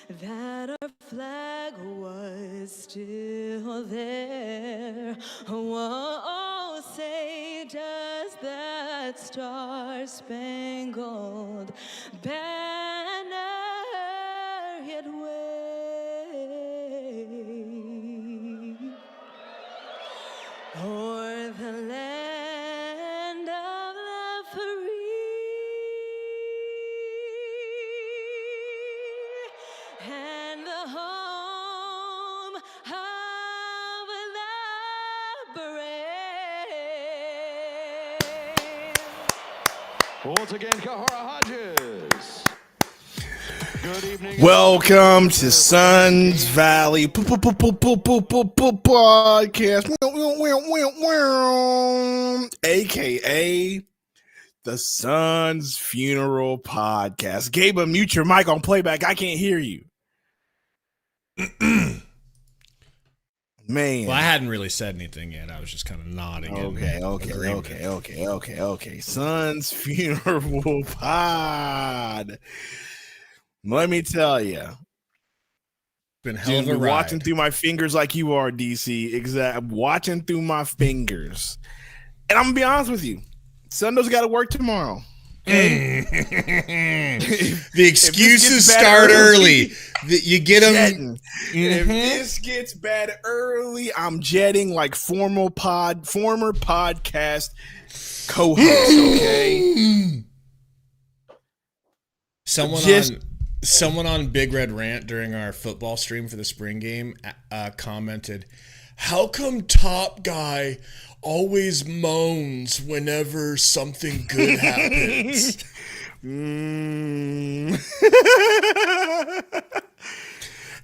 that our flag was still there. Whoa, say does that star-spangled banner yet wave o'er the land of the free and the home of the brave. Once again, Kahara Hodges. Good evening. Welcome to Suns Valley podcast, aka the Suns Funeral Podcast. Gabe, mute your mic on playback. I can't hear you. Man. Well, I hadn't really said anything yet. I was just kind of nodding. Okay. Suns Funeral Pod. Let me tell you. Been hell of a ride. Watching through my fingers like you are, DC. Exactly. Watching through my fingers. And I'm going to be honest with you. Sundo's got to work tomorrow. Okay? The excuses start early. You get them. If this gets bad early, I'm jetting like former podcast co-host, okay? Someone on Big Red Rant during our football stream for the spring game commented, "How come Top Guy always moans whenever something good happens?"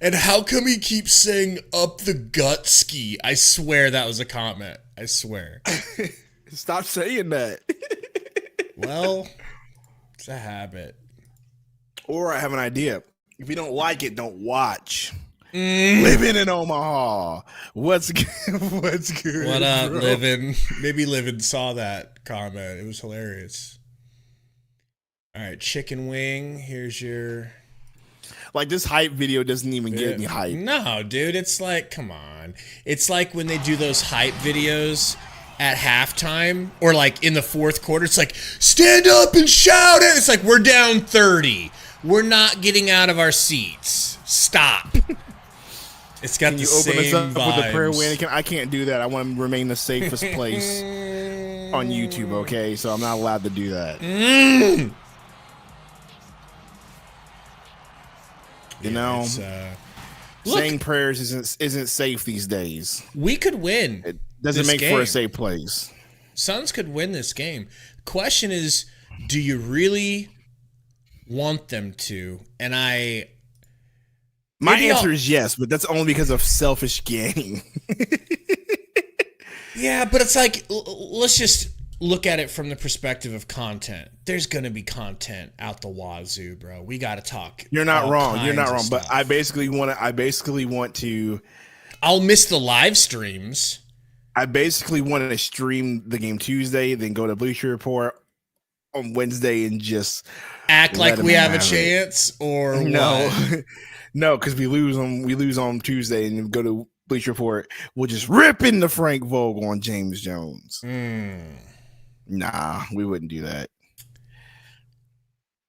And how come he keeps saying "up the gut ski"? I swear that was a comment. I swear. Stop saying that. Well, it's a habit. Or I have an idea. If you don't like it, don't watch. Living in Omaha. What's good? What's good? What up, bro? Livin? Maybe Livin saw that comment. It was hilarious. All right, chicken wing. Here's your. Like, this hype video doesn't even get me hype. No, dude. It's like, come on. It's like when they do those hype videos at halftime or like in the fourth quarter. It's like, stand up and shout it. It's like, we're down 30. We're not getting out of our seats. Stop. It's got the same vibes. Can you open us up with a prayer win? I can't do that. I want to remain the safest place on YouTube, okay? So I'm not allowed to do that. You know, saying prayers isn't safe these days. We could win. It doesn't make for a safe place. Suns could win this game. Question is, do you really want them to? And my answer is yes, but that's only because of selfish gain. Yeah, but it's like, let's just look at it from the perspective of content. There's going to be content out the wazoo, bro. We got to talk. You're not wrong. But I basically want to. I'll miss the live streams. I basically wanted to stream the game Tuesday, then go to Bleacher Report on Wednesday and just act like we have a chance, or no, what? No, because we lose on Tuesday and then go to Bleacher Report. We'll just rip into Frank Vogel on James Jones. Nah, we wouldn't do that.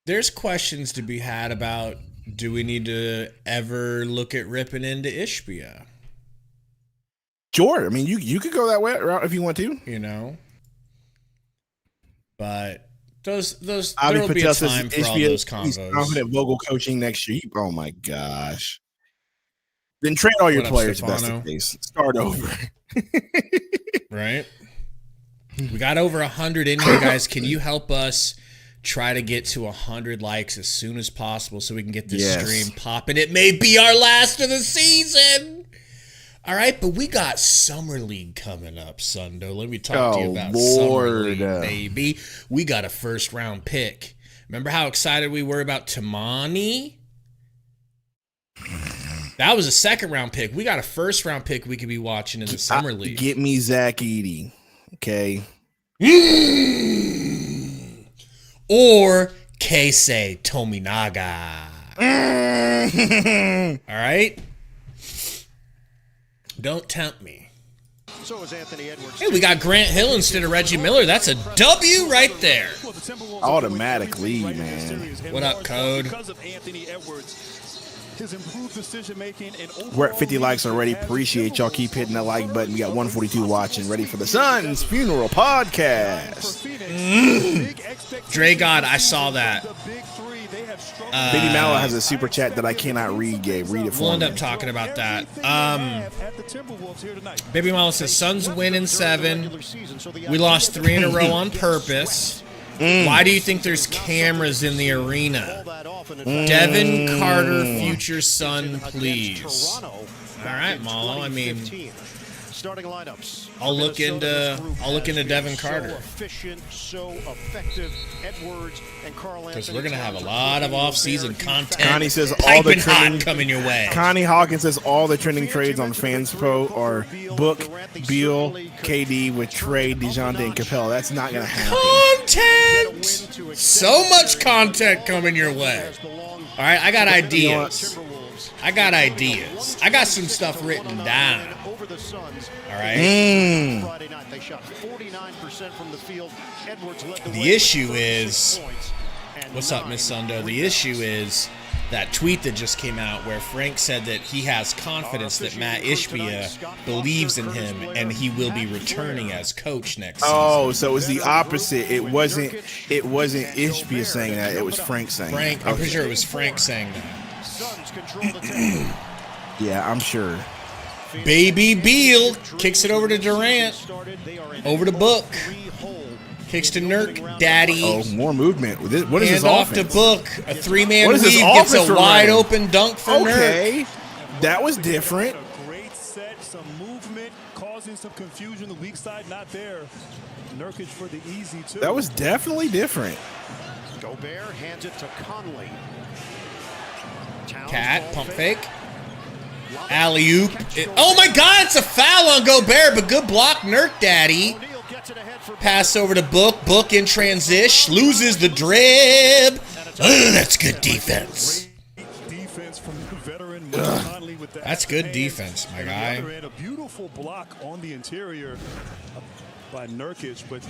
There's questions to be had about, do we need to ever look at ripping into Ishbia? Sure. I mean, you could go that route if you want to. You know? But there will be a time for all those combos. He's confident Vogel coaching next year. Oh, my gosh. Then trade all your players if that's the case. Start over. Right? We got over 100 in here, guys. Can you help us try to get to 100 likes as soon as possible so we can get this stream popping? It may be our last of the season. All right, but we got Summer League coming up, Sundo. Let me talk to you about Summer League, baby. We got a first-round pick. Remember how excited we were about Tamani? That was a second-round pick. We got a first-round pick we could be watching in the Summer League. Get me Zach Edey, okay? Or Keisei Tominaga. All right? Don't tempt me. So is Anthony Edwards. Hey, we got Grant Hill instead of Reggie Miller. That's a W right there. Automatic lead, man. What up, Code? Because of Anthony Edwards, his improved decision making and We're at 50 likes already. Appreciate y'all. Keep hitting that like button. We got 142 watching. Ready for the Suns Funeral Podcast. Dre God, I saw that. Baby Mallow has a super chat that I cannot read, Gabe. Read it for We'll me. end up talking about that. Baby Mallow says, Suns win in 7. We lost 3 in a row on purpose. Why do you think there's cameras in the arena? Devin Carter, future Sun, please. All right, Mallow. I mean, Starting lineups. I'll look into Devin Carter. Because we're gonna have a lot of off-season content. Connie says all the piping hot trending coming your way. Connie Hawkins says all the trending trades on Fans Pro are Book, Beal, KD with Trey, DeJounte, and Capella. That's not gonna happen. Content! So much content coming your way. All right, I got ideas. I got some stuff written down. All right. The issue is, what's up, Miss Sundo? The issue is that tweet that just came out where Frank said that he has confidence that Matt Ishbia believes in him and he will be returning as coach next season. Oh, so it was the opposite. It wasn't Ishbia saying that. It was Frank saying Frank, that. I'm pretty sure it was Frank saying that. Yeah, I'm sure. Baby Beal kicks it over to Durant. Over to Book. Kicks to Nurk Daddy. Oh, more movement. What is this Hand off offense? to Book. A 3-man What is this weave gets offense a we're wide running? open dunk for Nurk. Okay, that was different. great set, some movement, causing some confusion. The weak side not there. Nurkic for the easy two. That was definitely different. Gobert hands it to Conley. Cat, pump fake. Alley-oop. Oh my God, it's a foul on Gobert, but good block, Nurk Daddy. Pass over to Book. Book in transition. Loses the drib. That's good defense. Defense from the veteran Conley with that. That's good defense, my guy. A beautiful block on the interior by Nurkic, but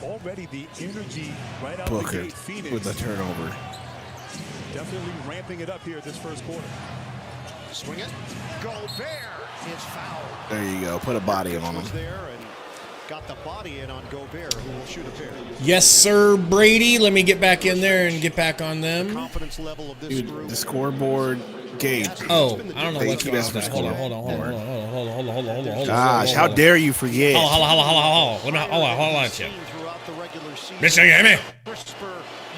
already the energy right out the Booker gate. Phoenix with the turnover. definitely ramping it up here this first quarter. Swing it. Gobert is fouled. There you go. Put a body on him. Was there and got the body in on Gobert, who will shoot a pair. Yes, sir, Brady. Let me get back in there and get back on them. Confidence level of this Dude, group. the scoreboard, Gabe. Oh, I don't know They what's keep wrong asking with that. for Hold on. Gosh, how dare you forget? Hold on, Seen throughout the regular season. Mr. Yemi. Crisper,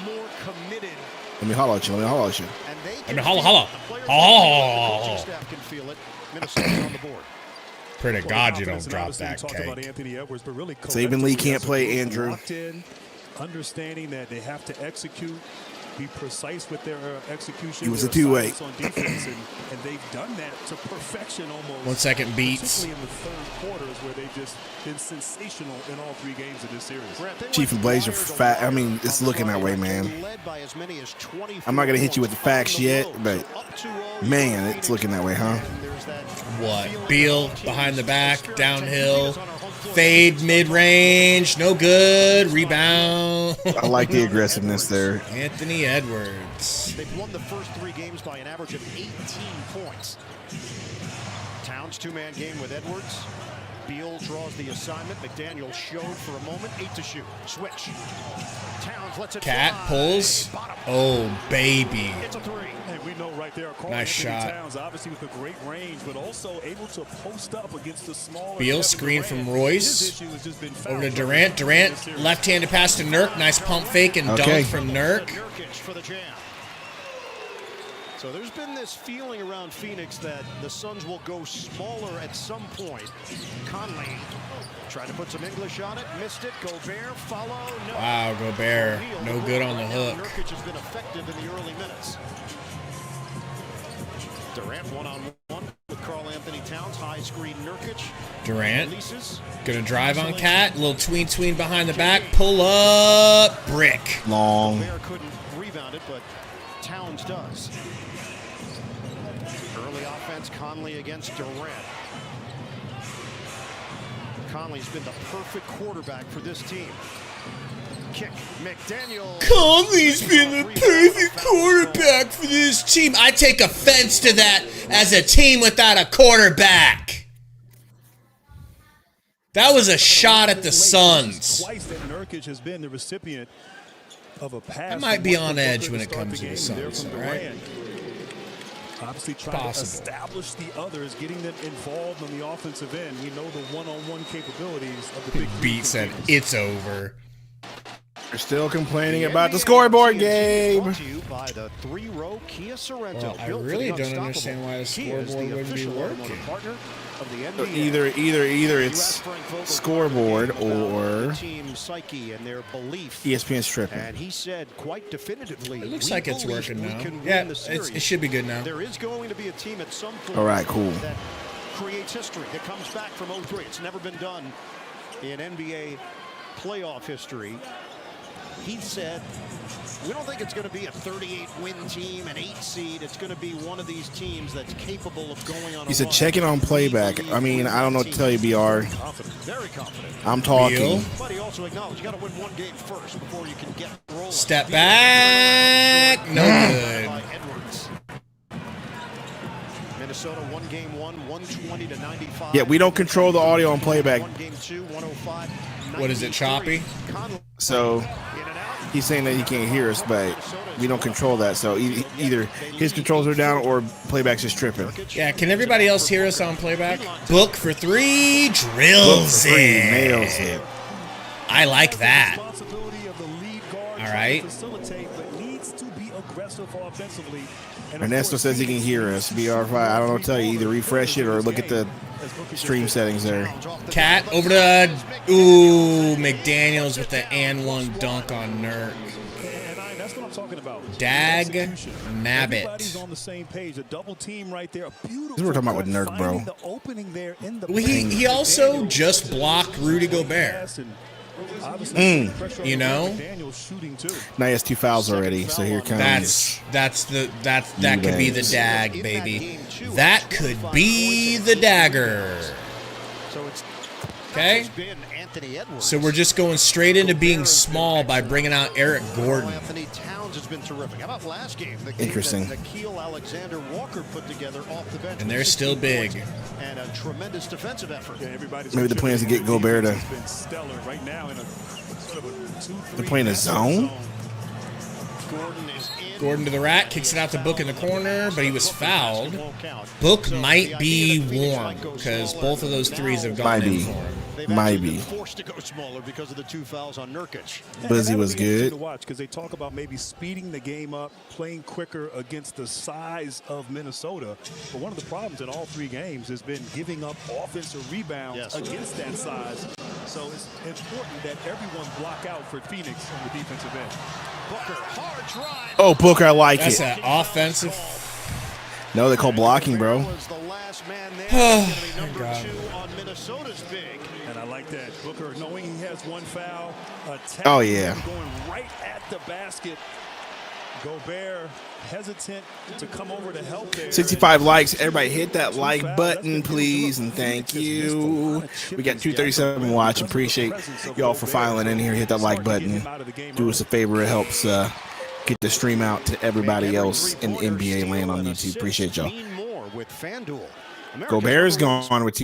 more committed, Let me holler at you. and they can holla, feel holla. it. The players Holla, on holla, the holla, coaching holla. staff can feel it. Minnesota's on the board. Pray to God you don't Confidence, and drop obviously we that talked cake. about Anthony Edwards, but really Saban Lee can't collectively play, as a group, Andrew. locked in, understanding that they have to execute, be precise with their execution. He was a their two-way. assignments on defense, and they've done that to perfection almost. 1 second beats. Particularly in the third quarters, where they've just been sensational in all 3 games of this series. Chief and Blazer fat. I mean, it's looking that way, man. I'm not gonna hit you with the facts yet, but man, it's looking that way, huh? What? Beal behind the back, downhill, fade mid-range, no good, rebound. I like the aggressiveness there. Anthony Edwards. They've won the first 3 games by an average of 18 points. Towns 2-man game with Edwards. Beal draws the assignment. McDaniel showed for a moment. 8 to shoot. Switch. Towns lets it Cat fly. pulls. Oh, baby. It's a 3. And we know right there, Karl Nice Anthony shot. Towns, obviously with a great range, but also able to post up against the smaller Beal Kevin screen Durant. from Royce. His issue has just been foul Over to trouble Durant. in Durant, this series. left-handed pass to Nurk. Nice pump fake and Okay. dunk from Nurk. Nurkic for the jam. So there's been this feeling around Phoenix that the Suns will go smaller at some point. Conley tried to put some English on it, missed it. Gobert follow. No. Wow, Gobert. No good on the hook. Nurkic has been effective in the early minutes. Durant one-on-one with Karl Anthony Towns. High screen Nurkic. Durant. Releases. Gonna drive on Cat. Little tween behind the back. Pull up. Brick. Long. Gobert couldn't rebound it, but Towns does. Early offense, Conley against Durant. Conley's been the perfect quarterback for this team. Kick, McDaniel. Conley's been the perfect quarterback for this team. I take offense to that as a team without a quarterback. That was a shot at the Suns. Twice that Nurkic has been the recipient of a pass. I might be on edge when it comes to the Suns, all right? Obviously trying to establish the others, getting them involved on the offensive end. We know the one-on-one capabilities of the big Beat said it's over. We're still complaining about the scoreboard game. Brought to you by the three-row Kia Sorento. Well, I Built for really the don't understand why the Kia is scoreboard the wouldn't be official automotive working. partner of the NBA. Either it's scoreboard or team psyche and their belief. ESPN's tripping. And he said quite definitively, It looks we like it's believe working we now. can win Yeah, the series. it should be good now. There is going to be a team at some point All right, cool. that creates history, that comes back from 03. It's never been done in NBA playoff history. He said, we don't think it's going to be a 38-win team, an 8 seed. It's going to be one of these teams that's capable of going on. He said, checking on playback. I mean, I don't know what to tell you, BR. Very confident. I'm talking. Beal. But he also acknowledged you got to win one game first before you can get rolling. Step back. No good. By Edwards. Minnesota won game one, 120-95. Yeah, we don't control the audio on playback. Won game two, 105. What is it, choppy? So he's saying that he can't hear us, but we don't control that. So either his controls are down or playback's just tripping. Yeah, can everybody else hear us on playback? Book for three, drills it. Nails it. I like that. All right. Ernesto says he can hear us. BR5, I don't know what to tell you. Either refresh it or look at the stream settings there. Cat over to McDaniels with the and one dunk on Nurk. That's what I'm talking about. Dag Everybody's Nabbit. on the same page. A double team right there. A beautiful This is what we're talking about with Nurk, bro. finding the opening there in the Well, he also just blocked Rudy Gobert. You know? Now he has 2 fouls already, so here comes. That could be the dag, baby. That could be the dagger. Okay? So we're just going straight into being small by bringing out Eric Gordon. Anthony Towns has been terrific. How about last game? The game Interesting. that Nikhil Alexander Walker put together off the bench. And they're still big. And a tremendous defensive effort. Maybe the plan is to get Gobert to. They're playing a zone? Gordon is in. Gordon to the rack, kicks it out to Book in the corner, but he was fouled. Book might be warm because both of those threes have gone Might in be. for him. Might be. Forced to go smaller because of the 2 fouls on Nurkic. Buzzy was good. To watch because they talk about maybe speeding the game up, playing quicker against the size of Minnesota. But one of the problems in all 3 games has been giving up offensive rebounds against that size. So it's important that everyone block out for Phoenix on the defensive end. Booker, hard drive. Oh, Booker, I like That's it. an offensive. No, they call blocking, bro. Was the last man there. Oh, It's gonna be God. number 2 on Minnesota's big. And I like that. Booker, knowing he has 1 foul, Oh, yeah. going right at the basket. Gobert hesitant to come over to help there. 65 likes. Everybody hit that like button, please, and thank you. We got 237 watching. Appreciate y'all for filing in here. Hit that like button. Do us a favor. It helps get the stream out to everybody else in NBA land on YouTube. Appreciate y'all. With FanDuel. Gobert's gone with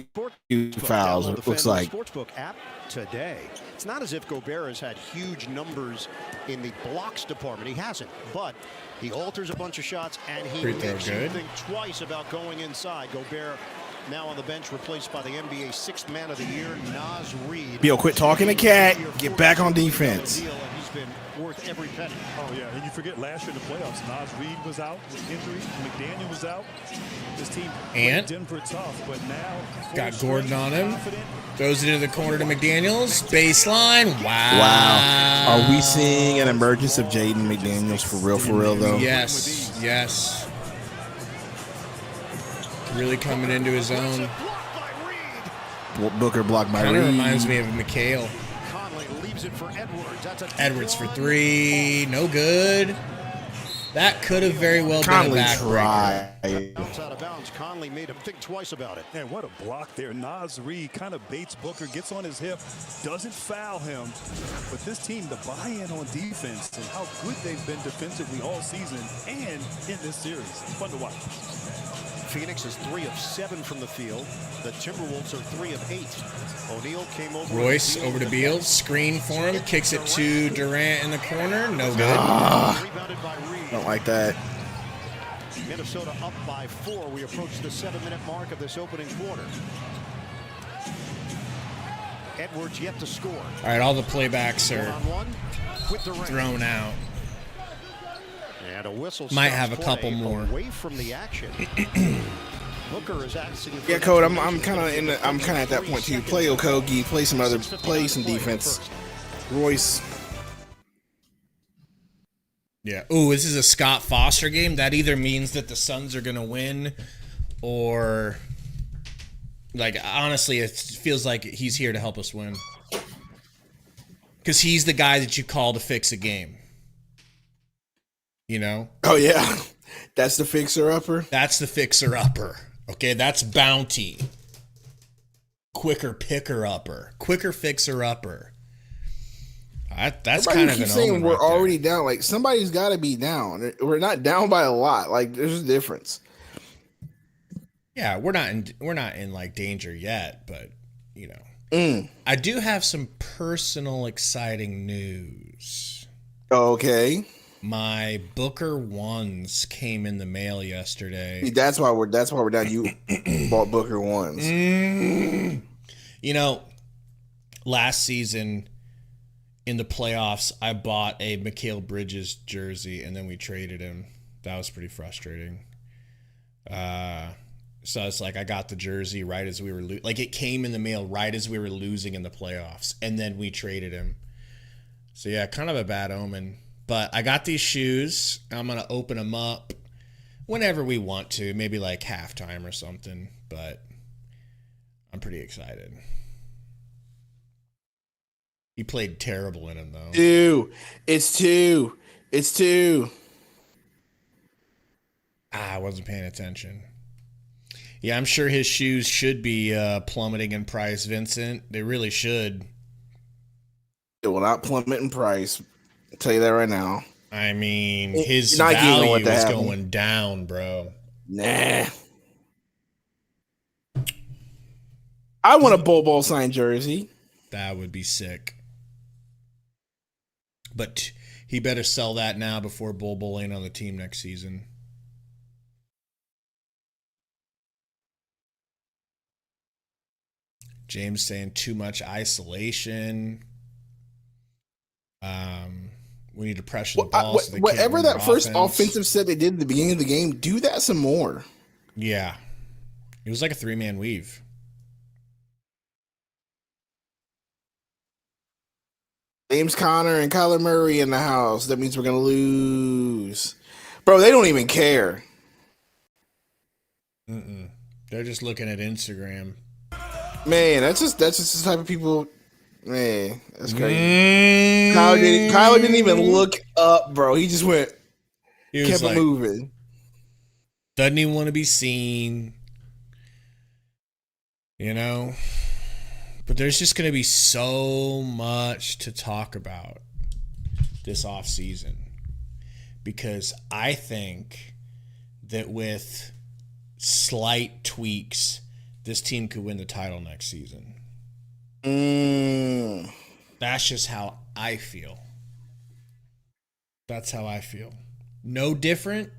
2 fouls, Download it the looks FanDuel like. Sportsbook app today. It's not as if Gobert has had huge numbers in the blocks department. He hasn't, but he alters a bunch of shots and he Free throw makes you good. think twice about going inside. Gobert now on the bench, replaced by the NBA 6th Man of the Year, Naz Reid. Bill, quit talking to Cat. Get back on defense. He's been worth every penny. Oh, yeah, and you forget last year in the playoffs, Naz Reid was out with injury, McDaniel was out. This team And Denver tough, but now got Gordon on him. Throws it into the corner to McDaniels. Baseline. Wow. Wow. Are we seeing an emergence of Jaden McDaniels for real, though? Yes. Yes. Really coming into his own. Booker blocked by Kind of Reed. reminds me of McHale. Conley leaves it for Edwards. That's a Edwards for 3. No good. That could have very well been a Conley backbreaker. Bounce out of bounds. Conley made him think twice about it. And what a block there. Nas Reed kind of baits Booker, gets on his hip, doesn't foul him. But this team, the buy-in on defense and how good they've been defensively all season and in this series. Fun to watch. Phoenix is 3 of 7 from the field. The Timberwolves are 3 of 8. O'Neal came over. Royce over to Beal, screen for him, kicks it to Durant in the corner, no good. Rebounded by Reed. Don't like that. Minnesota up by 4. We approach the 7-minute mark of this opening quarter. Edwards yet to score. All right, all the playbacks are One-on-one with Durant. thrown out. And a whistle Might stops have a couple play more. away from the action. Booker is asking for Yeah, Code. I'm kind of at that point too. Play Okogie, play some defense. Royce. Yeah. Ooh, this is a Scott Foster game. That either means that the Suns are going to win or, like, honestly, it feels like he's here to help us win. Because he's the guy that you call to fix a game. You know? Oh, yeah. That's the fixer-upper? That's the fixer-upper. Okay, that's bounty. Quicker picker-upper. Quicker fixer-upper. That's kind of an saying omen we're right there. already down. Like, somebody's got to be down. We're not down by a lot. Like, there's a difference. Yeah, we're not in like danger yet, but you know, I do have some personal exciting news. Okay, my Booker ones came in the mail yesterday. that's why we're down. You bought Booker ones. You know, last season in the playoffs, I bought a Mikal Bridges jersey and then we traded him. That was pretty frustrating. So it's like I got the jersey right as we were like it came in the mail right as we were losing in the playoffs, and then we traded him. So yeah, kind of a bad omen. But I got these shoes. I'm gonna open them up whenever we want to, maybe like halftime or something. But I'm pretty excited. He played terrible in them though. It's two. I wasn't paying attention. Yeah, I'm sure his shoes should be plummeting in price, Vincent. They really should. It will not plummet in price. I'll tell you that right now. I mean, his Nike know value what to is happen. going down, bro. Nah. I want a Bol signed jersey. That would be sick. But he better sell that now before Bol ain't on the team next season. James saying too much isolation. We need to pressure the ball. So they Whatever can't that run first offense. offensive set they did at the beginning of the game, do that some more. Yeah. It was like a 3-man weave. James Conner and Kyler Murray in the house. That means we're going to lose. Bro, they don't even care. They're just looking at Instagram. Man, that's just the type of people. Man, that's crazy. Kyler didn't even look up, bro. He just went, He was kept like, it moving. doesn't even want to be seen. You know? But there's just going to be so much to talk about this offseason. Because I think that with slight tweaks, this team could win the title next season. That's just how I feel. That's how I feel. No different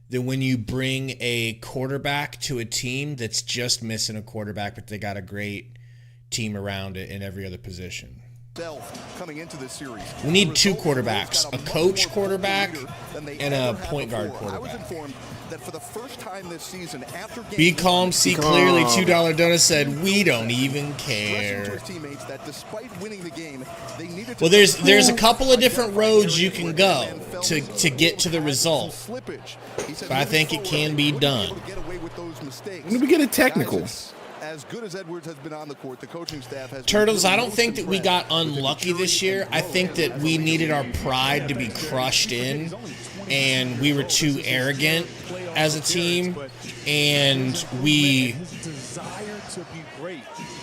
than when you bring a quarterback to a team that's just missing a quarterback, but they got a great team around it in every other position. Coming into this series, we need two quarterbacks, a coach quarterback and a point guard quarterback. I was informed that for the first time this season, after Be calm, see clearly. $2 donut said, we don't even care. Well, there's a couple of different roads you can go to get to the result. But I think it can be done. When do we get a technical? as good as Edwards has been on the court, the coaching staff has Turtles, I don't think that we got unlucky this year. I think that we needed our pride to be crushed in, and we were too arrogant as a team, and we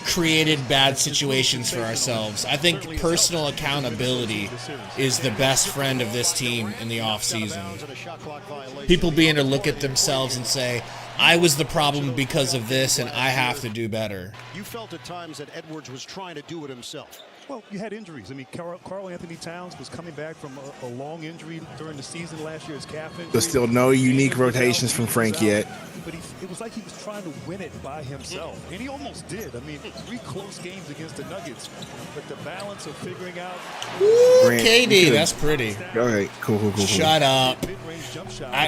created bad situations for ourselves. I think personal accountability is the best friend of this team in the offseason. People being able to look at themselves and say, I was the problem because of this, and I have to do better. You felt at times that Edwards was trying to do it himself. Well, you had injuries. I mean, Carl Anthony Towns was coming back from a long injury during the season last year, his calf injury. There's still no unique rotations from Frank yet. But it was like he was trying to win it by himself, and he almost did. I mean, 3 close games against the Nuggets, but the balance of figuring out. Ooh, KD, that's pretty. All right, cool. Shut up.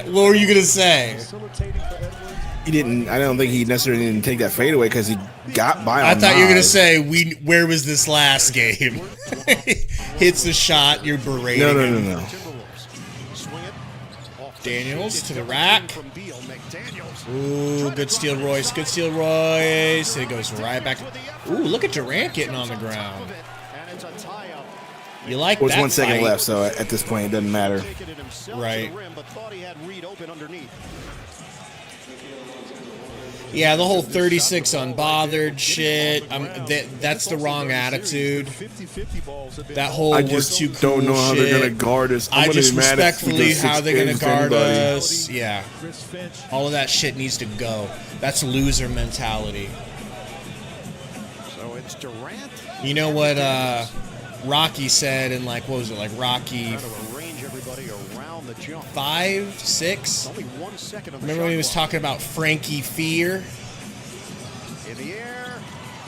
What were you gonna say? He didn't. I don't think he necessarily didn't take that fadeaway because he got by. I thought you were gonna say where was this last game? Hits the shot, you're berating. No. Daniels to the rack. Ooh, good steal, Royce. Good steal, Royce. It goes right back. Ooh, look at Durant getting on the ground. You like that? There's 1 second fight. left, so at this point it doesn't matter. Right. Yeah, the whole 36 unbothered shit. That's the wrong attitude. That whole I just we're too cool don't know how shit. they're gonna guard us. I just be mad if we respectfully go how 6 they're gonna games guard anybody. us. Yeah, all of that shit needs to go. That's loser mentality. So it's Durant. You know what Rocky said in what was it, Rocky Trying to arrange everybody around the jump. 5, 6? Only 1 second on the Remember when he was shot clock. talking about Frankie Fear? In the air.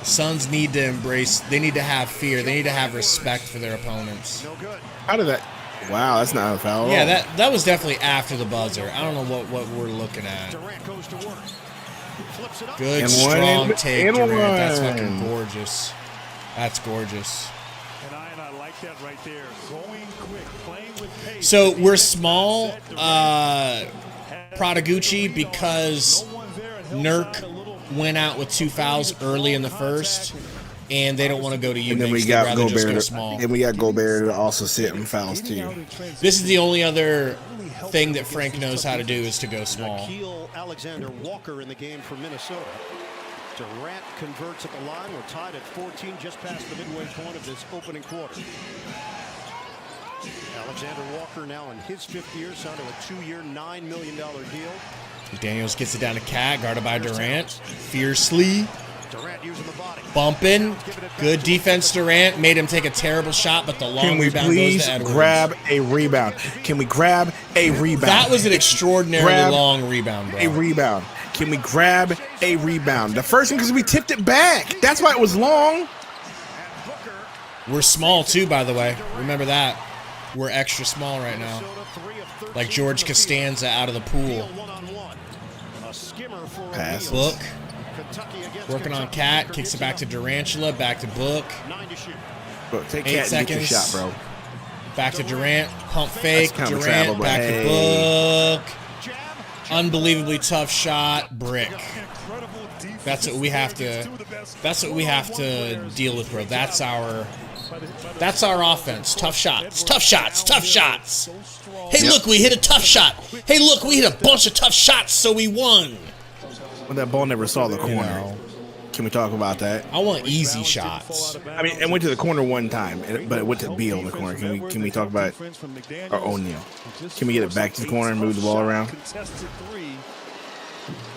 Suns need to embrace. They need to have fear. They need to have respect for their opponents. No good. How did that? Wow, that's not a foul. at Yeah, all. that was definitely after the buzzer. I don't know what we're looking at. Durant goes to work. Flips it up. Good, And strong one, take, and Durant. That's one. fucking gorgeous. That's gorgeous. And I like that right there. Going quick, playing with pace. So we're small, Prodigucci, because Nurk went out with 2 fouls early in the first, and they don't want to go to you. And then we They'd got rather just go Gobert. small. And we got Gobert to also sit in fouls too. This is the only other thing that Frank knows how to do is to go small. Nikhil Alexander Walker in the game for Minnesota. Durant converts at the line. We're tied at 14, just past the midway point of this opening quarter. Alexander Walker now in his 5th year, signed to a 2-year, $9 million deal. Daniels gets it down to Cat, guarded by Durant. Fiercely. Durant using the body. Bumping. Good defense, Durant. Made him take a terrible shot, but the long Can we rebound goes please to Edwards. grab a rebound? Can we grab a rebound? That was an extraordinarily Grab long rebound, bro. a rebound. Can we grab a rebound? The first one because we tipped it back. That's why it was long. We're small, too, by the way. Remember that. We're extra small right now. Like George Costanza out of the pool. Pass. Book. Working on Cat. Kicks it back to Durantula. Back to Book. Bro, take 8 Cat and get your seconds. shot, bro. Back to Durant. Pump fake. That's kinda Durant. travel, but Back hey. to Book. Unbelievably tough shot. Brick. That's what we have to. That's what we have to deal with, bro. That's our offense. Tough shots. Tough shots. Tough shots. Hey, look, we hit a tough shot. Hey, look, we hit a bunch of tough shots, so we won. Well, that ball never saw the corner. know. Can we talk about that? I want easy shots. I mean, it went to the corner one time, but it went to Beal in the corner. Can we talk about or O'Neal? Can we get it back to the corner and move the ball around?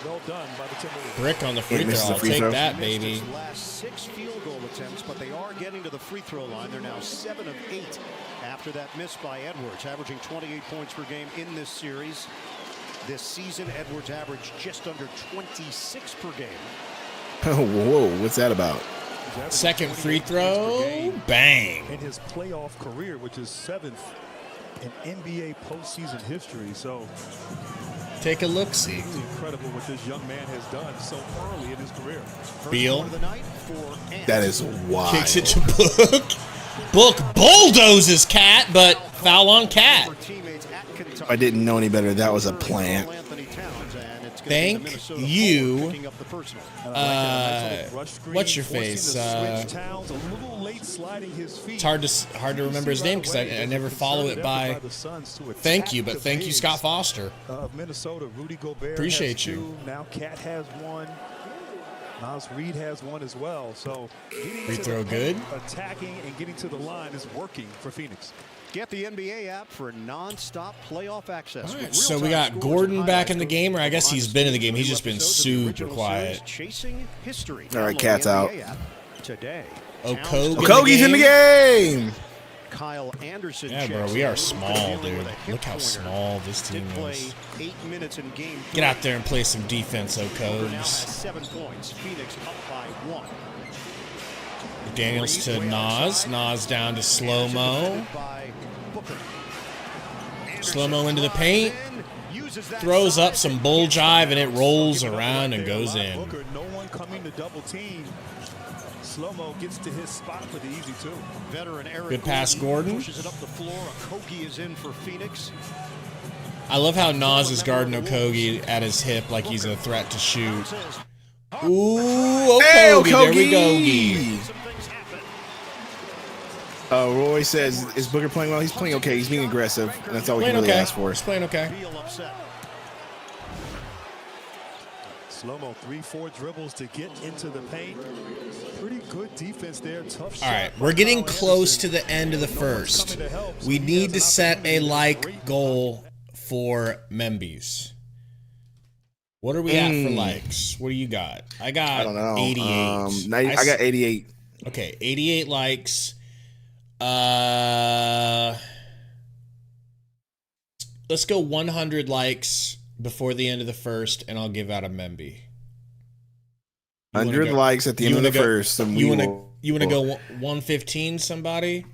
Well done by the Timberwolves. Brick on the free He throw. misses the I'll free take throw. that, baby. Last 6 field goal attempts, but they are getting to the free throw line. They're now 7 of 8 after that miss by Edwards, averaging 28 points per game in this series. This season, Edwards averaged just under 26 per game. Oh, whoa, what's that about? Second free throw. Bang. In his playoff career, which is 7th in NBA postseason history. So Take a look-see. it's incredible what this young man has done so early in his career. Beal. Of the night for Ant. That is wild. Kicks it to Book. Book bulldozes Cat, but foul on Cat. Teammates at Kentucky. If I didn't know any better, that was a plant. Anthony Towns, and it's Thank you. What's your face? It's hard to remember his name because I never follow it by. Thank you, but thank you, Scott Foster. Minnesota, Rudy Gobert. Appreciate you. Now Cat has one. Nas Reed has one as well. So free throw good. Attacking and getting to the line is working for Phoenix. Get the NBA app for non-stop playoff access. Right, so we got Gordon back in the game, or I guess he's been in the game. He's just been super quiet. Chasing history. All right, Cat's out. Today. Okogie's in the game. Kyle Anderson. Yeah, bro, we are small, dude. Look how small this team is. 8 minutes in game. Get out there and play some defense, Okogs. 7 points. Phoenix up by 1. McDaniels to Nas. Nas down to Slow-Mo. Slow-Mo into the paint. Throws up some bull jive, and it rolls around and goes in. No one coming to double team. Slow-Mo gets to his spot for the easy two. Veteran Eric good pass, Gordon. Pushes it up the floor. Okogie is in for Phoenix. I love how Nas is guarding Okogie at his hip like he's a threat to shoot. Ooh, Okogie. Hey, Okogie. There we go. Roy says, is Booker playing well? He's playing okay. He's being aggressive. And that's all we can really ask for. He's playing okay. Slow-Mo 3-4 dribbles to get into the paint. Pretty good defense there. Tough shot. All right, we're getting close to the end of the first. We need to set a like goal for Membies. What are we at for likes? What do you got? I got don't know. 88. I got 88. Okay, 88 likes. Let's go 100 likes before the end of the first, and I'll give out a Memby. 100 likes at the end of the first. And you want to go 115, somebody?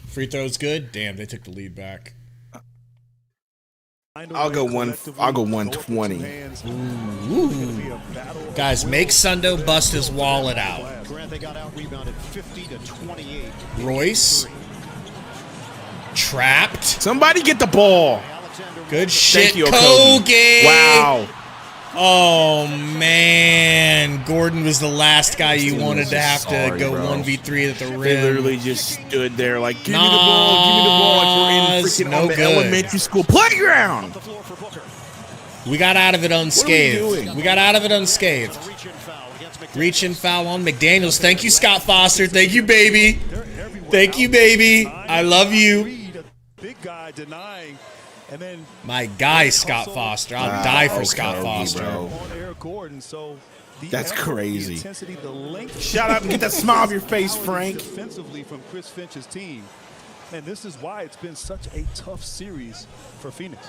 Free throws good? Damn, they took the lead back. I'll go 120. Ooh. Guys, make Sundo bust his wallet out. They got out rebounded 50 to 28. Royce. Trapped. Somebody get the ball. Good shit, Thank you, Kogan. Wow. Oh, man. Gordon was the last guy you wanted to have to go 1v3 at the rim. They literally just stood there like, give me the ball, like we're in freaking on the elementary school playground. We got out of it unscathed. We got out of it unscathed. Reach and foul on McDaniels. Thank you, Scott Foster. Thank you, baby. Thank you, baby. I love you. Big guy denying. And then my guy, Scott Foster. I'll die for Scott Foster. That's crazy. Shut up and get that smile off your face, Frank. Defensively from Chris Finch's team. And this is why it's been such a tough series for Phoenix.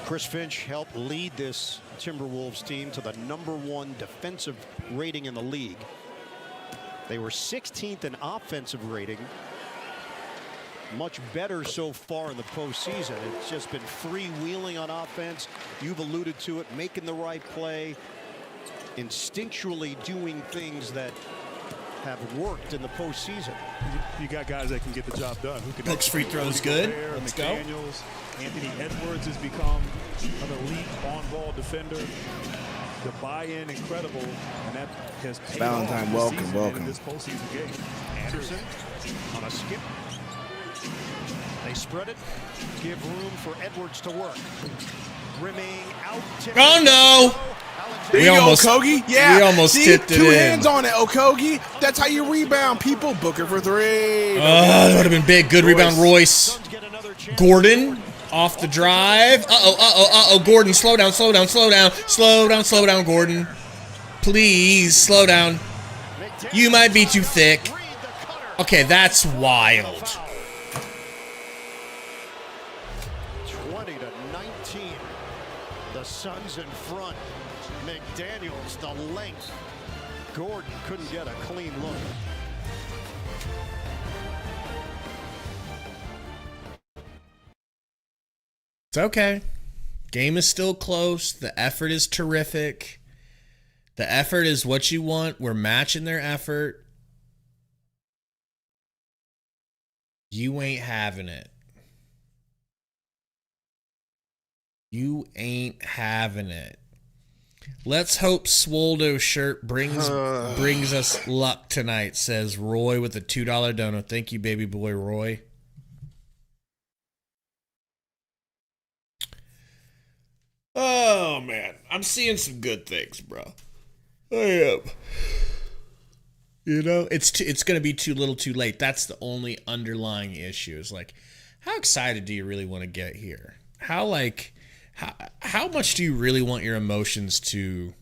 Chris Finch helped lead this Timberwolves team to the #1 defensive rating in the league. They were 16th in offensive rating. Much better so far in the postseason. It's just been freewheeling on offense. You've alluded to it, making the right play, instinctually doing things that have worked in the postseason. You got guys that can get the job done. Who can Hooks free throws good. Let's go. Anthony Edwards has become an elite on-ball defender. The buy-in incredible, and that has paid Valentine, welcome. In this postseason game. Anderson on a skip. They spread it, give room for Edwards to work. Rimming out. Oh no! There you go, Okogie. Yeah, we almost tipped it in. 2 hands on it, Okogie. That's how you rebound, people. Booker for 3. That would have been big. Good rebound, Royce. Gordon off the drive. Gordon, slow down, Gordon. Please, slow down. You might be too thick. Okay, that's wild. 20 to 19. The Suns in front. McDaniels, the length. Gordon couldn't get a clean look. It's okay. Game is still close. The effort is terrific. The effort is what you want. We're matching their effort. You ain't having it. You ain't having it. Let's hope Swoldo shirt brings us luck tonight, says Roy with a $2 dono. Thank you, baby boy Roy. Oh, man. I'm seeing some good things, bro. I am. You know, it's going to be too little too late. That's the only underlying issue is like, how excited do you really want to get here? How much do you really want your emotions to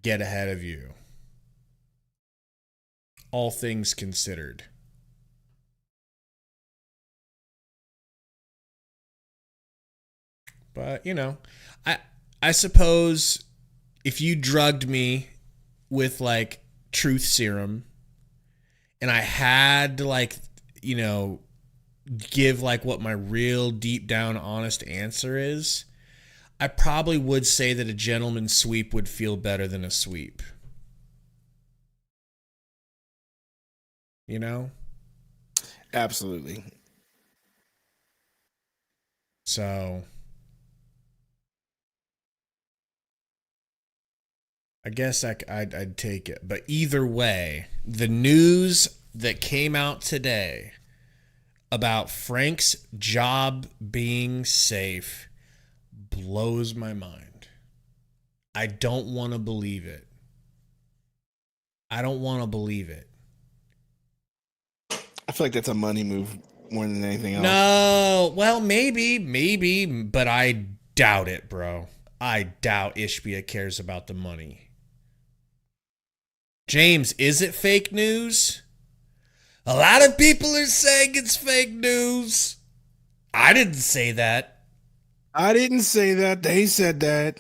get ahead of you? All things considered. But, you know, I suppose if you drugged me with like truth serum and I had to like, you know, give like what my real deep down honest answer is, I probably would say that a gentleman's sweep would feel better than a sweep. You know? Absolutely. So I guess I'd take it. But either way, the news that came out today about Frank's job being safe blows my mind. I don't want to believe it. I don't want to believe it. I feel like that's a money move more than anything else. No, well, maybe, but I doubt it, bro. I doubt Ishbia cares about the money. James, is it fake news? A lot of people are saying it's fake news. I didn't say that. I didn't say that. They said that.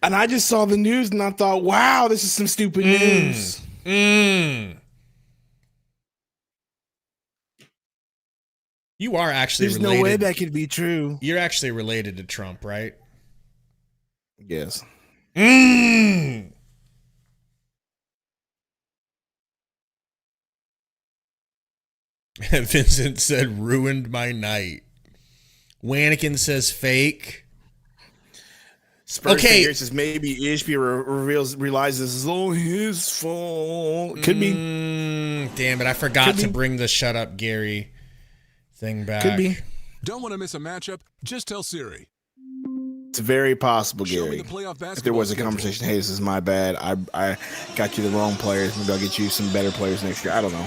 And I just saw the news and I thought, wow, this is some stupid news. You are actually There's related. no way that could be true. You're actually related to Trump, right? Yes. Vincent said, ruined my night. Wannikin says fake. Spurs says maybe Ishbia realizes it's all his fault. Could be. Damn it, I forgot to bring the shut up Gary thing back. Could be. Don't want to miss a matchup? Just tell Siri. It's very possible, Show me Gary. the playoff If there basketball was a schedule. conversation, hey, this is my bad. I got you the wrong players. Maybe I'll get you some better players next year. I don't know.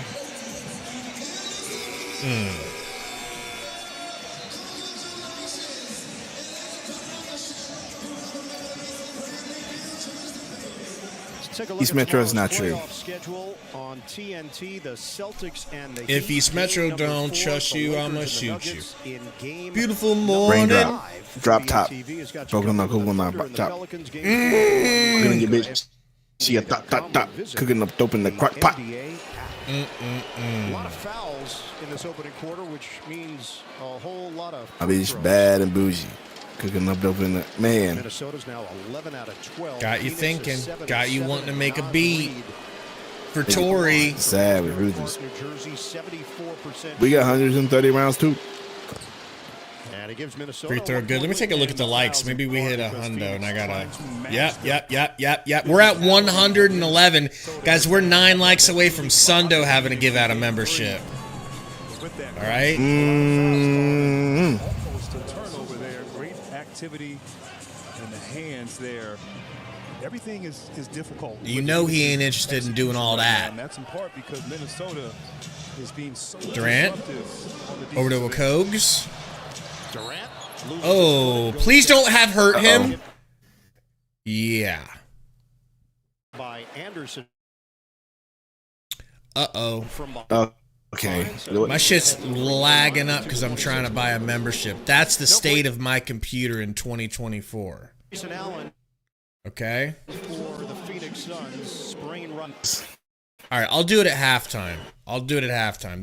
East Metro is not true. If East Metro don't trust you, I'ma shoot you. Beautiful morning. Raindrop. Drop top. Broken up, cooking up, top. Gonna get bitch. See a top. Cooking up dope in the crock pot. A lot of fouls in this opening quarter, which means a whole lot of. I mean, it's bad and bougie. Cooking up dope in the man. Minnesota's now 11 out of 12. Got you thinking. Got you wanting to make a beat for Tory. Sad with Ruthless. New Jersey, 74%. We got 130 rounds too. And it gives Minnesota. Free throw good. Let me take a look at the likes. Maybe we hit a hundo and I got a. Yep. We're at 111. Guys, we're 9 likes away from Sundo having to give out a membership. All right. Almost a turnover there. Great activity in the hands there. Everything is difficult. You know he ain't interested in doing all that. And that's in part because Minnesota is being so Durant. disruptive. Over to Okogs. Durant. Oh, please don't have hurt him. Yeah. By Anderson. Uh-oh. Okay. My shit's lagging up because I'm trying to buy a membership. That's the state of my computer in 2024. Jason Allen Okay? for the Phoenix Suns. Spring run. All right, I'll do it at halftime.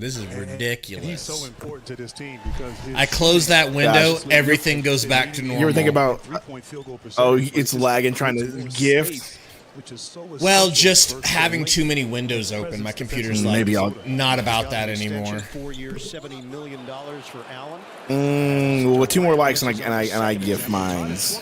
This is He's so ridiculous. important to this team because I close that window, everything goes back to normal. You ever think about, three-point field goal percentage oh, for it's this lagging team trying to was gift? safe which is so Well, essential just versus having the too many windows open. My computer's like Maybe I'll- not about that anymore. 4 years, $70 million for Allen. Well, with 2 more likes and I give mines.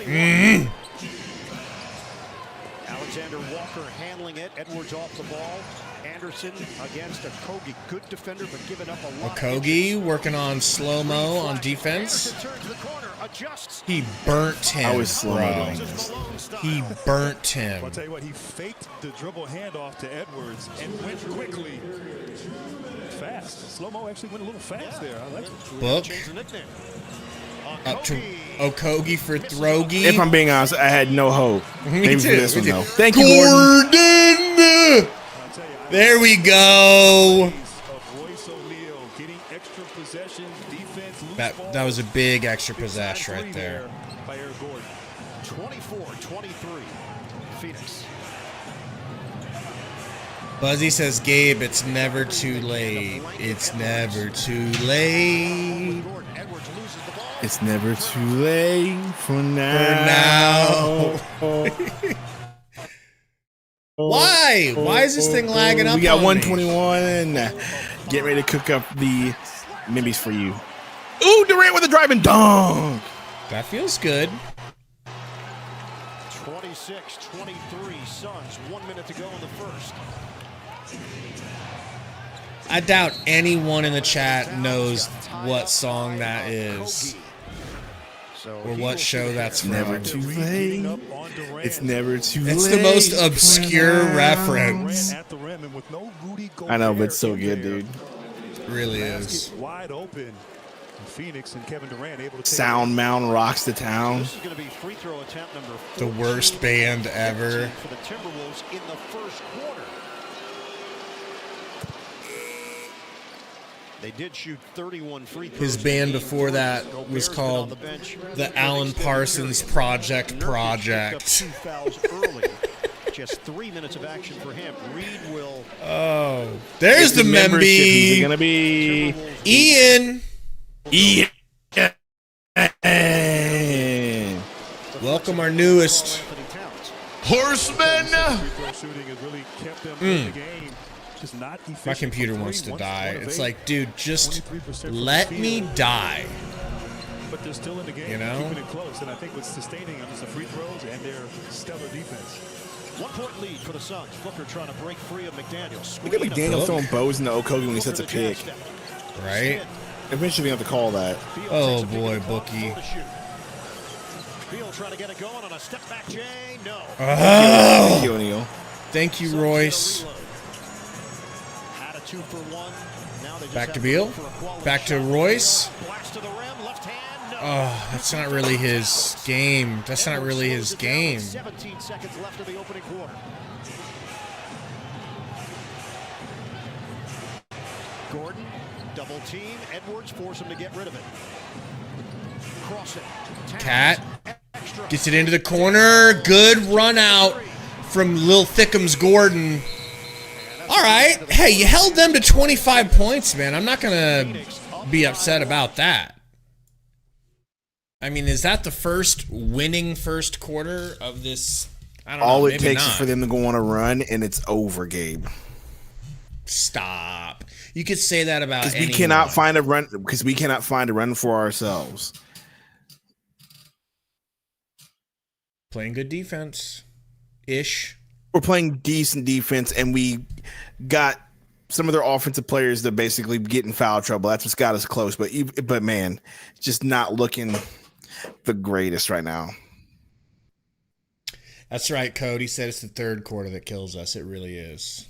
Alexander Walker handling it. Edwards off the ball. Anderson against Okogie. Good defender, but giving up a lot. Okogie working on slow-mo on defense. Anderson turns the corner, adjusts. He burnt him. I was slow bro. doing this. He burnt him. I'll tell you what, he faked the dribble handoff to Edwards and went quickly. Fast. Slow-mo actually went a little fast there. I like it. Book. Up to Okogie for Throgie. If I'm being honest, I had no hope. Me Maybe too. for this Me one, too. though. Thank you, Gordon. Gordon! There we go. That was a big extra possession right there. 24-23. Phoenix. Buzzy says, Gabe, it's never too late. It's never too late. It's never too late for now. Why? Why is this thing lagging up? We got on 121. Get ready to cook up the Mimbies for you. Ooh, Durant with a driving dunk. That feels good. 26-23 Suns. 1 minute to go in the first. I doubt anyone in the chat knows what song that is or what show that's from. Never too late. It's never too late. It's the most obscure reference. I know, but it's so good, dude. It really is. Wide open. Phoenix and Kevin Durant able to Sound Mound rocks the town. This is going to be free throw attempt number 14. The worst band ever. For the Timberwolves in the first quarter. They did shoot 31 free throws. His band before that was called the Alan Parsons Project. Two fouls early. Just 3 minutes of action for him. Reed will. Oh, there's the membership. He's Memby. gonna be Ian. Ian. Welcome our newest horseman. My computer wants to die. It's like, dude, just let me die. But they're still in the game, you know? keeping it close, and I think what's sustaining them is the free throws and their stellar defense. 1 point lead for the Suns. Booker trying to break free of McDaniels. Look at McDaniel throwing bows into Okogie when he sets a pick. Right? Eventually, we have to call that. Oh boy, Bookie. Beal trying to get it going on a step back, Jay. No. Thank you, O'Neal. Thank you, Royce. Had a 2 for 1. Now they just Back to have Beal. for a quality Back to shot. Royce. Blast to the rim, left hand. No. Oh, that's not really his game. That's not really his game. 17 seconds left of the opening quarter. Gordon, double team. Edwards force him to get rid of it. Cross it. Cat gets it into the corner. Good run out from Lil Thickums Gordon. All right. Hey, you held them to 25 points, man. I'm not going to be upset about that. I mean, is that the first winning first quarter of this? I don't know. All it Maybe takes not. is for them to go on a run, and it's over, Gabe. Stop. You could say that about Because anyone. we cannot find a run. Because we cannot find a run for ourselves. Playing good defense. Ish. We're playing decent defense, and we got some of their offensive players that basically get in foul trouble. That's what's got us close. But man, just not looking the greatest right now. That's right, Cody said it's the third quarter that kills us. It really is.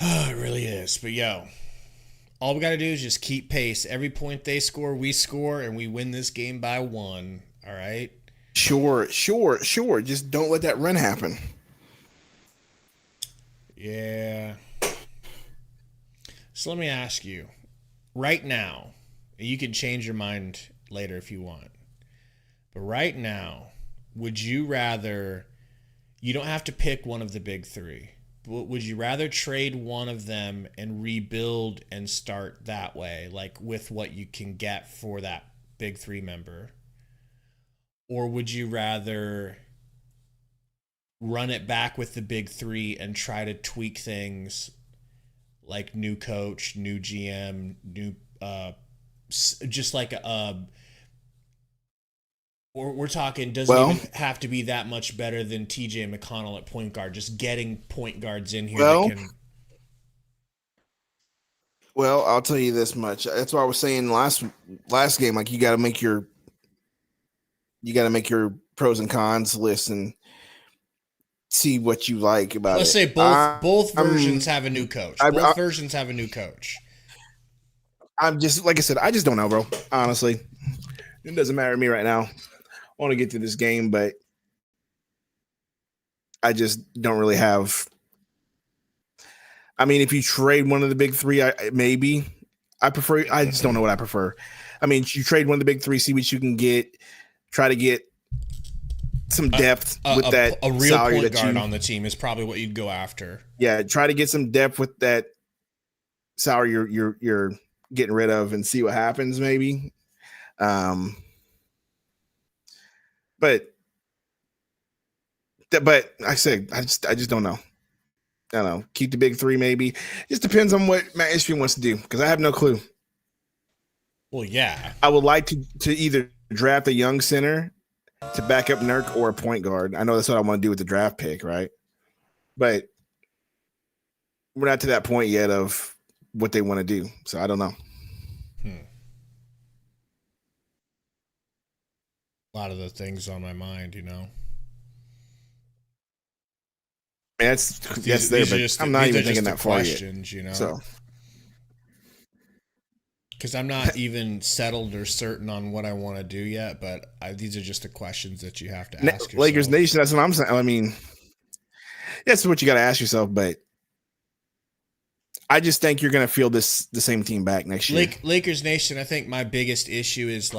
Oh, it really is. But yo, all we got to do is just keep pace. Every point they score, we score, and we win this game by 1. All right? Sure. Just don't let that run happen. Yeah. So let me ask you, right now, you can change your mind later if you want, but right now, would you rather, you don't have to pick one of the big three, but would you rather trade one of them and rebuild and start that way, like with what you can get for that big three member? Or would you rather run it back with the big three and try to tweak things like new coach, new GM, new just like we're talking doesn't even have to be that much better than TJ McConnell at point guard. Just getting point guards in here that can. Well, I'll tell you this much. That's why I was saying last game, like you got to make your pros and cons list and see what you like about Let's it. say both versions have a new coach. Both versions have a new coach. I'm just like I said, I just don't know, bro. Honestly, it doesn't matter to me right now. I want to get to this game, but I just don't really have. I mean, if you trade one of the big three, maybe I prefer. I just don't know what I prefer. I mean, you trade one of the big three, see what you can get. Try to get some depth with that. A real point guard on the team is probably what you'd go after. Yeah, try to get some depth with that salary you're getting rid of and see what happens. Maybe, but I said I just don't know. I don't know. Keep the big three, maybe. Just depends on what Matt Ishbia wants to do because I have no clue. Well, yeah. I would like to either draft a young center to back up Nurk or a point guard. I know that's what I want to do with the draft pick, right? But we're not to that point yet of what they want to do. So I don't know. A lot of the things on my mind, you know. That's there, but I'm not even thinking that far yet. You know, so because I'm not even settled or certain on what I want to do yet. But these are just the questions that you have to ask yourself. Lakers Nation. That's what I'm saying. I mean, that's what you got to ask yourself. But I just think you're going to feel the same team back next year. Lakers Nation. I think my biggest issue is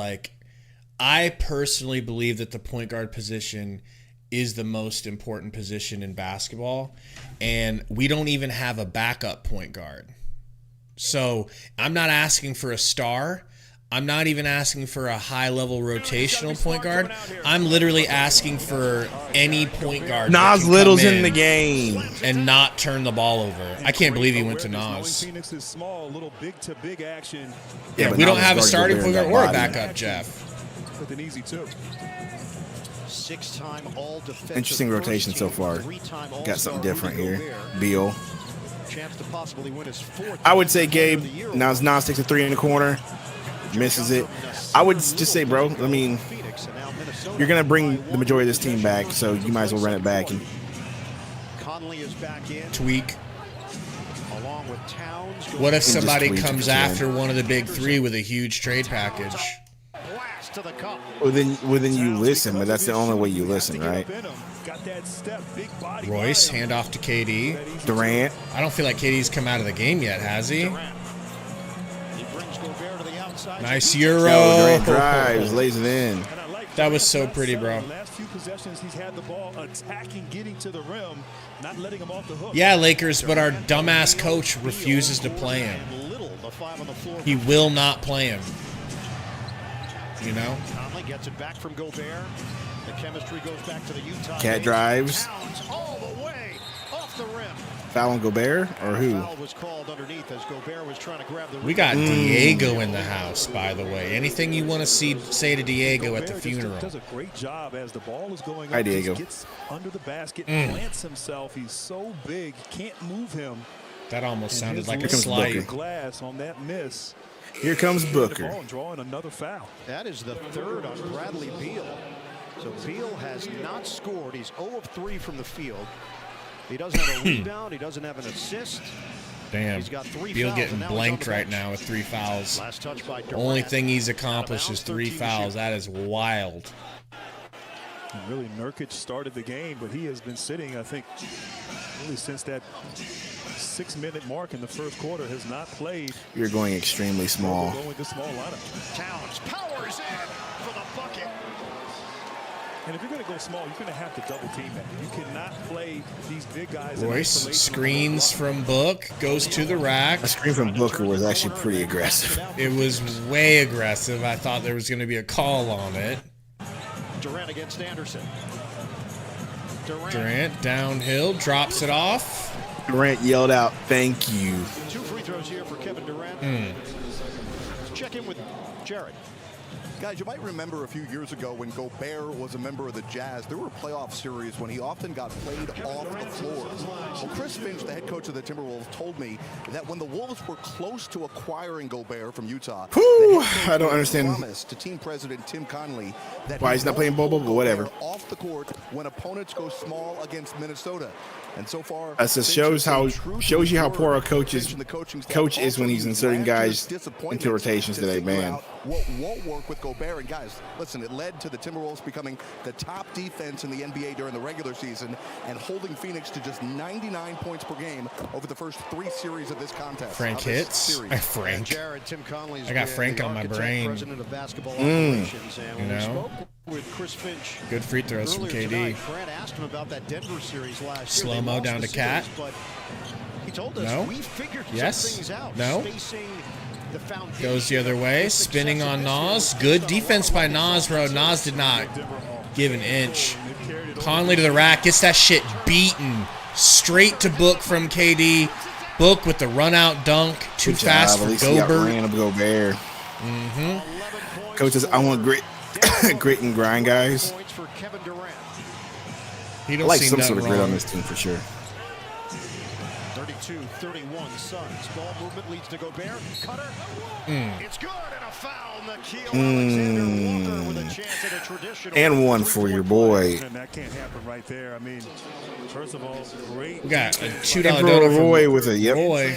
I personally believe that the point guard position is the most important position in basketball, and we don't even have a backup point guard. So I'm not asking for a star. I'm not even asking for a high-level rotational point guard. I'm literally asking for any point guard. Nas Little's in the game and not turn the ball over. I can't believe he went to Nas. Yeah, we don't have a starting point guard or a backup, Jeff. With an easy two. Six-time all-defensive. Interesting rotation so far. Got something different here. Beal. Chance to possibly win his fourth. I would say Gabe. Now Nas takes a three in the corner, misses it. I would just say, bro. I mean, you're gonna bring the majority of this team back, so you might as well run it back. And Conley is back in. Tweak. Along with Towns. What if somebody comes after one of the big three with a huge trade package? To the cup. Well, then you listen, but that's the only way you listen, right? Royce, handoff to KD. Durant. I don't feel like KD's come out of the game yet, has he? Nice Euro. Durant drives, lays it in. That was so pretty, bro. Last few possessions, he's had the ball attacking, getting to the rim, not letting him off the hook. Yeah, Lakers, but our dumbass coach refuses to play him. He will not play him. You know? Conley gets it back from Gobert. The chemistry goes back to the Utah. Cat drives. All the way off the rim. Foul on Gobert or who? Foul was called underneath as Gobert was trying to grab the. We got Diego in the house, by the way. Anything you want to say to Diego at the funeral? Does a great job as the ball is going up. Hi, Diego. Gets under the basket, plants himself. He's so big, can't move him. That almost sounded like a slide. Glass on that miss. Here comes Booker. Drawing another foul. That is the third on Bradley Beal. So Beal has not scored. He's 0 of 3 from the field. He doesn't have a rebound. He doesn't have an assist. Damn. He's got 3 Beal fouls, getting and now blanked he's on the right now with 3 fouls. Last touch by Durant. Only thing he's accomplished is 3 fouls. That is wild. Really, Nurkic started the game, but he has been sitting, I think, really since that 6-minute mark in the first quarter, has not played. You're going extremely small. Going with small lineup. Towns powers in for the bucket. And if you're going to go small, you're going to have to double team that. You cannot play these big guys. Royce screens from Book, goes to the rack. A screen from Booker was actually pretty aggressive. It was way aggressive. I thought there was going to be a call on it. Durant against Anderson. Durant downhill, drops it off. Durant yelled out, "Thank you." 2 free throws here for Kevin Durant. Let's check in with Jared. Guys, you might remember a few years ago when Gobert was a member of the Jazz, there were playoff series when he often got played off the floor. Well, Chris Finch, the head coach of the Timberwolves, told me that when the Wolves were close to acquiring Gobert from Utah, I don't understand promised to team president Tim Connelly that why he's not playing Bobo, but whatever. Off the court when opponents go small against Minnesota. And so far, that just shows you how poor our coach is when he's inserting guys into rotations today, man. What won't work with Gobert, and guys, listen, it led to the Timberwolves becoming the top defense in the NBA during the regular season and holding Phoenix to just 99 points per game over the first 3 series of this contest. Frank hits. Frank. Jared, Tim Conley's I got Frank on my brain. President of basketball operations, and you know, with Chris Finch. Good free throws from KD. Tonight, Fred asked him about that Denver series last year. Slow-mo down to Cat. But he told us we figured some things out. No. Goes the other way, spinning on Nas. Good defense by Nas, bro. Nas did not give an inch. Conley to the rack, gets that shit beaten. Straight to Book from KD. Book with the run-out dunk. Too fast for Gobert. Coach says, "I want grit, grit and grind, guys." He I don't like see some nothing sort of grit wrong. on this team for sure. 32-31 Suns. Ball movement leads to Gobert. Cutter. It's good, and a foul. Nikhil Alexander-Walker with a chance at a traditional. And one for your boy. And that can't happen right there. I mean, first of all, great. We got a $2 Emperor donut from Roy with a Roy.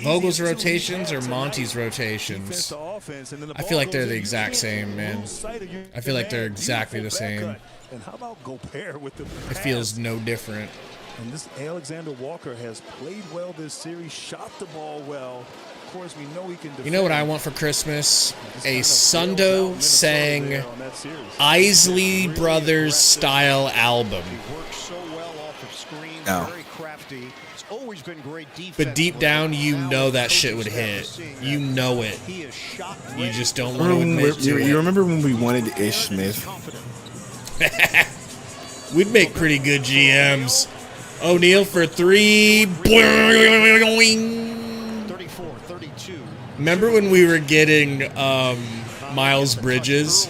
Vogel's rotations or Monty's rotations? I feel like they're the exact same, man. I feel like they're exactly the same. And how about Gobert with the It feels no different. And this Alexander Walker has played well this series, shot the ball well. Of course, we know he can defend. You know what I want for Christmas? A Sundo sang Isley Brothers style album. No. But deep down, you know that shit would hit. You know it. You just don't want to admit to it. You remember when we wanted Ish Smith? We'd make pretty good GMs. O'Neal for 3. 34-32. Remember when we were getting Miles Bridges?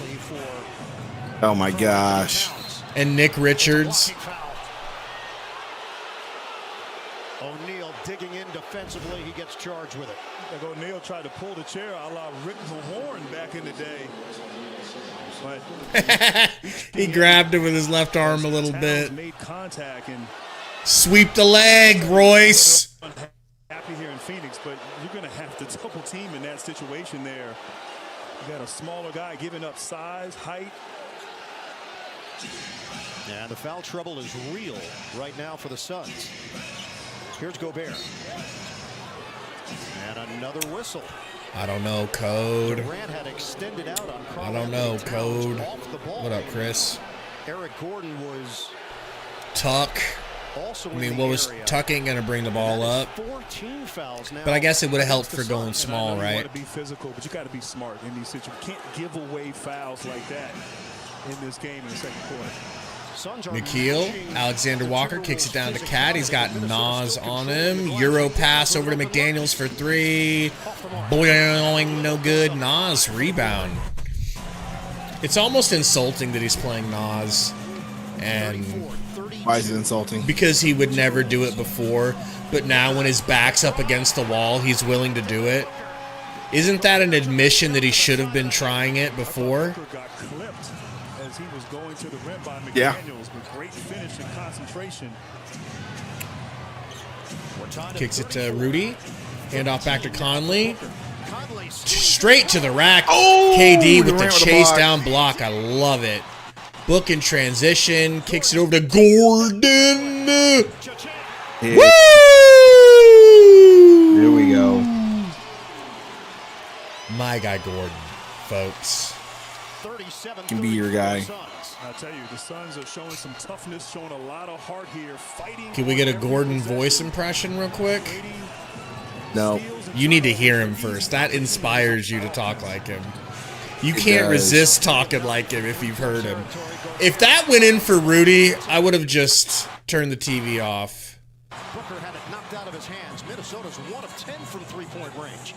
Oh my gosh. And Nick Richards? O'Neal digging in defensively. He gets charged with it. Like O'Neal tried to pull the chair a la Rick Mahorn back in the day. But he grabbed it with his left arm a little bit. Made contact and Sweep the leg, Royce. happy here in Phoenix, but you're going to have to double team in that situation there. You got a smaller guy giving up size, height. Yeah, the foul trouble is real right now for the Suns. Here's Gobert. And another whistle. I don't know, Code. Durant had extended out on I don't know, Code. What up, Chris? Eric Gordon was tuck. Also I mean, what was tucking going to bring the ball up? 14 fouls now. But I guess it would have helped for going small, right? You want to be physical, but you got to be smart in these situations. You can't give away fouls like that in this game in the second quarter. Nikhil, Alexander Walker kicks it down to Cat. He's got Nas on him. Euro pass over to McDaniels for 3. Boing, no good. Nas rebound. It's almost insulting that he's playing Nas. And why is it insulting? Because he would never do it before, but now when his back's up against the wall, he's willing to do it. Isn't that an admission that he should have been trying it before? As he was going to the rim by McDaniels, yeah. With great finish and concentration. Kicks it to Rudy. Handoff back to Conley. Straight to the rack. Oh, KD with the chase down block. I love it. Book in transition. Kicks it over to Gordon. Woo! There we go. My guy Gordon, folks. Can be your guy. I tell you, the Suns are showing some toughness, showing a lot of heart here, fighting. Can we get a Gordon voice impression real quick? No. You need to hear him first. That inspires you to talk like him. You can't resist talking like him if you've heard him. If that went in for Rudy, I would have just turned the TV off. Booker had it knocked out of his hands. Minnesota's 1 of 10 from three-point range.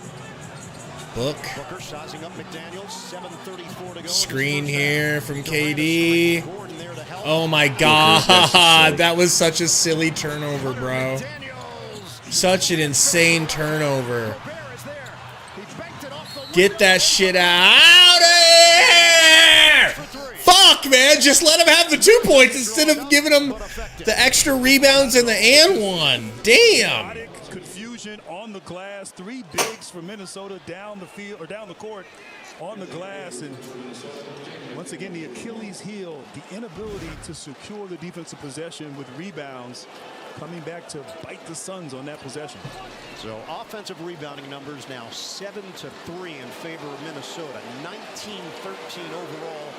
Booker sizing up McDaniels, 7:34 to go. Screen here from KD. Oh my God, that was such a silly turnover, bro. Such an insane turnover. Get that shit out of here! Fuck, man, just let him have the 2 points instead of giving him the extra rebounds and the and one. Damn. Confusion on the glass. 3 bigs for Minnesota down the field or down the court on the glass, and once again the Achilles heel, the inability to secure the defensive possession with rebounds, coming back to bite the Suns on that possession. So offensive rebounding numbers now 7-3 in favor of Minnesota, 19-13 overall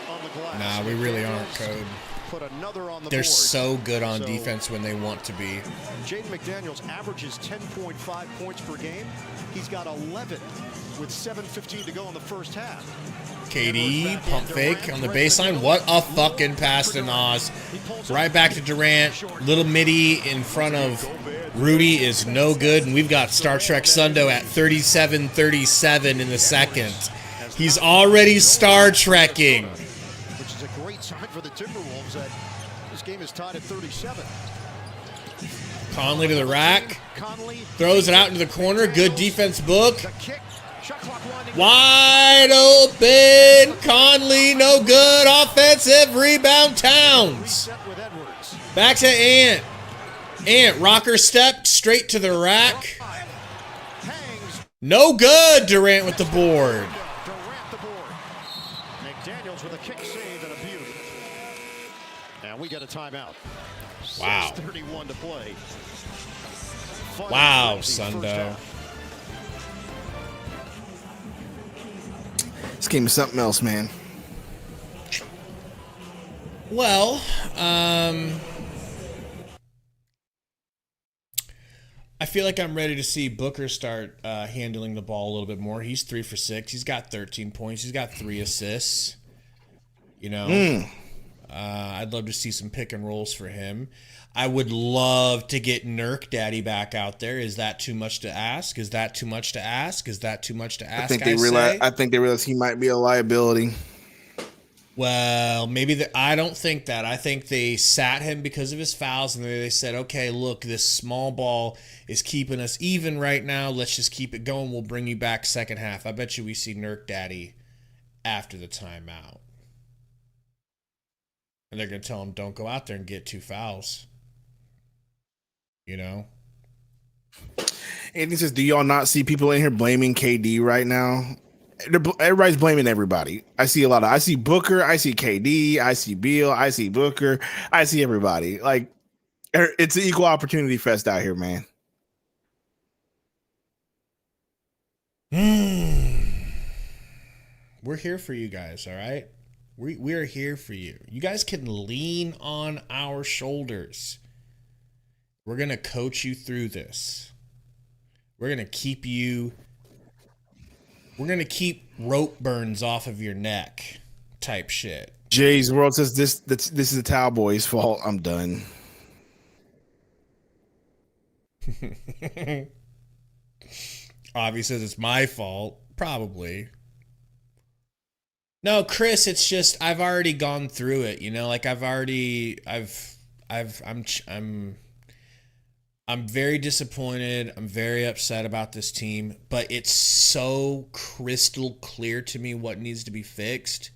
on the glass. Nah, we really aren't, Code. Put another on the They're board. so good on defense when they want to be. Jaden McDaniels averages 10.5 points per game. He's got 11 with 7:15 to go in the first half. KD, pump fake on the baseline. What a fucking pass to Nas. Right back to Durant. Little midi in front of Rudy is no good. And we've got Star Trek Sundo at 37-37 in the second. He's already Star Trekking. Which is a great sign for the Timberwolves that this game is tied at 37. Conley to the rack. Throws it out into the corner. Good defense, Book. Wide open. Conley, no good. Offensive rebound, Towns. Back to Ant. Ant, rocker step straight to the rack. No good. Durant with the board. McDaniels with a kick save and a beauty. And we get a timeout. Wow. 6:31 to play. Wow, Sundo. This game is something else, man. Well, I feel like I'm ready to see Booker start handling the ball a little bit more. He's 3 for 6. He's got 13 points. He's got 3 assists. You know, I'd love to see some pick and rolls for him. I would love to get Nurk Daddy back out there. Is that too much to ask? Is that too much to ask? Is that too much to ask? I think they realize he might be a liability. Well, maybe I don't think that. I think they sat him because of his fouls, and they said, okay, look, this small ball is keeping us even right now. Let's just keep it going. We'll bring you back second half. I bet you we see Nurk Daddy after the timeout. And they're going to tell him, don't go out there and get 2 fouls. You know? And he says, do y'all not see people in here blaming KD right now? Everybody's blaming everybody. I see Booker, I see KD, I see Beal, I see Booker, I see everybody. Like, it's an equal opportunity fest out here, man. We're here for you guys, all right? We're here for you. You guys can lean on our shoulders. We're going to coach you through this. We're going to keep rope burns off of your neck type shit. Jay's World says this is the Towel Boys' fault. I'm done. Avi says it's my fault. Probably. No, Chris, it's just I've already gone through it, you know, like I'm very disappointed. I'm very upset about this team, but it's so crystal clear to me what needs to be fixed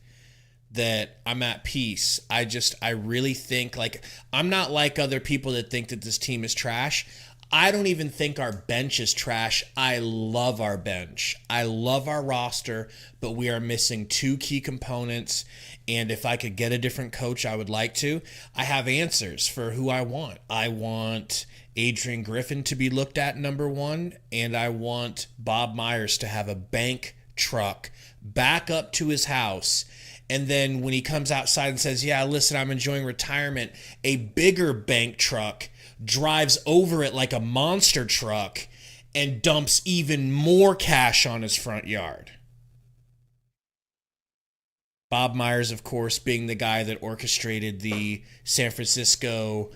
that I'm at peace. I really think, like, I'm not like other people that think that this team is trash. I don't even think our bench is trash. I love our bench. I love our roster, but we are missing 2 key components. And if I could get a different coach, I would like to. I have answers for who I want. I want Adrian Griffin to be looked at number 1, and I want Bob Myers to have a bank truck back up to his house. And then when he comes outside and says, yeah, listen, I'm enjoying retirement, a bigger bank truck drives over it like a monster truck and dumps even more cash on his front yard. Bob Myers, of course, being the guy that orchestrated the San Francisco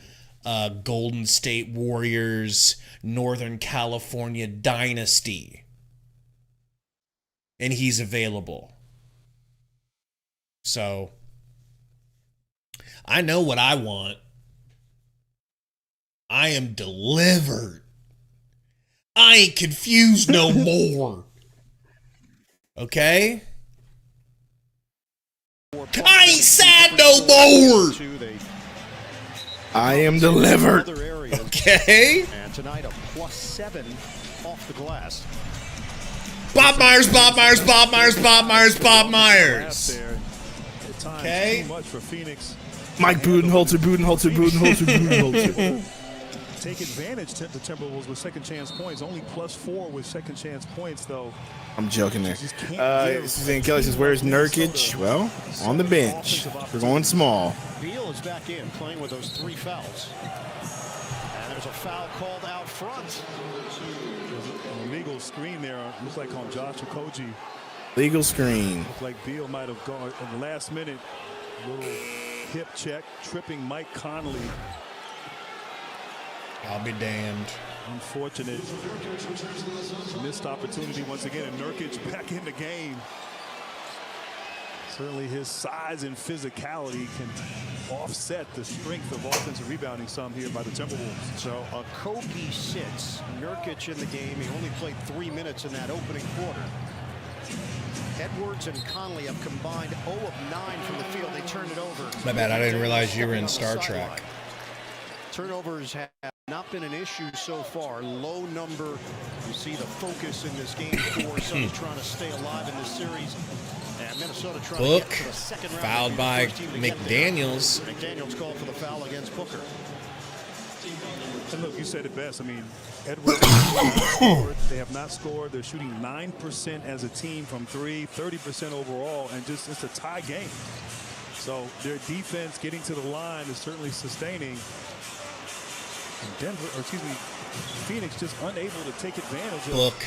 Golden State Warriors, Northern California dynasty. And he's available. So, I know what I want. I am delivered. I ain't confused no more. Okay? I ain't sad no more. I am delivered. Okay? And tonight a +7 off the glass. Bob Myers, Bob Myers, Bob Myers, Bob Myers, Bob Myers. Okay? Too much for Phoenix. Mike Budenholzer. Take advantage to the Timberwolves with second chance points. Only +4 with second chance points, though. I'm joking there. Suzanne Kelly says, where's Nurkic? Well, on the bench. We're going small. Beal is back in, playing with those 3 fouls. And there's a foul called out front. A legal screen there. Looks like on Josh Okogie. Legal screen. Looks like Beal might have gone in the last minute. Little hip check, tripping Mike Conley. I'll be damned. Unfortunate. Missed opportunity once again, and Nurkic back in the game. Certainly his size and physicality can offset the strength of offensive rebounding some here by the Timberwolves. So Okogie sits. Nurkic in the game. He only played 3 minutes in that opening quarter. Edwards and Conley have combined 0 of 9 from the field. They turned it over. My bad, I didn't realize you were in Star Trek. Turnovers have not been an issue so far. Low number. You see the focus in this game for Suns trying to stay alive in this series. And Minnesota trying to get to the second round. Fouled by McDaniels. McDaniels called for the foul against Booker. And look, you said it best. I mean, Edwards scored. They have not scored. They're shooting 9% as a team from 3, 30% overall, and just it's a tie game. So their defense getting to the line is certainly sustaining. Phoenix just unable to take advantage of. Look,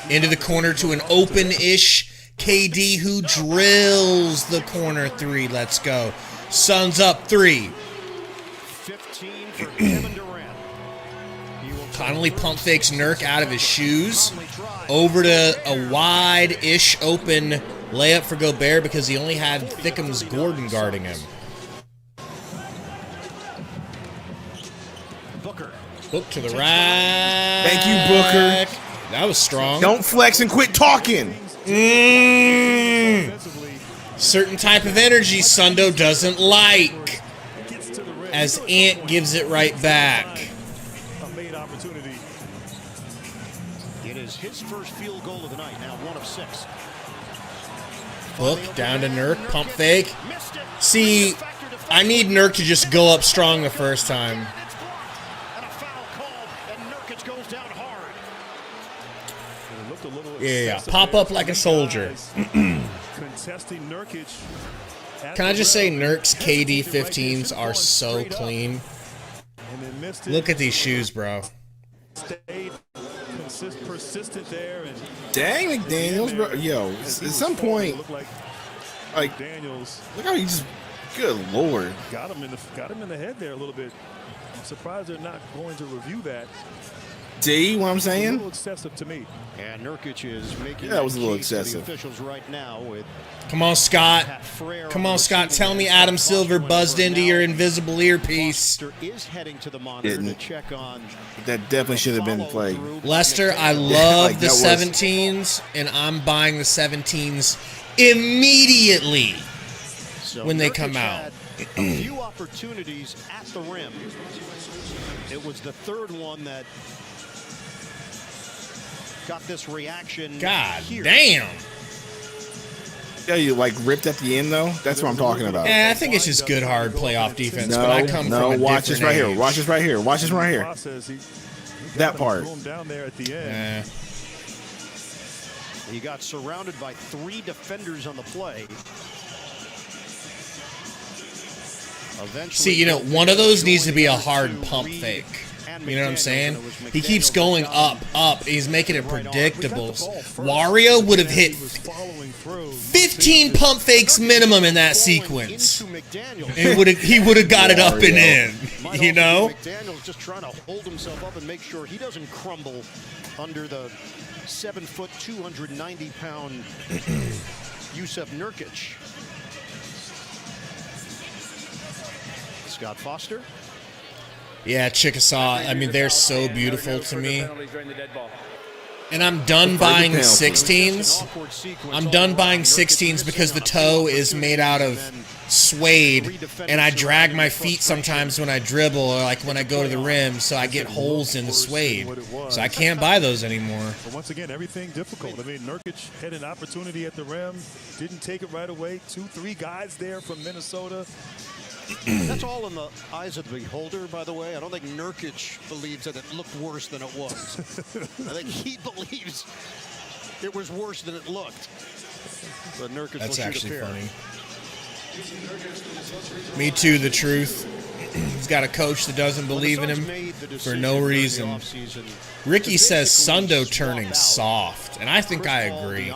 into the corner to an open-ish KD who drills the corner 3. Let's go. Suns up 3. 15 for Kevin Durant. Connolly pump fakes Nurk out of his shoes. Over to a wide-ish open layup for Gobert because he only had Thickums Gordon guarding him. Book to the right. Thank you, Booker. That was strong. Don't flex and quit talking. Certain type of energy Sundo doesn't like. As Ant gives it right back. A made opportunity. It is his first field goal of the night. Now 1 of 6. Look, down to Nurk. Pump fake. See, I need Nurk to just go up strong the first time. Yeah. Pop up like a soldier. Contesting Nurkic. Can I just say Nurk's KD 15s are so clean? Look at these shoes, bro. Stayed persistent there. And dang, McDaniels, bro. Yo, at some point, like, look how he just, good lord. Got him in the head there a little bit. I'm surprised they're not going to review that. See what I'm saying? A little excessive to me. And Nurkic is making that was a little case to excessive. the officials right now with Come on, Scott. Come on, Scott. Tell me Adam Silver buzzed into your invisible earpiece. is heading to the monitor to check on. That definitely should have been played. Lester, I love like the that was- 17s, and I'm buying the 17s immediately when they come out. Had a few opportunities at the rim. It was the third one that got this reaction. God here. damn. Yeah, you like ripped at the end though. That's what I'm talking about. Yeah, I think it's just good hard playoff defense. But I come from a watch this right different here. age. Watch this right here. Watch this right here. That part. Down there at the end. He got surrounded by 3 defenders on the play. Eventually, See, you know, one of those needs to be a hard pump fake. You know what I'm saying? He keeps going up, up. He's making it predictable. Wario would have hit 15 pump fakes minimum in that sequence. He would have got it up and in. You know? McDaniel's just trying to hold himself up and make sure he doesn't crumble under the 7-foot, 290-pound Yusuf Nurkic. Scott Foster. Yeah, Chickasaw. I mean, they're so beautiful to me. And I'm done buying 16s. I'm done buying 16s because the toe is made out of suede, and I drag my feet sometimes when I dribble or like when I go to the rim, so I get holes in the suede. So I can't buy those anymore. But once again, everything difficult. I mean, Nurkic had an opportunity at the rim, didn't take it right away. 2-3 guys there from Minnesota. That's all in the eyes of the beholder, by the way. I don't think Nurkic believes that it looked worse than it was. I think he believes it was worse than it looked. But Nurkic That's will shoot actually a pair. funny. Me too, the truth. He's got a coach that doesn't believe in him for no reason. Ricky says Sundo turning soft, and I think I agree. You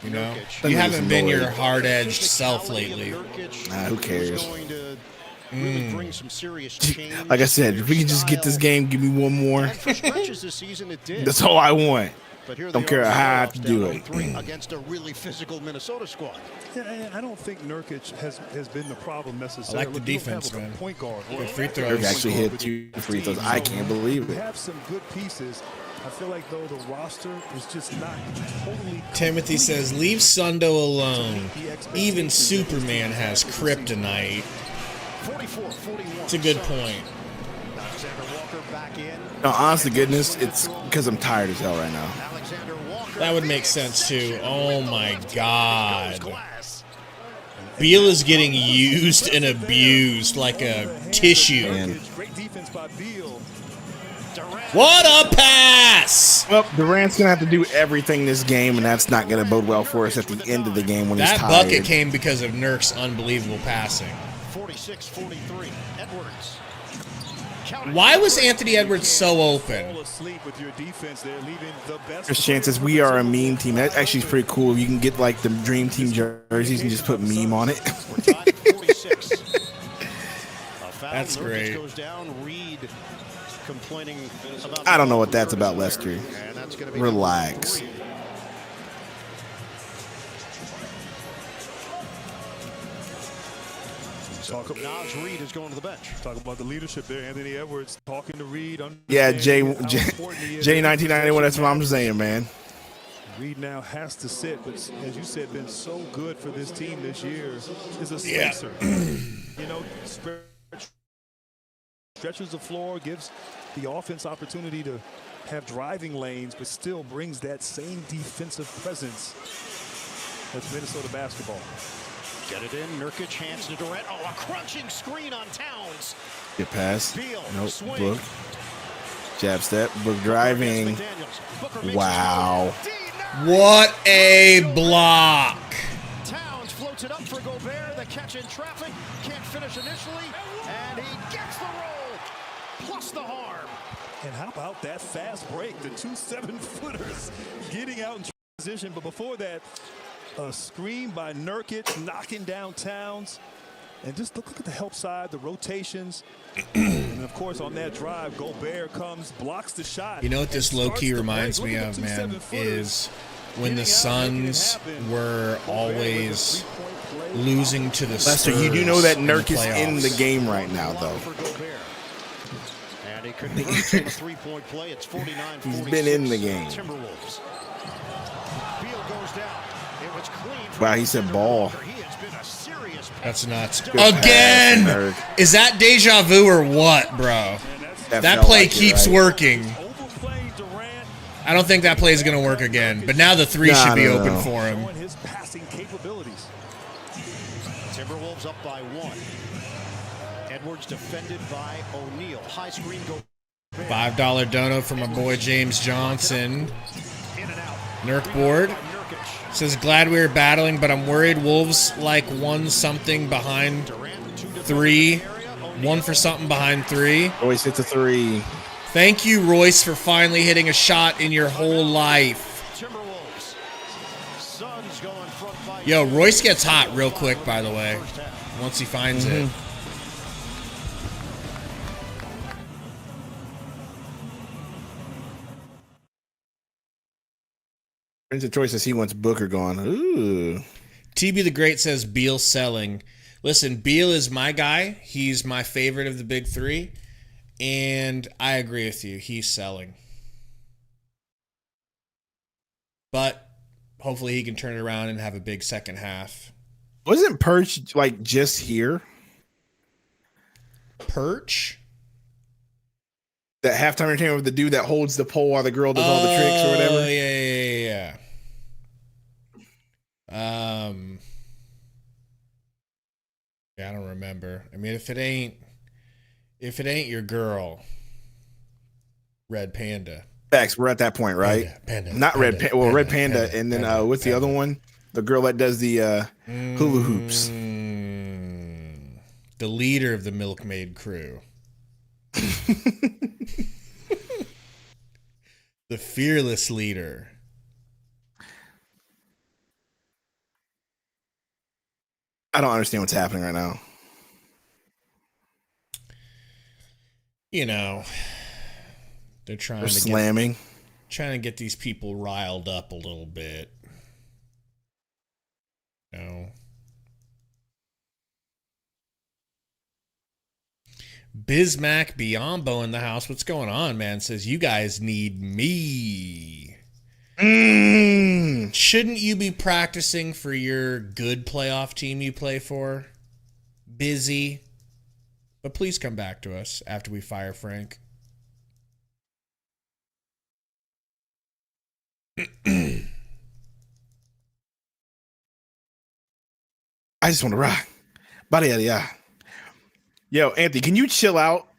know, you haven't been your hard-edged self lately. Who cares? Like I said, if we can just get this game, give me one more. That's all I want. Don't care how I have to do it. Against a really physical Minnesota squad. Yeah, I don't think Nurkic has been the problem necessarily. I like the defense, man. Point guard. Good free throws. Nurkic actually hit 2 free throws. I can't believe We it. have some good pieces. I feel like, though, the roster is just not totally... Timothy says, leave Sundo alone. Even Superman has kryptonite. 44-41. It's a good point. No, honest to goodness, it's because I'm tired as hell right now. That would make sense, too. Oh, my God. Beal is getting used and abused like a tissue. Man. What a pass! Well, Durant's going to have to do everything this game, and that's not going to bode well for us at the end of the game when he's That tired. bucket came because of Nurk's unbelievable passing. 46-43. Edwards. Why was Anthony Edwards so open? There's chances we are a meme team. That actually is pretty cool. You can get like the Dream Team jerseys and just put meme on it. That's great. I don't know what that's about, Lester. Relax. Naz Reid is going to the bench. Talk about the leadership there. Anthony Edwards talking to Reid. Yeah, J1991, that's what I'm saying, man. Reid now has to sit, but as you said, been so good for this team this year. Is a spacer. You know, stretches the floor, gives the offense opportunity to have driving lanes, but still brings that same defensive presence. That's Minnesota basketball. Get it in. Nurkic hands to Durant. Oh, a crunching screen on Towns. Good pass. Beal, Nope. swing. Book. Jab step. Book driving. Wow. What a block. Towns floats it up for Gobert. The catch in traffic. Can't finish initially. And he gets the roll. Plus the harm. And how about that fast break? The 2 7-footers getting out in transition. But before that, a screen by Nurkic knocking down Towns. And just look at the help side, the rotations. And, of course, on that drive, Gobert comes, blocks the shot. You know what this low-key reminds me of, man, is when the Suns were always losing to the Lester, Spurs. you do know that in Nurk the is in the playoffs. game right now, though. And he converts on the three-point play. It's 49-46. He's been in the game. Timberwolves. Beal goes down. It was clean. Wow, he said ball. He has been a serious That's nuts. Good pass, Again! Nurk. Is that deja vu or what, bro? That felt play like it, keeps right? working. I don't think that play is going to work again. But now the three should be open for him. His passing capabilities. Timberwolves up by 1. Edwards defended by O'Neal. High screen go. $5 dono from my boy James Johnson. In and out. Nurk board. Nurkic. Says, glad we were battling, but I'm worried Wolves like won something behind Durant, 2 defenders 3. in the area. 1 for something behind 3. Royce hits a 3. Thank you, Royce, for finally hitting a shot in your whole life. Yo, Royce gets hot real quick, by the way, once he finds it. Prince of Troy says he wants Booker gone. Ooh. TB the Great says Beal selling. Listen, Beal is my guy. He's my favorite of the big 3. And I agree with you. He's selling. But hopefully he can turn it around and have a big second half. Wasn't Perch like just here? Perch? That halftime entertainment with the dude that holds the pole while the girl does all the tricks or whatever? Oh, yeah. Yeah, I don't remember. I mean, if it ain't your girl, Red Panda. Facts, we're at that point, right? Panda, Not Red Panda. Well, Red Panda, and then what's the other one? The girl that does the hula hoops. The leader of the Milkmaid crew. The fearless leader. I don't understand what's happening right now. You know, they're trying to get these people riled up a little bit. You know. Bismack Biombo in the house. What's going on, man? Says you guys need me. Shouldn't you be practicing for your good playoff team you play for? Busy. But please come back to us after we fire Frank. I just want to rock. Body, yeah. Yo, Anthony, can you chill out?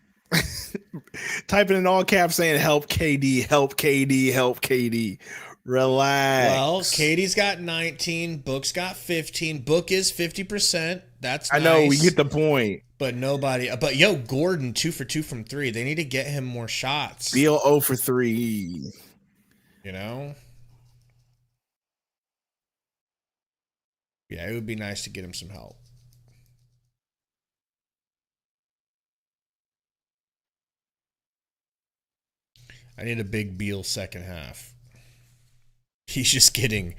Typing in all caps saying help KD, help KD, help KD. Relax. Well, KD's got 19, Book's got 15. Book is 50%. That's nice. I know, we get the point. But nobody. But yo, Gordon 2 for 2 from 3. They need to get him more shots. Beal 0 for 3. You know? Yeah, it would be nice to get him some help. I need a big Beal second half. He's just getting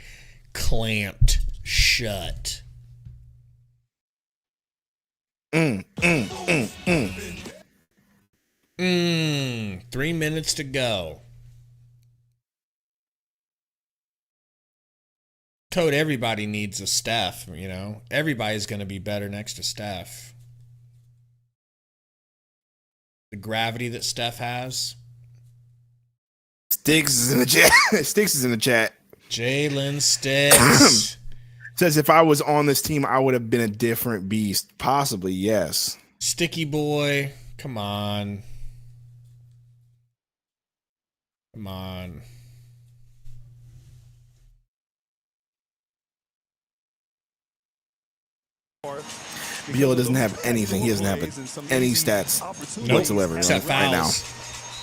clamped shut. 3 minutes to go. Code, everybody needs a Steph, you know? Everybody's going to be better next to Steph. The gravity that Steph has. Sticks is in the chat. Sticks is in the chat. Jalen Sticks. Says if I was on this team, I would have been a different beast. Possibly, yes. Sticky boy. Come on. Come on. Beal doesn't have anything. He doesn't have any stats whatsoever except right now.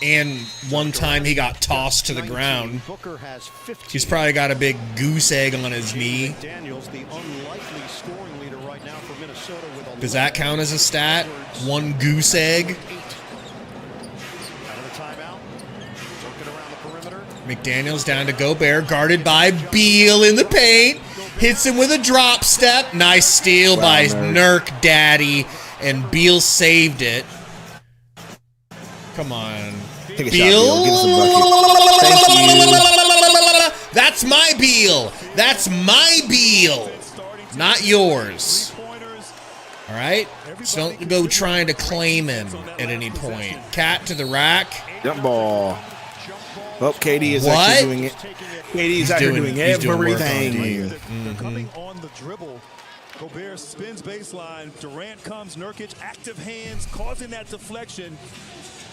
And one time he got tossed to the ground. He's probably got a big goose egg on his knee. Does that count as a stat? One goose egg? McDaniels down to Gobert, guarded by Beal in the paint. Hits him with a drop step. Nice steal by Nurk Daddy. And Beal saved it. Come on. Take a shot, Beal. Give us a bucket. Thank you. That's my Beal. That's my Beal. Not yours. All right? So don't go trying to claim him at any point. Cat to the rack. Jump ball. Oh, KD is actually doing it. KD is actually doing everything. Coming on the dribble Gobert spins baseline. Durant comes. Nurkic, active hands, causing that deflection.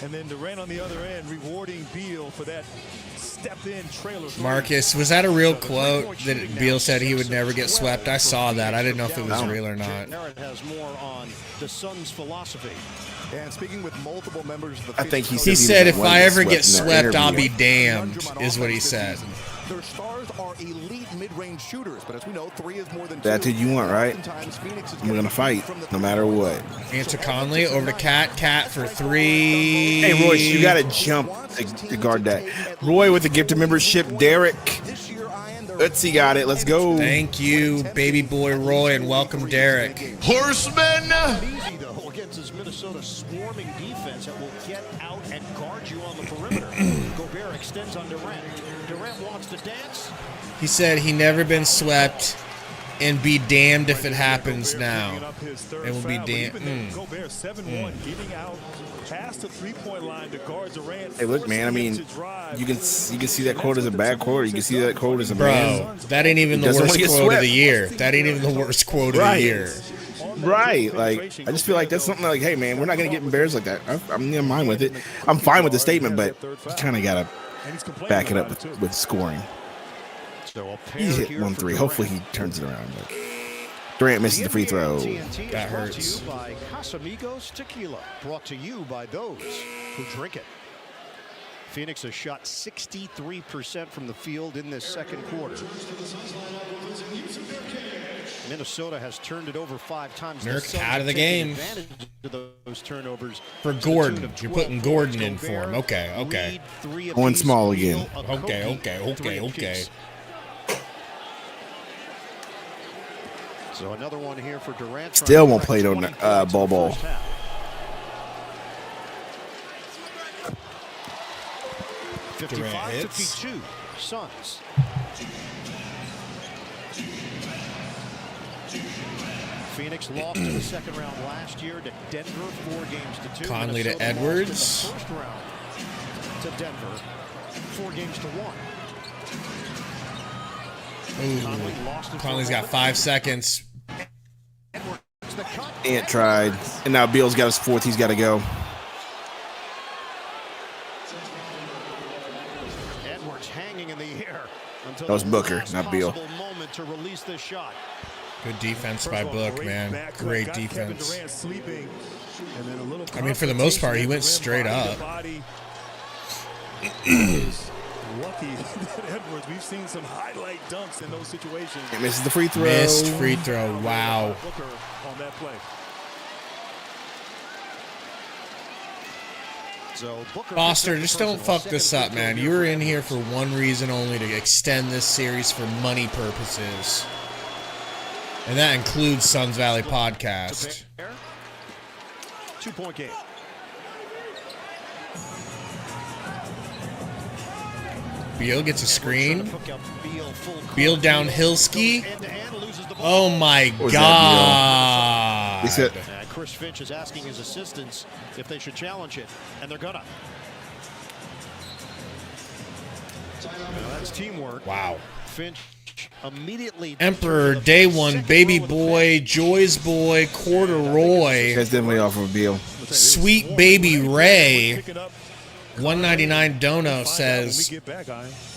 And then Durant on the other end, rewarding Beal for that step-in trailer. Marcus, was that a real quote that Beal said he would never get swept? I saw that. I didn't know if it was real or not. Has more on the Suns' philosophy. And speaking with multiple members of the I think he He said, if I ever get swept, I'll be damned, is what he said. Their stars are elite mid-range shooters, but as we know, 3 is more than 2. That's who you want, right? I'm going to fight no matter what. Answer Conley over to Cat for 3. Hey, Royce, you got to jump to guard that. Roy with the gifted membership. Derek. Ötzi got it. Let's go. Thank you, baby boy Roy, and welcome, Derek. Horseman! Easy, though, against this Minnesota swarming defense that will get out and guard you on the perimeter. Gobert extends on Durant. Durant wants to dance. He said he never been swept, and be damned if it happens now. It will be damned. Gobert 7-1, getting out past the three-point line to guard Durant. Hey, look, man. I mean, you can see that quote as a bad quote. Or you can see that quote as a man. Bro, that ain't even the worst quote of the year. That ain't even the worst quote of the year. Right. Like, I just feel like that's something like, hey, man, we're not going to get embarrassed like that. I'm fine with it. I'm fine with the statement, but you kind of got to back it up with scoring. He's hit 1-3. Hopefully he turns it around. But Durant misses the free throw. That hurts. By Casamigos Tequila, brought to you by those who drink it. Phoenix has shot 63% from the field in this second quarter. Minnesota has turned it over 5 times. Nurk out of the game. Those turnovers for Gordon. You're putting Gordon in for him. Okay. Going small again. Okay. So another one here for Durant. Still won't play it on ball. 55-52. Suns. Phoenix lost in the second round last year to Denver, 4-2. Conley to Edwards. First round to Denver, 4-1. Conley's got 5 seconds. Ant tried. And now Beal's got his 4th. He's got to go. Edwards hanging in the air until that was Booker, not Beal. Moment to release this shot. Good defense by Book, man. Great defense. I mean, for the most part, he went straight up. Lucky that Edwards. We've seen some highlight dunks in those situations. He misses the free throw. Missed free throw. Wow. Booker on that play. So Foster, just don't fuck this up, man. You were in here for one reason only, to extend this series for money purposes. And that includes Suns Valley Podcast. 2-point game. Beal gets a screen. Beal downhill ski. Oh my God. He said, Chris Finch is asking his assistants if they should challenge it, and they're gonna. That's teamwork. Wow. Finch immediately. Emperor, Day One, Baby Boy, Joy's Boy, Corduroy. That's definitely off of Beal. Sweet Baby Ray. 199 Dono says,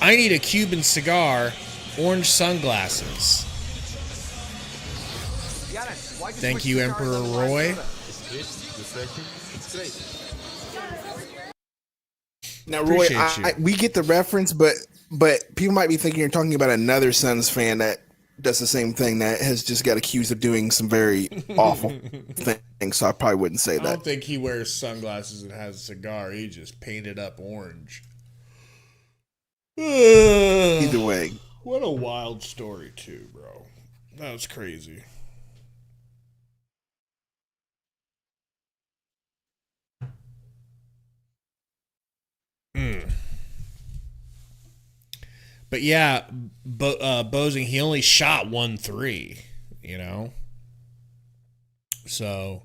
I need a Cuban cigar, orange sunglasses. Thank you, Emperor Roy. Now, Roy, we get the reference, but people might be thinking you're talking about another Suns fan that does the same thing, that has just got accused of doing some very awful things, so I probably wouldn't say that. I don't think he wears sunglasses and has a cigar. He just painted up orange. Either way. What a wild story, too, bro. That was crazy. But yeah, Bozing, he only shot 1-3, you know? So,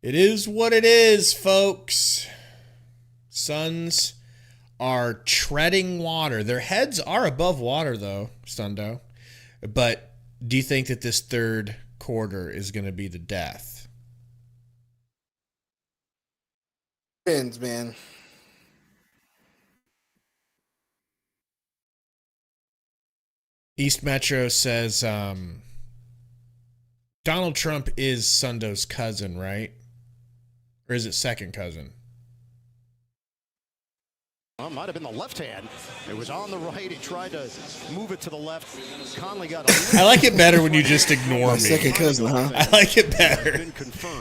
it is what it is, folks. Suns are treading water. Their heads are above water, though, Sundo. But do you think that this third quarter is going to be the death? Depends, man. East Metro says Donald Trump is Sundo's cousin, right? Or is it second cousin? Well, it might have been the left hand. It was on the right. He tried to move it to the left. Conley got I like it better when you just ignore me. Second cousin, huh? I like it better.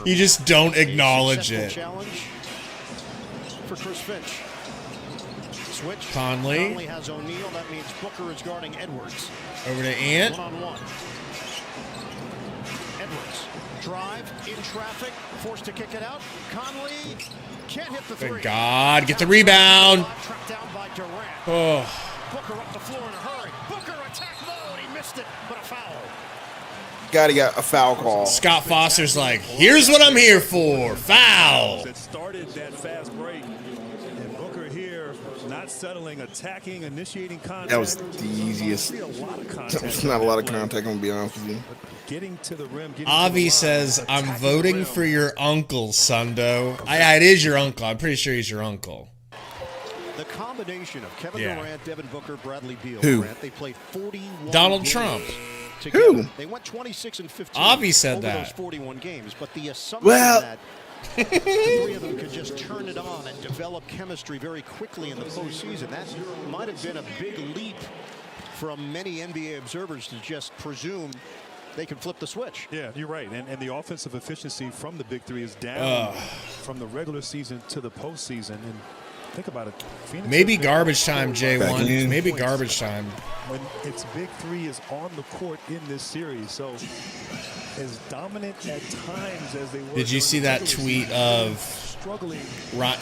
You just don't acknowledge it. Challenge for Chris Finch. Switch. Conley has O'Neal. That means Booker is guarding Edwards. Over to Ant. One-on-one. Edwards. Drive in traffic. Forced to kick it out. Conley can't hit the three. Thank God. Get the rebound. Tracked down by Durant. Oh. Booker up the floor in a hurry. Booker attack mode. He missed it, but a foul. Gotta get a foul call. Scott Foster's like, here's what I'm here for. Foul. It started that fast break. And Booker here not settling, attacking, initiating contact. That was the easiest. It's not a lot of contact, I'm gonna be honest with you. Getting to the rim. Avi says, I'm voting for your uncle, Sundo. It is your uncle. I'm pretty sure he's your uncle. The combination of Kevin Durant, Devin Booker, Bradley Beal. Who? They played 41 Donald games Trump. together. Who? They went 26 and 15. Avi said over that. those 41 games, but the assumption that the three of them could just turn it on and develop chemistry very quickly in the postseason, that might have been a big leap from many NBA observers to just presume they can flip the switch. Yeah, you're right. And the offensive efficiency from the big three is down from the regular season to the postseason. And think about it. Phoenix Maybe garbage time, J1. Maybe garbage time. When its big three is on the court in this series. So as dominant at times as they were. Did you see that tweet of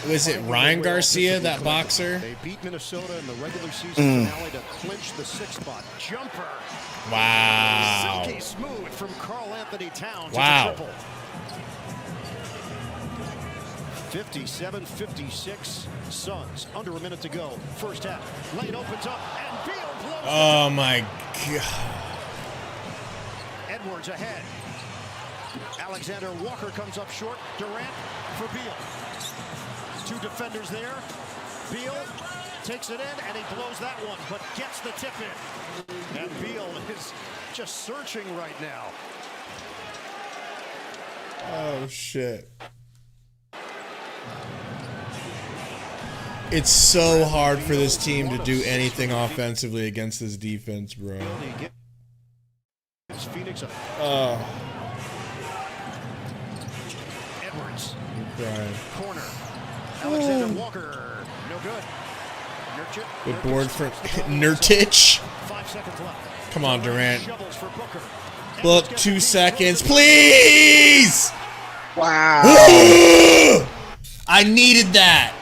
was it Ryan Garcia, that boxer? They beat Minnesota in the regular season finale to clinch the 6th spot. Jumper. Wow. Silky smooth from Karl Anthony Towns. Wow. 57-56 Suns. Under a minute to go. First half. Lane opens up and Beal blows. Oh my God. Edwards ahead. Alexander Walker comes up short. Durant for Beal. Two defenders there. Beal takes it in and he blows that one, but gets the tip in. And Beal is just searching right now. Oh shit. It's so hard for this team to do anything offensively against this defense, bro. Phoenix. Edwards. Corner. Alexander Walker. No good. Good board for Nurkic. 5 seconds left. Come on, Durant. Shovels for Booker. Look, 2 seconds, please. Wow. I needed that.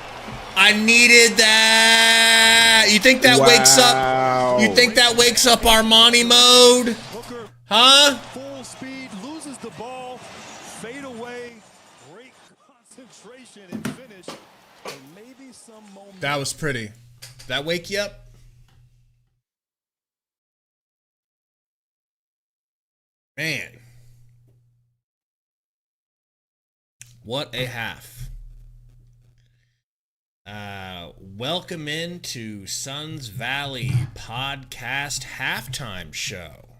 I needed that. You think that wakes up? You think that wakes up Armani mode? Booker, huh? Full speed, loses the ball, fade away, great concentration and finish, and maybe some momentum. That was pretty. That wake you up? Man. What a half. Welcome into Suns Valley Podcast Halftime Show.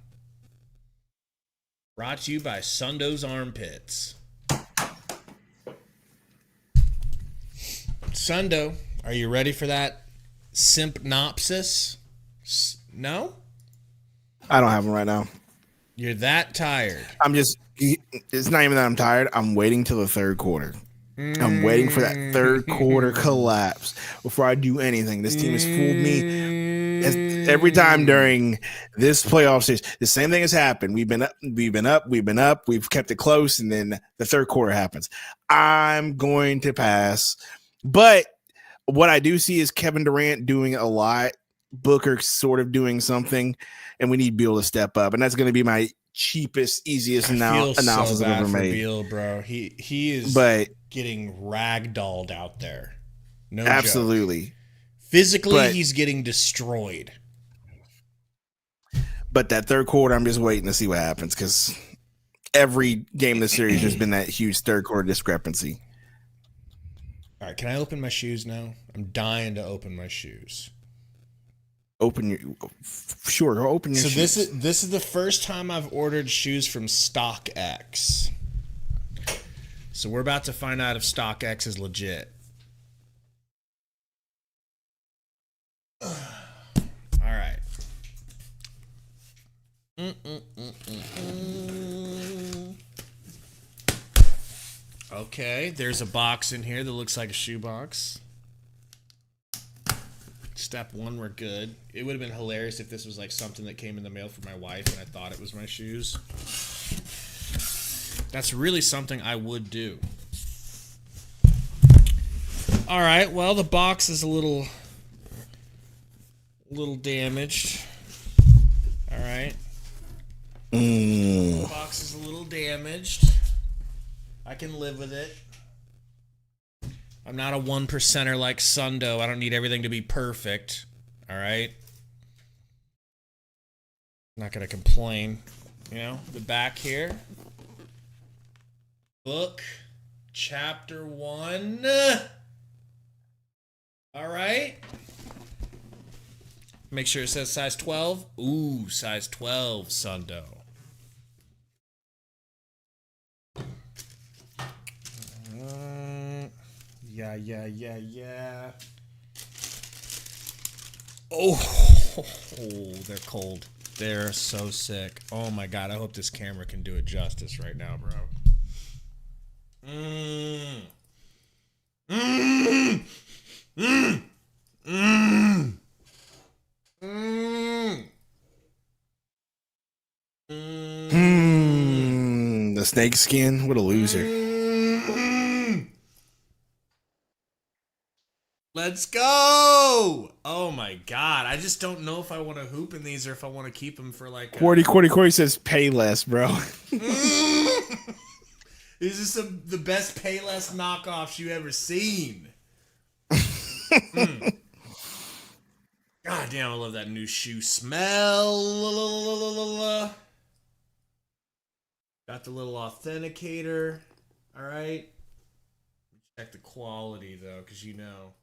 Brought to you by Sundo's Armpits. Sundo, are you ready for that sympnopsis? No? I don't have them right now. You're that tired. It's not even that I'm tired. I'm waiting till the third quarter. I'm waiting for that third quarter collapse before I do anything. This team has fooled me every time during this playoff series. The same thing has happened. We've been up. We've kept it close, and then the third quarter happens. I'm going to pass. But what I do see is Kevin Durant doing a lot, Booker sort of doing something, and we need Beal to step up. And that's going to be my cheapest, easiest analysis I've ever made. Beal, bro. He is getting ragdolled out there. No absolutely. Joke. Physically, he's getting destroyed. But that third quarter, I'm just waiting to see what happens because every game in the series, there's been that huge third quarter discrepancy. All right, can I open my shoes now? I'm dying to open my shoes. Sure, go open your shoes. So this is the first time I've ordered shoes from StockX. So we're about to find out if StockX is legit. All right. Okay, there's a box in here that looks like a shoe box. Step one, we're good. It would have been hilarious if this was like something that came in the mail for my wife and I thought it was my shoes. That's really something I would do. All right, well, the box is a little damaged. All right. The box is a little damaged. I can live with it. I'm not a 1%er like Sundo. I don't need everything to be perfect. All right. Not going to complain. You know, the back here. Book. Chapter 1. All right. Make sure it says size 12. Ooh, size 12, Sundo. Yeah. Oh, they're cold. They're so sick. Oh my God, I hope this camera can do it justice right now, bro. The snake skin? What a loser. Let's go! Oh my God, I just don't know if I want to hoop in these or if I want to keep them for like. Cordy says pay less, bro. This is the best pay less knockoffs you ever seen. God damn, I love that new shoe smell. Got the little authenticator. All right. Check the quality though, because you know.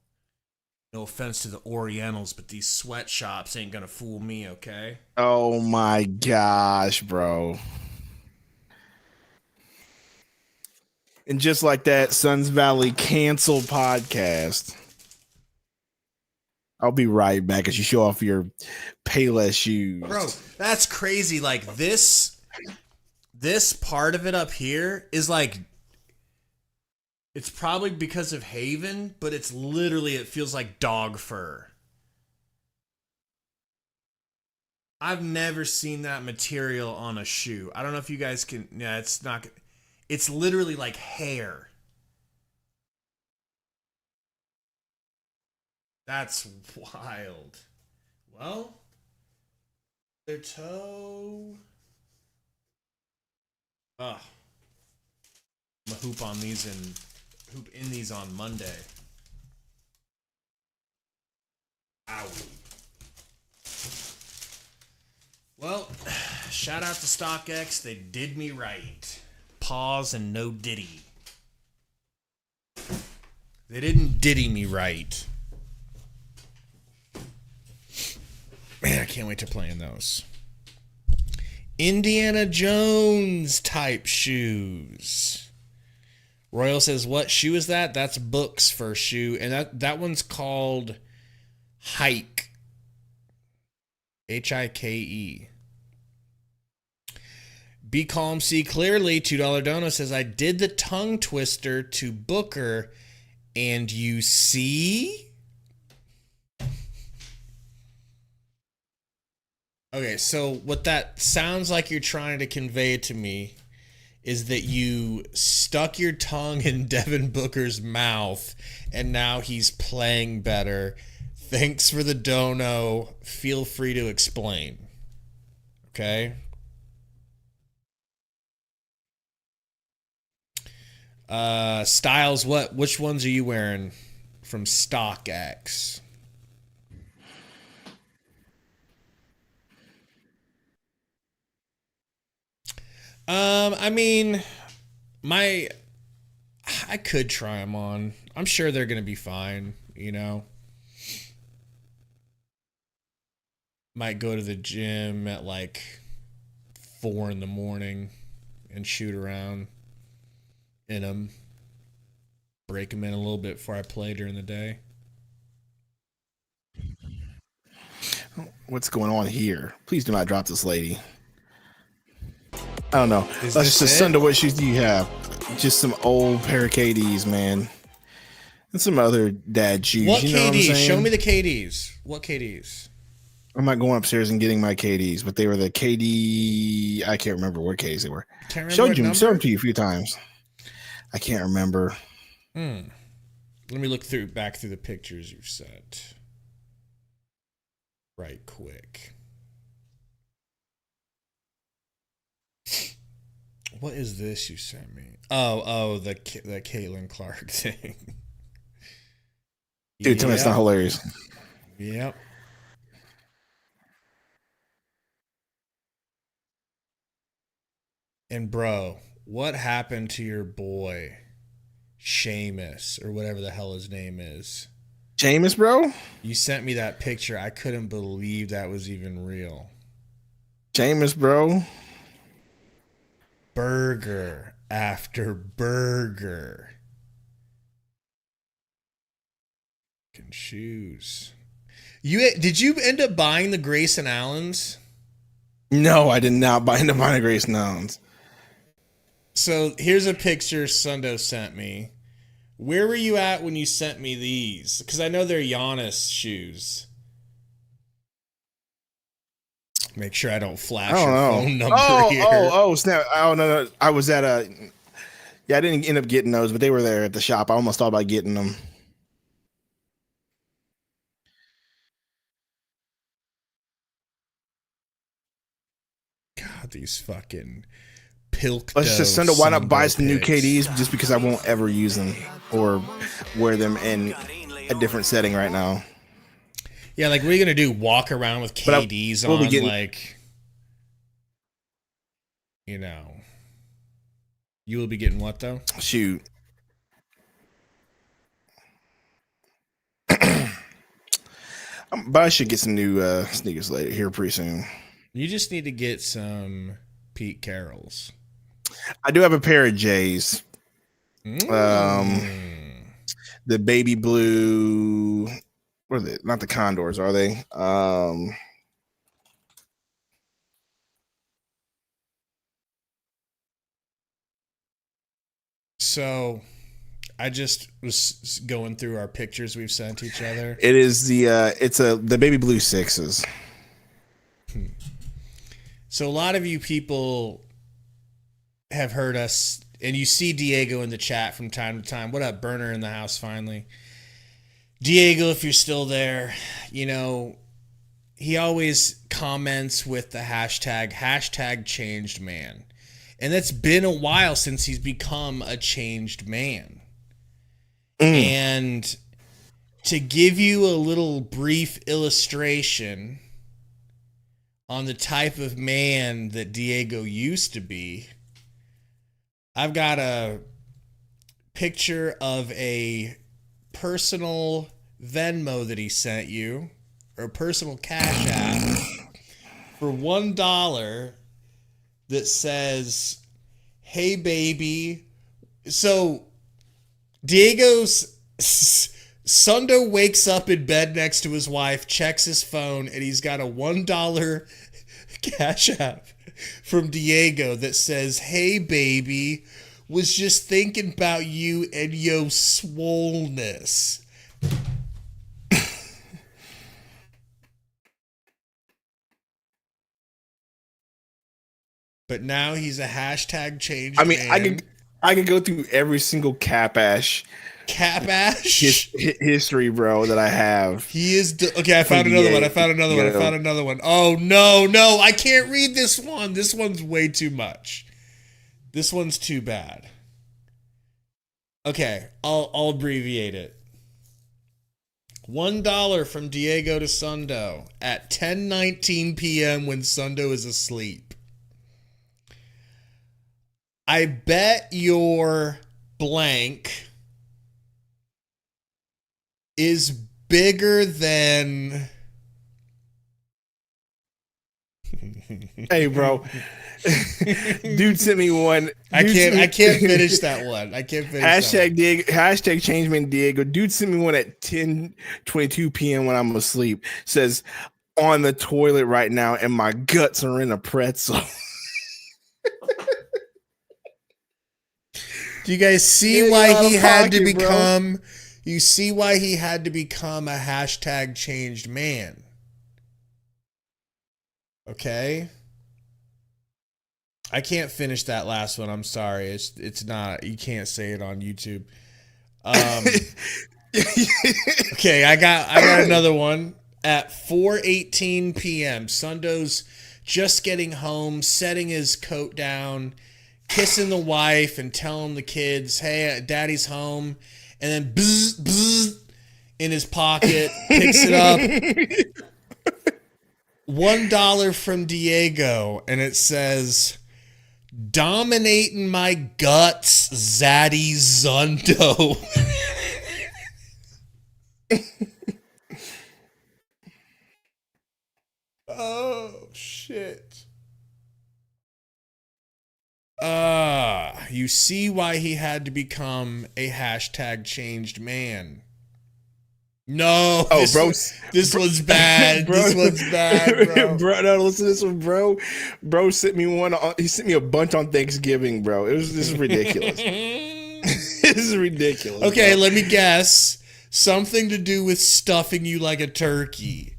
No offense to the Orientals, but these sweatshops ain't gonna fool me, okay? Oh my gosh, bro. And just like that, Suns Valley canceled podcast. I'll be right back as you show off your Payless shoes. Bro, that's crazy. Like this part of it up here is like, it's probably because of Haven, but it's literally, it feels like dog fur. I've never seen that material on a shoe. I don't know if you guys can, yeah, it's literally like hair. That's wild. Well, their toe. I'm gonna hoop in these on Monday. Owie. Well, shout out to StockX. They did me right. Pause and no diddy. They didn't diddy me right. Man, I can't wait to play in those. Indiana Jones type shoes. Royal says, what shoe is that? That's Book's first shoe. And that one's called Hike. Hike. Be Calm, See Clearly, $2 dono says, I did the tongue twister to Booker, and you see? Okay, so what that sounds like you're trying to convey to me is that you stuck your tongue in Devin Booker's mouth, and now he's playing better. Thanks for the dono. Feel free to explain. Okay? Styles, which ones are you wearing from StockX? I mean, I could try them on. I'm sure they're gonna be fine. You know, might go to the gym at like 4 a.m. and shoot around in them. Break them in a little bit before I play during the day. What's going on here? Please do not drop this lady. I don't know. Is Let's this just it? Sundo, what shoes do you have? Just some old pair of KDs, man. And some other dad shoes. What you know KDs? What I'm Show me the KDs. What KDs? I'm not going upstairs and getting my KDs, but they were the KD. I can't remember what KDs they were. Can't remember Showed what them number? to you a few times. I can't remember. Let me look back through the pictures you've sent. Right quick. What is this you sent me? Oh, the Caitlin Clark thing. Dude, tell me it's not hilarious. Yep. And bro, what happened to your boy, Seamus, or whatever the hell his name is? Jameis, bro? You sent me that picture. I couldn't believe that was even real. Jameis, bro? Burger after burger. Fucking shoes. Did you end up buying the Grayson Allens? No, I did not buy into buying a Grace Nouns. So here's a picture Sundo sent me. Where were you at when you sent me these? Because I know they're Giannis shoes. Make sure I don't flash your phone number here. Oh, snap. Oh, no. I was at yeah, I didn't end up getting those, but they were there at the shop. I almost thought about getting them. God, these fucking pilk. Let's just send why not buy some new KDs just because I won't ever use them or wear them in a different setting right now. Yeah, like what are you gonna do? Walk around with KDs on, like, you know? You will be getting what though? Shoot. But I should get some new sneakers later here pretty soon. You just need to get some Pete Carrolls. I do have a pair of J's. The baby blue. What are they? Not the Condors, are they? So I just was going through our pictures we've sent each other. It is the baby blue sixes. So a lot of you people have heard us, and you see Diego in the chat from time to time. What up, Burner in the house finally? Diego, if you're still there, you know, he always comments with the hashtag changed man. And that's been a while since he's become a changed man. And to give you a little brief illustration on the type of man that Diego used to be, I've got a picture of a personal Venmo that he sent you, or a personal Cash App, for $1 that says, "Hey baby." So Diego's Sundo wakes up in bed next to his wife, checks his phone, and he's got a $1 Cash App from Diego that says, "Hey baby, was just thinking about you and yo swollenness." But now he's a hashtag changed man. I could go through every single Capash history, bro, that I have. He is okay. I found another one. Oh no! I can't read this one. This one's way too much. This one's too bad. Okay, I'll abbreviate it. $1 from Diego to Sundo at 10:19 p.m. when Sundo is asleep. I bet your blank is bigger than. Hey, bro. Dude sent me one. I can't finish that one. I can't finish hashtag changeman Diego. Dude sent me one at 10:22 p.m. when I'm asleep. Says, on the toilet right now and my guts are in a pretzel. Do you guys see why he had to become? You see why he had to become a hashtag changed man. Okay. I can't finish that last one. I'm sorry. It's not. You can't say it on YouTube. Okay, I got another one at 4:18 p.m. Sundo's just getting home, setting his coat down, kissing the wife, and telling the kids, "Hey, Daddy's home." And then bzz, bzz, in his pocket, picks it up. $1 from Diego, and it says, "Dominating my guts, Zaddy Zundo." Oh, shit. You see why he had to become a hashtag changed man. No, this one's bad. Bro, this one's bad, bro. Bro, no, listen to this one, bro. Bro sent me one. He sent me a bunch on Thanksgiving, bro. This is ridiculous. This is ridiculous. Okay, bro. let me guess. Something to do with stuffing you like a turkey.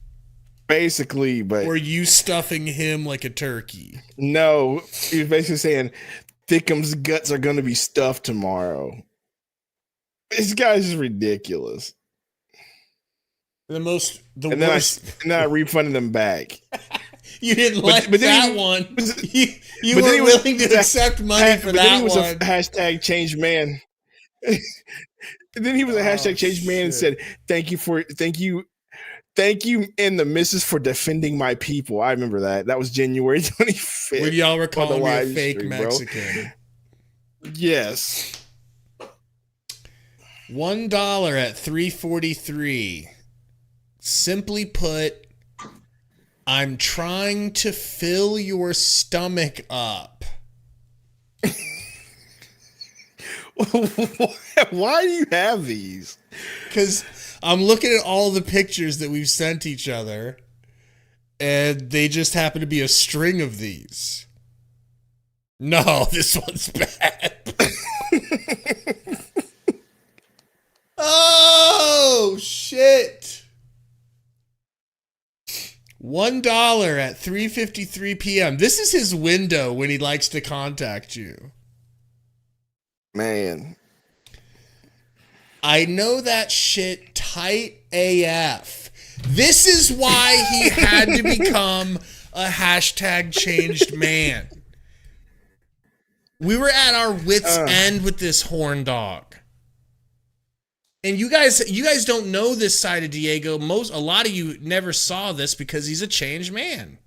Basically, but or you stuffing him like a turkey. No, he was basically saying Thickum's guts are going to be stuffed tomorrow. This guy's just ridiculous. The worst. And then I refunded them back. You didn't like that one. You weren't willing to accept money for that one. Then he was a hashtag changed man. And then he was a hashtag changed man and said, thank you and the missus for defending my people. I remember that. That was January 25th. When y'all were calling me a fake Mexican. Bro. Yes. $1 at 3:43. Simply put, I'm trying to fill your stomach up. Why do you have these? Because I'm looking at all the pictures that we've sent each other, and they just happen to be a string of these. No, this one's bad. Oh, shit. $1 at 3:53 p.m. This is his window when he likes to contact you. Man. I know that shit tight AF. This is why he had to become a hashtag changed man. We were at our wits' end with this horn dog. And you guys don't know this side of Diego. A lot of you never saw this because he's a changed man.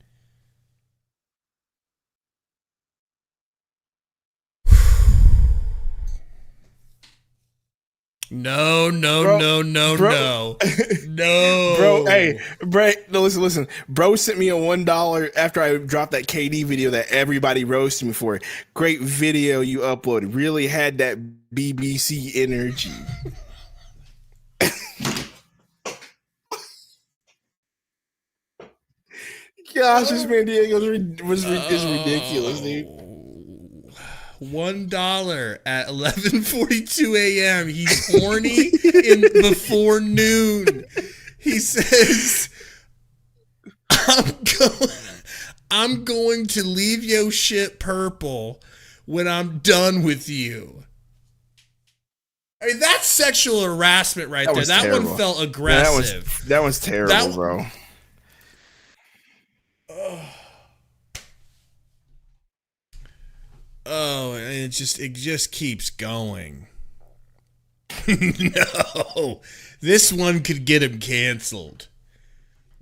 No. Bro, hey, bro, no, listen. Bro sent me a $1 after I dropped that KD video that everybody roasted me for. Great video you uploaded. Really had that BBC energy. Gosh, this man Diego is ridiculous, dude. $1 at 11:42 a.m. He's horny before noon. He says, I'm going to leave your shit purple when I'm done with you. I mean, that's sexual harassment right there. That one felt aggressive. That was terrible, bro. Oh, and it just keeps going. No, this one could get him canceled.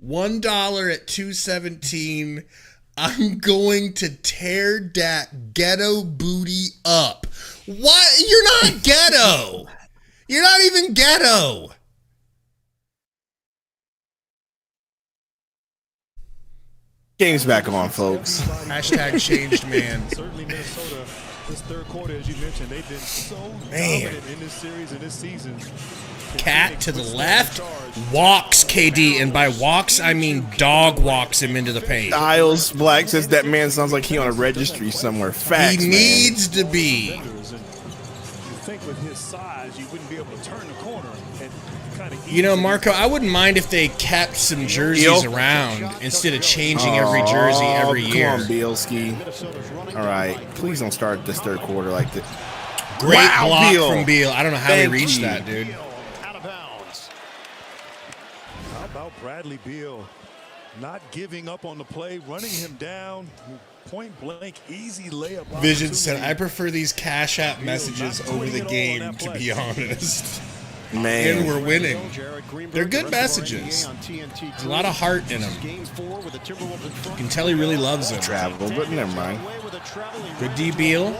$1 at 2:17. I'm going to tear that ghetto booty up. What? You're not ghetto. You're not even ghetto. Game's back on, folks. Hashtag changed man. Certainly Minnesota, this third quarter, as you mentioned, they've been so dominant in this series and this season. Cat to the left walks KD, and by walks I mean dog walks him into the paint. Styles Black says that man sounds like he on a registry somewhere. Facts, He needs to be. You think with his size, you wouldn't be able to turn the corner and kind of. You know, Marco, I wouldn't mind if they kept some jerseys around instead of changing every jersey every year. Come on, Bielski. All right, please don't start this third quarter like this. Great block from Beal. I don't know how he reached that, dude. How about Bradley Beal not giving up on the play, running him down, point blank, easy layup. Vision said, I prefer these Cash App messages over the game, to be honest. Man. And we're winning. They're good messages. There's a lot of heart in them. You can tell he really loves them. Travel, but never mind. Good D. Beal.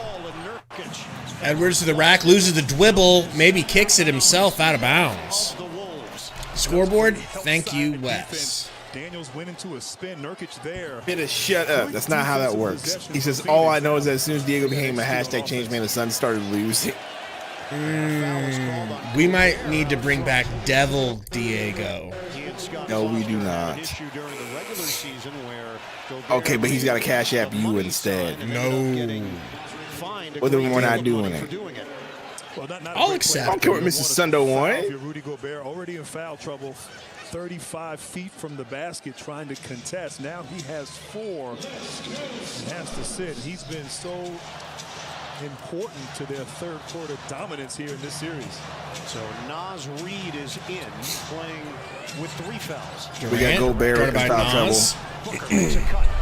Edwards to the rack, loses the dribble, maybe kicks it himself out of bounds. Scoreboard, thank you, Wes. Daniels went into a spin. Nurkic there. Shut up. That's not how that works. He says, all I know is that as soon as Diego became a hashtag change man, the Suns started losing. We might need to bring back Devil Diego. No, we do not. Okay, but he's got to Cash App you instead. No. Well, then we're not doing it. I'll accept. I don't care what Mrs. Sundo won. Rudy Gobert already in foul trouble. 35 feet from the basket trying to contest. Now he has 4 and has to sit. He's been so important to their third quarter dominance here in this series. So Naz Reid is in, playing with 3 fouls. We got Gobert in foul trouble.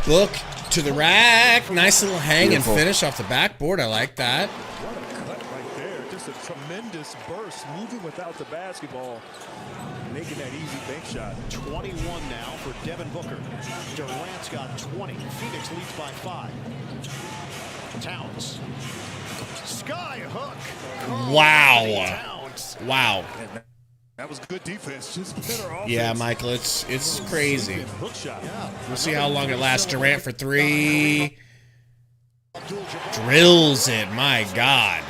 Look to the rack. Nice little hang and finish off the backboard. I like that. What a cut right there. Just a tremendous burst, moving without the basketball, making that easy bank shot. 21 now for Devin Booker. Durant's got 20. Phoenix leads by 5. Towns. Sky hook. Wow. Wow. That was good defense. Just better offense. Yeah, Michael, it's crazy. We'll see how long it lasts. Durant for 3. Drills it. My God.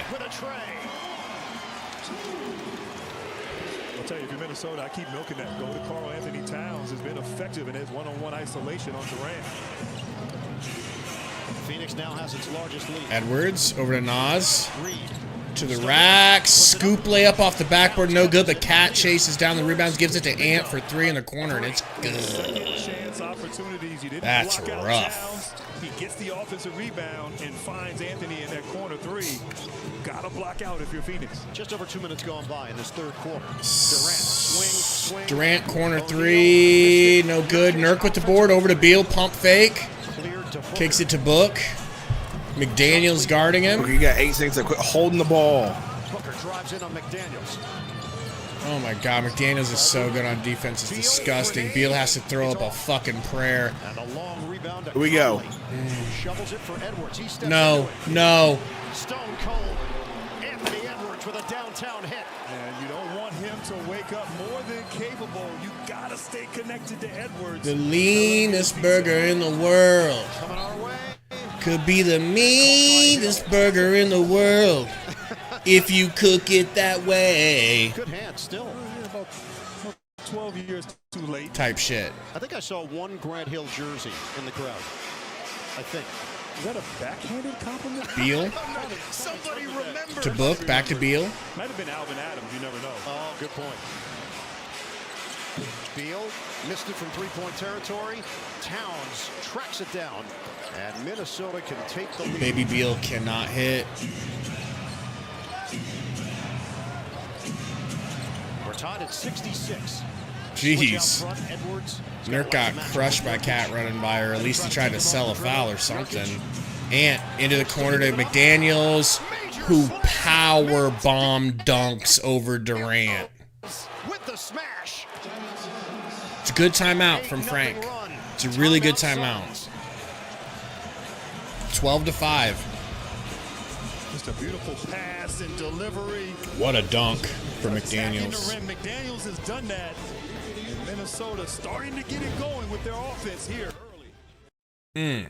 I'll tell you, if you're Minnesota, I keep milking that. Go to Karl Anthony Towns. Has been effective in his one-on-one isolation on Durant. Phoenix now has its largest lead. Edwards over to Nas. To the rack. Scoop layup off the backboard. No good. The Cat chases down the rebounds. Gives it to Ant for 3 in the corner, and it's good. That's rough. He gets the offensive rebound and finds Anthony in that corner 3. Gotta block out if you're Phoenix. Just over 2 minutes gone by in this third quarter. Durant swing. Durant corner 3. No good. Nurk with the board. Over to Beal. Pump fake. Kicks it to Book. McDaniels guarding him. You got 8 seconds to quit holding the ball. Booker drives in on McDaniels. Oh my God, McDaniels is so good on defense. It's disgusting. Beal has to throw up a fucking prayer. And a long rebound. Here we go. Shovels it for Edwards. He steps No, no. Stone cold. Anthony Edwards with a downtown hit. And you don't want him to wake up more than capable. You gotta stay connected to Edwards. The leanest burger in the world. Coming our way. Could be the meanest burger in the world if you cook it that way. Good hand still. About 12 years too late. Type shit. I think I saw one Grant Hill jersey in the crowd. I think. Is that a backhanded compliment? Beal Somebody remember. to Book. Back to Beal. Might have been Alvin Adams. You never know. Oh, good point. Beal missed it from 3-point territory. Towns tracks it down. And Minnesota can take the lead. Baby Beal cannot hit. We're tied at 66. Jeez. Nurk got crushed by Cat running by, or at least he tried to sell a foul or something. Ant into the corner to McDaniels, who power bomb dunks over Durant. With the smash. It's a good timeout from Frank. It's a really good timeout. 12-5. Just a beautiful pass and delivery. What a dunk for McDaniels. McDaniels has done that. And Minnesota starting to get it going with their offense here early.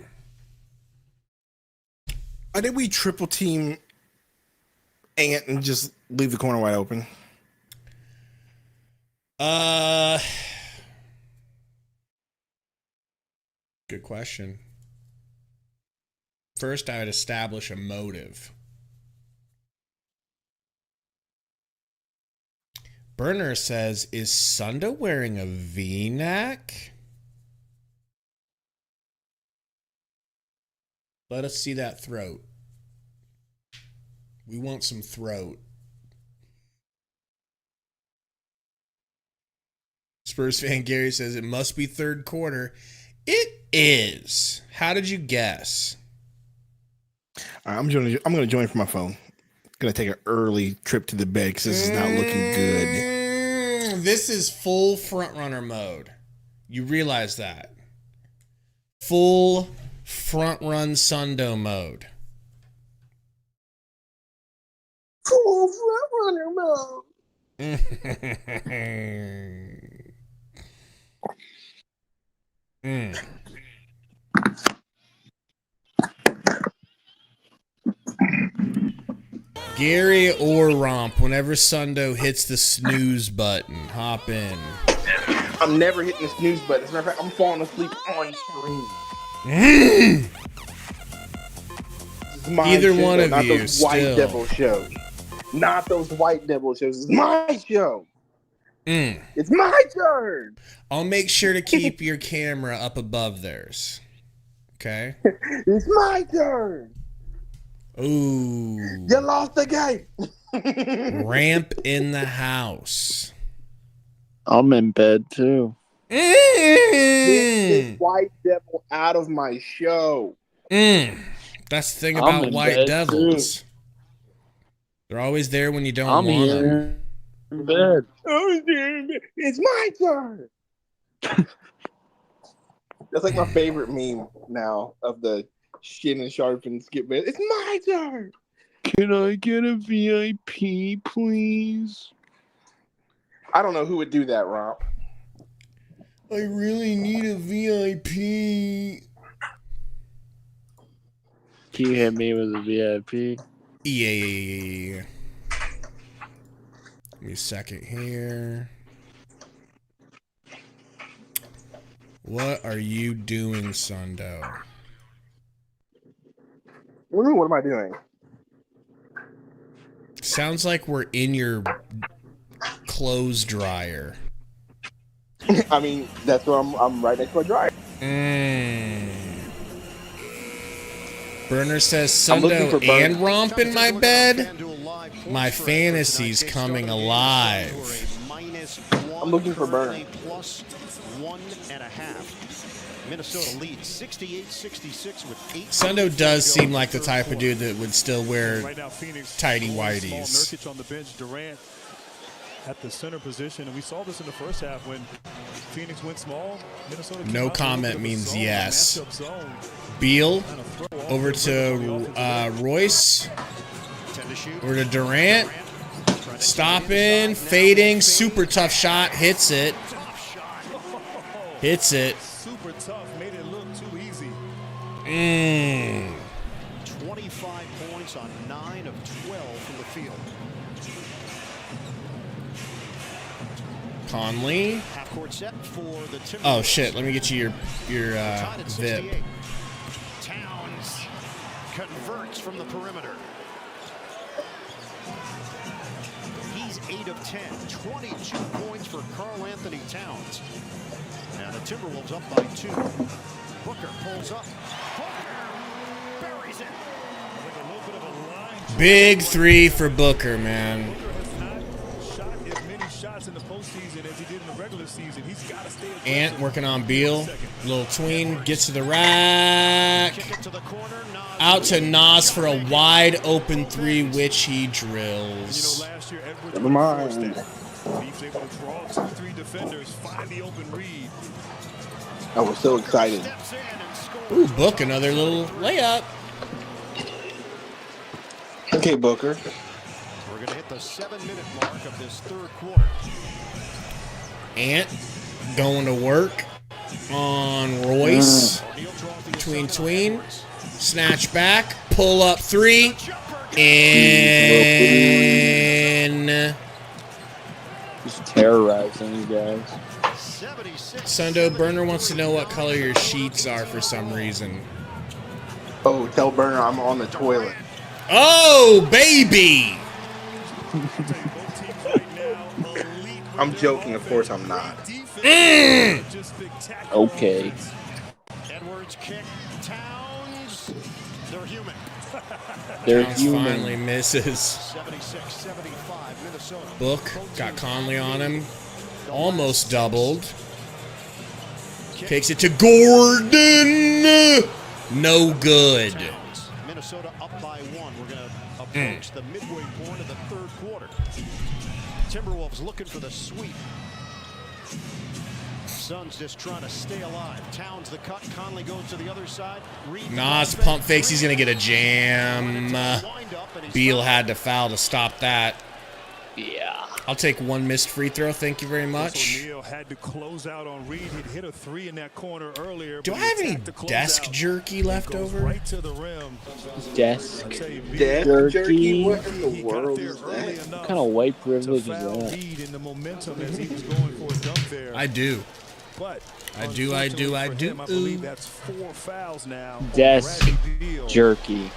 I think we triple team Ant and just leave the corner wide open. Good question. First, I would establish a motive. Burner says, is Sundo wearing a V-neck? Let us see that throat. We want some throat. Spurs fan Gary says, it must be third quarter. It is. How did you guess? I'm going to join from my phone. Going to take an early trip to the bed because this is not looking good. This is full front runner mode. You realize that. Full front run Sundo mode. Full front runner mode. Gary or Romp, whenever Sundo hits the snooze button, hop in. I'm never hitting the snooze button. As a matter of fact, I'm falling asleep on screen. Either show, one of not you, those White still. Devil shows. Not those White Devil shows. It's my show. It's my turn. I'll make sure to keep your camera up above theirs. Okay? It's my turn. Ooh. You lost the game. Ramp in the house. I'm in bed too. Get this White Devil out of my show. That's the thing about White Devils. Too. They're always there when you don't want them. In bed. It's my turn. That's like my favorite meme now of the Shin and Sharp and Skip bed. It's my turn. Can I get a VIP, please? I don't know who would do that, Romp. I really need a VIP. Can you hit me with a VIP? Yeah. Give me a second here. What are you doing, Sundo? What am I doing? Sounds like we're in your clothes dryer. I mean, that's where I'm right next to my dryer. Burner says Sundo and Romp in my bed. My fantasy's coming alive. I'm looking for Burner. Minnesota leads 68-66 with 8. Sundo does seem like the type of dude that would still wear tighty whities. Nurkic on the bench, Durant at the center position, and we saw this in the first half when Phoenix went small. Minnesota no comment means yes. Beal over to Royce. Over to Durant. Stopping, fading, super tough shot, hits it. Hits it. Super tough, made it look too easy. 25 points on 9 of 12 from the field. Conley. Half court set for the Timberwolves. Oh shit, let me get you your VIP. Towns converts from the perimeter. He's 8 of 10, 22 points for Karl Anthony Towns. Now the Timberwolves up by 2. Booker pulls up. Booker buries it. Like a little bit of a line. Big 3 for Booker, man. Booker has not shot as many shots in the postseason as he did in the regular season. He's got to stay aggressive. Ant working on Beal. Little tween, gets to the rack. Out to Nas for a wide open 3, which he drills. Last year, Edwards Never mind. He's able to draw 2-3 defenders, find the open read. I was so excited. Ooh, Book, another little layup. Okay, Booker. We're going to hit the 7-minute mark of this third quarter. Ant going to work on Royce. Tween. Snatch back. Pull up 3. And Just terrorizing you guys. Sundo Burner wants to know what color your sheets are for some reason. Oh, tell Burner I'm on the toilet. Oh, baby! I'm joking. Of course I'm not. Okay. Edwards kick. Towns. They're human. They're Towns human. finally misses. 76-75 Minnesota. Book got Conley on him. Almost doubled. Takes it to Gordon. No good. Minnesota up by 1. We're going to approach the midway point of the third quarter. Timberwolves looking for the sweep. Suns just trying to stay alive. Towns the cut. Conley goes to the other side. Nas pump fakes. He's going to get a jam. Beal had to foul to stop that. Yeah. I'll take one missed free throw. Thank you very much. O'Neal had to close out on Reed. He'd hit a 3 in that corner earlier. Do I have any desk jerky left over? Right to the rim. Desk Jerky? jerky. What in the world is that? What kind of white privilege is Foul that? Reed in the momentum as he was going for a dunk there. I do. But I do. I believe that's 4 fouls now. Desk Bradley Beal. jerky.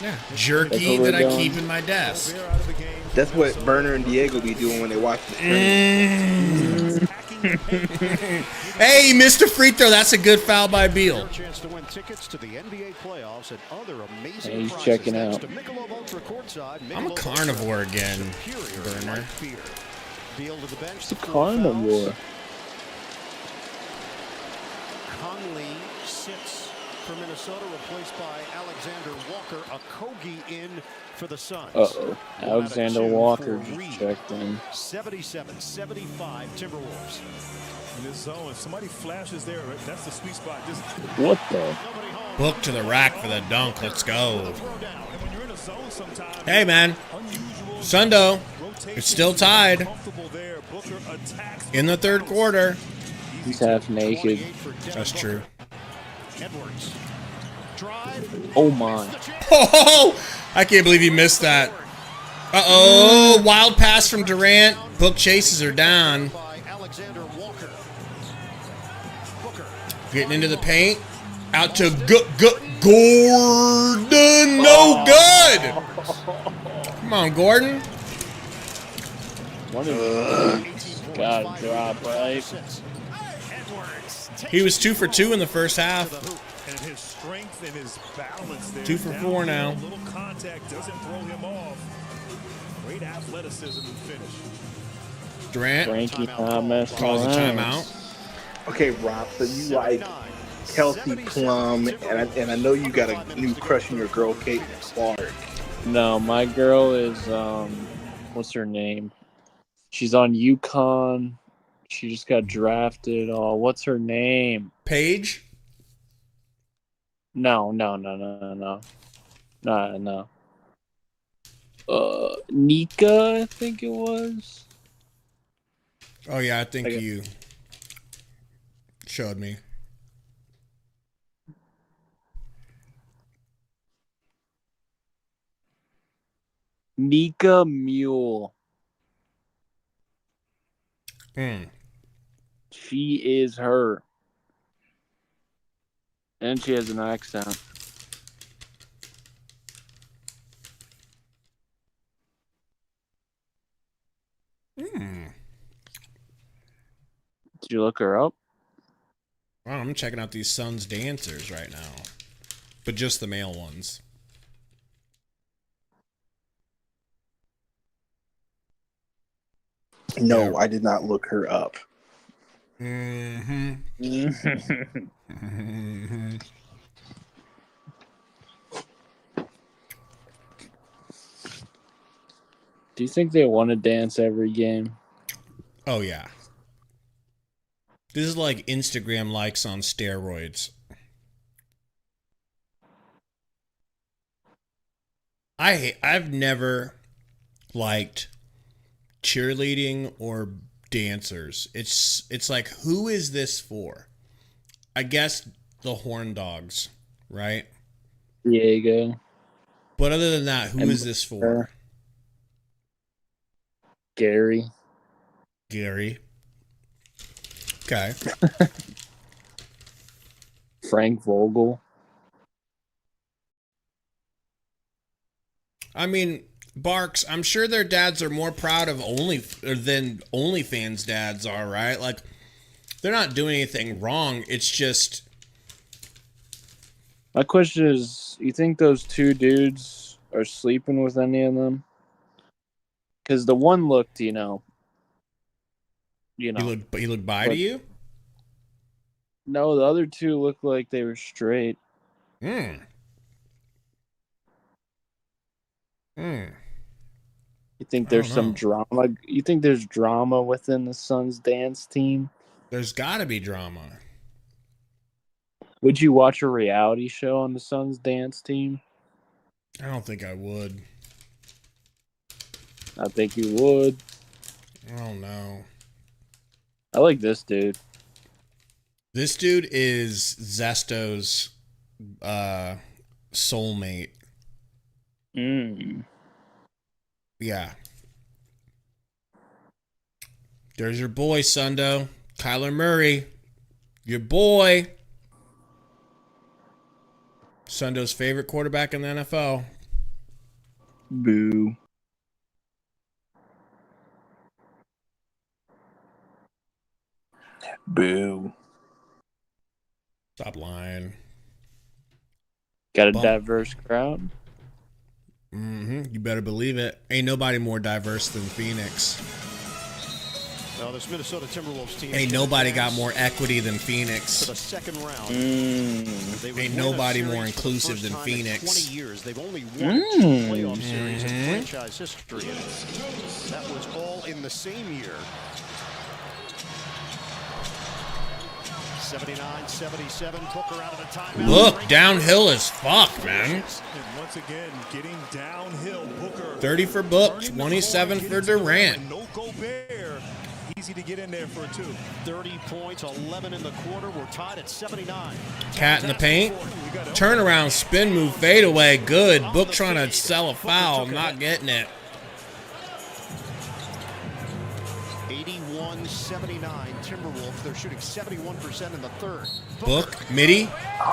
Yeah, jerky that I keep in my desk. They're out of the game. That's what Burner and Diego be doing when they watch the stream. Hey, Mr. Free Throw. That's a good foul by Beal. Chance to win tickets to the NBA playoffs and other amazing He's prizes. checking Thanks out. to Michelob Ultra courtside. I'm a Michelob carnivore Ultra, again, superior Burner. light beer. Beal to the bench. It's a 4 carnivore. fouls. Conley sits for Minnesota, replaced by Alexander Walker. A Kogi in for the Suns. Uh-oh. Alexander Walker just checked in. 77-75 Timberwolves. In this zone, if somebody flashes there, that's the sweet spot. Just What the? Book to the rack for the dunk. Let's go. throw down. And when you're in a zone sometimes, Hey, man. unusual Sundo. rotation, It's still tied comfortable there. Booker attacks in the third quarter. He's half naked. That's true. Edwards. Drive. Oh my. Oh, I can't believe he missed that. Uh-oh. Wild pass from Durant. Book chases her down. By Alexander Walker. Booker. Getting into the paint. Out to Gordon. No good. Come on, Gordon. One of these gotta drop, right? He was 2 for 2 in the first half. and his strength and his balance there. 2 for 4 now. A little contact doesn't throw him off. Great athleticism and finish. Durant Frankie Thomas calls a timeout. Okay, Rob, so you like Kelsey Plum, and I know you got a new crush on your girl, Kate Clark. No, my girl is what's her name? She's on UConn. She just got drafted. Oh, what's her name? Paige. No. Nika, I think it was. Oh, yeah, I think you showed me. Nika Mule. She is her. And she has an accent. Did you look her up? Wow, I'm checking out these Suns dancers right now. But just the male ones. No, I did not look her up. Mm-hmm. Do you think they want to dance every game? Oh, yeah. This is like Instagram likes on steroids. I've never liked cheerleading or dancers. It's like, who is this for? I guess the horn dogs, right? Diego. But other than that, who is this for? Gary. Okay. Frank Vogel. I mean, Barks, I'm sure their dads are more proud of than OnlyFans dads are, right? Like, they're not doing anything wrong. It's just... My question is, you think those two dudes are sleeping with any of them? Because the one looked, you know. He looked bi to you? No, the other two looked like they were straight. Hmm. You think there's some drama? You think there's drama within the Suns dance team? There's got to be drama. Would you watch a reality show on the Suns dance team? I don't think I would. I think you would. I don't know. I like this dude. This dude is Zesto's soulmate. Yeah. There's your boy, Sundo. Kyler Murray. Your boy. Sundo's favorite quarterback in the NFL. Boo. Boo. Stop lying. Got a diverse crowd? You better believe it. Ain't nobody more diverse than Phoenix. Well, this Minnesota Timberwolves team Ain't nobody got more equity than Phoenix. to the second round. Ain't nobody more inclusive than Phoenix. 20 years. They've only won 2 playoff series in franchise history. And that was all in the same year. 79-77, Booker out of the timeout. Look, downhill as fuck, man. And once again, getting downhill, Booker. 30 for Book, 27 for Durant. No Gobert. Easy to get in there for 2. 30 points, 11 in the quarter. We're tied at 79. Cat in the paint. Turnaround, spin move, fade away. Good. Book trying to sell a foul. Not getting it. 81-79 Timberwolves. They're shooting 71% in the third. Book, midi.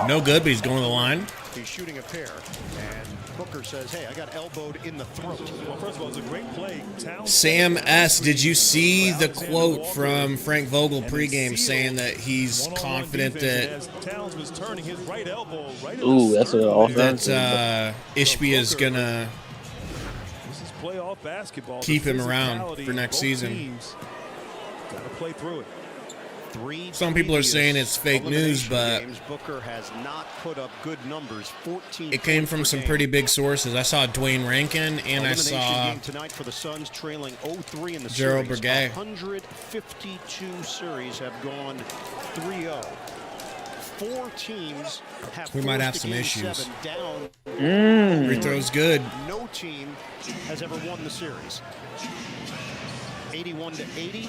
No good, but he's going to the line. He's shooting a pair. And Booker says, hey, I got elbowed in the throat. Well, first of all, it's a great play. Sam S., did you see the quote from Frank Vogel pregame saying that he's confident that Towns was turning his right elbow right that's an offense. Ishbia is going to playoff basketball. keep him around for next season? Got to play through it. Some people are saying it's fake news, but Booker has not put up good numbers. 14. It came from some pretty big sources. I saw Dwayne Rankin, and I saw tonight for the Suns, trailing 0-3 in the Gerald series. Brigay. 152 series have gone 3-0. 4 teams have. We might have some issues. Down. Free throw's good. No team has ever won the series. 81-80,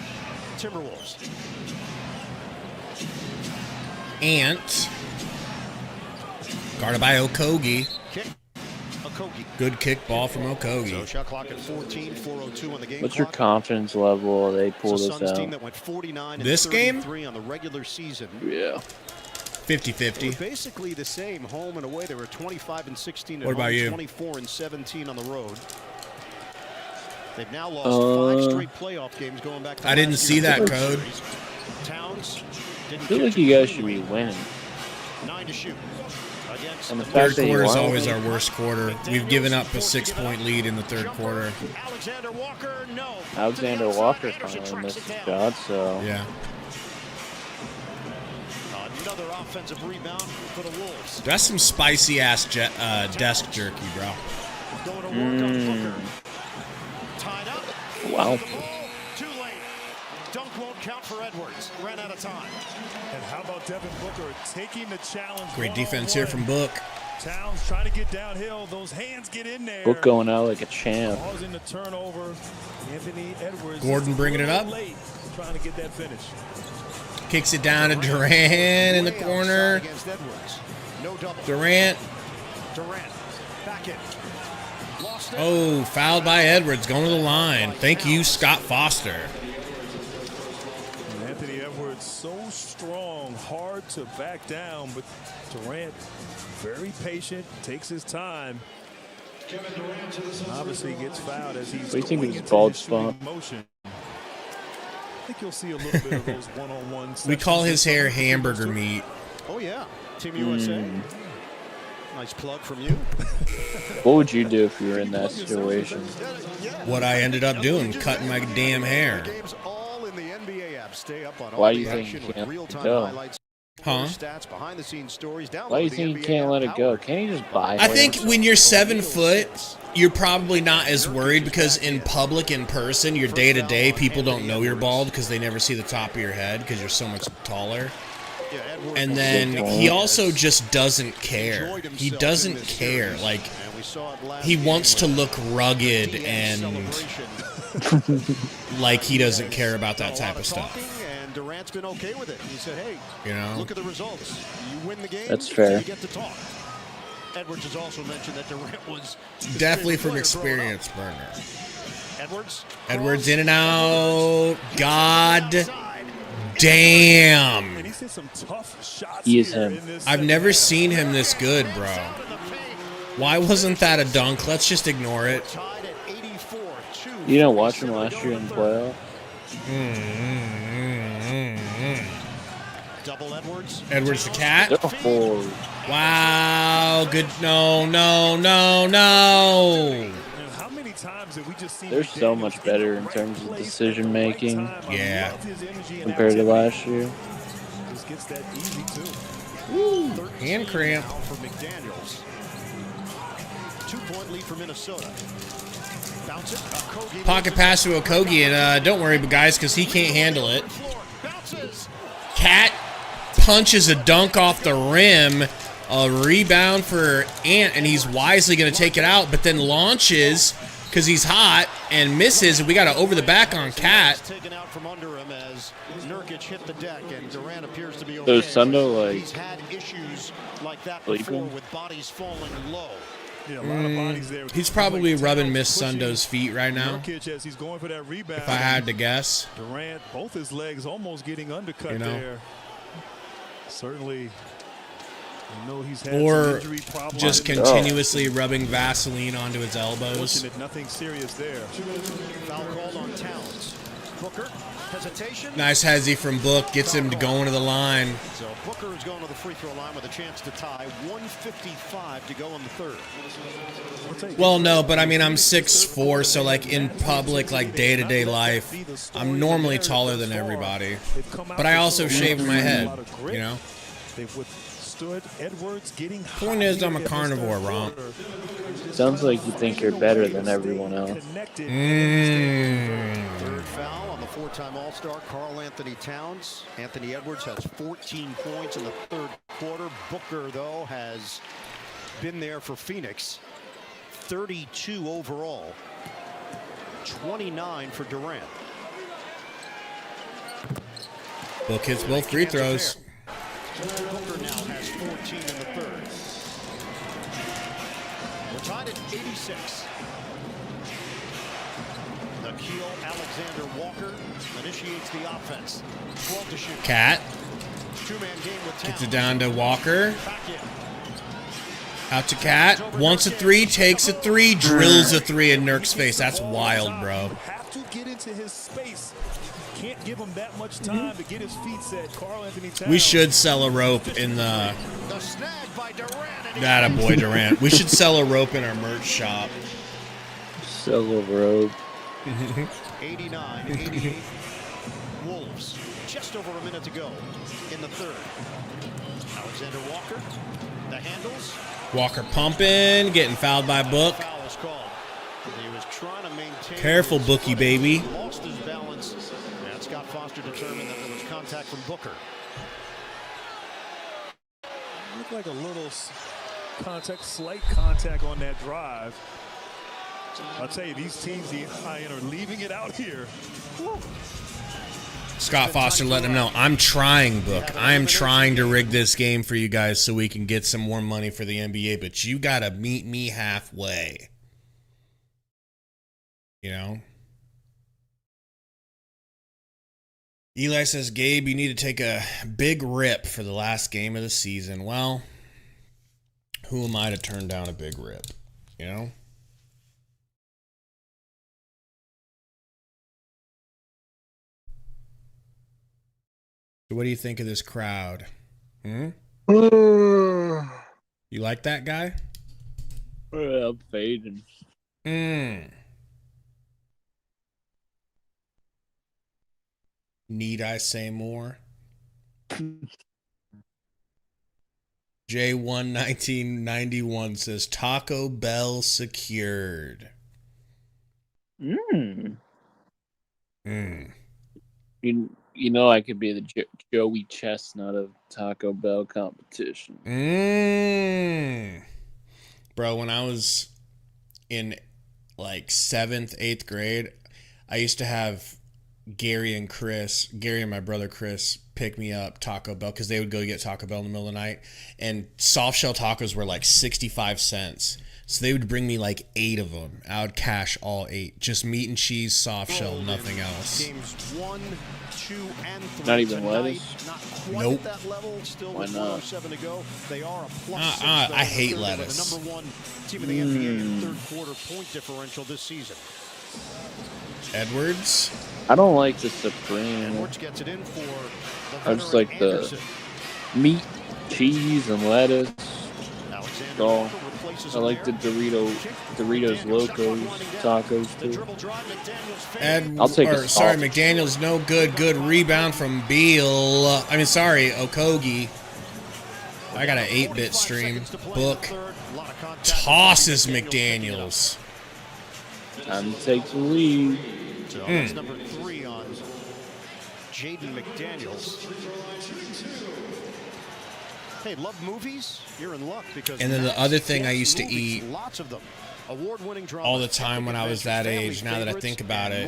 Timberwolves. Ant. Guarded by Okogie. Kick. Okogie. Good kick ball from So Okogie. shot clock at 14, 4:02 on the game. What's your confidence level they pull It's a this Suns out? team that went 49 and This game? 33 on the regular season. Yeah. 50-50. Basically the same home and away. They were 25-16 at What about home, you? 24-17 on the road. They've now lost 5 straight playoff games going back to I didn't last see year's that series. code. Towns didn't I feel like catch you a guys clean should be lead. winning. 9 to shoot. Against And the the fact Third that you quarter is won. always our worst quarter. We've given up a 6-point lead in the third quarter. Alexander Walker, no. Alexander Walker finally missed his shot, so Yeah. Another offensive rebound for the Wolves. That's some spicy ass desk jerky, bro. Going to work on Booker. Tied up. wow. The ball, too late. Dunk won't count for Edwards. Ran out of time. And how about Devin Booker taking the challenge? Great defense here from Book. Towns trying to get downhill. Those hands get in there. Book going out like a champ. Causing the turnover. Anthony Edwards. Gordon bringing it up. Late, trying to get that finish. Kicks it down to Durant in the corner. Durant. Back in. Oh, fouled by Edwards. Going to the line. Thank you, Scott Foster. Anthony Edwards so strong, hard to back down, but Durant very patient, takes his time. Obviously gets fouled as he's What do you think going of his into bald his shooting spot? motion. I think you'll see a little bit of those one-on-one. We call his hair hamburger meat. Oh, yeah. Team USA. Nice plug from you. What would you do if you were in that situation? What I ended up doing, cutting my damn hair. Why do you think you can't let it go? Huh? Why do you think you can't let it go? Can't you just buy I hair? think when you're 7 foot, you're probably not as worried because in public, in person, your day-to-day, people don't know you're bald because they never see the top of your head because you're so much taller. And then he also just doesn't care. He doesn't care. Like, he wants to look rugged and like he doesn't care about that type of stuff. And Durant's been okay with it. He said, hey, You know? look at the results. You win the game. That's fair. You get to talk. Edwards has also mentioned that Durant was Definitely from experience, Burner. Edwards In and out. God damn. And he's hit some tough shots He is here him. in this I've second never half. seen him this good, bro. Why wasn't that a dunk? Let's just ignore it. tied at 84. You didn't watch him last year in the playoff? Double Edwards. Edwards the cat. Oh, Wow. Good. No. How many times have we just seen they're so much better in terms of decision making Yeah. compared to last year. Just gets that easy too. Hand cramp. For McDaniels. 2-point lead for Minnesota. Bounce it. Okogie. Pocket pass to Okogie, and don't worry, guys, because he can't handle it. Bounces. Cat punches a dunk off the rim. A rebound for Ant, and he's wisely going to take it out, but then launches because he's hot and misses, and we got to over the back on Cat. Taken out from under him as Nurkic hit the deck, and Durant appears to be okay. So is Sundo, like, He's had issues like that sleeping? before with bodies falling low. Yeah, a lot of bodies there. He's probably rubbing Miss Sundo's feet right now, Nurkic as he's going for that rebound. if I had to guess. Durant, both his legs almost getting undercut You know. there. Certainly, I know he's had Or some injury problems. just continuously rubbing Vaseline onto his elbows. Fortunate, nothing serious there. Foul called on Towns. Booker, hesitation. Nice hezzy from Book, gets him to going to the line. So Booker is going to the free throw line with a chance to tie. 1:55 to go in the third. Well, no, but I mean, I'm 6'4", so like in public, like day-to-day life, I'm normally taller than everybody. But I also shaved my head, you know? They've withstood Edwards getting Point is, I'm a carnivore, Romp. Sounds like you think you're better than everyone else. Third foul on the four-time All-Star Karl Anthony Towns. Anthony Edwards has 14 points in the third quarter. Booker, though, has been there for Phoenix. 32 overall. 29 for Durant. Book hits both free throws. Booker now has 14 in the third. We're tied at 86. Nikhil Alexander Walker initiates the offense. 12 to shoot. Cat Two-man game with gets it Towns. down to Walker. Back in. Out to Cat. Wants a three, takes a three, drills a three in Nurk's face. That's wild, bro. Have to get into his space. Can't give him that much time to get his feet set. Karl Anthony Towns. We should sell a rope in the... The snag by Durant. and That a boy, Durant. We should sell a rope in our merch shop. Sell a robe. 89-88. Wolves. Just over a minute to go in the third. Alexander Walker. The handles. Walker pumping, getting fouled by Book. Foul is called. He was trying to maintain. Careful, his Bookie, footing. baby. Lost his balance. And Scott Foster determined that there was contact from Booker. Looked like a little contact, slight contact on that drive. I'll tell you, these teams are leaving it out here. Woo. Scott Foster letting him know, I'm trying, Book. I am trying to rig this game for you guys so we can get some more money for the NBA, but you got to meet me halfway. You know? Eli says, Gabe, you need to take a big rip for the last game of the season. Well, who am I to turn down a big rip? You know? So what do you think of this crowd? You like that guy? I'm fading. Need I say more? J11991 says Taco Bell secured. You know I could be the Joey Chestnut of Taco Bell competition. Bro, when I was in like 7th, 8th grade, I used to have Gary and my brother Chris, pick me up Taco Bell because they would go get Taco Bell in the middle of the night. And soft shell tacos were like 65 cents. So they would bring me like 8 of them. I would cash all 8. Just meat and cheese, soft shell, nothing else. Games 1, 2, and 3 Not even tonight. lettuce? Not quite Nope. at that level. Still Why with not? 107 to go. They are a plus 6. I hate They're lettuce. The number 1 team in the NBA in third quarter point differential this season. Edwards? I don't like the Supreme. Edwards gets it in for the I just like Anderson. the meat, cheese, and lettuce. Alexander Oh, Walker replaces I him like the there. Doritos Locos tacos The too. dribble drive, McDaniels I'll take a Sorry, soft. McDaniels, no good. Good rebound from Beal. Okogie. I got an 8-bit stream. Book tosses McDaniels. Time to take the lead. So that's number 3 on Jaden McDaniels. Hey, love movies? You're in luck because. And then the other thing I used to eat lots of them. Award-winning drama, all the time when I was that age, now that I think about it,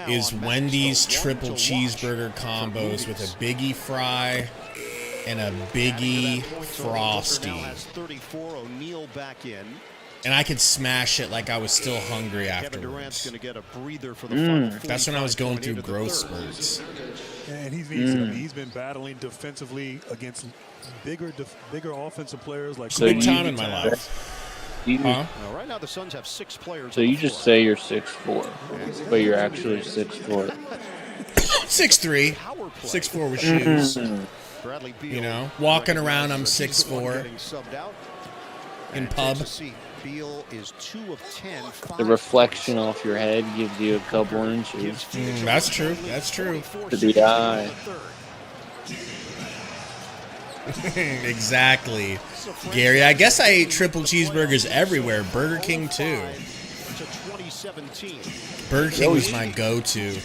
is Wendy's triple cheeseburger combos with a Biggie fry and a Biggie Frosty. And I could smash it like I was still hungry afterwards. That's when I was going through growth spurts. And he's been battling defensively against bigger offensive players like. It's a big time in my life. Right now the Suns have 6 players. So you just say you're 6'4", but you're actually 6'4". 6'3", 6'4" with shoes. You know, walking around, I'm 6'4". In pub. Beal is 2 of 10. The reflection off your head gives you a couple inches. That's true. That's true. To the eye. Exactly. Gary, I guess I ate triple cheeseburgers everywhere. Burger King, too. Burger King was my go-to.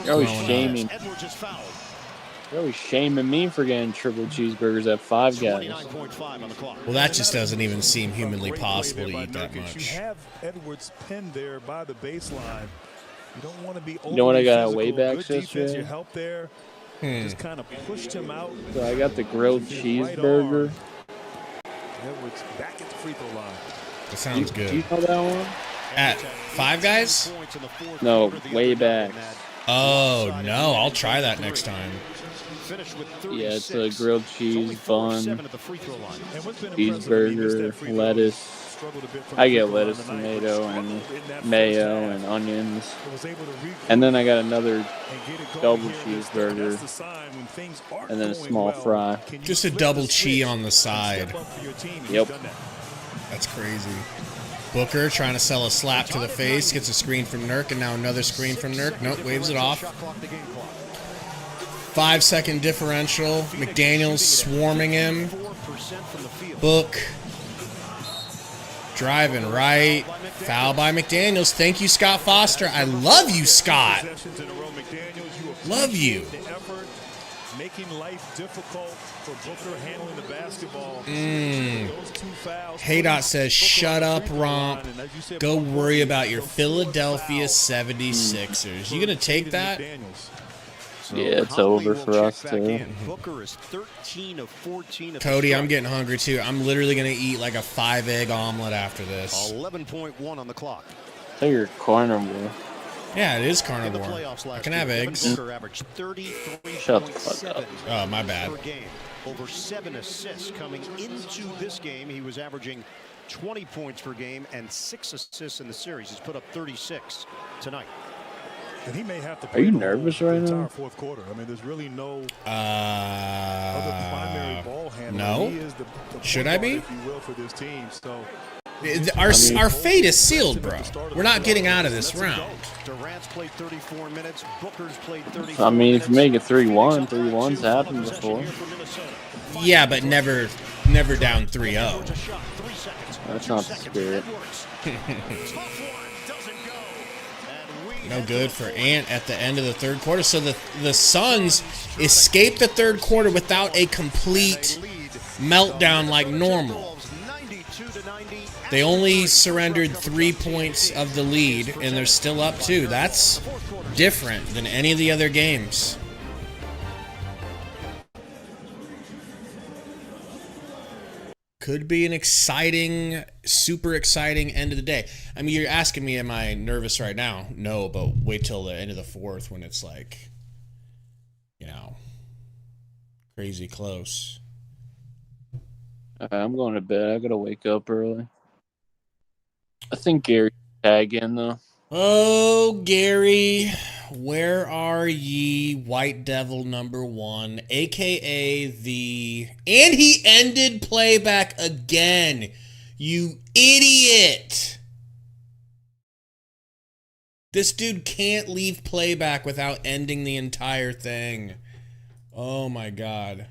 You're always shaming. You're always shaming me for getting triple cheeseburgers at Five Guys. Well, that just doesn't even seem humanly possible to eat that You much. have Edwards pinned there by the baseline. You don't want to be. You know what I got at way Waybacks yesterday? Your help there. Just kind of pushed him out. So I got the grilled cheeseburger. Edwards back at the free throw line. That sounds Do you good. know that one? At Five Guys? No, Waybacks. Oh, no. I'll try that next time. Yeah, it's a grilled cheese bun, cheeseburger, lettuce. I get lettuce, tomato, and mayo, and onions. And then I got another double cheeseburger, and then a small fry. Just a double cheese on the side. Yep. That's crazy. Booker trying to sell a slap to the face. Gets a screen from Nurk, and now another screen from Nurk. Nope, waves it off. 5-second differential. McDaniels swarming him. Book. Driving right. Foul by McDaniels. Thank you, Scott Foster. I love you, Scott. Love you. making life difficult for Booker handling the basketball. Those 2 fouls. Haydot says, shut up, Romp. Go worry about your Philadelphia 76ers. You going to take that? Yeah, it's over for us, too. Booker is 13 of 14. Cody, I'm getting hungry, too. I'm literally going to eat like a 5-egg omelet after this. 11.1 on the clock. Take your carnivore. Yeah, it is carnivore. I can have eggs. Booker averaged 33.7 Shut the fuck up. Oh, my bad. per game. Over 7 assists coming into this game. He was averaging 20 points per game and 6 assists in the series. He's put up 36 tonight. And he may have to. Are you nervous right now? Fourth quarter. I mean, there's really no other primary ball handler. No. He is the Should I be? If you will, for this team. So our fate is sealed, bro. We're not getting out of this round. Durant's played 34 minutes. Booker's played 34 I mean, if you make it 3-1, minutes. 3-1's happened before. Yeah, but never down 3-0. That's not the spirit. No good for Ant at the end of the third quarter. So the Suns escaped the third quarter without a complete meltdown like normal. They only surrendered 3 points of the lead, and they're still up 2. That's different than any of the other games. Could be an exciting, super exciting end of the day. I mean, you're asking me, am I nervous right now? No, but wait till the end of the fourth when it's like, you know, crazy close. I'm going to bed. I got to wake up early. I think Gary tag in, though. Oh, Gary, where are ye, White Devil #1, a.k.a. the... And he ended playback again, you idiot! This dude can't leave playback without ending the entire thing. Oh, my God.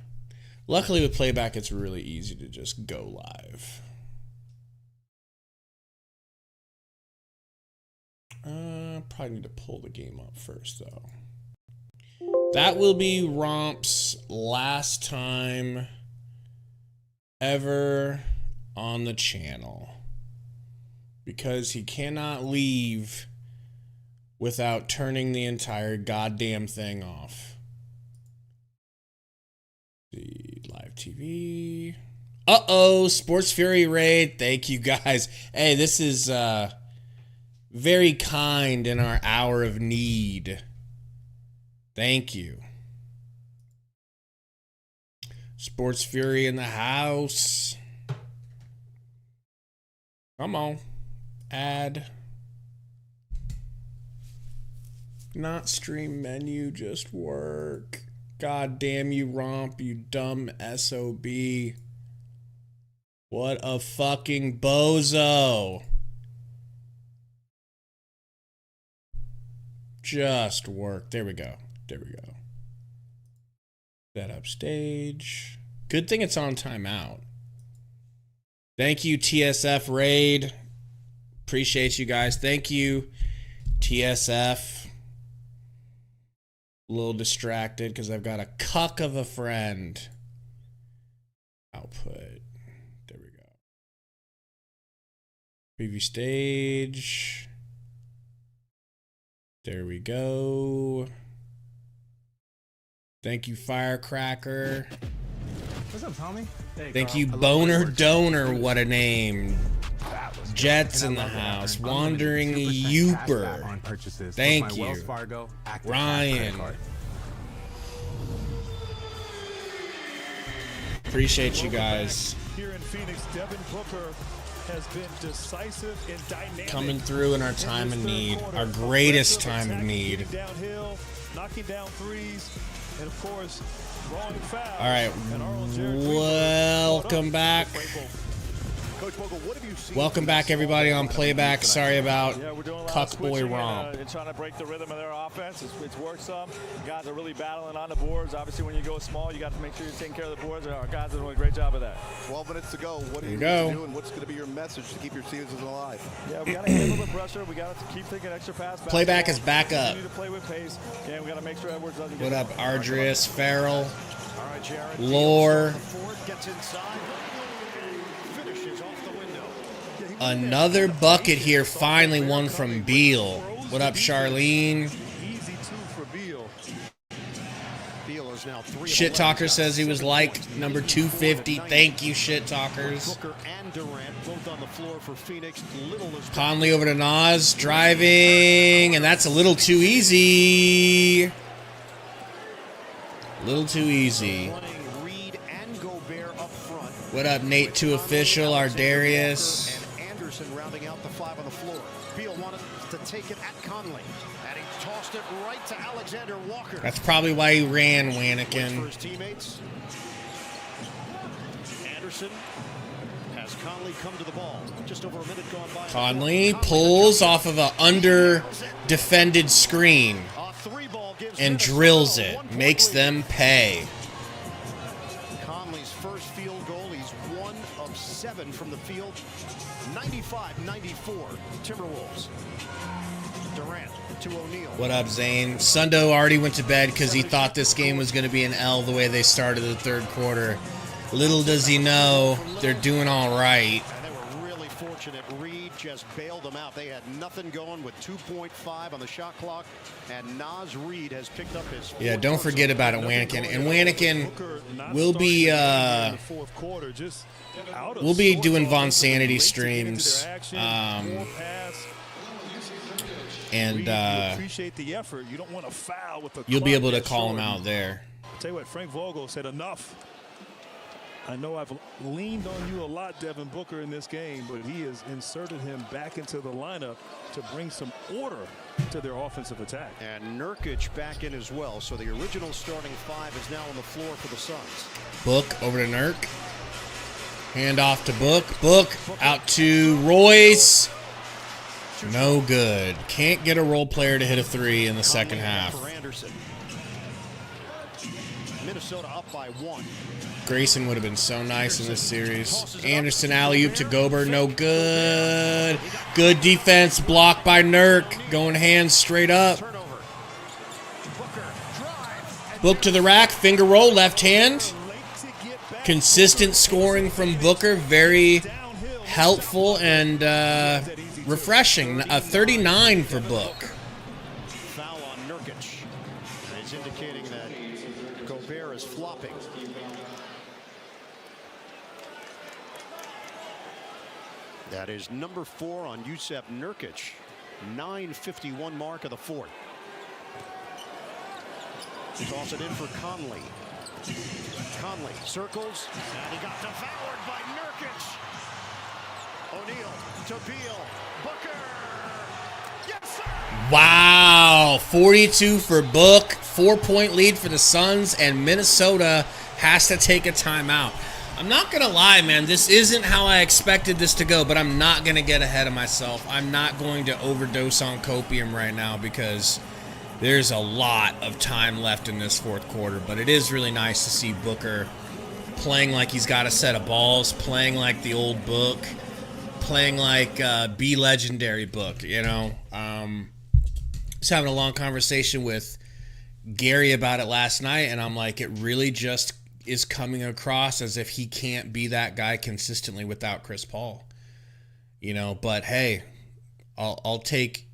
Luckily, with playback, it's really easy to just go live. Probably need to pull the game up first, though. That will be Romp's last time ever on the channel, because he cannot leave without turning the entire goddamn thing off. The live TV. Uh-oh, Sports Fury Raid. Thank you, guys. Hey, this is very kind in our hour of need. Thank you. Sports Fury in the house. Come on. Add. Not stream menu, just work. God damn you, Romp, you dumb SOB. What a fucking bozo. Just work. There we go. There we go. Set up stage. Good thing it's on timeout. Thank you, TSF Raid. Appreciate you guys. Thank you, TSF. A little distracted because I've got a cuck of a friend. Output. There we go. Preview stage. There we go. Thank you, Firecracker. What's up, Tommy? Hey, Thank Carl. you, Boner Donor. What a name. Jets in the house. Wandering Youper. Thank you. Ryan. Appreciate you guys. Here in Phoenix, Devin Booker has been decisive and dynamic. Coming through in our time of need. Our greatest time of need. Downhill, knocking down threes, and of course, drawing fouls. All right, welcome back. Coach Vogel, what have you seen? Welcome back, everybody, on playback. Sorry about we're doing a lot of Cuckboy switching Romp. and trying to break the rhythm of their offense. It's worked some. Guys are really battling on the boards. Obviously, when you go small, you got to make sure you're taking care of the boards. Our guys are doing a great job of that. 12 minutes to go. What are you doing? What's going to be your message to keep your seasons alive? Yeah, we got to handle the pressure. We got to keep thinking extra pass. Playback is back up. We need to play with pace. And we got to make sure Edwards doesn't What up, Ardrius, Farrell, Lore. Another bucket here, finally one from Beal. What up, Charlene? Easy two for Beal. Beal is now 3 Shit Talker says he was like number 250. Thank you, Shit Talkers. Booker and Durant both on the floor for Phoenix. Conley over to Nas, driving, and that's a little too easy. A little too easy. What up, Nate 2 official, Ardarius. Anderson rounding out the 5 on the floor. Beal wanted to take it at Conley, and he tossed it right to Alexander Walker. That's probably why he ran, For Wanikin. his teammates. Anderson has Conley come to the ball. Just over a minute gone by. Conley pulls off of an under-defended screen and drills it. Makes them pay. Conley's first field goal. He's 1 of 7 from the field. 95-94 Timberwolves. Durant to O'Neal. What up, Zane? Sundo already went to bed because he thought this game was going to be an L the way they started the third quarter. Little does he know, they're doing all right. And they were really fortunate. Reed just bailed them out. They had nothing going with 2.5 on the shot clock, and Nas Reed has picked up his. Yeah, don't forget about it, Wanikin. And Wanikin will be we'll be doing Von Sanity streams. And appreciate the effort. You don't want to foul with the you'll be able to clock call him short. out there. I'll tell you what, Frank Vogel said enough. I know I've leaned on you a lot, Devin Booker, in this game, but he has inserted him back into the lineup to bring some order to their offensive attack. And Nurkic back in as well. So the original starting 5 is now on the floor for the Suns. Book over to Nurk. Hand off to Book. Book out to Royce. No good. Can't get a role player to hit a 3 in the second half. Minnesota up by 1. Grayson would have been so nice in this series. Anderson alley-oop to Gobert. No good. Good defense. Blocked by Nurk. Going hands straight up. Book to the rack. Finger roll. Left hand. Consistent scoring from Booker. Very helpful and refreshing. A 39 for Book. Foul on Nurkic. It's indicating that Gobert is flopping. That is number 4 on Jusuf Nurkic. 9:51 mark of the fourth. Toss it in for Conley. Conley circles, and he got devoured by Nurkic. O'Neal to Beal. Booker. Yes, sir. Wow. 42 for Book. 4-point lead for the Suns, and Minnesota has to take a timeout. I'm not going to lie, man. This isn't how I expected this to go, but I'm not going to get ahead of myself. I'm not going to overdose on copium right now because there's a lot of time left in this fourth quarter. But it is really nice to see Booker playing like he's got a set of balls, playing like the old Book, playing like Be Legendary Book, you know. I was having a long conversation with Gary about it last night, and I'm like, it really just is coming across as if he can't be that guy consistently without Chris Paul, you know. But hey, I'll take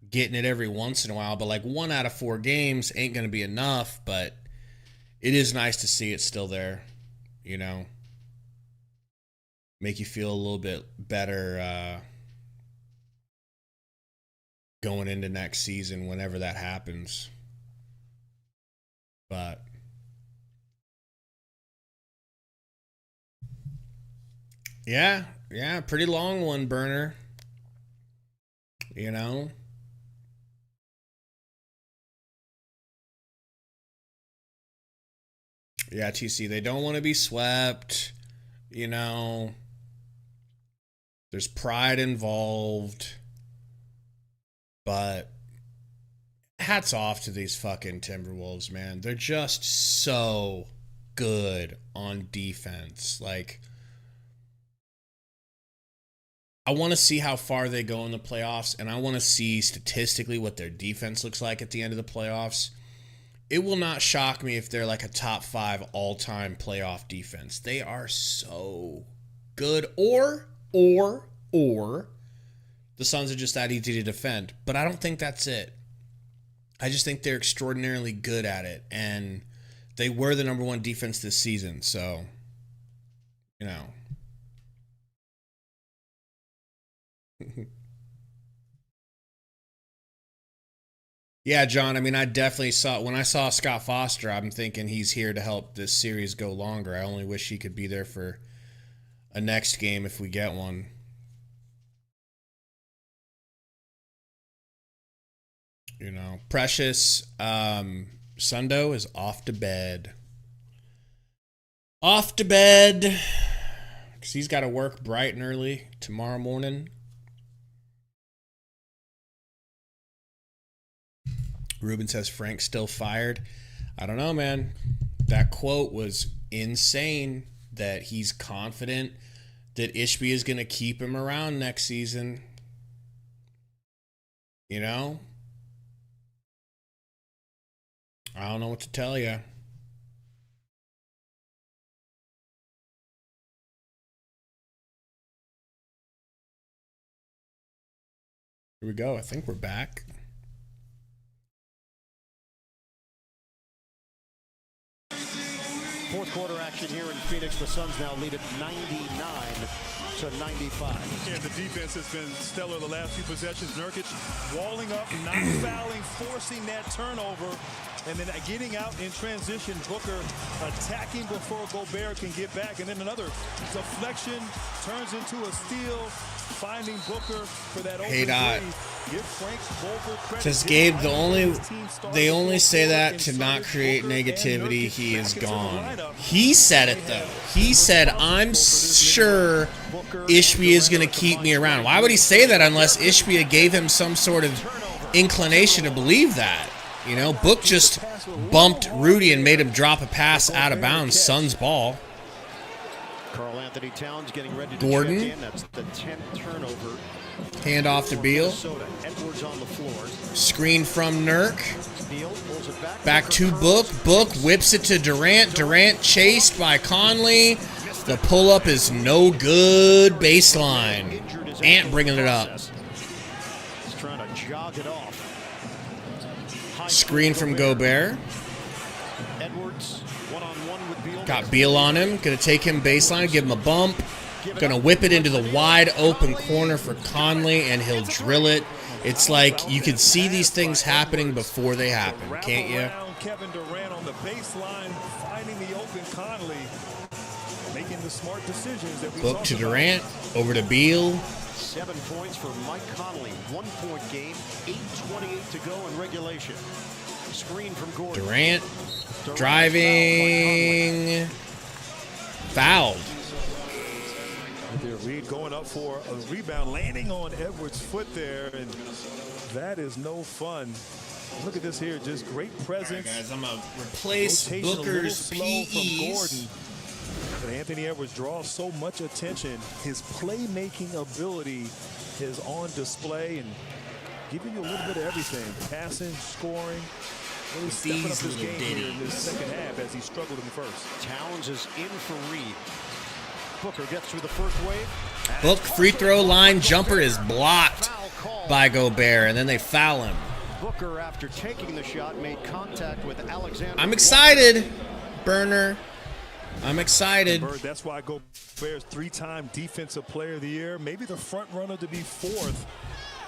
getting it every once in a while, but like 1 out of 4 games ain't going to be enough. But it is nice to see it still there, you know, make you feel a little bit better going into next season whenever that happens. But yeah, pretty long one, Burner. You know? Yeah, TC, they don't want to be swept, you know. There's pride involved. But hats off to these fucking Timberwolves, man. They're just so good on defense. Like, I want to see how far they go in the playoffs, and I want to see statistically what their defense looks like at the end of the playoffs. It will not shock me if they're like a top 5 all-time playoff defense. They are so good. Or the Suns are just that easy to defend. But I don't think that's it. I just think they're extraordinarily good at it. And they were the number 1 defense this season. So, you know. Yeah, John, I mean, I definitely saw, when I saw Scott Foster, I'm thinking he's here to help this series go longer. I only wish he could be there for a next game if we get one. You know, Precious Sundo is off to bed. Off to bed. Because he's got to work bright and early tomorrow morning. Ruben says Frank's still fired. I don't know, man. That quote was insane, that he's confident that Ishbia is going to keep him around next season. You know? I don't know what to tell you. Here we go. I think we're back. Fourth quarter action here in Phoenix. The Suns now lead at 99-95. Yeah, the defense has been stellar the last few possessions. Nurkic walling up, not fouling, forcing that turnover, and then getting out in transition. Booker attacking before Gobert can get back, and then another deflection turns into a steal, finding Booker for that open three. Says Gabe, they only say that to not create negativity. He is gone. He said it though. He said, I'm sure Ishbia is going to keep me around. Why would he say that unless Ishbia gave him some sort of inclination to believe that? You know, Book just bumped Rudy and made him drop a pass out of bounds. Suns ball. Karl Anthony Towns getting ready to Gordon. check in. That's the 10th turnover. Hand off to Beal. Edwards on the floor. Screen from Nurk. Back to Book. Book whips it to Durant. Durant chased by Conley. The pull-up is no good. Baseline. Ant bringing it up. He's trying to jog it off. Screen from Gobert. Edwards one-on-one with Beal. Got Beal on him. Gonna take him baseline. Give him a bump. Gonna whip it into the wide open corner for Conley, and he'll drill it. It's like you can see these things happening before they happen, can't you? Kevin Durant on the baseline, finding the open Conley, making the smart decisions that we Book to Durant, over to Beal. 7 points for Mike Conley. 1-point game, 8:28 to go in regulation. Screen from Gordon. Durant driving, fouled. Reed going up for a rebound, landing on Edwards' foot there, and that is no fun. Look at this here, just great presence. All right, guys, I'm going to replace Booker's PEs. But Anthony Edwards draws so much attention. His playmaking ability is on display and giving you a little bit of everything. Passing, scoring. Really stepping up his game here in this second half as he struggled in the first. Towns is in for Reed. Booker gets through the first wave. Book free throw line jumper is blocked by Gobert, and then they foul him. Booker, after taking the shot, made contact with Alexander. I'm excited, Burner. I'm excited. Bird, that's why Gobert's 3-time Defensive Player of the Year. Maybe the front runner to be 4th.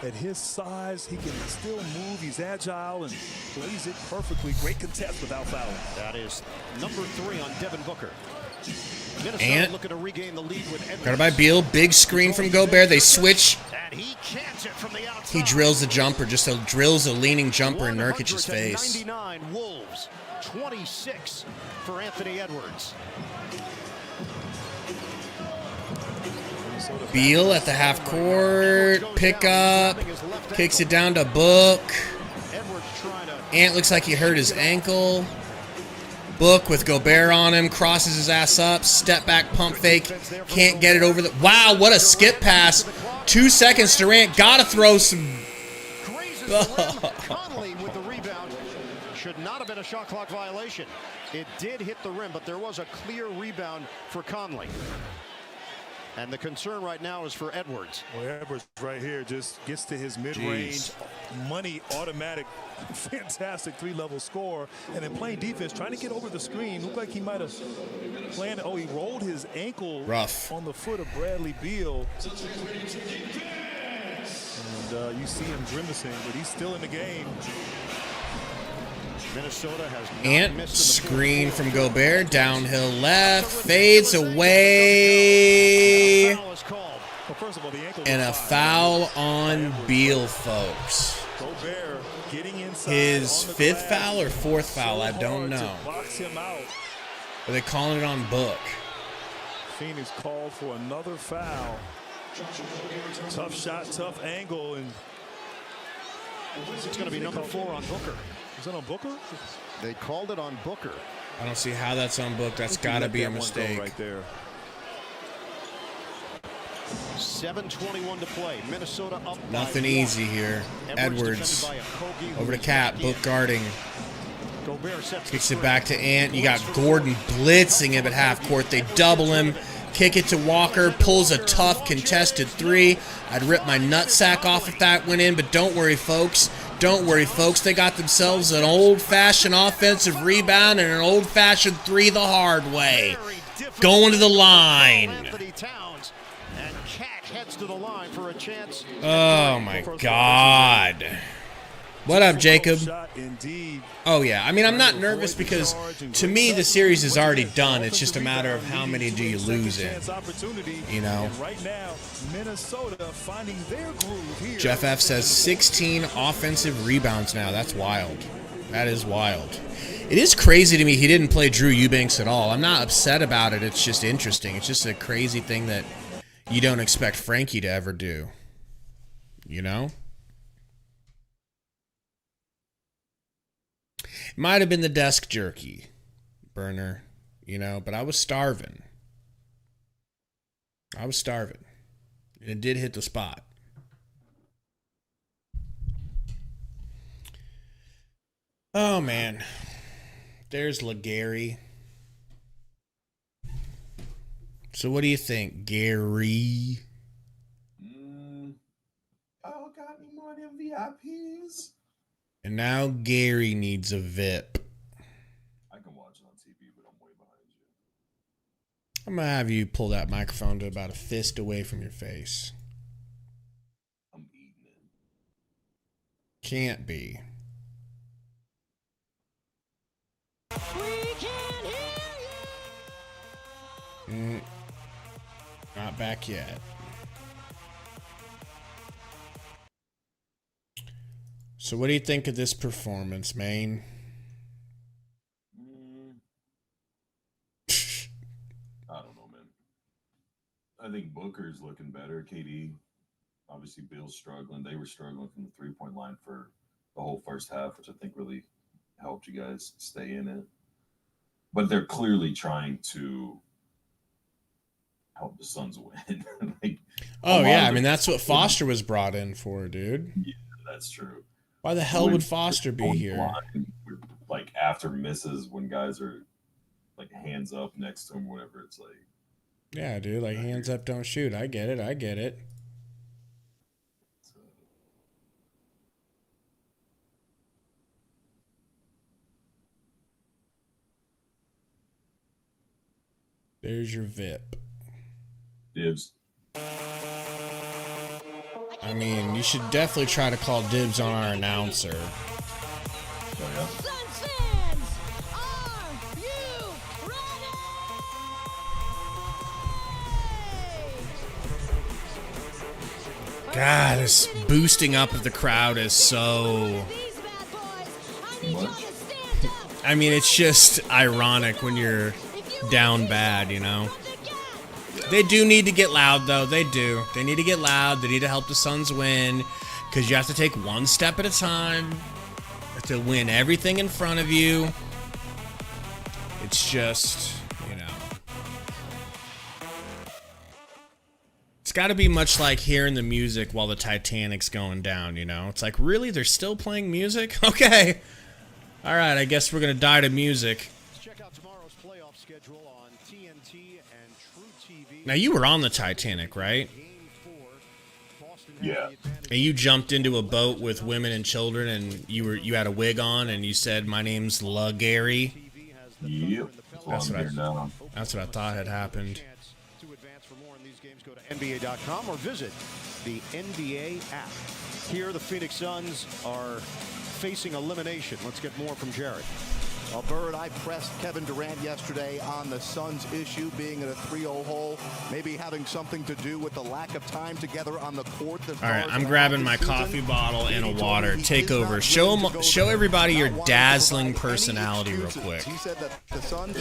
At his size, he can still move. He's agile and plays it perfectly. Great contest without fouling. That is number 3 on Devin Booker. Ant looking to regain the lead with Edwards. Got it by Beal. Big screen from Gobert. They switch. And he cans it from the outside. He drills the jumper. Just drills a leaning jumper in Nurkic's face. 99 Wolves. 26 for Anthony Edwards. Beal at the half court. Pick up. Kicks it down to Book. Ant looks like he hurt his ankle. Book with Gobert on him. Crosses his ass up. Step back pump fake. Can't get it over the... Wow, what a skip pass. 2 seconds, Durant. Gotta throw some... Conley with the rebound. Should not have been a shot clock violation. It did hit the rim, but there was a clear rebound for Conley. And the concern right now is for Edwards. Well, Edwards right here just gets to his mid-range, money, automatic, fantastic three-level score. And then playing defense, trying to get over the screen. Looked like he might have landed. Oh, he rolled his ankle on the foot of Bradley Beal. And you see him grimacing, but he's still in the game. Minnesota has Ant screen from Gobert, downhill left, fades away, and a foul on Beal, folks. His 5th foul or 4th foul, I don't know. Are they calling it on Book? Phoenix called for another foul. Tough shot, tough angle, and it's going to be number 4 on Booker. Is that on Booker? They called it on Booker. I don't see how that's on Book. That's got to be a mistake. Right there. 7:21 to play. Minnesota up. Nothing easy here. Edwards over to Cap. Book guarding. Kicks it back to Ant. You got Gordon blitzing him at half court. They double him. Kick it to Walker. Pulls a tough contested 3. I'd rip my nutsack off if that went in, but don't worry, folks. Don't worry, folks. They got themselves an old-fashioned offensive rebound and an old-fashioned 3 the hard way. Going to the line. Oh, my God. What up, Jacob? Oh, yeah. I mean, I'm not nervous because, to me, the series is already done. It's just a matter of how many do you lose in, you know? Jeff F. says 16 offensive rebounds now. That's wild. That is wild. It is crazy to me he didn't play Drew Eubanks at all. I'm not upset about it. It's just interesting. It's just a crazy thing that you don't expect Frankie to ever do, you know? Might have been the desk jerky burner, you know, but I was starving. I was starving. And it did hit the spot. Oh, man. There's LeGary. So what do you think, Gary? Oh, got any more of them VIPs? And now Gary needs a VIP. I can watch it on TV, but I'm way behind you. I'm going to have you pull that microphone to about a fist away from your face. I'm eating it. Can't be. We can hear you. Not back yet. So what do you think of this performance, Maine? I don't know, man. I think Booker's looking better. KD, obviously Bill's struggling. They were struggling from the three-point line for the whole first half, which I think really helped you guys stay in it. But they're clearly trying to help the Suns win. Oh, yeah. I mean, that's what Foster was brought in for, dude. Yeah, that's true. Why the hell would Foster be here? Like, after misses, when guys are, like, hands up next to him, whatever, it's like... Yeah, dude, like, hands up, don't shoot. I get it. I get it. There's your VIP. Dibs. I mean, you should definitely try to call dibs on our announcer. Oh, yeah. Suns fans, are you ready? God, this boosting up of the crowd is so... I mean, it's just ironic when you're down bad, you know? They do need to get loud, though. They do. They need to get loud. They need to help the Suns win, because you have to take one step at a time to win everything in front of you. It's just, you know. It's got to be much like hearing the music while the Titanic's going down, you know? It's like, really? They're still playing music? Okay. All right, I guess we're going to die to music. Check out tomorrow's playoff schedule on TNT and True TV. Now, you were on the Titanic, right? Yeah. And you jumped into a boat with women and children, and you had a wig on, and you said, "My name's La Gary." Yep. That's what I thought had happened. To advance for more in these games, go to NBA.com or visit the NBA app. Here, the Phoenix Suns are facing elimination. Let's get more from Jared. Well, Bird, I pressed Kevin Durant yesterday on the Suns issue being in a 3-0 hole, maybe having something to do with the lack of time together on the court. All right, I'm grabbing my coffee bottle and a water. Take over. Show everybody your dazzling personality real quick. He said that the Suns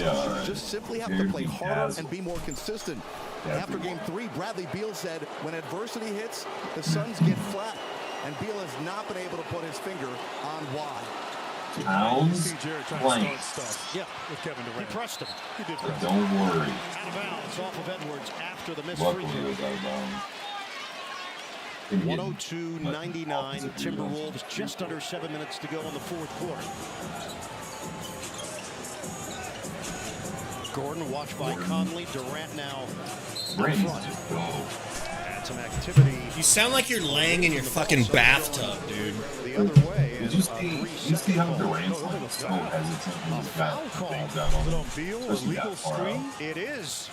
just simply have to play harder and be more consistent. After game 3, Bradley Beal said, when adversity hits, the Suns get flat. And Beal has not been able to put his finger on why. Towns playing. Yeah, with Kevin Durant. He pressed him. He did. Don't worry. Out of bounds off of Edwards after the missed Luckily, free it was throw. out of bounds. 102-99 Timberwolves. Just under 7 minutes to go in the fourth quarter. Gordon watched by Conley. Durant now in front. Had some activity. You sound like you're laying in your fucking bathtub, dude. The other way. Did you see how Durant's like so hesitant when he's got things out on him? Beal, Especially illegal that far screen. out. It is.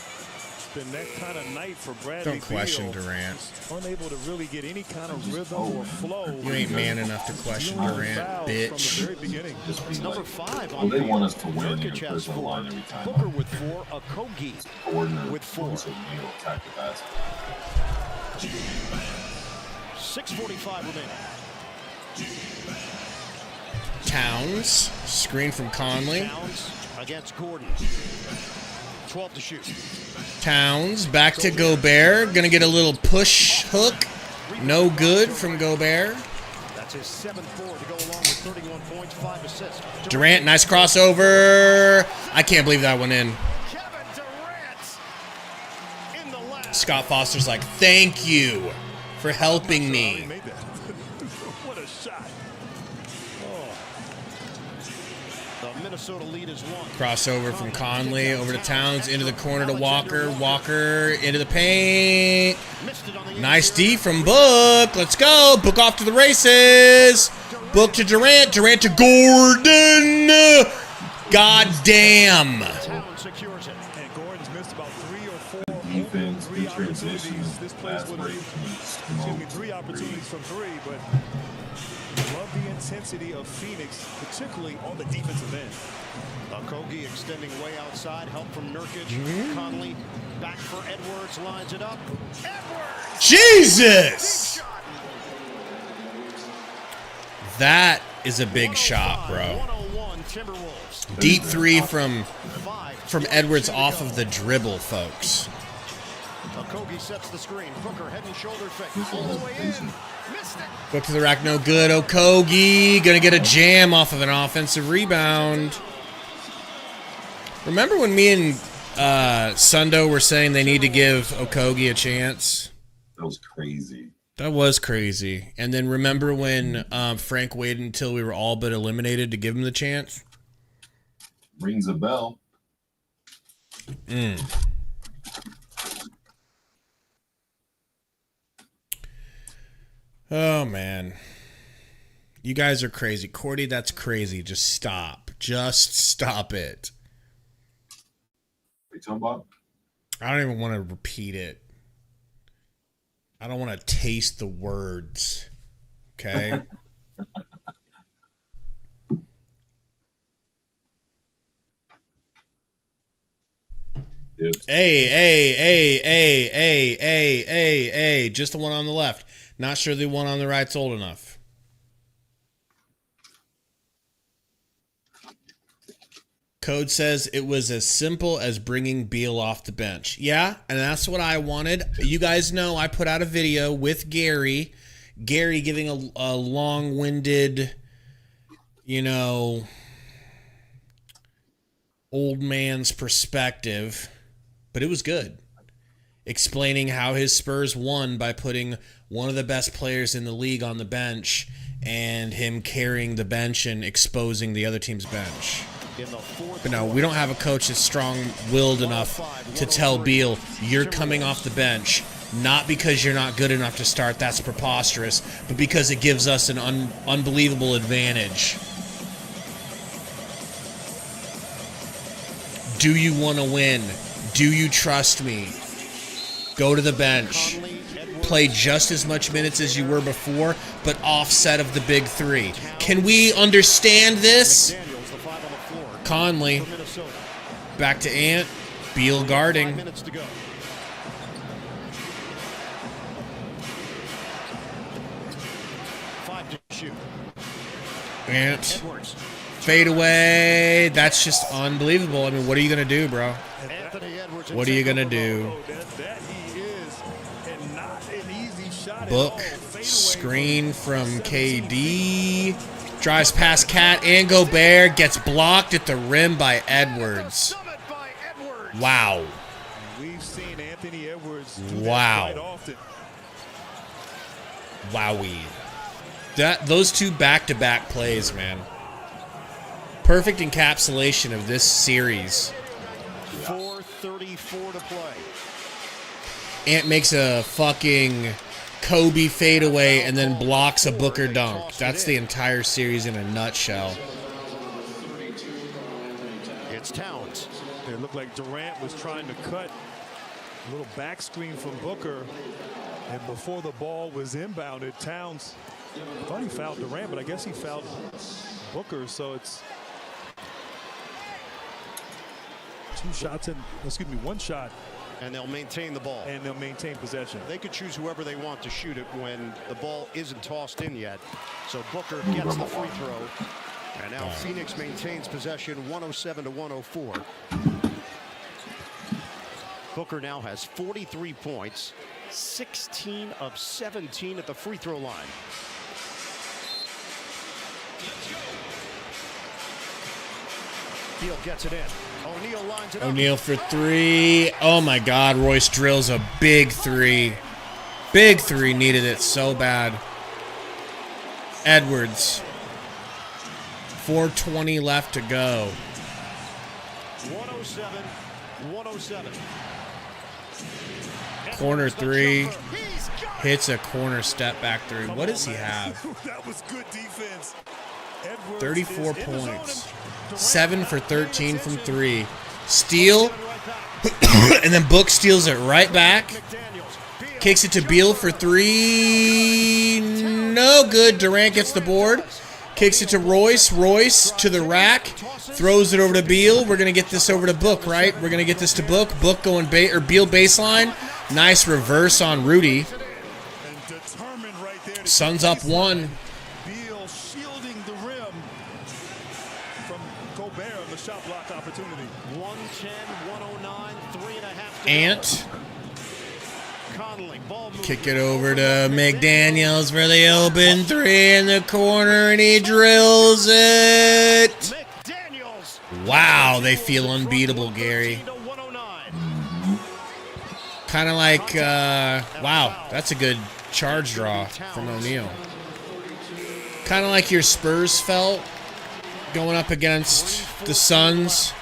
Been that kind of night for Bradley Don't question Beal. Durant. Unable to really get any kind of rhythm or flow. You ain't man enough to question Durant, bitch. From the very beginning. Just be It's number like, 5 well, on they the want us to win. They're Nurkic gonna has push the 4. line every time. Booker with 4. Okogie Gordon or with 4. Neal attack the basket. 6:45 remaining. Towns, screen from Conley. Towns against Gordon. 12 to shoot. Towns, back to Gobert. Gonna get a little push hook. No good from Gobert. That's his 7th board to go along with 31 points, 5 assists. Durant, nice crossover. I can't believe that went in. Kevin Durant in the last. Scott Foster's like, thank you for helping me. Made that. What a shot. The Minnesota lead is 1. Crossover from Conley over to Towns, into the corner to Walker. Walker into the paint. Missed it on the Nice D from Book. Let's go. Book off to the races. Book to Durant. Durant to Gordon. God damn. Towns secures it. And Gordon's missed about 3 or 4 Defense, three good transition. opportunities. This place Fast would break. have 3 opportunities from 3, but love the intensity of Phoenix, particularly on the defensive end. Okogie extending way outside. Help from Nurkic. Conley back for Edwards. Lines it up. Edwards! Jesus! That is a big shot, bro. 101 Timberwolves. Deep 3 from Edwards off of the dribble, folks. Okogie sets the screen. Booker head and shoulder fake. All the way in. Missed it. Book to the rack, no good. Okogie gonna get a jam off of an offensive rebound. Remember when me and Sundo were saying they need to give Okogie a chance? That was crazy. That was crazy. And then remember when Frank waited until we were all but eliminated to give him the chance? Rings a bell. Oh, man. You guys are crazy. Cordy, that's crazy. Just stop. Just stop it. What are you talking about? I don't even want to repeat it. I don't want to taste the words. Okay? Yep. Hey. Just the one on the left. Not sure the one on the right's old enough. Code says it was as simple as bringing Beal off the bench. Yeah, and that's what I wanted. You guys know I put out a video with Gary. Gary giving a long-winded, old man's perspective, but it was good. Explaining how his Spurs won by putting one of the best players in the league on the bench and him carrying the bench and exposing the other team's bench. But no, we don't have a coach that's strong-willed enough to tell Beal, you're coming off the bench, not because you're not good enough to start, that's preposterous, but because it gives us an unbelievable advantage. Do you want to win? Do you trust me? Go to the bench. Play just as much minutes as you were before, but offset of the big three. Can we understand this? Conley. Back to Ant. Beal guarding. Ant. Fade away. That's just unbelievable. I mean, what are you going to do, bro? What are you going to do? Book. Screen from KD. Drives past Cat and Gobert. Gets blocked at the rim by Edwards. Wow. Wow. Wowie. Those two back-to-back plays, man. Perfect encapsulation of this series. 4:34 to play. Ant makes a fucking Kobe fadeaway and then blocks a Booker dunk. That's the entire series in a nutshell. It's Towns. It looked like Durant was trying to cut a little back screen from Booker, and before the ball was inbounded, Towns thought he fouled Durant, but I guess he fouled Booker, so it's one shot. And they'll maintain the ball. And they'll maintain possession. They could choose whoever they want to shoot it when the ball isn't tossed in yet. So Booker gets the free throw. And now Phoenix maintains possession 107 to 104. Booker now has 43 points, 16 of 17 at the free throw line. Beal gets it in. O'Neal lines it up. O'Neal for three. Oh my God, Royce drills a big three. Big three, needed it so bad. Edwards. 4:20 left to go. 107. Corner three. Hits a corner step back three. What does he have? That was good defense. 34 points. 7 for 13 from three. Steal. And then Book steals it right back. Kicks it to Beal for three. No good. Durant gets the board. Kicks it to Royce. Royce to the rack. Throws it over to Beal. We're going to get this over to Book, right? We're going to get this to Book. Book going Beal baseline. Nice reverse on Rudy. Suns up one. Beal shielding the rim from Gobert on the shot block opportunity. 110, 109, 3.5. Ant. Kick it over to McDaniels for the open three in the corner, and he drills it. Wow, they feel unbeatable, Gary. Kind of like, wow, that's a good charge draw from O'Neal. Kind of like your Spurs felt going up against the Suns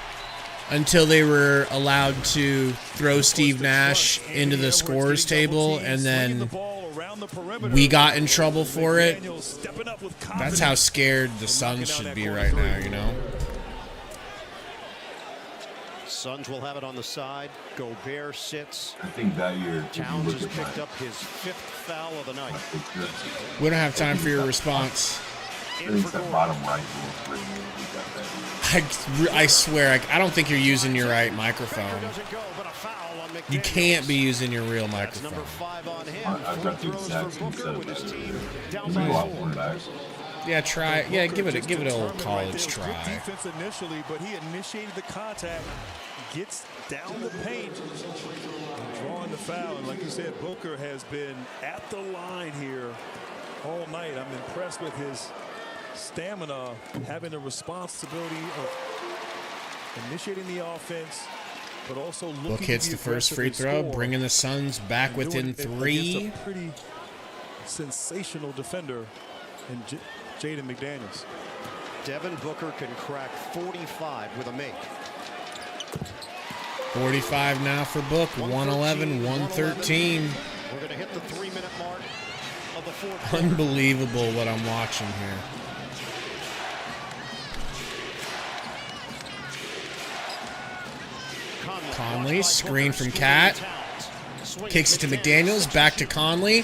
until they were allowed to throw Steve Nash into the scorers table, and then we got in trouble for it. That's how scared the Suns should be right now, you know? Suns will have it on the side. Gobert sits. I think that year Towns has picked up his 5th foul of the night. We don't have time for your response. I think that bottom right. I swear, I don't think you're using your right microphone. You can't be using your real microphone. I've got the exact same setup as Yeah, try. Yeah, give it a old college Good try. defense initially, but he initiated the contact, gets down the paint, drawing the foul. And like you said, Booker has been at the line here all night. I'm impressed with his stamina, having the responsibility of initiating the offense, but also looking Book hits to be the first aggressive free and throw, score, bringing the Suns back and within doing it 3. against a pretty sensational defender in Jaden McDaniels. Devin Booker can crack 45 with a make. 45 now for Book. 111, 113. We're going to hit the 3-minute mark of the fourth. Unbelievable what I'm watching here. Conley, screen from Cat. Kicks it to McDaniels, back to Conley.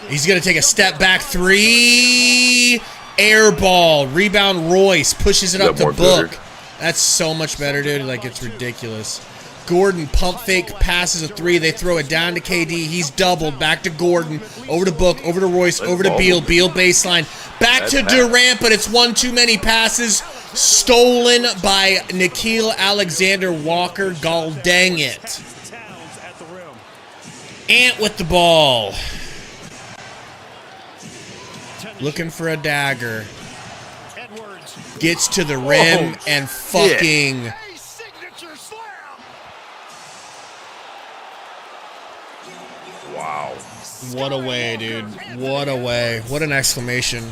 He's going to take a step back 3. Air ball. Rebound Royce. Pushes it up to Book. That's so much better, dude. Like, it's ridiculous. Gordon pump fake, passes a 3. They throw it down to KD. He's doubled. Back to Gordon. Over to Book. Over to Royce. Over to Beal. Beal baseline. Back to Durant, but it's one too many passes. Stolen by Nickeil Alexander-Walker. Gall dang it. Ant with the ball. Looking for a dagger. Gets to the rim and fucking... Wow. What a way, dude. What a way. What an exclamation.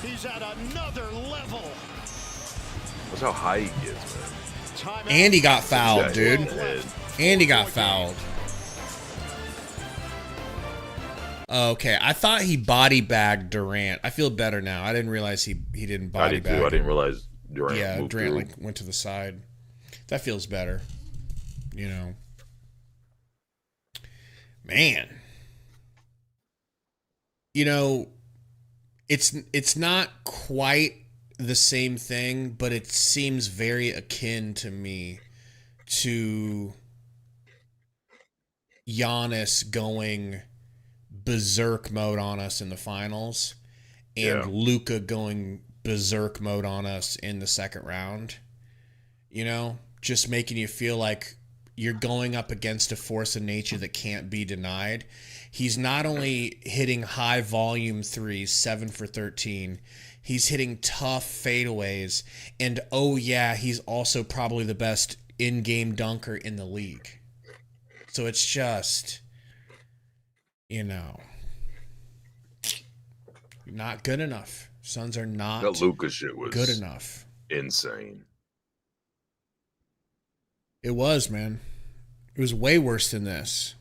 He's at another level. That's how high he gets, man. And he got fouled, dude. And he got fouled. Okay, I thought he body bagged Durant. I feel better now. I didn't realize he didn't body bag. I didn't realize Durant. Yeah, moved Durant through. like went to the side. That feels better. You know. Man. You know, it's not quite the same thing, but it seems very akin to me to Giannis going berserk mode on us in the finals and Luka going berserk mode on us in the second round. You know, just making you feel like you're going up against a force of nature that can't be denied. He's not only hitting high volume threes, 7 for 13, he's hitting tough fadeaways. And oh yeah, he's also probably the best in-game dunker in the league. So it's just, you know, not good enough. Suns are not that Luka shit was good enough. Insane. It was, man. It was way worse than this.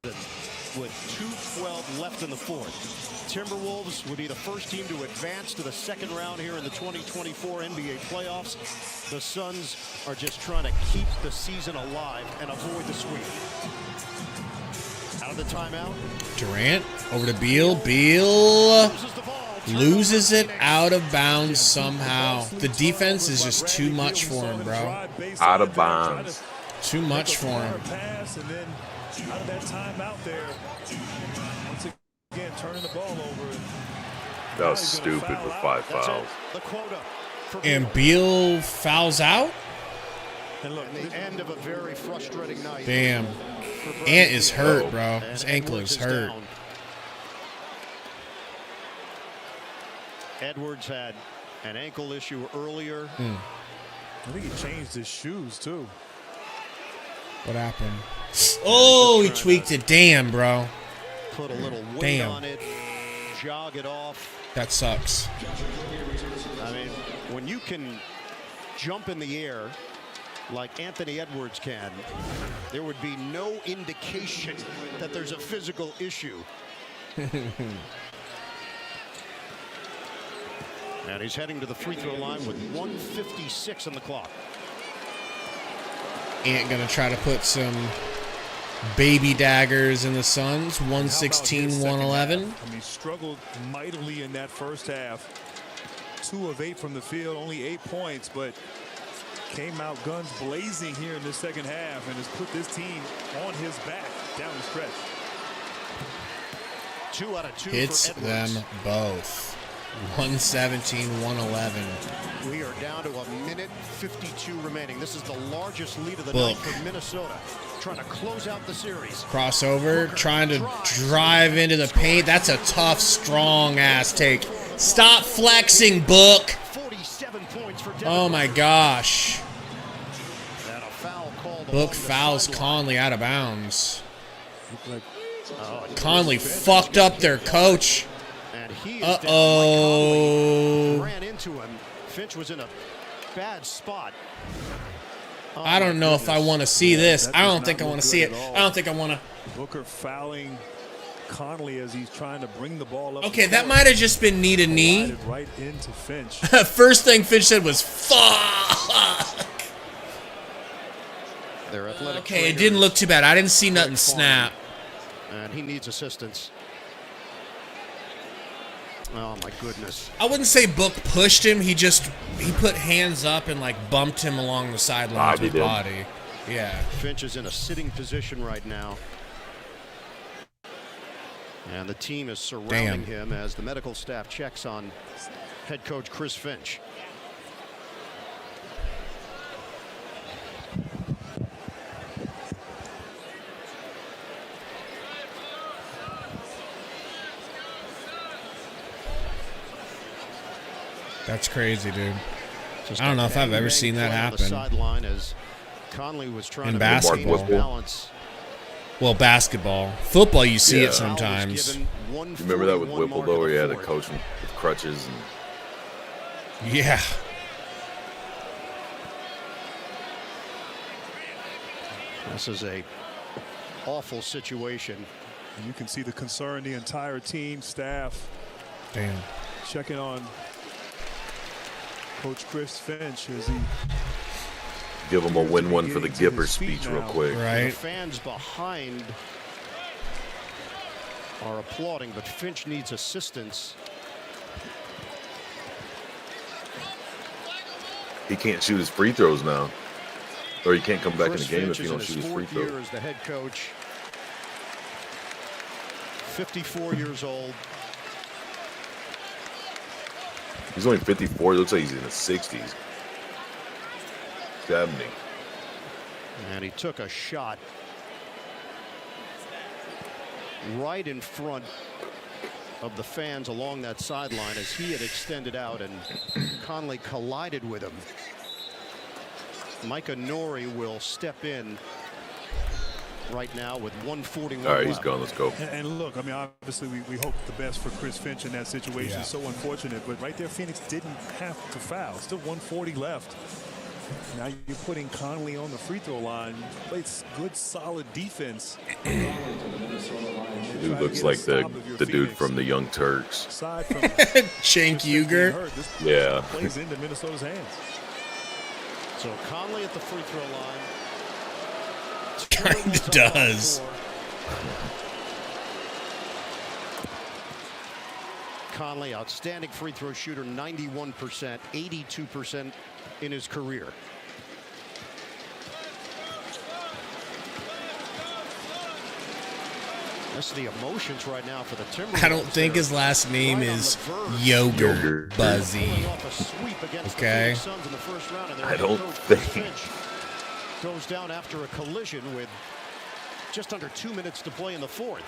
With 2:12 left in the fourth, Timberwolves would be the first team to advance to the second round here in the 2024 NBA playoffs. The Suns are just trying to keep the season alive and avoid the sweep. Out of the timeout. Durant over to Beal. Beal loses it out of bounds somehow. The defense is just too much for him, bro. Out of bounds. Too much for him. Out of that timeout there, once again turning the ball over. That was stupid with 5 fouls. The quota. And Beal fouls out? And look, the end of a very frustrating night. Damn. Ant is hurt, bro. His ankle is hurt. Edwards had an ankle issue earlier. I think he changed his shoes too. What happened? Oh, he tweaked it. Damn, bro. Put a little weight on it, jog it off. That sucks. I mean, when you can jump in the air like Anthony Edwards can, there would be no indication that there's a physical issue. And he's heading to the free throw line with 1:56 on the clock. Ant gonna try to put some baby daggers in the Suns. 116, 111. I mean, struggled mightily in that first half. 2 of 8 from the field, only 8 points, but came out guns blazing here in the second half and has put this team on his back down the stretch. 2 out of 2 hits for Edwards. them both. 117-111. We are down to a minute 52 remaining. This is the largest lead of the Book. night for Minnesota, trying to close out the series. Crossover, trying to drive into the paint. That's a tough, strong-ass take. Stop flexing, Book. 47 points for Denver. Oh, my gosh. And a foul called Book fouls Conley out of bounds. Conley fucked up their coach. Uh-oh. Ran into him. Finch was in a bad spot. I don't know if I want to see this. I don't think I want to see it. I don't think I want to. Booker fouling Conley as he's trying to bring the ball up. Okay, that might have just been knee to knee. Right into Finch. First thing Finch said was, fuck. Okay, it didn't look too bad. I didn't see nothing snap. And he needs assistance. Oh, my goodness. I wouldn't say Book pushed him. He put hands up and, like, bumped him along the sidelines with body. Yeah. Finch is in a sitting position right now. And the team is surrounding him as the medical staff checks on head coach Chris Finch. That's crazy, dude. I don't know if I've ever seen that happen in basketball. Well, basketball. Football, you see it sometimes. You remember that with Whipple, though, where he had a coach with crutches? And... Yeah. This is a awful situation. And you can see the concern, the entire team, staff. Damn. Checking on Coach Chris Finch as he give him a win-one for the Gipper speech real quick. Right. The fans behind are applauding, but Finch needs assistance. He can't shoot his free throws now, or he can't come back in the game if he don't shoot his free throws. Year as the head coach, 54 years old. He's only 54. It looks like he's in his 60s. 70. And he took a shot right in front of the fans along that sideline as he had extended out, and Conley collided with him. Micah Nori will step in right now with 1:41 All right, he's left. gone. Let's go. And look, I mean, obviously we hope the best for Chris Finch in that situation. Yeah. So unfortunate, but right there, Phoenix didn't have to foul. Still 140 left. Now you're putting Conley on the free throw line. Plays good, solid defense. Dude looks like the dude from the Young Turks. Aside from Cenk Uygur. Yeah. Plays into Minnesota's hands. So Conley at the free throw line. Kind of does. Conley, outstanding free throw shooter, 91%, 82% in his career. That's the emotions right now for the Timberwolves. I don't think his last name is Yogurt Buzzy. Okay. I don't think. Goes down after a collision with just under 2 minutes to play in the fourth.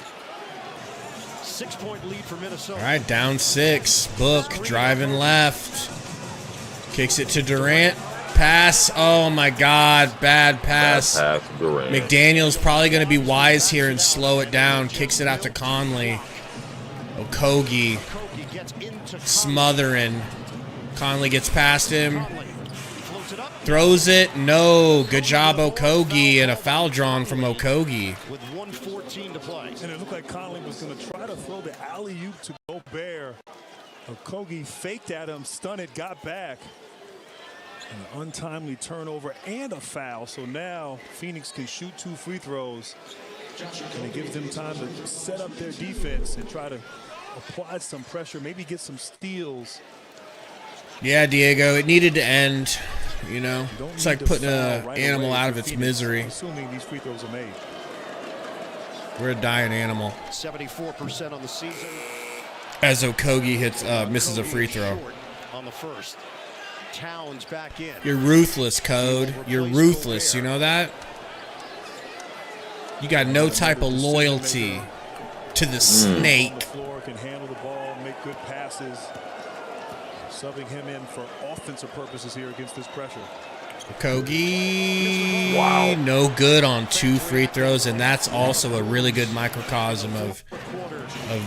6-point lead for Minnesota. All right, down 6. Book driving left. Kicks it to Durant. Pass. Oh, my God. Bad pass. Bad pass, Durant. McDaniel's probably going to be wise here and slow it down. Kicks it out to Conley. Okogie smothering. Conley gets past him. Throws it. No. Good job, Okogie. And a foul drawn from Okogie. With 1:14 to play. And it looked like Conley was going to try to throw the alley-oop to Gobert. Okogie faked at him, stunned it, got back. An untimely turnover and a foul. So now Phoenix can shoot 2 free throws. And it gives them time to set up their defense and try to apply some pressure, maybe get some steals. Yeah, Diego, it needed to end. You know, it's like putting an animal out of its misery. Assuming these free throws are made. We're a dying animal. 74% on the season. As Okogie misses a free throw. On the first. Towns back in. You're ruthless, Code. You're ruthless. You know that? You got no type of loyalty to the snake. Floor can handle the ball, make good passes. Subbing him in for offensive purposes here against this pressure. Kogi, wow, no good on 2 free throws, and that's also a really good microcosm of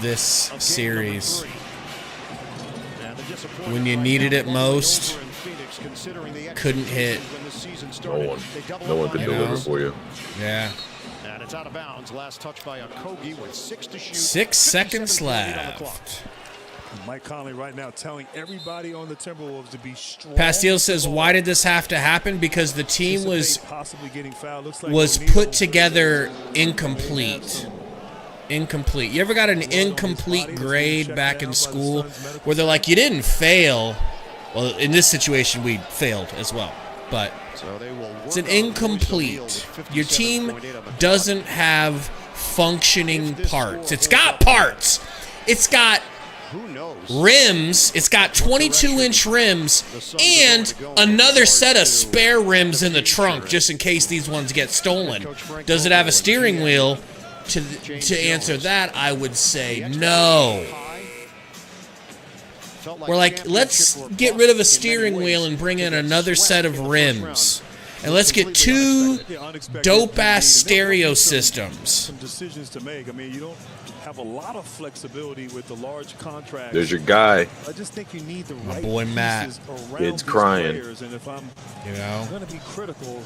this series. When you needed it most, couldn't hit. No one could deliver for you. Yeah. And it's out of bounds. Last touch by Kogi with 6 to shoot. 6 seconds left. Mike Conley right now telling everybody on the Timberwolves to be strong. Pastel says, why did this have to happen? Because the team was put together incomplete. Incomplete. You ever got an incomplete grade back in school where they're like, you didn't fail? Well, in this situation, we failed as well. But it's an incomplete. Your team doesn't have functioning parts. It's got parts. It's got rims. It's got 22-inch rims and another set of spare rims in the trunk just in case these ones get stolen. Does it have a steering wheel? To answer that, I would say no. We're like, let's get rid of a steering wheel and bring in another set of rims. And let's get 2 dope-ass stereo systems. Some decisions to make. I mean, you don't have a lot of flexibility with the large contracts. There's your guy. I just think you need the right boy Matt. Kid's crying. And if I'm going to be critical,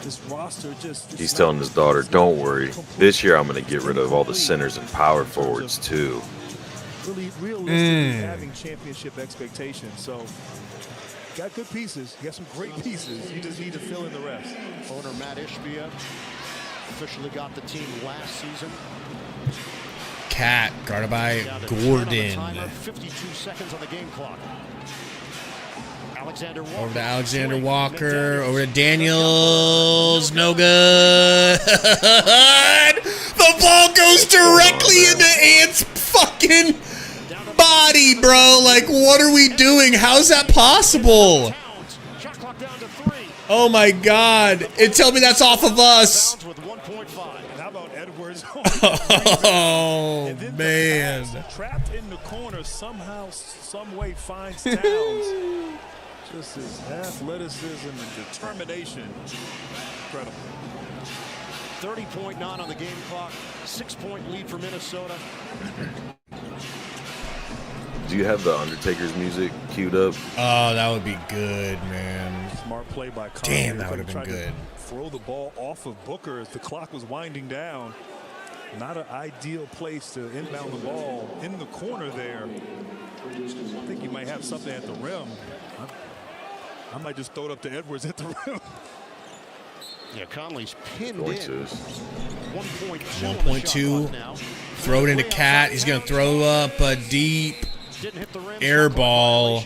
this roster he's telling his daughter, don't worry. This year I'm going to get rid of all the centers and power forwards too. Really realistically having championship expectations. So got good pieces. You got some great pieces. You just need to fill in the rest. Owner Matt Ishbia officially got the team last season. Cat guarded by Gordon. 52 seconds on the game clock. Over to Alexander Walker. Over to Daniels. No good. The ball goes directly into Ant's fucking body, bro. Like, what are we doing? How's that possible? Oh my God. And tell me that's off of us. Oh, man. Trapped in the corner, somehow, some way finds Towns. Just his athleticism and determination. Incredible. 30.9 on the game clock. 6-point lead for Minnesota. Do you have the Undertaker's music queued up? Oh, that would be good, man. Smart play by Conley. Damn, that would have been good. Throw the ball off of Booker as the clock was winding down. Not an ideal place to inbound the ball in the corner there. I think you might have something at the rim. I might just throw it up to Edwards at the rim. Yeah, Conley's pinned in. 1.2. Throw it into Cat. He's going to throw up a deep air ball.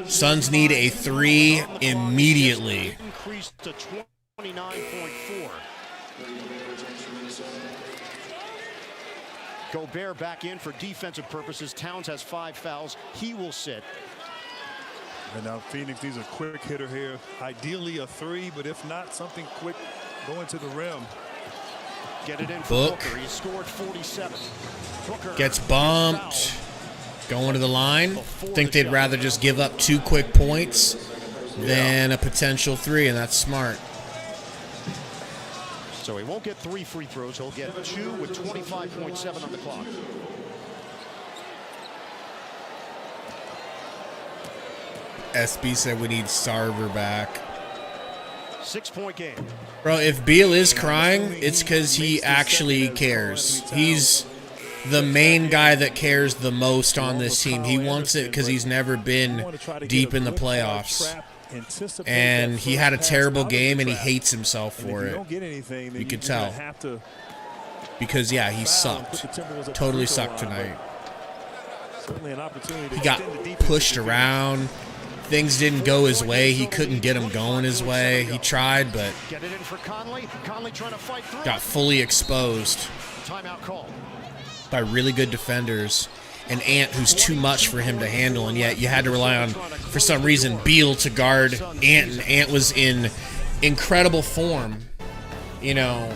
Suns need a 3 immediately. Increased to 29.4. Gobert back in for defensive purposes. Towns has 5 fouls. He will sit. And now Phoenix needs a quick hitter here. Ideally a 3, but if not, something quick going to the rim. Get it in for Booker. He scored 47. Booker gets bumped. Going to the line. Think they'd rather just give up 2 quick points than a potential 3, and that's smart. So he won't get 3 free throws. He'll get 2 with 25.7 on the clock. SB said we need Sarver back. 6-point game. Bro, if Beal is crying, it's because he actually cares. He's the main guy that cares the most on this team. He wants it because he's never been deep in the playoffs. And he had a terrible game, and he hates himself for it. You could tell. Because, yeah, he sucked. Totally sucked tonight. He got pushed around. Things didn't go his way. He couldn't get him going his way. He tried, but got fully exposed Timeout call by really good defenders. and Ant who's too much for him to handle, and yet you had to rely on, for some reason, Beal to guard Ant, and Ant was in incredible form. You know,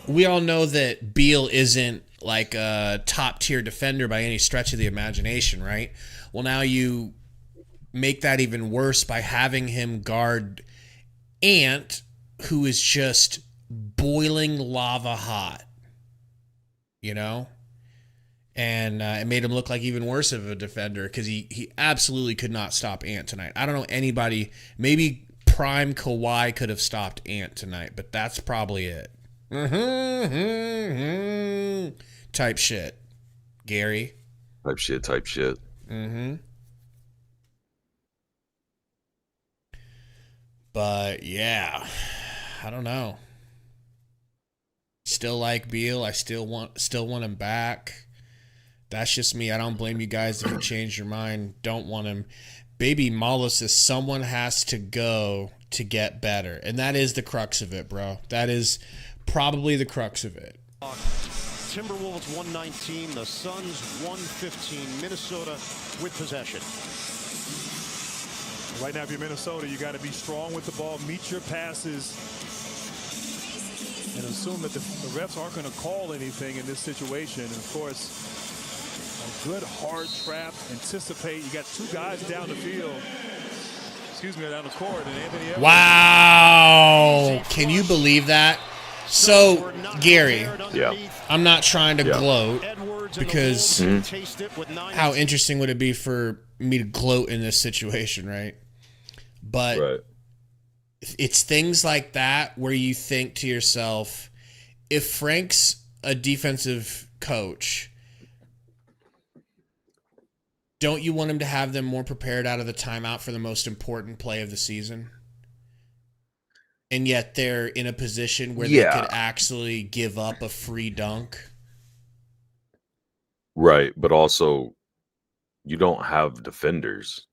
we all know that Beal isn't like a top-tier defender by any stretch of the imagination, right? Well, now you make that even worse by having him guard Ant, who is just boiling lava hot, you know? And it made him look like even worse of a defender because he absolutely could not stop Ant tonight. I don't know anybody, maybe prime Kawhi could have stopped Ant tonight, but that's probably it. Type shit. Gary. Type shit. But yeah, I don't know. Still like Beal. I still want him back. That's just me. I don't blame you guys if you change your mind. Don't want him. Baby Malo says someone has to go to get better. And that is the crux of it, bro. That is probably the crux of it. Timberwolves 119, the Suns 115, Minnesota with possession. Right now, if you're Minnesota, you got to be strong with the ball, meet your passes, and assume that the refs aren't going to call anything in this situation. And of course, a good hard trap, anticipate. You got two guys down the field. Down the court, and Anthony Edwards. Wow. Can you believe that? So, Gary, yeah, I'm not trying to gloat because how interesting would it be for me to gloat in this situation, right? But it's things like that where you think to yourself, if Frank's a defensive coach, don't you want him to have them more prepared out of the timeout for the most important play of the season? And yet they're in a position where they could actually give up a free dunk. Right, but also you don't have defenders.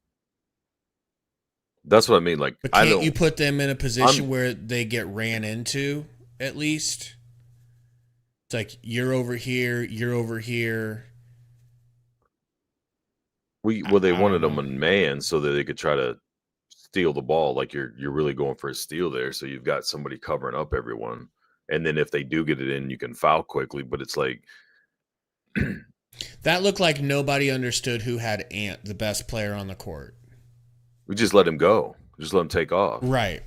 That's what I mean. Like, but can't you put them in a position where they get ran into at least? It's like you're over here, you're over here. Well, they wanted them in man so that they could try to steal the ball. Like you're really going for a steal there, so you've got somebody covering up everyone, and then if they do get it in, you can foul quickly. But it's like that looked like nobody understood who had Ant, the best player on the court. We just let him go, just let him take off. Right.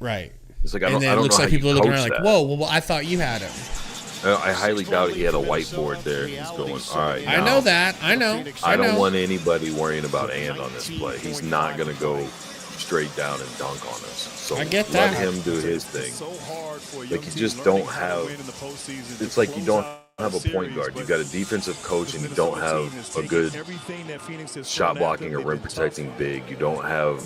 It's like I don't know. It looks how like people are looking around that. like, whoa, well, I thought you had him. I highly doubt he had a whiteboard there. He's going, all right. I know that. I know. I don't want anybody worrying about Ant on this play. He's not going to go straight down and dunk on us. So I get that. Let him do his thing. Like you just don't have. It's like you don't have a point guard. You've got a defensive coach, and you don't have a good shot blocking or rim protecting big. You don't have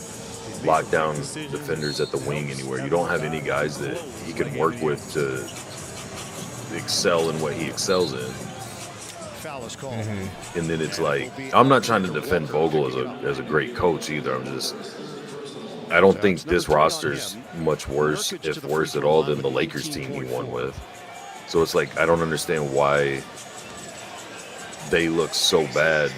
lockdown defenders at the wing anywhere. You don't have any guys that he can work with to excel in what he excels in. And then it's like, I'm not trying to defend Vogel as a great coach either. I don't think this roster's much worse, if worse at all, than the Lakers team he won with. So it's like, I don't understand why they look so bad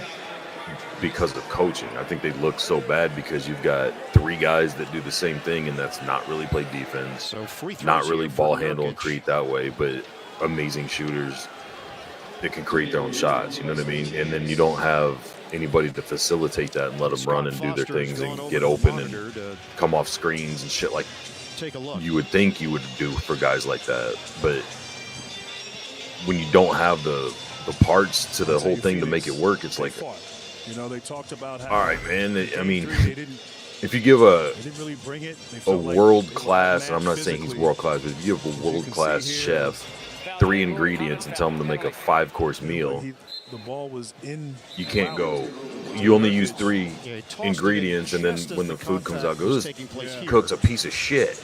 because of coaching. I think they look so bad because you've got three guys that do the same thing, and that's not really play defense, not really ball handle and create that way, but amazing shooters that can create their own shots, you know what I mean? And then you don't have anybody to facilitate that and let them run and do their things and get open and come off screens and shit like you would think you would do for guys like that. But when you don't have the parts to the whole thing to make it work, it's like, all right, man. I mean, if you give a world-class, and I'm not saying he's world-class, but if you give a world-class chef 3 ingredients and tell him to make a 5-course meal, you can't go, you only use 3 ingredients, and then when the food comes out, goes, cooks a piece of shit.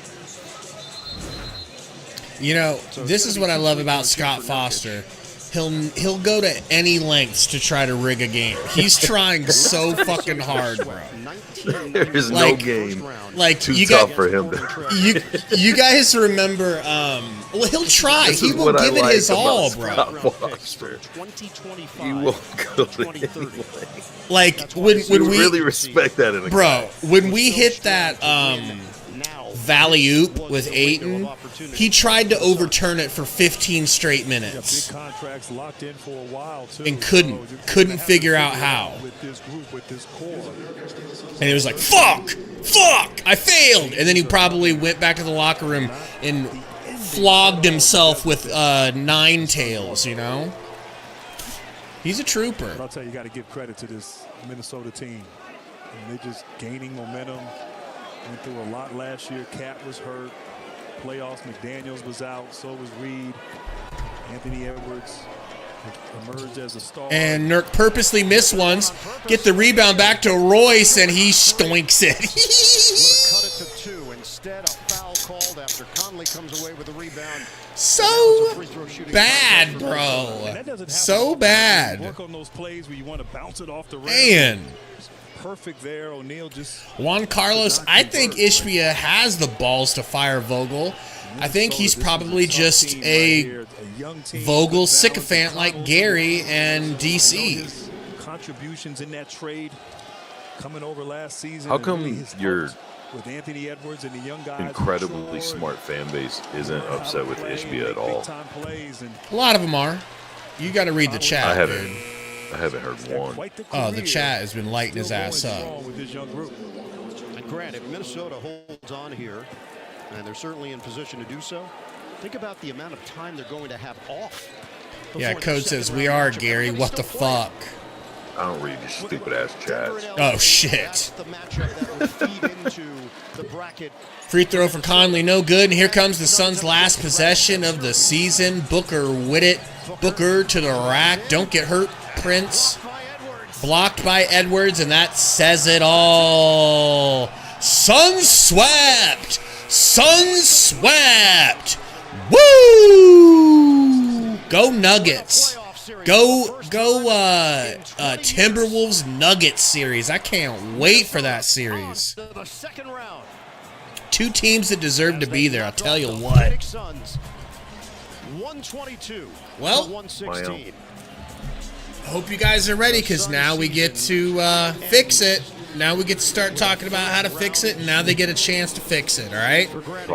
You know, this is what I love about Scott Foster. He'll go to any lengths to try to rig a game. He's trying so fucking hard, bro. There's no game too tough for him. You guys remember? Well, he'll try. He will give it his all, bro. He won't go anyway. Like when we really respect that in a bro. When we hit that Valley Oop with Ayton, he tried to overturn it for 15 straight minutes and couldn't figure out how. And he was like, fuck, I failed. And then he probably went back to the locker room and flogged himself with nine tails, you know? He's a trooper. I'll tell you, you got to give credit to this Minnesota team. They're just gaining momentum. Went through a lot last year. Cat was hurt. Playoffs, McDaniels was out. So was Reed. Anthony Edwards emerged as a star. And Nurk purposely missed ones. Get the rebound back to Royce, and he stoinks it. Cut it to 2. Instead, a foul called after Conley comes away with the rebound. So bad, bro. So bad. Work on those plays where you want to bounce it off the rim. Man. Perfect there. O'Neal just Juan Carlos, I think Ishbia has the balls to fire Vogel. I think he's probably just a Vogel sycophant like Gary and DC. Contributions in that trade coming over last season. How come your with Anthony Edwards and the young guys incredibly smart fan base isn't upset with Ishbia at all? A lot of them are. You got to read the chat. I haven't heard one. Oh, the chat has been lighting his ass up. And granted, Minnesota holds on here, and they're certainly in position to do so. Think about the amount of time they're going to have off. Yeah, Code says, we are, Gary. What the fuck? I don't read these stupid ass chats. Oh, shit. Free throw for Conley, no good. And here comes the Suns' last possession of the season. Booker with it. Booker to the rack. Don't get hurt, Prince. Blocked by Edwards, and that says it all. Suns swept. Suns swept. Woo! Go Nuggets. Go Timberwolves Nuggets series. I can't wait for that series. Two teams that deserve to be there, I'll tell you what. 122. Well, 116. Hope you guys are ready, because now we get to fix it. Now we get to start talking about how to fix it, and now they get a chance to fix it, all right?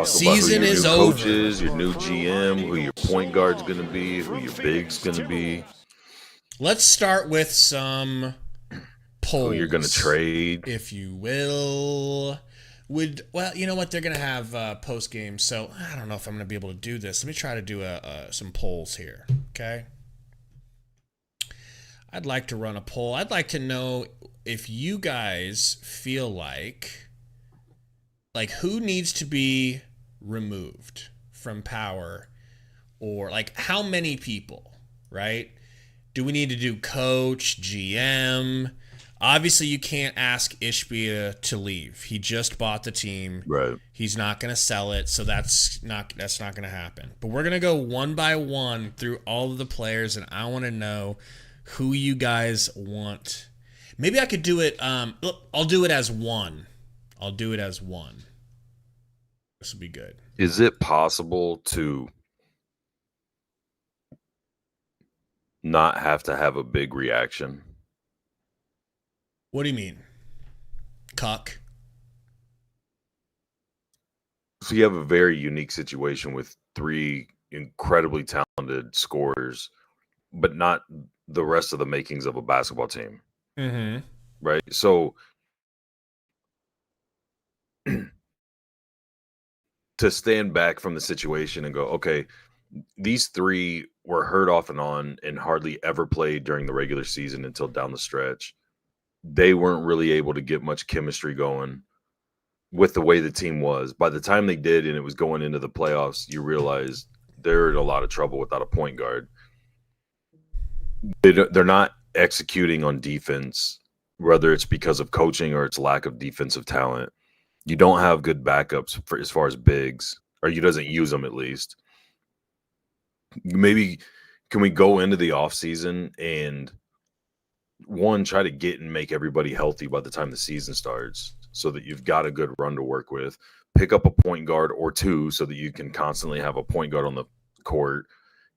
Season is over. Coaches, your new GM, who your point guard's going to be, who your big's going to be. Let's start with some polls. Who you're going to trade. If you will. Well, you know what? They're going to have post-game, so I don't know if I'm going to be able to do this. Let me try to do some polls here, okay? I'd like to run a poll. I'd like to know if you guys feel like who needs to be removed from power, or like how many people, right? Do we need to do coach, GM? Obviously, you can't ask Ishbia to leave. He just bought the team. Right. He's not going to sell it, so that's not going to happen. But we're going to go one by one through all of the players, and I want to know who you guys want. Maybe I could do it. I'll do it as one. This will be good. Is it possible to not have to have a big reaction? What do you mean? Cuck. So you have a very unique situation with three incredibly talented scorers, but not the rest of the makings of a basketball team. Mm-hmm. Right? So to stand back from the situation and go, okay, these three were hurt off and on and hardly ever played during the regular season until down the stretch. They weren't really able to get much chemistry going with the way the team was. By the time they did and it was going into the playoffs, you realize they're in a lot of trouble without a point guard. They're not executing on defense, whether it's because of coaching or it's lack of defensive talent. You don't have good backups for as far as bigs, or he doesn't use them at least. Maybe can we go into the offseason and one, try to get and make everybody healthy by the time the season starts so that you've got a good run to work with. Pick up a point guard or two so that you can constantly have a point guard on the court.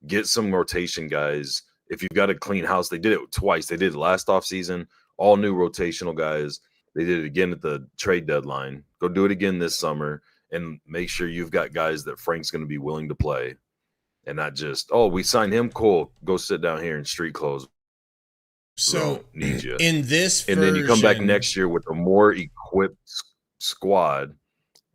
Get some rotation guys. If you've got a clean house, they did it twice. They did it last offseason, all new rotational guys. They did it again at the trade deadline. Go do it again this summer and make sure you've got guys that Frank's going to be willing to play and not just, oh, we signed him, cool, go sit down here in street clothes. So need you. In this and version, then you come back next year with a more equipped squad,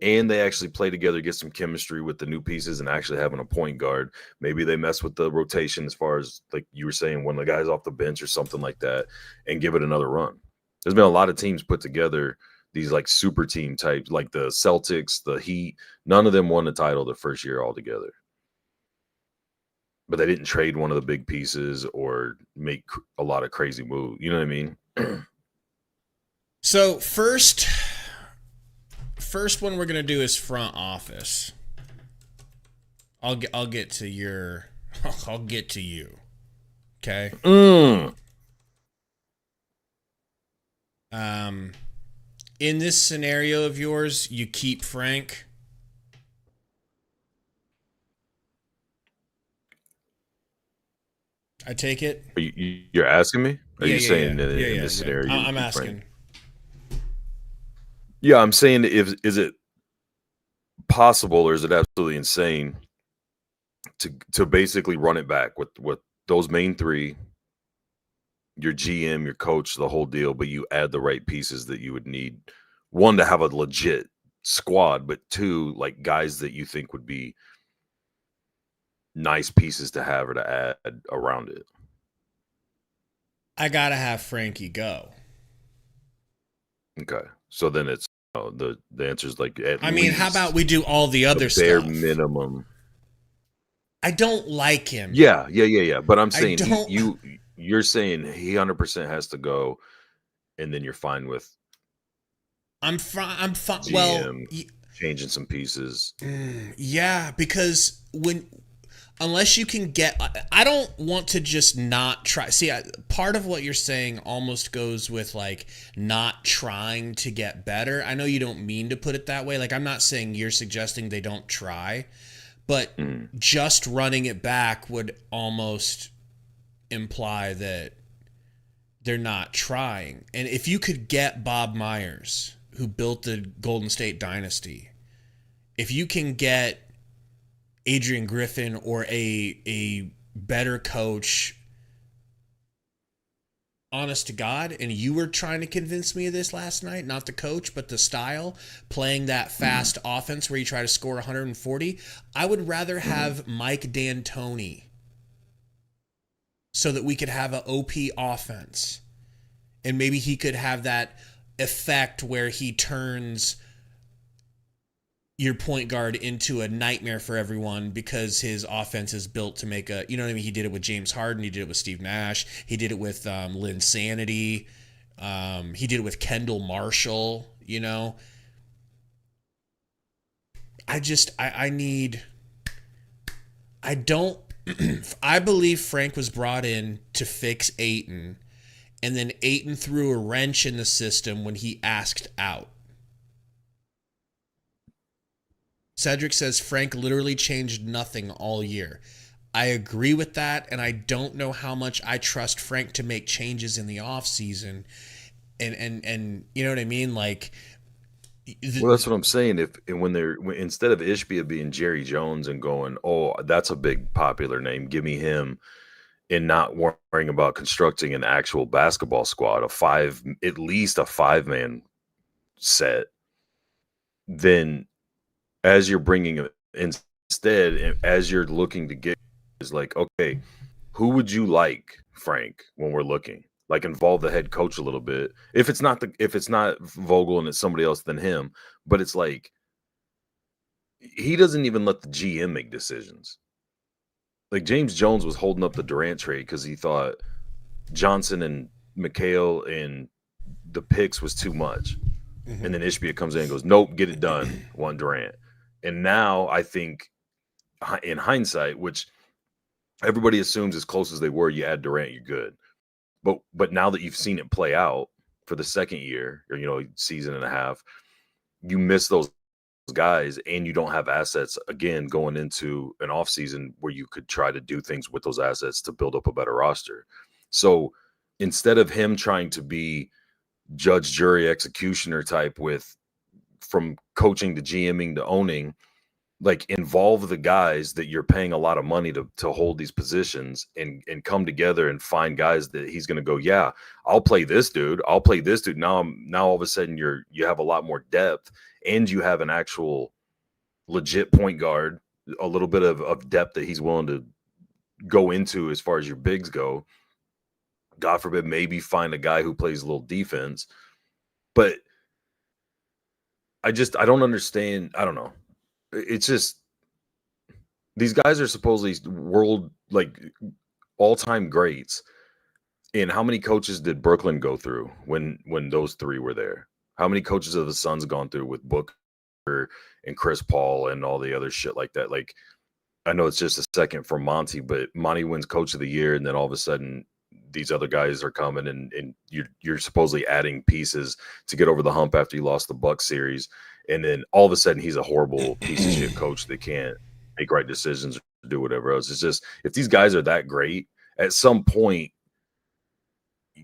and they actually play together, get some chemistry with the new pieces, and actually having a point guard. Maybe they mess with the rotation as far as, like you were saying, when the guy's off the bench or something like that, and give it another run. There's been a lot of teams put together these like super team types, like the Celtics, the Heat. None of them won the title the first year altogether. But they didn't trade one of the big pieces or make a lot of crazy moves. You know what I mean? So first one we're gonna do is front office. I'll get to your. I'll get to you. Okay. In this scenario of yours, you keep Frank. I take it. You're asking me? Are you saying in this scenario? I'm asking. Frank? Yeah, I'm saying is it possible or is it absolutely insane to basically run it back with those main three, your GM, your coach, the whole deal, but you add the right pieces that you would need. One, to have a legit squad, but two, like guys that you think would be nice pieces to have or to add around it. I gotta have Frankie go. Okay, so then it's the answer is like. I mean, how about we do all the other stuff? Bare minimum. I don't like him. Yeah. But I'm saying you're saying he 100% has to go, and then you're fine with. I'm fine. GM, well, changing some pieces. Yeah, because unless you can get, I don't want to just not try. See, part of what you're saying almost goes with like not trying to get better. I know you don't mean to put it that way. Like, I'm not saying you're suggesting they don't try, but just running it back would almost imply that they're not trying. And if you could get Bob Myers, who built the Golden State dynasty, if you can get Adrian Griffin or a better coach, honest to God, and you were trying to convince me of this last night, not the coach, but the style, playing that fast offense where you try to score 140, I would rather have Mike D'Antoni so that we could have an OP offense. And maybe he could have that effect where he turns your point guard into a nightmare for everyone because his offense is built to make a, you know what I mean? He did it with James Harden. He did it with Steve Nash. He did it with Lynn Sanity. He did it with Kendall Marshall, you know? I believe Frank was brought in to fix Ayton, and then Ayton threw a wrench in the system when he asked out. Cedric says Frank literally changed nothing all year. I agree with that, and I don't know how much I trust Frank to make changes in the offseason. And you know what I mean? Like, well, that's what I'm saying. When instead of Ishbia being Jerry Jones and going, oh, that's a big popular name, give me him, and not worrying about constructing an actual basketball squad, at least a 5-man set, then as you're bringing it instead, as you're looking to get, is like, okay, who would you like, Frank, when we're looking? Like, involve the head coach a little bit. If it's not Vogel and it's somebody else than him, but it's like he doesn't even let the GM make decisions. Like, James Jones was holding up the Durant trade because he thought Johnson and McHale and the picks was too much. Mm-hmm. And then Ishbia comes in and goes, nope, get it done, want Durant. And now I think in hindsight, which everybody assumes as close as they were, you add Durant, you're good. But now that you've seen it play out for the second year, or season and a half, you miss those guys, and you don't have assets again going into an offseason where you could try to do things with those assets to build up a better roster. So instead of him trying to be judge, jury, executioner type from coaching to GMing to owning, like involve the guys that you're paying a lot of money to hold these positions and come together and find guys that he's going to go, yeah, I'll play this dude. I'll play this dude. Now all of a sudden you have a lot more depth, and you have an actual legit point guard, a little bit of depth that he's willing to go into as far as your bigs go. God forbid, maybe find a guy who plays a little defense. But I don't understand. I don't know. It's just, these guys are supposedly world, like, all-time greats. And how many coaches did Brooklyn go through when those three were there? How many coaches have the Suns gone through with Booker and Chris Paul and all the other shit like that? Like, I know it's just a second for Monty, but Monty wins Coach of the Year, and then all of a sudden these other guys are coming, and you're supposedly adding pieces to get over the hump after you lost the Bucks series, and then all of a sudden he's a horrible piece of shit coach that can't make right decisions or do whatever else. It's just, if these guys are that great, at some point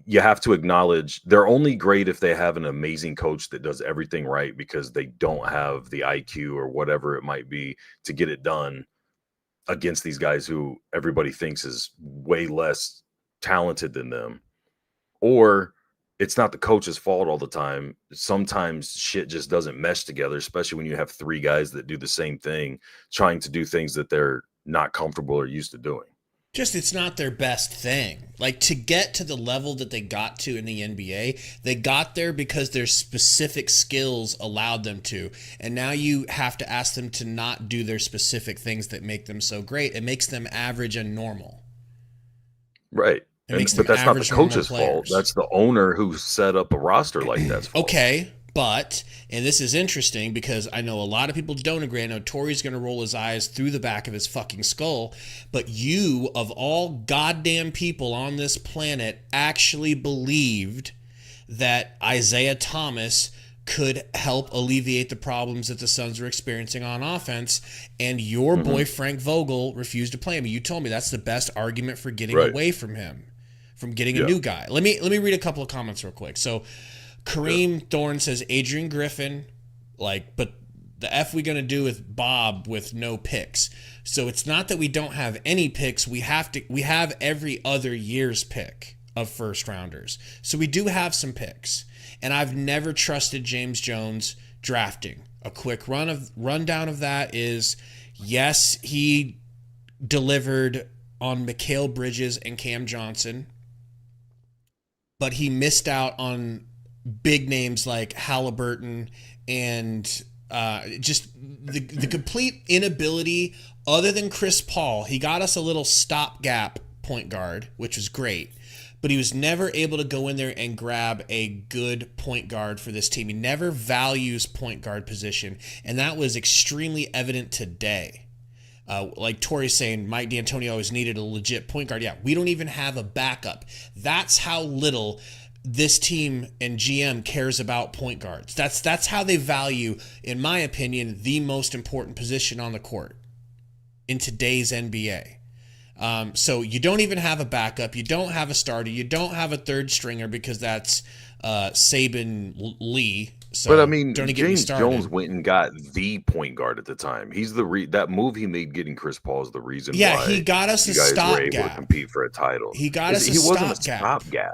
you have to acknowledge they're only great if they have an amazing coach that does everything right, because they don't have the IQ or whatever it might be to get it done against these guys who everybody thinks is way less talented than them. Or it's not the coach's fault all the time. Sometimes shit just doesn't mesh together, especially when you have three guys that do the same thing, trying to do things that they're not comfortable or used to doing. Just, it's not their best thing. Like, to get to the level that they got to in the NBA, they got there because their specific skills allowed them to. And now you have to ask them to not do their specific things that make them so great. It makes them average and normal. Right. But that's not the coach's fault. That's the owner who set up a roster like that. Okay. But, and this is interesting because I know a lot of people don't agree. I know Tori's going to roll his eyes through the back of his fucking skull. But you, of all goddamn people on this planet, actually believed that Isaiah Thomas could help alleviate the problems that the Suns were experiencing on offense, and your boy Frank Vogel refused to play him. You told me that's the best argument for getting away from him, from getting a new guy. Let me read a couple of comments real quick. So Kareem Thorne says Adrian Griffin, but the F we gonna do with Bob with no picks. So it's not that we don't have any picks. We have every other year's pick of first rounders. So we do have some picks. And I've never trusted James Jones drafting. A quick rundown of that is, yes, he delivered on Mikal Bridges and Cam Johnson, but he missed out on big names like Halliburton and just the complete inability, other than Chris Paul. He got us a little stopgap point guard, which was great, but he was never able to go in there and grab a good point guard for this team. He never values point guard position, and that was extremely evident today. Like Tori's saying, Mike D'Antoni always needed a legit point guard. Yeah, we don't even have a backup. That's how little this team and GM cares about point guards. That's how they value, in my opinion, the most important position on the court in today's NBA. So you don't even have a backup. You don't have a starter. You don't have a third stringer because that's Saban Lee. So but I mean, James Jones went and got the point guard at the time. He's that move he made getting Chris Paul is the reason why he got us you a guys stopgap. were able to compete for a title. He got us a stopgap. He wasn't a stopgap.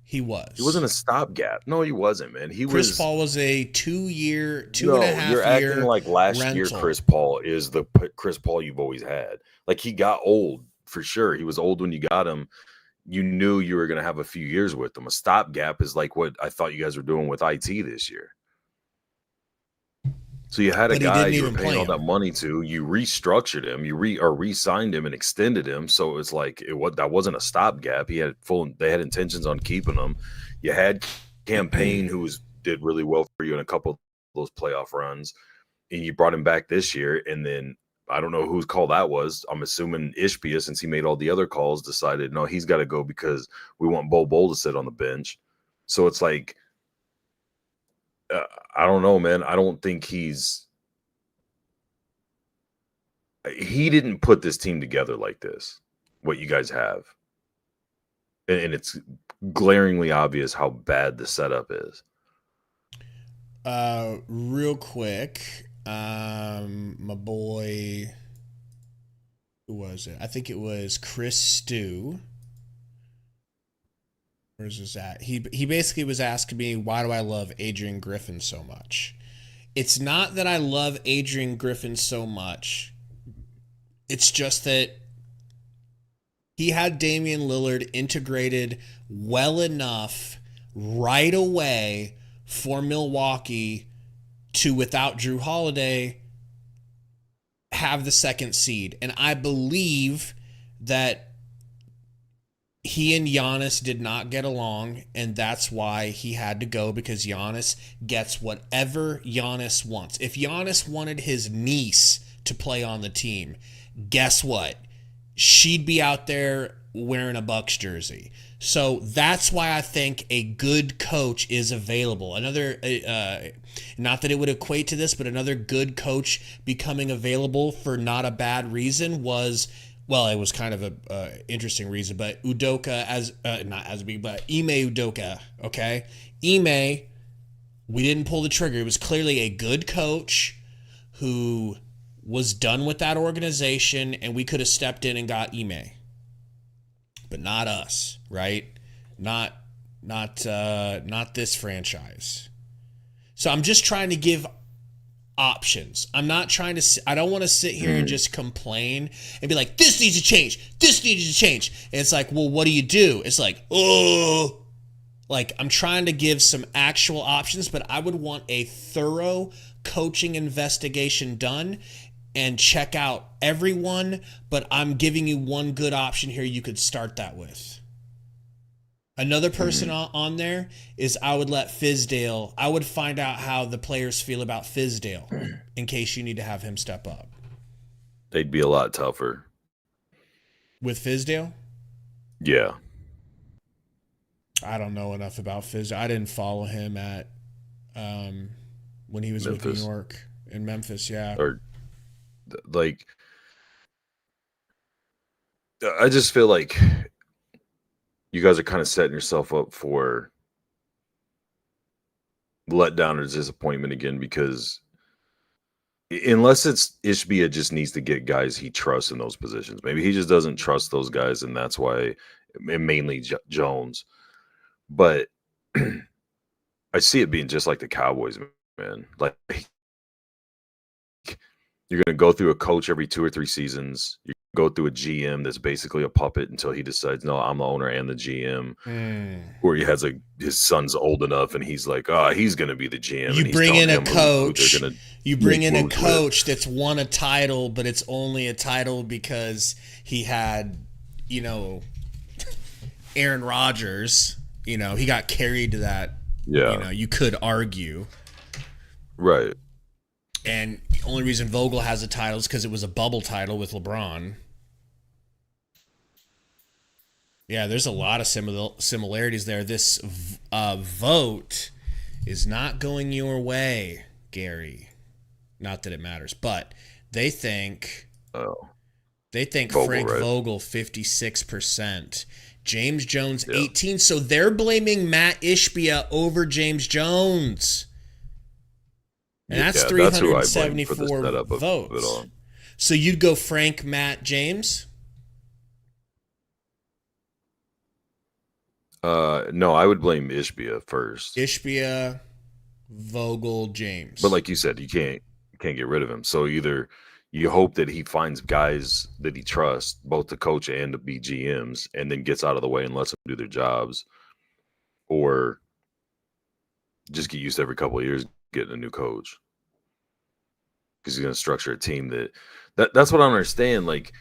He was. He wasn't a stopgap. No, he wasn't, man. Chris Paul was a 2 and a half year. You're acting like last year Chris Paul is the Chris Paul you've always had. Like, he got old for sure. He was old when you got him. You knew you were going to have a few years with him. A stopgap is like what I thought you guys were doing with IT this year. So you had a guy you were paying all that money to. You restructured him. You re-signed him and extended him. So it's like that wasn't a stopgap. They had intentions on keeping him. You had Campaign, who did really well for you in a couple of those playoff runs, and you brought him back this year. And then I don't know whose call that was. I'm assuming Ishbia, since he made all the other calls, decided, no, he's got to go because we want Bol to sit on the bench. So it's like, I don't know, man. I don't think he didn't put this team together like this, what you guys have. And it's glaringly obvious how bad the setup is. Real quick, my boy, who was it? I think it was Chris Stew. Where's this at? He basically was asking me, why do I love Adrian Griffin so much? It's not that I love Adrian Griffin so much. It's just that he had Damian Lillard integrated well enough right away for Milwaukee to, without Drew Holiday, have the second seed. And I believe that he and Giannis did not get along, and that's why he had to go, because Giannis gets whatever Giannis wants. If Giannis wanted his niece to play on the team, guess what? She'd be out there wearing a Bucks jersey. So that's why I think a good coach is available. Another, not that it would equate to this, but another good coach becoming available for not a bad reason was, well, it was kind of a interesting reason, but Udoka not as big, but Ime Udoka, okay? Ime, we didn't pull the trigger. It was clearly a good coach who was done with that organization, and we could have stepped in and got Ime. But not us, right? Not this franchise. So I'm just trying to give options. I'm not trying to, I don't want to sit here and just complain and be like, this needs to change. This needs to change. And it's like, well, what do you do? It's like, oh, like I'm trying to give some actual options, but I would want a thorough coaching investigation done and check out everyone, but I'm giving you one good option here you could start that with. Another person on there is I would let Fizdale, I would find out how the players feel about Fizdale in case you need to have him step up. They'd be a lot tougher. With Fizdale? Yeah. I don't know enough about Fizdale. I didn't follow him at when he was with New York in Memphis, yeah. Or like, I just feel like you guys are kind of setting yourself up for letdown or disappointment again, because unless it's Ishbia just needs to get guys he trusts in those positions. Maybe he just doesn't trust those guys, and that's why, mainly Jones. But I see it being just like the Cowboys, man. Like, you're going to go through a coach every 2 or 3 seasons. You go through a GM that's basically a puppet until he decides, no, I'm the owner and the GM. Or he has his son's old enough and he's like, he's going to be the GM. You bring in a coach. You bring in a coach that's won a title, but it's only a title because he had, Aaron Rodgers. He got carried to that. Yeah. You could argue. Right. And the only reason Vogel has a title is because it was a bubble title with LeBron. Yeah, there's a lot of similarities there. This vote is not going your way, Gary. Not that it matters, but they think Vogel, Frank right? Vogel 56%. James Jones 18%. So they're blaming Matt Ishbia over James Jones. And that's 374 votes. So you'd go Frank, Matt, James? No, I would blame Ishbia first. Ishbia, Vogel, James. But like you said, you can't get rid of him. So either you hope that he finds guys that he trusts, both the coach and the BGMs, and then gets out of the way and lets them do their jobs, or just get used to every couple of years getting a new coach, because he's going to structure a team that's what I don't understand. Like,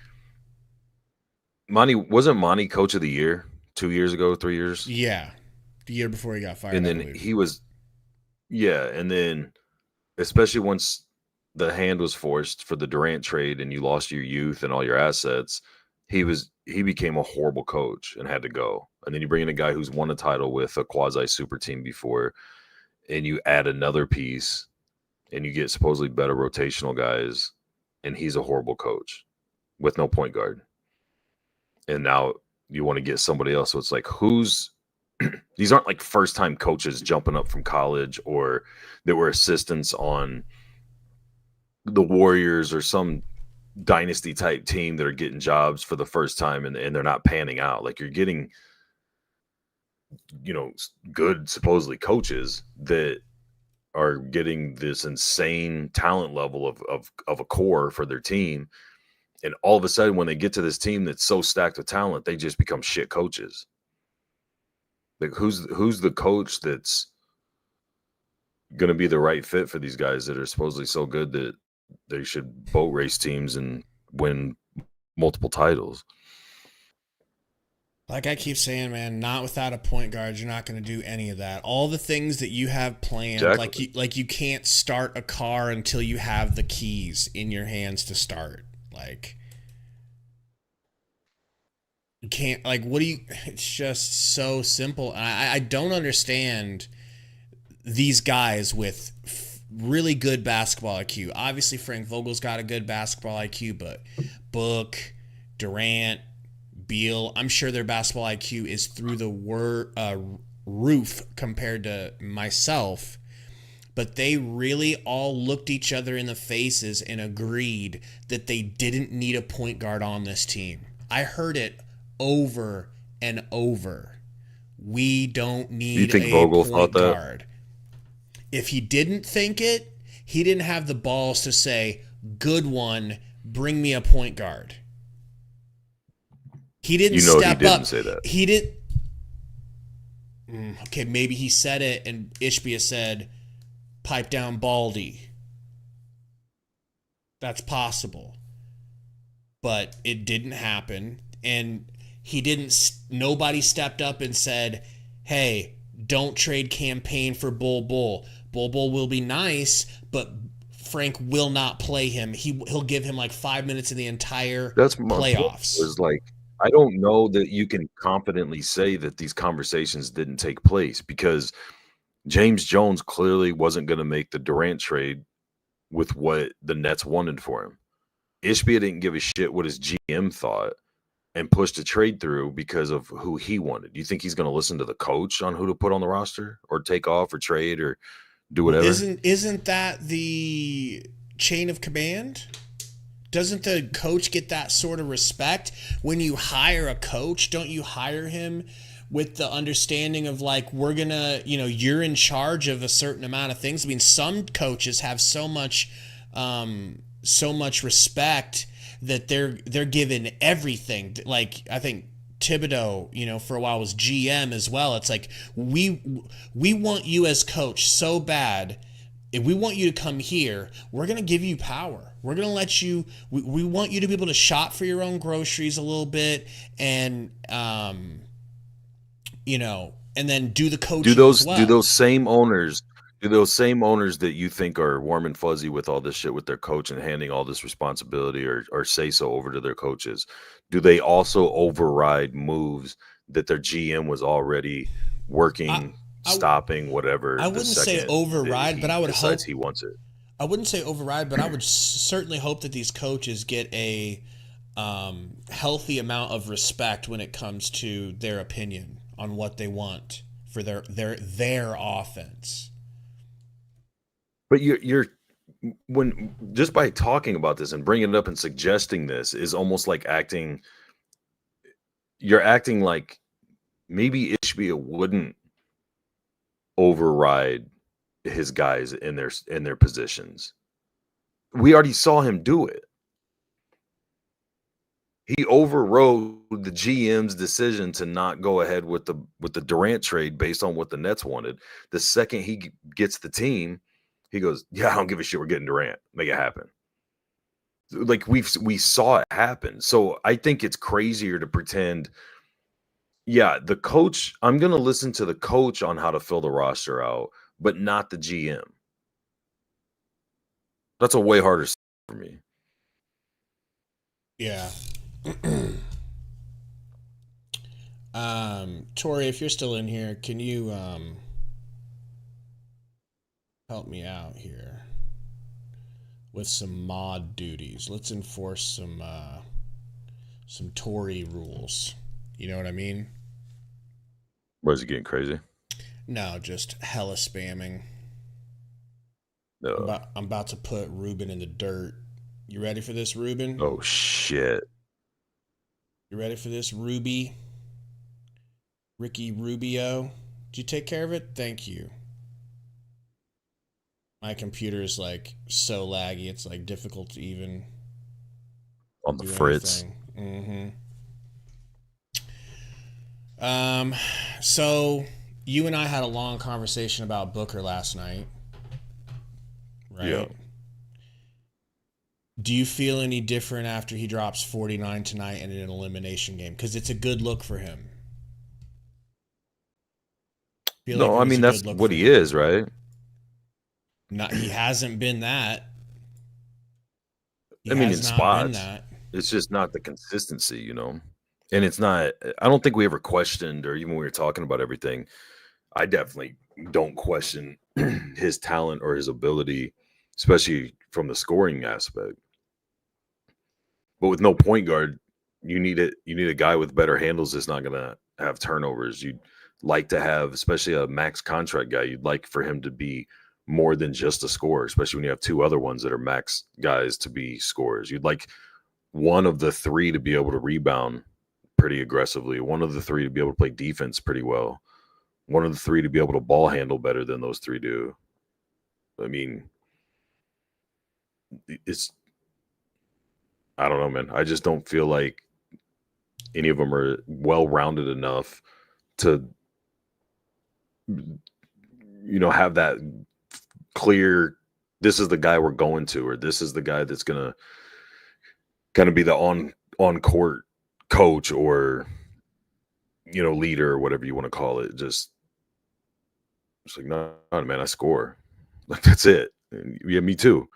wasn't Monty coach of the year 2 years ago, 3 years? Yeah, the year before he got fired. And then he was, and then especially once the hand was forced for the Durant trade and you lost your youth and all your assets, he became a horrible coach and had to go. And then you bring in a guy who's won a title with a quasi super team before, and you add another piece and you get supposedly better rotational guys, and he's a horrible coach with no point guard. And now you want to get somebody else. So it's like, these aren't like first-time coaches jumping up from college or that were assistants on the Warriors or some dynasty type team that are getting jobs for the first time and they're not panning out. Like, you're getting, good supposedly coaches that are getting this insane talent level of a core for their team. And all of a sudden, when they get to this team that's so stacked with talent, they just become shit coaches. Like, who's the coach that's going to be the right fit for these guys that are supposedly so good that they should boat race teams and win multiple titles? Like I keep saying, man, not without a point guard, you're not going to do any of that. All the things that you have planned, exactly. like you can't start a car until you have the keys in your hands to start. Like, you can't, like, it's just so simple. I don't understand these guys with really good basketball IQ. Obviously, Frank Vogel's got a good basketball IQ, but Book, Durant, Beal, I'm sure their basketball IQ is through the roof compared to myself. But they really all looked each other in the faces and agreed that they didn't need a point guard on this team. I heard it over and over. We don't need a Vogel point guard. If he didn't think it, he didn't have the balls to say, good one, bring me a point guard. He didn't step up. Say that. He didn't. Okay, maybe he said it and Ishbia said, pipe down Baldy. That's possible. But it didn't happen. And nobody stepped up and said, hey, don't trade campaign for Bull Bull. Bull Bull will be nice, but Frank will not play him. He'll give him like 5 minutes in the entire playoffs. Was like, I don't know that you can confidently say that these conversations didn't take place, because James Jones clearly wasn't going to make the Durant trade with what the Nets wanted for him. Ishbia didn't give a shit what his GM thought and pushed a trade through because of who he wanted. You think he's going to listen to the coach on who to put on the roster or take off or trade or do whatever? Isn't that the chain of command? Doesn't the coach get that sort of respect? When you hire a coach, don't you hire him with the understanding of like, we're going to, you're in charge of a certain amount of things? I mean, some coaches have so much respect that they're given everything. Like, I think Thibodeau, for a while was GM as well. It's like, we want you as coach so bad. If we want you to come here, we're going to give you power. We're going to let you, we want you to be able to shop for your own groceries a little bit and, and then do the coaching as well. Do those same owners that you think are warm and fuzzy with all this shit with their coach and handing all this responsibility or say so over to their coaches, do they also override moves that their GM was already working, stopping, whatever? I wouldn't say override, but I would hope he wants it. I wouldn't say override, but I would certainly hope that these coaches get a healthy amount of respect when it comes to their opinion on what they want for their offense. But you're when just by talking about this and bringing it up and suggesting this is almost like you're acting like maybe Ishbia wouldn't override his guys in their positions. We already saw him do it. He overrode the GM's decision to not go ahead with the Durant trade based on what the Nets wanted. The second he gets the team, he goes, yeah, I don't give a shit. We're getting Durant. Make it happen. Like we saw it happen. So I think it's crazier to pretend, yeah, the coach, I'm going to listen to the coach on how to fill the roster out, but not the GM. That's a way harder for me. Yeah. Tori, if you're still in here, can you help me out here with some mod duties? Let's enforce some Tory rules. You know what I mean? Was he getting crazy? No, just hella spamming. No. I'm about to put Ruben in the dirt. You ready for this, Ruben? Oh shit. You ready for this, Ruby? Ricky Rubio? Did you take care of it? Thank you. My computer is like so laggy, it's like difficult to even on the fritz. So you and I had a long conversation about Booker last night, right? Yeah. Do you feel any different after he drops 49 tonight in an elimination game? Because it's a good look for him. No, I mean that's what he is, right? Not, he hasn't been that. I mean, in spots, it's just not the consistency, you know? And it's not, I don't think we ever questioned, or even when we were talking about everything, I definitely don't question his talent or his ability, especially from the scoring aspect. But with no point guard, you need a guy with better handles that's not going to have turnovers. You'd like to have, especially a max contract guy, you'd like for him to be more than just a scorer, especially when you have two other ones that are max guys to be scorers. You'd like one of the three to be able to rebound pretty aggressively, one of the three to be able to play defense pretty well, one of the three to be able to ball handle better than those three do. I mean, I don't know, man. I just don't feel like any of them are well-rounded enough to, have that clear, this is the guy we're going to, or this is the guy that's going to kind of be the on-court coach or, leader or whatever you want to call it. It's like, no, man, I score. Like, that's it. Yeah, me too.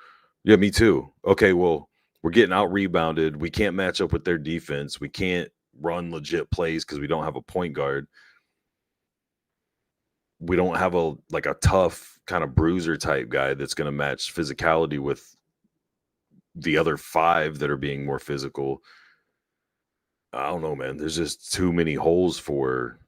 Yeah, me too. Okay, well, we're getting out-rebounded. We can't match up with their defense. We can't run legit plays because we don't have a point guard. We don't have a tough kind of bruiser type guy that's going to match physicality with the other five that are being more physical. I don't know, man. There's just too many holes for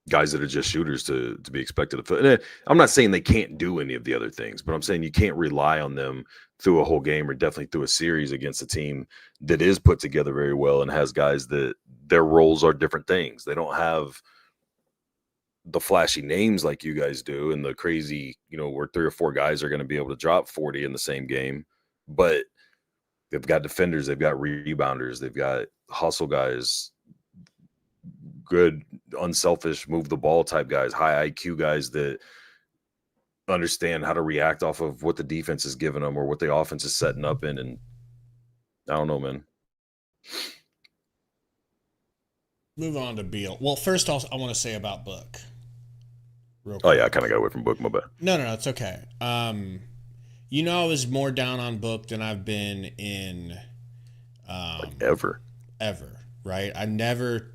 guys that are just shooters to be expected to. I'm not saying they can't do any of the other things, but I'm saying you can't rely on them through a whole game or definitely through a series against a team that is put together very well and has guys that their roles are different things. They don't have the flashy names like you guys do and the crazy, where 3 or 4 guys are going to be able to drop 40 in the same game, but they've got defenders, they've got rebounders, they've got hustle guys, good, unselfish, move the ball type guys, high IQ guys that understand how to react off of what the defense is giving them or what the offense is setting up in. And I don't know, man. Move on to Beal. Well, first off, I want to say about Book. Oh yeah, I kind of got away from Book, my bad. No, it's okay. I was more down on Book than I've been in ever, right? I never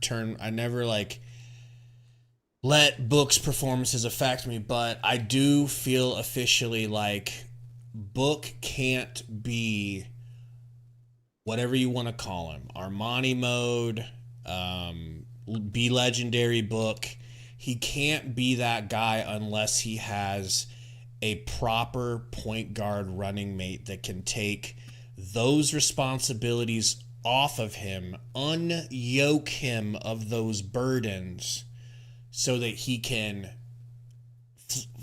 let Book's performances affect me, but I do feel officially like Book can't be whatever you want to call him. Armani mode, be legendary Book. He can't be that guy unless he has a proper point guard running mate that can take those responsibilities off of him, unyoke him of those burdens so that he can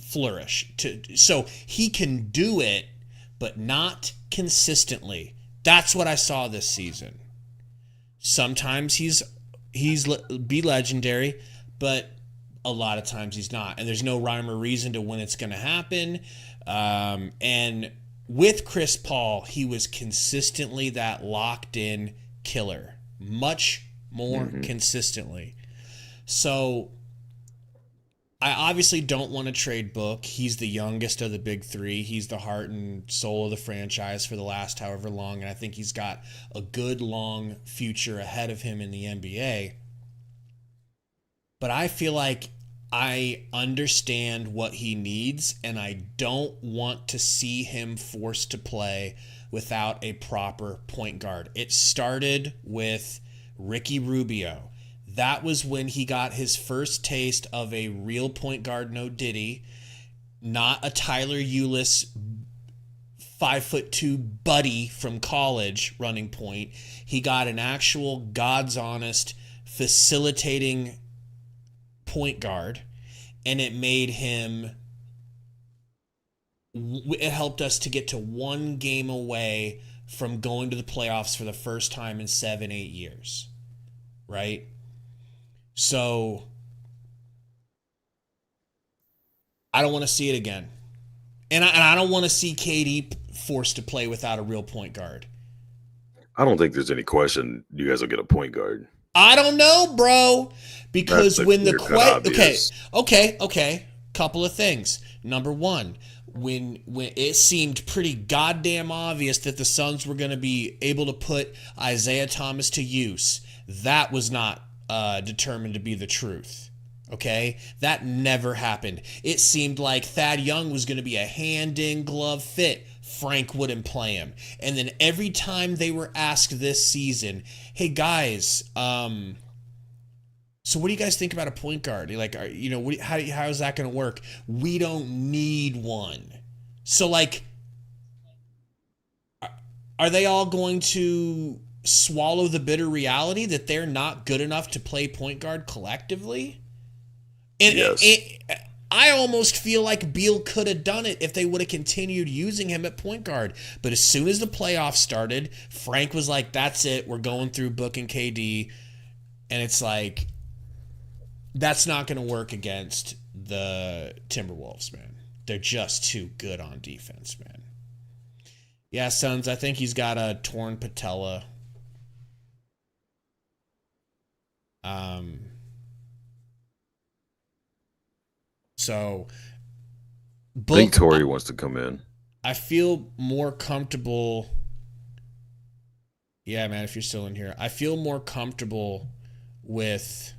flourish. So he can do it, but not consistently. That's what I saw this season. Sometimes he's be legendary, but a lot of times he's not, and there's no rhyme or reason to when it's going to happen. And with Chris Paul, he was consistently that locked-in killer, much more consistently. So I obviously don't want to trade Book. He's the youngest of the big three. He's the heart and soul of the franchise for the last however long, and I think he's got a good long future ahead of him in the NBA. But I feel like I understand what he needs, and I don't want to see him forced to play without a proper point guard. It started with Ricky Rubio. That was when he got his first taste of a real point guard, no Diddy, not a Tyler Ulis 5'2" buddy from college running point. He got an actual God's honest facilitating point guard, and it made him, it helped us to get to one game away from going to the playoffs for the first time in 7-8 years, right? So I don't want to see it again. And I don't want to see KD forced to play without a real point guard. I don't think there's any question you guys will get a point guard. I don't know, bro. Because when the okay. Couple of things. Number one, when it seemed pretty goddamn obvious that the Suns were going to be able to put Isaiah Thomas to use, that was not determined to be the truth. Okay? That never happened. It seemed like Thad Young was going to be a hand-in-glove fit. Frank wouldn't play him. And then every time they were asked this season, hey guys, so what do you guys think about a point guard? Like, how is that going to work? We don't need one. So like, are they all going to swallow the bitter reality that they're not good enough to play point guard collectively? And yes. I almost feel like Beal could have done it if they would have continued using him at point guard. But as soon as the playoffs started, Frank was like, that's it. We're going through Book and KD. And it's like, that's not going to work against the Timberwolves, man. They're just too good on defense, man. Yeah, Suns, I think he's got a torn patella. So, I think Torrey wants to come in. I feel more comfortable. Yeah, man, if you're still in here, I feel more comfortable with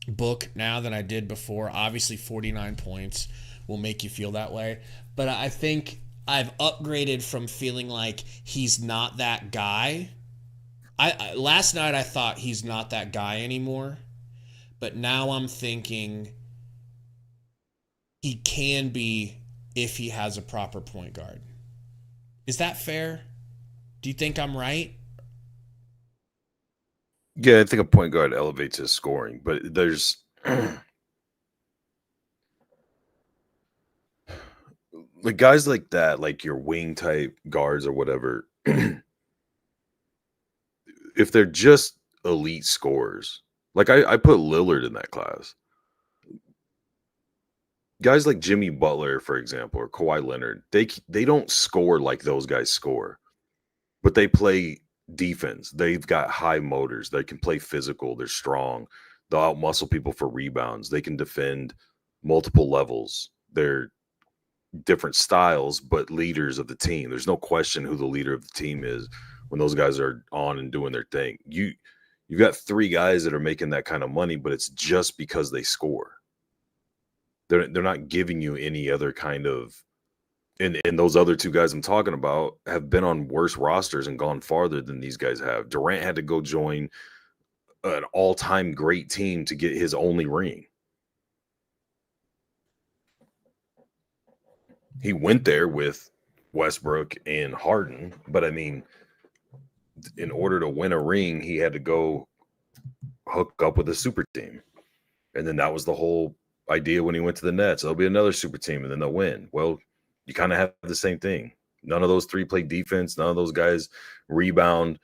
Book now than I did before. Obviously, 49 points will make you feel that way. But I think I've upgraded from feeling like he's not that guy. Last night I thought he's not that guy anymore. But now I'm thinking he can be if he has a proper point guard. Is that fair? Do you think I'm right? Yeah, I think a point guard elevates his scoring, but there's like guys like that, like your wing type guards or whatever, if they're just elite scorers, like I put Lillard in that class. Guys like Jimmy Butler, for example, or Kawhi Leonard, they don't score like those guys score, but they play defense. They've got high motors. They can play physical. They're strong. They'll outmuscle people for rebounds. They can defend multiple levels. They're different styles, but leaders of the team. There's no question who the leader of the team is when those guys are on and doing their thing. You've got three guys that are making that kind of money, but it's just because they score. They're not giving you any other kind of, and those other two guys I'm talking about have been on worse rosters and gone farther than these guys have. Durant had to go join an all-time great team to get his only ring. He went there with Westbrook and Harden, but I mean, in order to win a ring, he had to go hook up with a super team. And then that was the whole idea when he went to the Nets. There'll be another super team and then they'll win. Well, you kind of have the same thing. None of those three play defense. None of those guys rebound.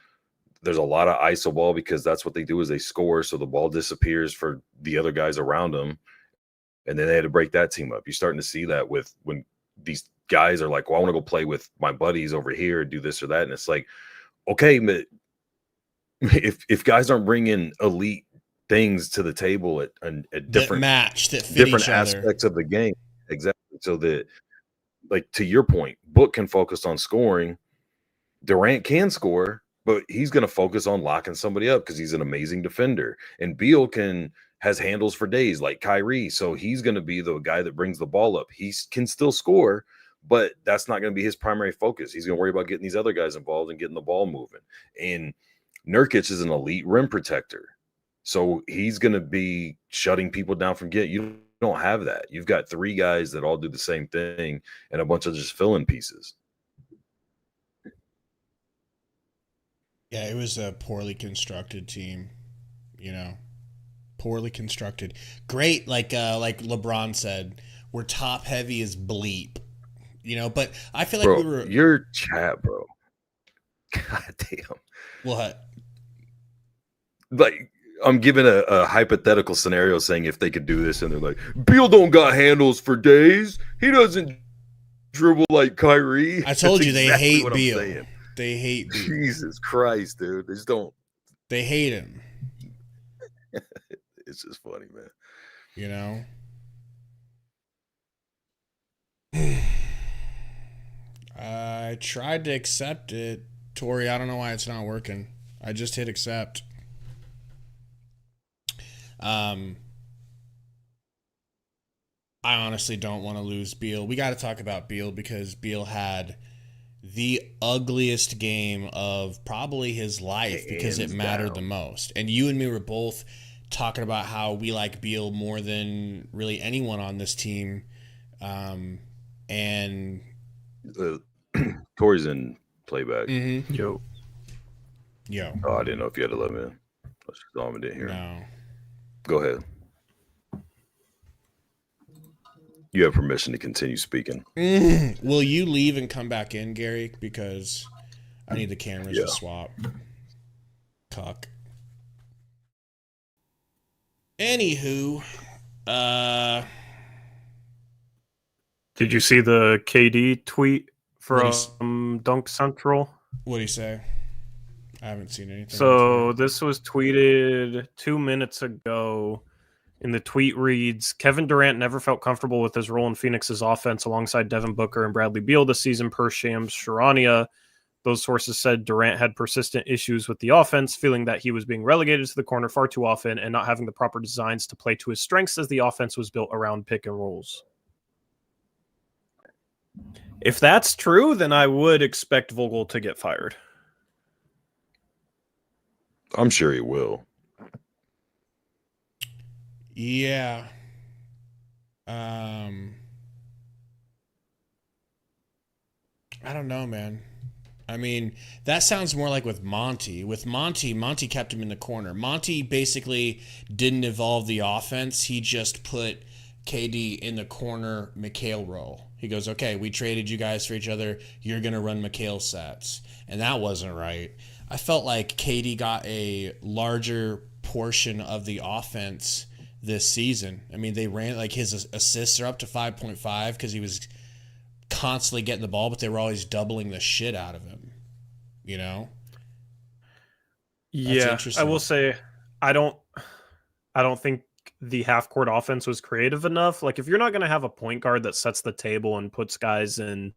There's a lot of iso ball because that's what they do is they score. So the ball disappears for the other guys around them. And then they had to break that team up. You're starting to see that with when these guys are like, well, I want to go play with my buddies over here and do this or that. And it's like, okay, but if guys aren't bringing elite things to the table at different that fit different each other. aspects of the game. Exactly. So that, like, to your point, Book can focus on scoring. Durant can score, but he's going to focus on locking somebody up because he's an amazing defender. And Beal has handles for days like Kyrie. So he's going to be the guy that brings the ball up. He can still score, but that's not going to be his primary focus. He's going to worry about getting these other guys involved and getting the ball moving. And Nurkic is an elite rim protector. So he's going to be shutting people down from getting. You don't have that. You've got 3 guys that all do the same thing and a bunch of just fill-in pieces. Yeah, it was a poorly constructed team, poorly constructed. Great, like LeBron said, we're top heavy as bleep, but I feel like bro, we were your chat, bro. God damn. What? Like, I'm giving a hypothetical scenario saying if they could do this, and they're like, Beal don't got handles for days. He doesn't dribble like Kyrie. I told That's you they exactly hate what I'm Beal. saying. They hate Beal. Jesus Christ, dude. They just don't. They hate him. It's just funny, man. I tried to accept it. Tori, I don't know why it's not working. I just hit accept. I honestly don't want to lose Beal. We got to talk about Beal because Beal had the ugliest game of probably his life because it mattered the most. And you and me were both talking about how we like Beal more than really anyone on this team. And Tori's in playback. Mm-hmm. Yo. Oh, I didn't know if you had to let me in. I saw him, didn't hear. No. Go ahead. You have permission to continue speaking. Will you leave and come back in, Gary? Because I need the cameras to swap. Cuck. Anywho, did you see the KD tweet from Dunk Central? What'd he say? I haven't seen anything. So this was tweeted 2 minutes ago. And the tweet reads, Kevin Durant never felt comfortable with his role in Phoenix's offense alongside Devin Booker and Bradley Beal this season per Shams Charania. Those sources said Durant had persistent issues with the offense, feeling that he was being relegated to the corner far too often and not having the proper designs to play to his strengths as the offense was built around pick and rolls. If that's true, then I would expect Vogel to get fired. I'm sure he will. Yeah. I don't know, man. I mean, that sounds more like with Monty. With Monty kept him in the corner. Monty basically didn't evolve the offense. He just put KD in the corner McHale role. He goes, okay, we traded you guys for each other. You're going to run McHale sets. And that wasn't right. I felt like KD got a larger portion of the offense this season. I mean, they ran, like, his assists are up to 5.5 because he was constantly getting the ball, but they were always doubling the shit out of him, you know? Yeah, I will say I don't think the half-court offense was creative enough. Like, if you're not going to have a point guard that sets the table and puts guys in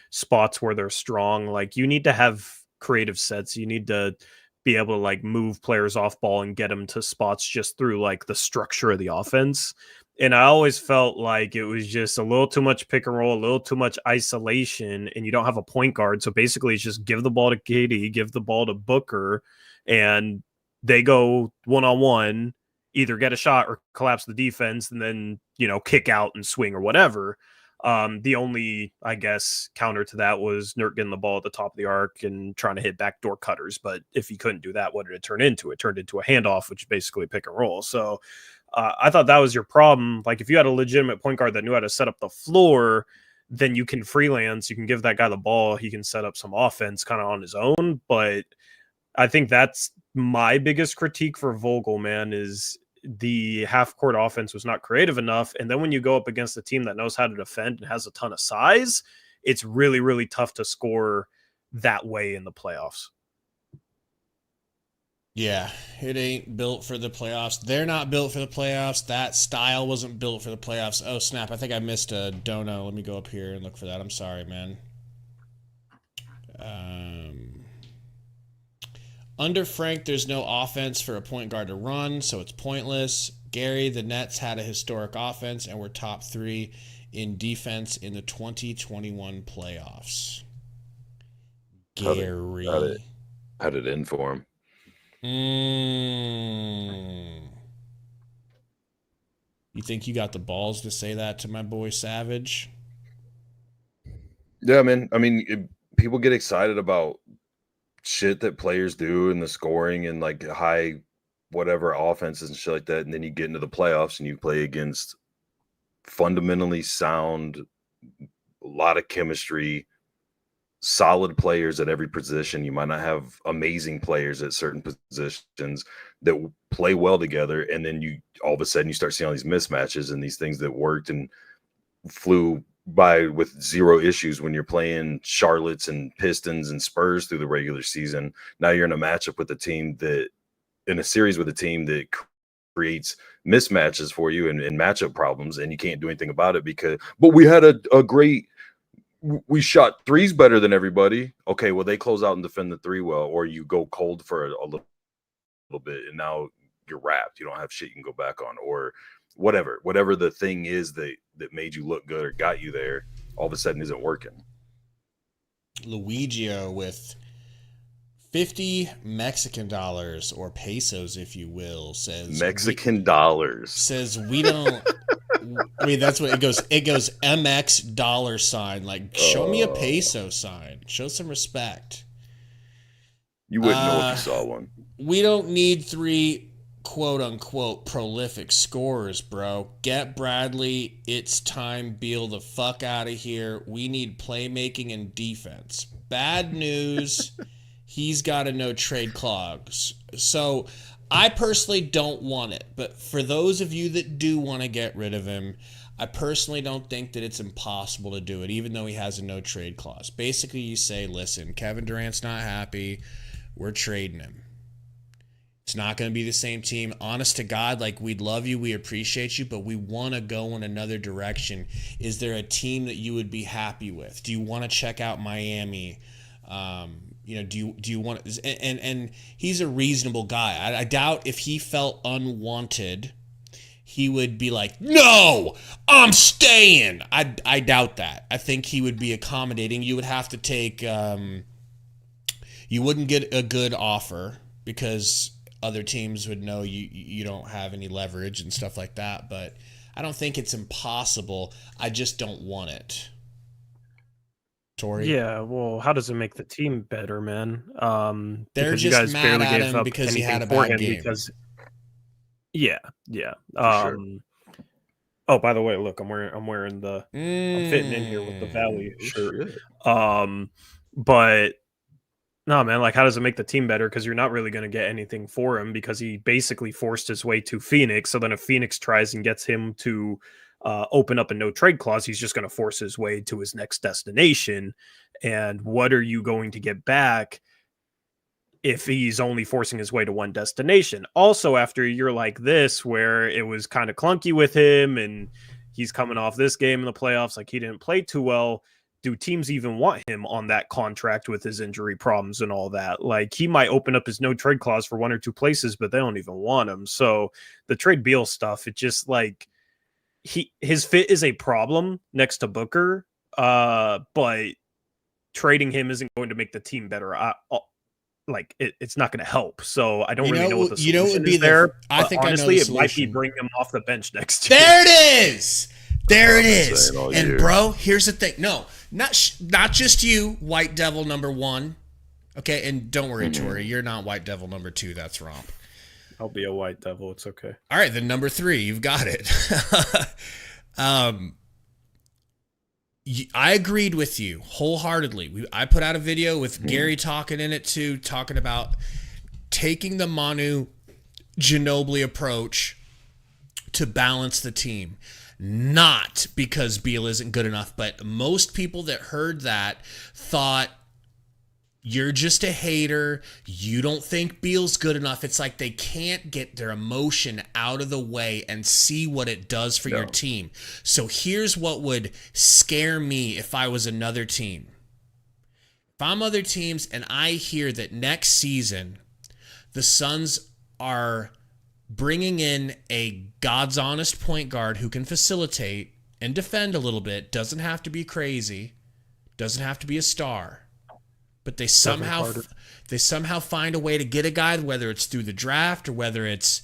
spots where they're strong, like, you need to have creative sets. You need to be able to, like, move players off ball and get them to spots just through, like, the structure of the offense. And I always felt like it was just a little too much pick and roll, a little too much isolation, and you don't have a point guard. So basically it's just give the ball to KD, give the ball to Booker, and they go one-on-one, either get a shot or collapse the defense and then, you know, kick out and swing or whatever. The only, I guess, counter to that was Nurk getting the ball at the top of the arc and trying to hit backdoor cutters. But if he couldn't do that, what did it turn into? It turned into a handoff, which is basically pick and roll. So I thought that was your problem. Like, if you had a legitimate point guard that knew how to set up the floor, then you can freelance. You can give that guy the ball. He can set up some offense kind of on his own. But I think that's my biggest critique for Vogel, man, is the half-court offense was not creative enough. And then when you go up against a team that knows how to defend and has a ton of size, it's really, really tough to score that way in the playoffs. Yeah, it ain't built for the playoffs. They're not built for the playoffs. That style wasn't built for the playoffs. Oh, snap. I think I missed a dono. Let me go up here and look for that. I'm sorry, man. Under Frank, there's no offense for a point guard to run, so it's pointless. Gary, the Nets had a historic offense and were top 3 in defense in the 2021 playoffs. Gary. How did it end for him? You think you got the balls to say that to my boy Savage? Yeah, man. I mean, people get excited about shit that players do and the scoring and like high whatever offenses and shit like that, and then you get into the playoffs and you play against fundamentally sound, a lot of chemistry, solid players at every position. You might not have amazing players at certain positions that play well together, and then you all of a sudden you start seeing all these mismatches and these things that worked and flew by with zero issues when you're playing Charlottes and Pistons and Spurs through the regular season. Now you're in a matchup with a team that, in a series with a team that creates mismatches for you and matchup problems, and you can't do anything about it but we had a great, we shot threes better than everybody. Okay, well, they close out and defend the three well, or you go cold for a little bit, and now you're wrapped. You don't have shit you can go back on, or whatever the thing is that made you look good or got you there, all of a sudden isn't working. Luigio with 50 Mexican dollars, or pesos, if you will, says Mexican dollars. Says we don't. I mean, that's what it goes. It goes MX dollar sign. Like, show me a peso sign. Show some respect. You wouldn't know if you saw one. We don't need 3 quote unquote prolific scorers, bro. Get Bradley. It's time. Beal the fuck out of here. We need playmaking and defense. Bad news. He's got a no trade clause. So I personally don't want it. But for those of you that do want to get rid of him, I personally don't think that it's impossible to do it, even though he has a no trade clause. Basically, you say, listen, Kevin Durant's not happy. We're trading him. It's not going to be the same team. Honest to God, like, we'd love you, we appreciate you, but we want to go in another direction. Is there a team that you would be happy with? Do you want to check out Miami? Do you want to, and he's a reasonable guy. I doubt if he felt unwanted, he would be like, no, I'm staying. I doubt that. I think he would be accommodating. You would have to take, you wouldn't get a good offer because other teams would know you don't have any leverage and stuff like that. But I don't think it's impossible. I just don't want it. Tori? Yeah, well, how does it make the team better, man? They're just you guys mad barely at gave him up because he had a anything for bad him game. Because, yeah. Sure. Oh, by the way, look, I'm wearing the I'm fitting in here with the value shirt. But no, man, like, how does it make the team better? Because you're not really going to get anything for him because he basically forced his way to Phoenix. So then if Phoenix tries and gets him to open up a no trade clause, he's just going to force his way to his next destination. And what are you going to get back if he's only forcing his way to one destination? Also, after a year like this, where it was kind of clunky with him and he's coming off this game in the playoffs, like, he didn't play too well. Do teams even want him on that contract with his injury problems and all that? Like, he might open up his no trade clause for 1 or 2 places, but they don't even want him. So the trade Beal stuff, it just, like, his fit is a problem next to Booker, but trading him isn't going to make the team better. It's not going to help. So I don't really know what the solution is there. I think honestly, I know the it might be solution. bringing him off the bench next year. There it is. There it is. And year. bro, here's the thing. No, not just you, White Devil number 1. Okay, and don't worry, Tori, you're not White Devil number 2. That's Romp. I'll be a White Devil. It's okay. All right, then number 3, you've got it. I agreed with you wholeheartedly. I put out a video with Gary talking in it too, talking about taking the Manu Ginobili approach to balance the team. Not because Beal isn't good enough, but most people that heard that thought You're just a hater. You don't think Beal's good enough. It's like they can't get their emotion out of the way and see what it does for your team. So here's what would scare me if I was another team. If I'm other teams and I hear that next season the Suns are bringing in a God's honest point guard who can facilitate and defend a little bit, doesn't have to be crazy, doesn't have to be a star. But they somehow find a way to get a guy, whether it's through the draft or whether it's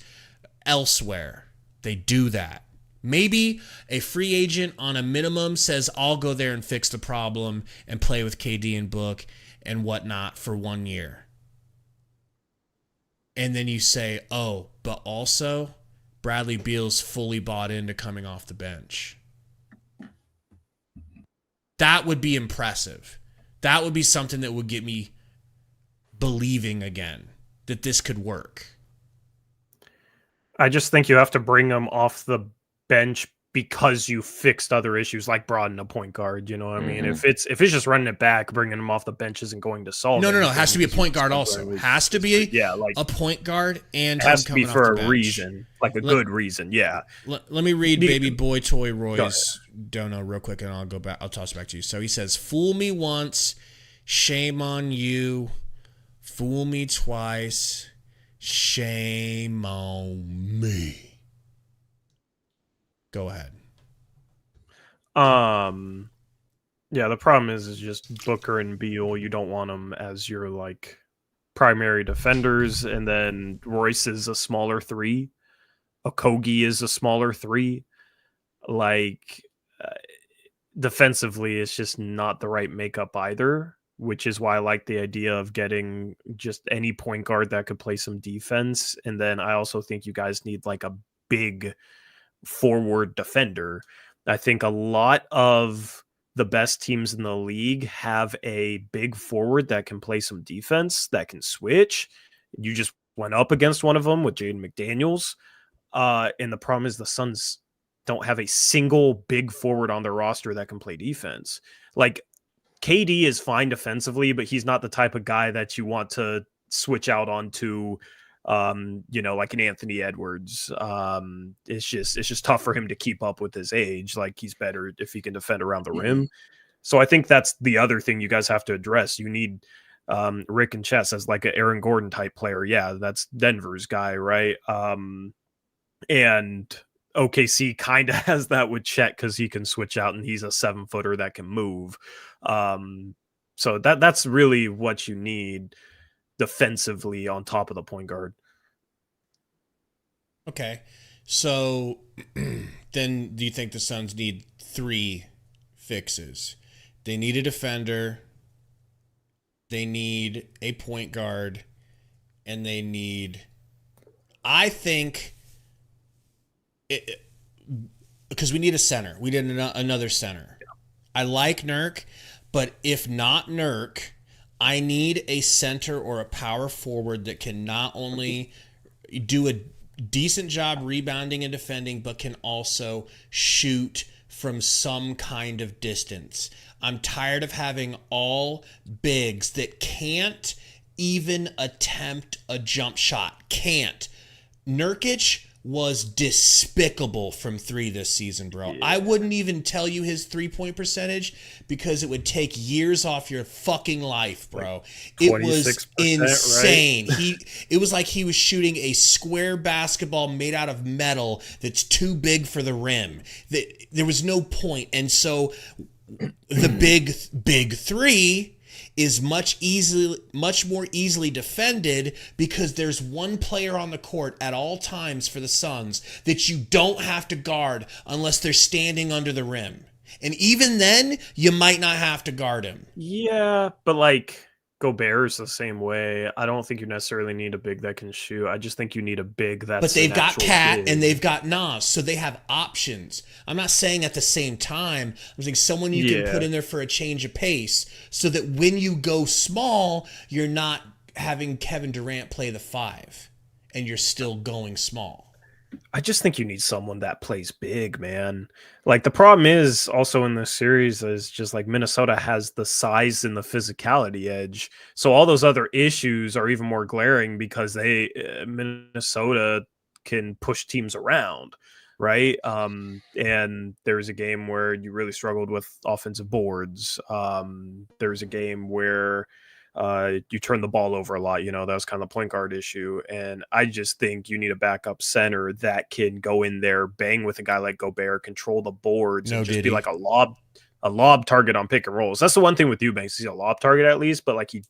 elsewhere. They do that. Maybe a free agent on a minimum says, I'll go there and fix the problem and play with KD and Book and whatnot for 1 year. And then you say, oh, but also Bradley Beal's fully bought into coming off the bench. That would be impressive. That would be something that would get me believing again that this could work. I just think you have to bring them off the bench because you fixed other issues like broaden a point guard. You know what I mean? If it's just running it back, bringing them off the bench isn't going to solve it. No. It has to be a point guard also. Has to be a point guard and it has to be for a reason, like a good reason. Yeah. Let me read Baby Boy Toy Roy's dono real quick and I'll go back. I'll toss it back to you. So he says, fool me once, shame on you. Fool me twice, shame on me. Go ahead. Yeah, the problem is just Booker and Beal. You don't want them as your like primary defenders, and then Royce is a smaller three. Okogie is a smaller three. Like defensively, it's just not the right makeup either. Which is why I like the idea of getting just any point guard that could play some defense. And then I also think you guys need like a big forward defender. I think a lot of the best teams in the league have a big forward that can play some defense, that can switch. You just went up against one of them with Jaden McDaniels. And the problem is the Suns don't have a single big forward on their roster that can play defense. Like, KD is fine defensively, but he's not the type of guy that you want to switch out onto, like an Anthony Edwards. It's just tough for him to keep up with his age. Like, he's better if he can defend around the rim. So I think that's the other thing you guys have to address. You need Rick and Chess as like an Aaron Gordon type player. Yeah, that's Denver's guy, right? And OKC kind of has that with Chet because he can switch out and he's a 7-footer that can move. So that's really what you need defensively on top of the point guard. Okay. So then do you think the Suns need 3 fixes? They need a defender, they need a point guard, and they need, I think, because we need a center. We need another center. Yeah. I like Nurk, but if not Nurk, I need a center or a power forward that can not only do a decent job rebounding and defending, but can also shoot from some kind of distance. I'm tired of having all bigs that can't even attempt a jump shot. Can't. Nurkic was despicable from 3 this season, bro. Yeah. I wouldn't even tell you his 3-point percentage because it would take years off your fucking life, bro. It was insane. Right? It was like he was shooting a square basketball made out of metal that's too big for the rim. There was no point. And so the big 3 is much more easily defended because there's one player on the court at all times for the Suns that you don't have to guard unless they're standing under the rim. And even then, you might not have to guard him. Yeah, but like Gobert is the same way. I don't think you necessarily need a big that can shoot. I just think you need a big that's. But they've got Cat and they've got Nas, so they have options. I'm not saying at the same time. I'm saying someone you can put in there for a change of pace, so that when you go small, you're not having Kevin Durant play the 5, and you're still going small. I just think you need someone that plays big, man. Like the problem is also in this series is just like Minnesota has the size and the physicality edge. So all those other issues are even more glaring because Minnesota can push teams around, right? And there's a game where you really struggled with offensive boards. There's a game where you turn the ball over a lot. That was kind of the point guard issue. And I just think you need a backup center that can go in there, bang with a guy like Gobert, control the boards, and just be like a lob target on pick and rolls. That's the one thing with Eubanks. He's a lob target at least, but like he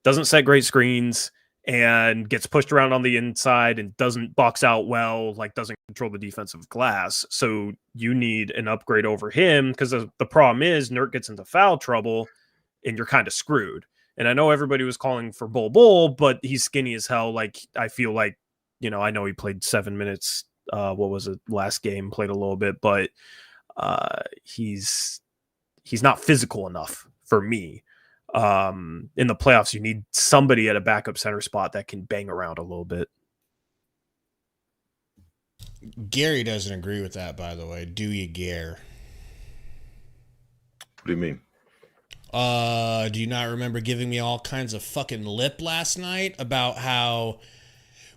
doesn't set great screens and gets pushed around on the inside and doesn't box out well, like doesn't control the defensive glass. So you need an upgrade over him because the problem is Nurk gets into foul trouble and you're kind of screwed. And I know everybody was calling for Bull, but he's skinny as hell. Like, I feel like, I know he played 7 minutes. What was it? Last game, played a little bit, but he's not physical enough for me. In the playoffs, you need somebody at a backup center spot that can bang around a little bit. Gary doesn't agree with that, by the way. Do you, Gare? What do you mean? Do you not remember giving me all kinds of fucking lip last night about how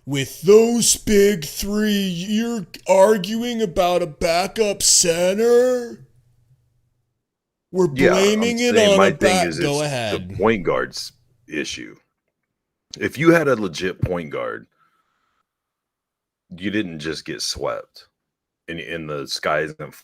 with those big three, you're arguing about a backup center? We're blaming it on my a thing is Go it's ahead. The point guard's issue. If you had a legit point guard, you didn't just get swept in the sky isn't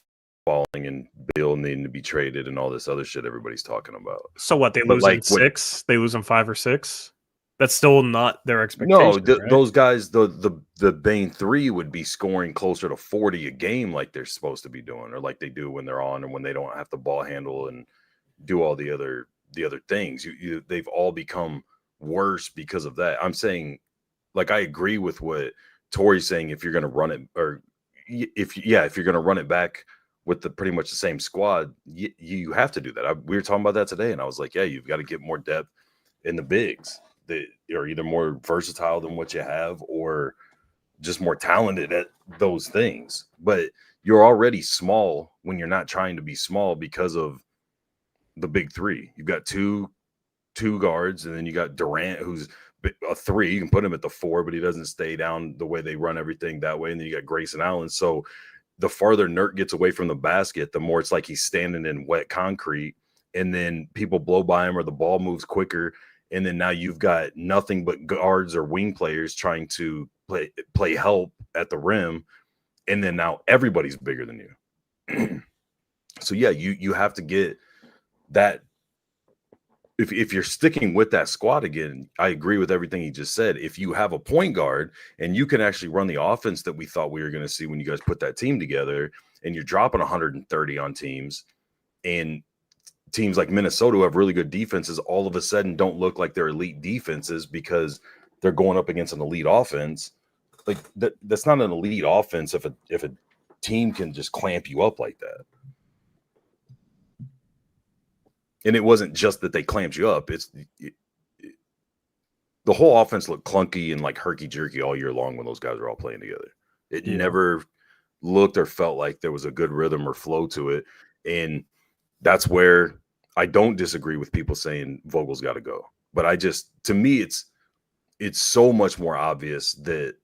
falling and Bill needing to be traded and all this other shit everybody's talking about. So what, they lose in 6? They lose in 5 or 6? That's still not their expectation. No, right? Those guys, the main three would be scoring closer to 40 a game like they're supposed to be doing, or like they do when they're on and when they don't have to ball handle and do all the other things. They've all become worse because of that. I'm saying, like, I agree with what Tori's saying. If you're going to run it, or if you're going to run it back with pretty much the same squad, you have to do that. We were talking about that today, and I was like, yeah, you've got to get more depth in the bigs that are either more versatile than what you have or just more talented at those things. But you're already small when you're not trying to be small because of the big three. You've got two guards, and then you got Durant, who's a 3. You can put him at the 4, but he doesn't stay down the way they run everything that way. And then you got Grayson Allen. So the farther Nurk gets away from the basket, the more it's like he's standing in wet concrete, and then people blow by him or the ball moves quicker. And then now you've got nothing but guards or wing players trying to play help at the rim. And then now everybody's bigger than you. So yeah, you have to get that. If you're sticking with that squad again, I agree with everything he just said. If you have a point guard and you can actually run the offense that we thought we were going to see when you guys put that team together, and you're dropping 130 on teams, and teams like Minnesota who have really good defenses all of a sudden don't look like they're elite defenses because they're going up against an elite offense. Like that's not an elite offense if a team can just clamp you up like that. And it wasn't just that they clamped you up. The whole offense looked clunky and like herky-jerky all year long when those guys were all playing together. It never looked or felt like there was a good rhythm or flow to it. And that's where I don't disagree with people saying Vogel's got to go. But to me, it's so much more obvious that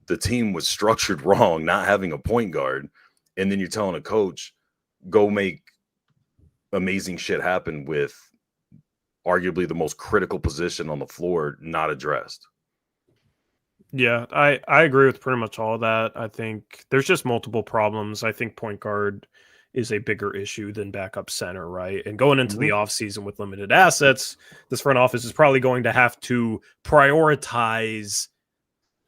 the team was structured wrong, not having a point guard. And then you're telling a coach, go make amazing shit happen with arguably the most critical position on the floor not addressed. Yeah, I agree with pretty much all of that. I think there's just multiple problems. I think point guard is a bigger issue than backup center, right? And going into the offseason with limited assets, this front office is probably going to have to prioritize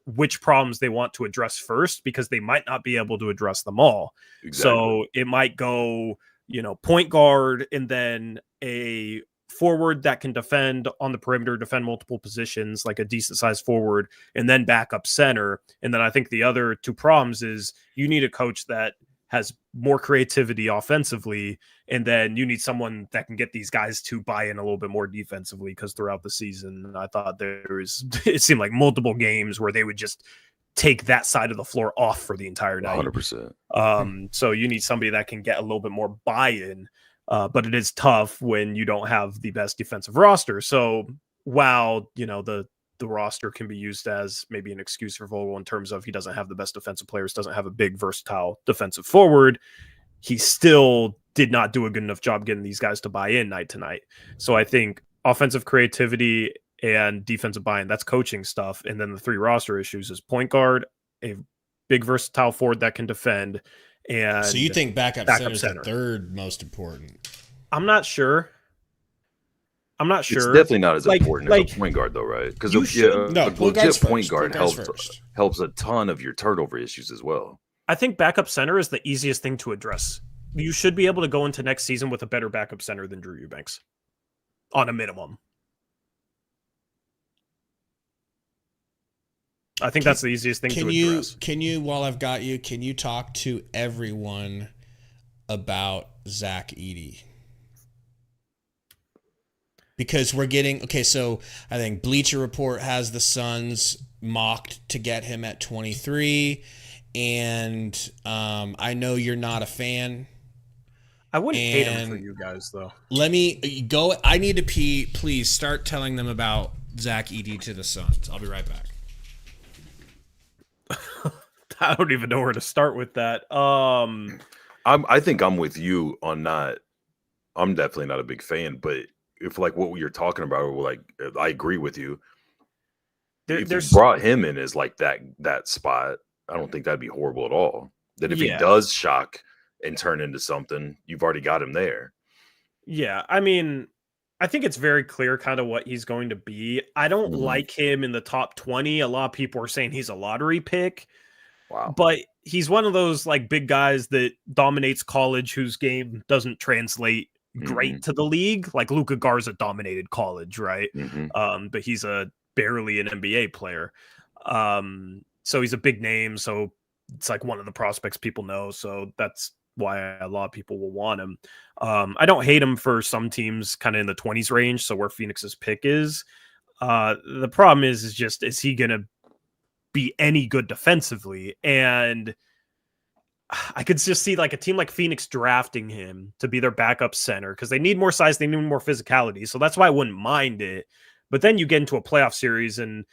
which problems they want to address first, because they might not be able to address them all. Exactly. So it might go, point guard, and then a forward that can defend on the perimeter, defend multiple positions, like a decent sized forward, and then backup center. And then I think the other two problems is you need a coach that has more creativity offensively, and then you need someone that can get these guys to buy in a little bit more defensively, because throughout the season, I thought it seemed like multiple games where they would just take that side of the floor off for the entire night. 100%. So you need somebody that can get a little bit more buy-in, but it is tough when you don't have the best defensive roster. So while, the roster can be used as maybe an excuse for Vogel in terms of he doesn't have the best defensive players, doesn't have a big versatile defensive forward, he still did not do a good enough job getting these guys to buy in night to night. So I think offensive creativity and defensive buy-in, that's coaching stuff. And then the 3 roster issues is point guard, a big versatile forward that can defend. And so you think backup center is the third most important? I'm not sure. It's definitely not as important as a point guard, though, right? Because a legit point guard helps a ton of your turnover issues as well. I think backup center is the easiest thing to address. You should be able to go into next season with a better backup center than Drew Eubanks, on a minimum. I think that's the easiest thing to address. Can you, while I've got you, can you talk to everyone about Zach Edey? Because we're getting so I think Bleacher Report has the Suns mocked to get him at 23, and I know you're not a fan. I wouldn't hate him for you guys, though. Let me go. I need to pee. Please start telling them about Zach Edey to the Suns. I'll be right back. I don't even know where to start with that. I think I'm with you on not. I'm definitely not a big fan, but if like what you're talking about, like I agree with you. If you brought him in as like that spot, I don't think that'd be horrible at all. That if he does shock and turn into something, you've already got him there. Yeah, I mean, I think it's very clear kind of what he's going to be. I don't like him in the top 20. A lot of people are saying he's a lottery pick. Wow. But he's one of those like big guys that dominates college whose game doesn't translate great to the league. Like Luka Garza dominated college, right? But he's barely an NBA player. So he's a big name. So it's like one of the prospects people know. So that's why a lot of people will want him. I don't hate him for some teams kind of in the 20s range. So where Phoenix's pick is. The problem is he going to be any good defensively? And I could just see like a team like Phoenix drafting him to be their backup center because they need more size, they need more physicality. So that's why I wouldn't mind it. But then you get into a playoff series and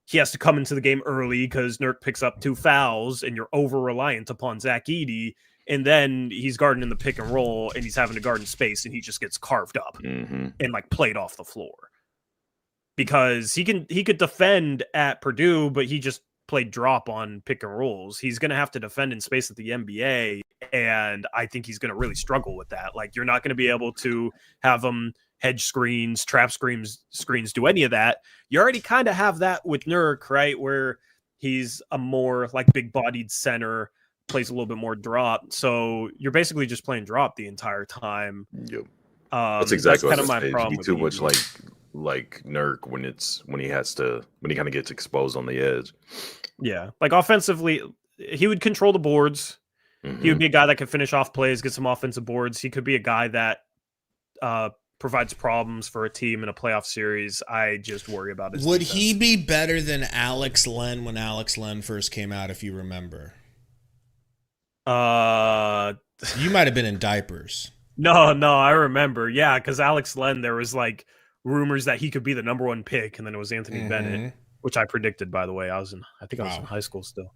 he has to come into the game early because Nurk picks up 2 fouls and you're over-reliant upon Zach Edey. And then he's guarding in the pick and roll and he's having to guard in space and he just gets carved up and like played off the floor. Because he could defend at Purdue, but he just played drop on pick and rolls. He's going to have to defend in space at the NBA, and I think he's going to really struggle with that. Like, you're not going to be able to have him hedge screens, trap screens, do any of that. You already kind of have that with Nurk, right, where he's a more like big-bodied center, plays a little bit more drop. So you're basically just playing drop the entire time. Yep. That's exactly kind of my problem. Too much like Nurk when he kind of gets exposed on the edge. Yeah, like offensively, he would control the boards. He would be a guy that could finish off plays, get some offensive boards. He could be a guy that provides problems for a team in a playoff series. I just worry about his defense. He be better than Alex Len when Alex Len first came out, if you remember? You might have been in diapers. No, I remember. Yeah, because Alex Len, there was like rumors that he could be the number 1 pick, and then it was Anthony Bennett, which I predicted, by the way. I was in high school still.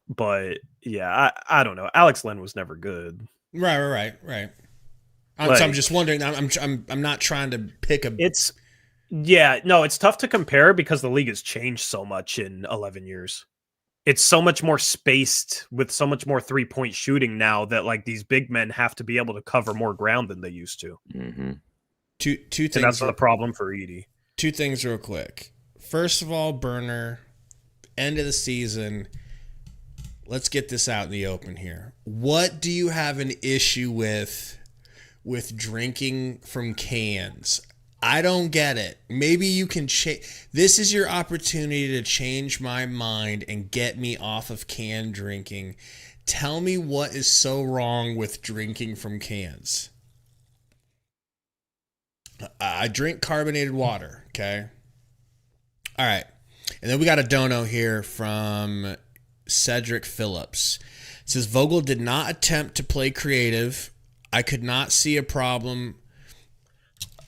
But yeah, I don't know. Alex Len was never good. Right. So I'm just wondering. I'm not trying to pick a. It's tough to compare because the league has changed so much in 11 years. It's so much more spaced with so much more 3-point shooting now that like these big men have to be able to cover more ground than they used to. Two things. And that's the problem for Edey. 2 things real quick. First of all, Burner, end of the season. Let's get this out in the open here. What do you have an issue with drinking from cans? I don't get it. Maybe you can change. This is your opportunity to change my mind and get me off of can drinking. Tell me what is so wrong with drinking from cans. I drink carbonated water, okay? All right. And then we got a dono here from Cedric Phillips. It says, Vogel did not attempt to play creative. I could not see a problem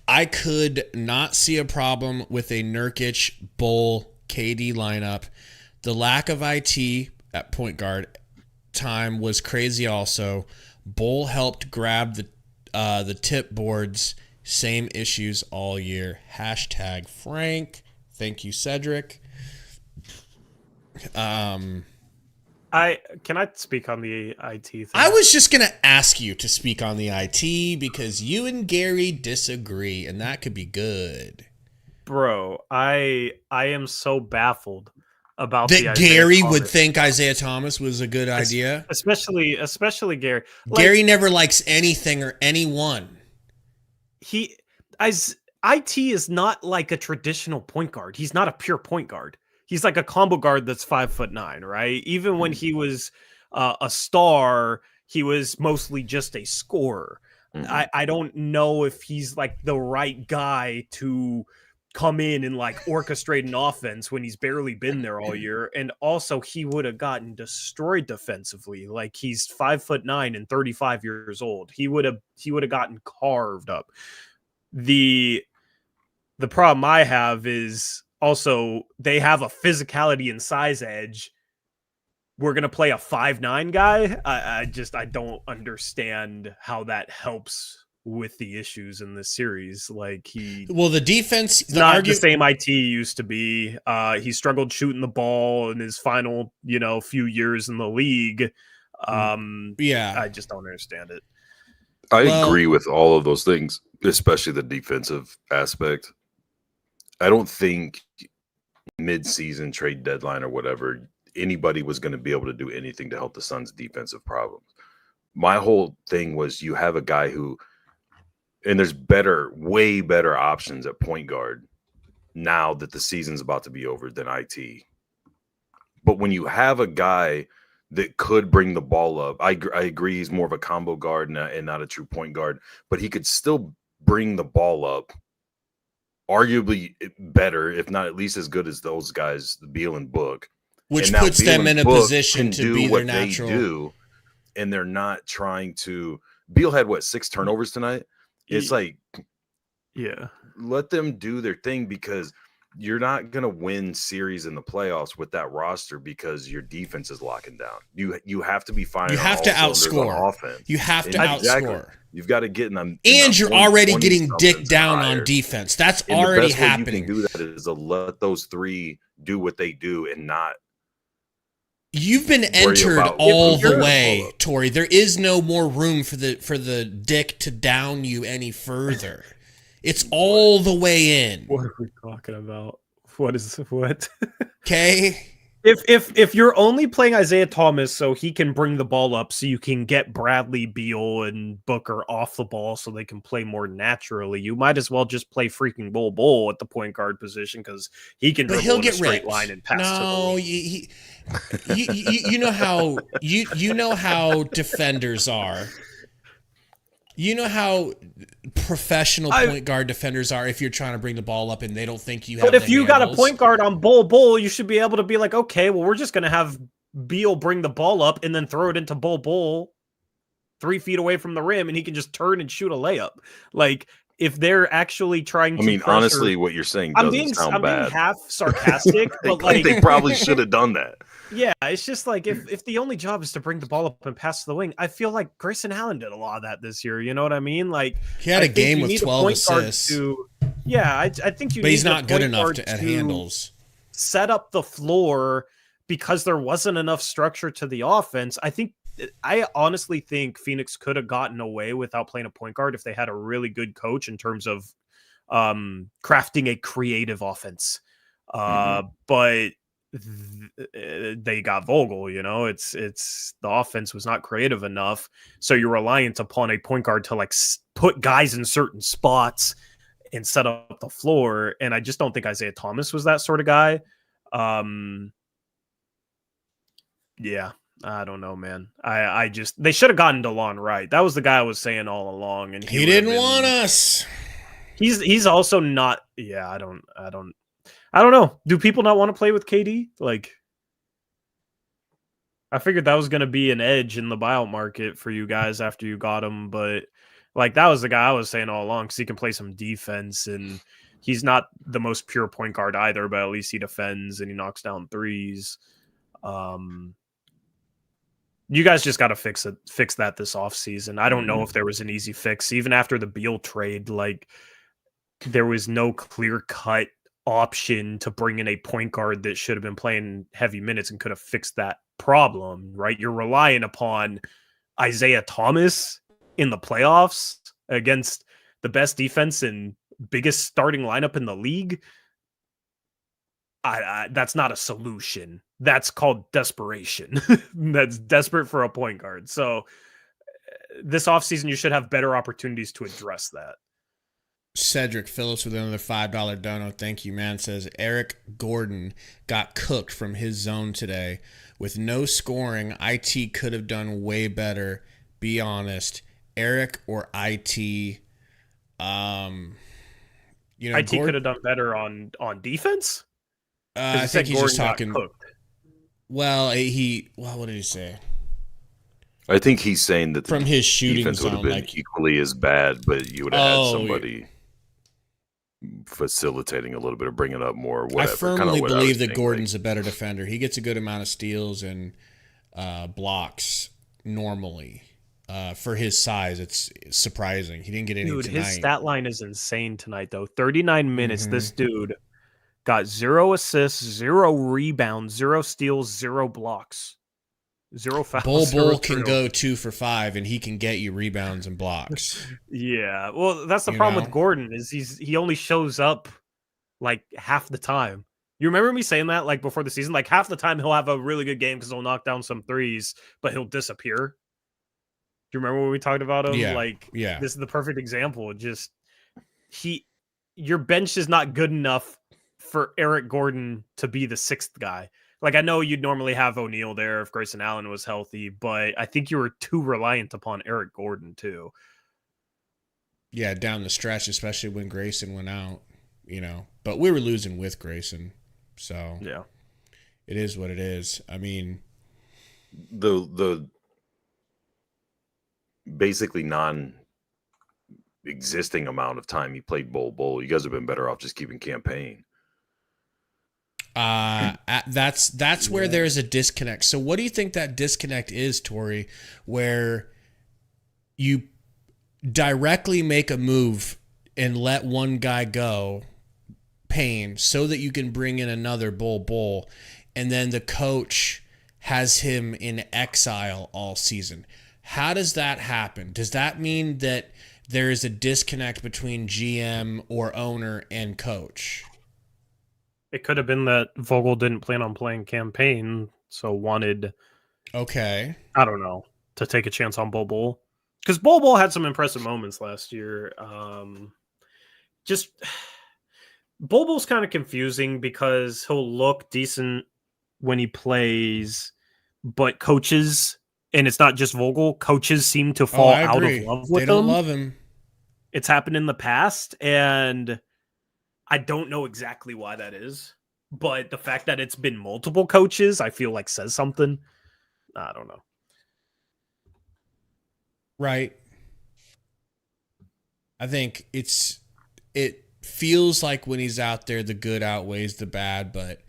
with a Nurkic, Bull, KD lineup. The lack of IT at point guard time was crazy also. Bull helped grab the tip boards. Same issues all year. Hashtag Frank. Thank you, Cedric. Can I speak on the IT thing? I was just going to ask you to speak on the IT because you and Gary disagree, and that could be good. Bro, I am so baffled about that Gary would think Isaiah Thomas was a good idea. Especially Gary. Gary never likes anything or anyone. IT is not like a traditional point guard. He's not a pure point guard. He's like a combo guard that's 5'9", right? Even when he was a star, he was mostly just a scorer. I don't know if he's like the right guy to come in and like orchestrate an offense when he's barely been there all year. And also he would have gotten destroyed defensively. Like he's 5'9" and 35 years old. He would have gotten carved up. The problem I have is also they have a physicality and size edge. We're going to play a 5'9" guy. I don't understand how that helps with the issues in this series. Like the defense, the same IT used to be. He struggled shooting the ball in his final, few years in the league. I just don't understand it. I agree with all of those things, especially the defensive aspect. I don't think mid-season trade deadline or whatever, anybody was going to be able to do anything to help the Suns' defensive problems. My whole thing was you have a guy who, and there's way better options at point guard now that the season's about to be over than IT. But when you have a guy that could bring the ball up, I agree he's more of a combo guard and not a true point guard, but he could still bring the ball up arguably better, if not at least as good as those guys, Beal and Book. Which puts them in a position to be their natural. They do, and they're not trying to. Beal had 6 turnovers tonight? It's like, yeah, let them do their thing because you're not going to win series in the playoffs with that roster because your defense is locking down. You have to be firing. You have to outscore. Offense. You have to outscore. You've got to get in them. And you're already getting dicked down on defense. That's already happening. The best way you can do that is to let those 3 do what they do and not. You've been entered all the way, Tori. There is no more room for the dick to down you any further. It's all the way in. What are we talking about? What? Okay. If you're only playing Isaiah Thomas so he can bring the ball up so you can get Bradley, Beal, and Booker off the ball so they can play more naturally, you might as well just play freaking Bull at the point guard position because he can dribble in a straight line and pass to the you know how you know how defenders are. You know how professional point guard defenders are if you're trying to bring the ball up and they don't think you have. But if you got a point guard on Bull, you should be able to be like, okay, well, we're just going to have Beal bring the ball up and then throw it into Bull 3 feet away from the rim and he can just turn and shoot a layup. Like, if they're actually trying to pressure, honestly, what you're saying doesn't sound bad. I'm being half sarcastic, but they probably should have done that. Yeah, it's just like if the only job is to bring the ball up and pass to the wing, I feel like Grayson Allen did a lot of that this year. You know what I mean? Like he had a game with 12 assists. I think you. But need he's not good enough to at handles. Set up the floor because there wasn't enough structure to the offense. I honestly think Phoenix could have gotten away without playing a point guard if they had a really good coach in terms of crafting a creative offense. But they got Vogel, it's the offense was not creative enough. So you're reliant upon a point guard to put guys in certain spots and set up the floor. And I just don't think Isaiah Thomas was that sort of guy. Yeah. I don't know, man. They should have gotten DeLon right. That was the guy I was saying all along, and he didn't want us. He's also not. Yeah, I don't. I don't know. Do people not want to play with KD? Like, I figured that was going to be an edge in the buyout market for you guys after you got him, but like that was the guy I was saying all along because he can play some defense, and he's not the most pure point guard either, but at least he defends and he knocks down threes. You guys just got to fix that this offseason. I don't know if there was an easy fix. Even after the Beal trade, like there was no clear-cut option to bring in a point guard that should have been playing heavy minutes and could have fixed that problem, right? You're relying upon Isaiah Thomas in the playoffs against the best defense and biggest starting lineup in the league. That's not a solution. That's called desperation. That's desperate for a point guard. So this offseason, you should have better opportunities to address that. Cedric Phillips with another $5 dono. Thank you, man. Says Eric Gordon got cooked from his zone today. With no scoring, IT could have done way better. Be honest. Eric or IT? IT could have done better on defense? I think he's just talking. Well, what did he say? I think he's saying that from his shooting defense would have been equally as bad, but you would have had somebody facilitating a little bit or bringing up more. Whatever. I firmly believe that Gordon's a better defender. He gets a good amount of steals and blocks normally. For his size, it's surprising. He didn't get any tonight. His stat line is insane tonight, though. 39 minutes, this dude got 0 assists, 0 rebounds, 0 steals, 0 blocks, 0 fouls. Bull can go 2 for 5, and he can get you rebounds and blocks. Yeah, well, that's the problem with Gordon is he only shows up like half the time. You remember me saying that like before the season? Like half the time he'll have a really good game because he'll knock down some threes, but he'll disappear. Do you remember when we talked about him? Yeah. This is the perfect example. Just your bench is not good enough for Eric Gordon to be the 6th guy. Like I know you'd normally have O'Neal there if Grayson Allen was healthy, but I think you were too reliant upon Eric Gordon too. Yeah, down the stretch, especially when Grayson went out, But we were losing with Grayson, so yeah, it is what it is. I mean, the basically non-existing amount of time he played Bull, you guys have been better off just keeping Campaign. That's where there's a disconnect. So what do you think that disconnect is, Tori, where you directly make a move and let one guy go, Payne, so that you can bring in another Bull, and then the coach has him in exile all season? How does that happen? Does that mean that there is a disconnect between GM or owner and coach? It could have been that Vogel didn't plan on playing Campaign, so wanted, I don't know, to take a chance on Bull. Because Bull had some impressive moments last year. Bull's kind of confusing because he'll look decent when he plays, but coaches, and it's not just Vogel, coaches seem to fall out of love with him. They don't love him. It's happened in the past, and I don't know exactly why that is, but the fact that it's been multiple coaches, I feel like says something. I don't know. Right. I think it feels like when he's out there, the good outweighs the bad, but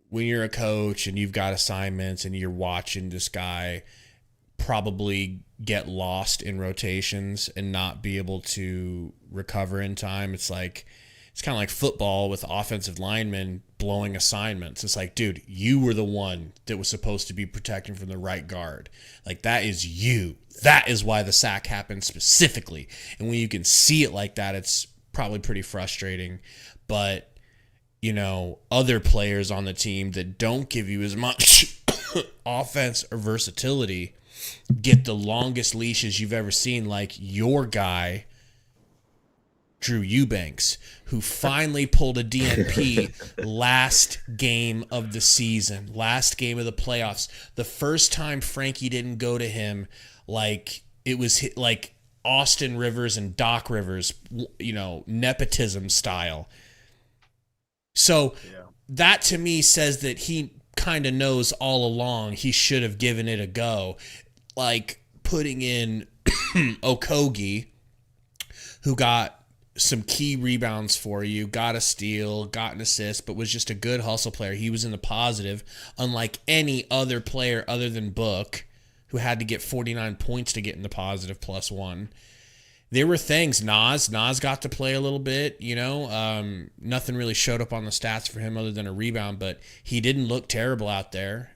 when you're a coach and you've got assignments and you're watching this guy probably get lost in rotations and not be able to recover in time, it's kind of like football with offensive linemen blowing assignments. It's like, dude, you were the one that was supposed to be protecting from the right guard. Like, that is you. That is why the sack happened specifically. And when you can see it like that, it's probably pretty frustrating. But, other players on the team that don't give you as much offense or versatility get the longest leashes you've ever seen, like your guy, Drew Eubanks, who finally pulled a DNP last game of the season, last game of the playoffs. The first time Frankie didn't go to him like it was like Austin Rivers and Doc Rivers, nepotism style. So that to me says that he kind of knows all along he should have given it a go. Like putting in Okogie, who got some key rebounds for you, got a steal, got an assist, but was just a good hustle player. He was in the positive, unlike any other player other than Book, who had to get 49 points to get in the positive +1. There were things. Nas got to play a little bit, nothing really showed up on the stats for him other than a rebound, but he didn't look terrible out there.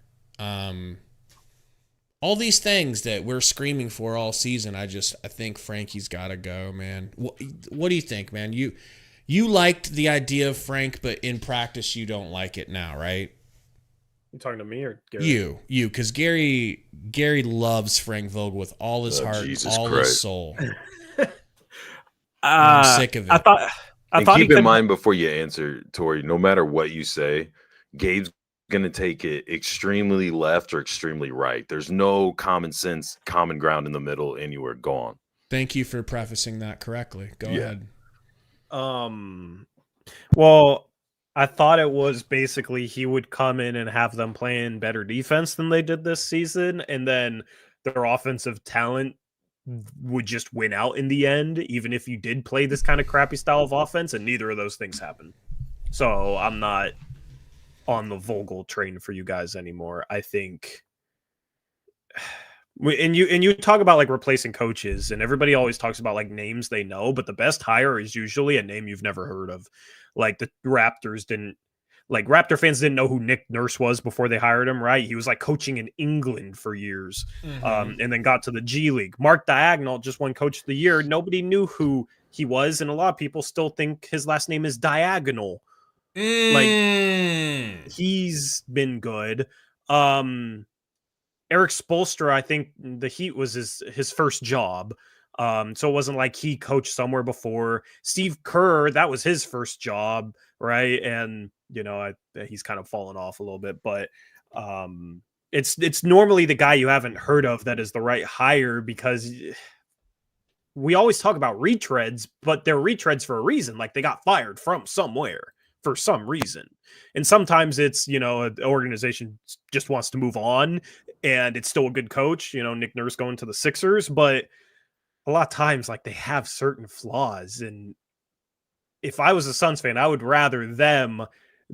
All these things that we're screaming for all season, I think Frankie's got to go, man. What do you think, man? You liked the idea of Frank, but in practice you don't like it now, right? You talking to me or Gary? You, because Gary loves Frank Vogel with all his heart, all his soul. I'm sick of it. I thought keep in mind before you answer, Tori, no matter what you say, Gabe's going to take it extremely left or extremely right. There's no common sense, common ground in the middle anywhere. Go on. Thank you for prefacing that correctly. Go ahead. Well, I thought it was basically he would come in and have them playing better defense than they did this season, and then their offensive talent would just win out in the end, even if you did play this kind of crappy style of offense, and neither of those things happened. So I'm not on the Vogel train for you guys anymore. I think, and you talk about like replacing coaches, and everybody always talks about like names they know, but the best hire is usually a name you've never heard of. Like the Raptor fans didn't know who Nick Nurse was before they hired him, right? He was like coaching in England for years, and then got to the G League. Mark Diagonal just won Coach of the Year. Nobody knew who he was, and a lot of people still think his last name is Diagonal. Like he's been good. Eric Spoelstra, I think the Heat was his first job. So it wasn't like he coached somewhere before. Steve Kerr, that was his first job, right? And he's kind of fallen off a little bit, but it's normally the guy you haven't heard of that is the right hire, because we always talk about retreads, but they're retreads for a reason. Like they got fired from somewhere for some reason. And sometimes it's, an organization just wants to move on and it's still a good coach, Nick Nurse going to the Sixers, but a lot of times like they have certain flaws. And if I was a Suns fan, I would rather them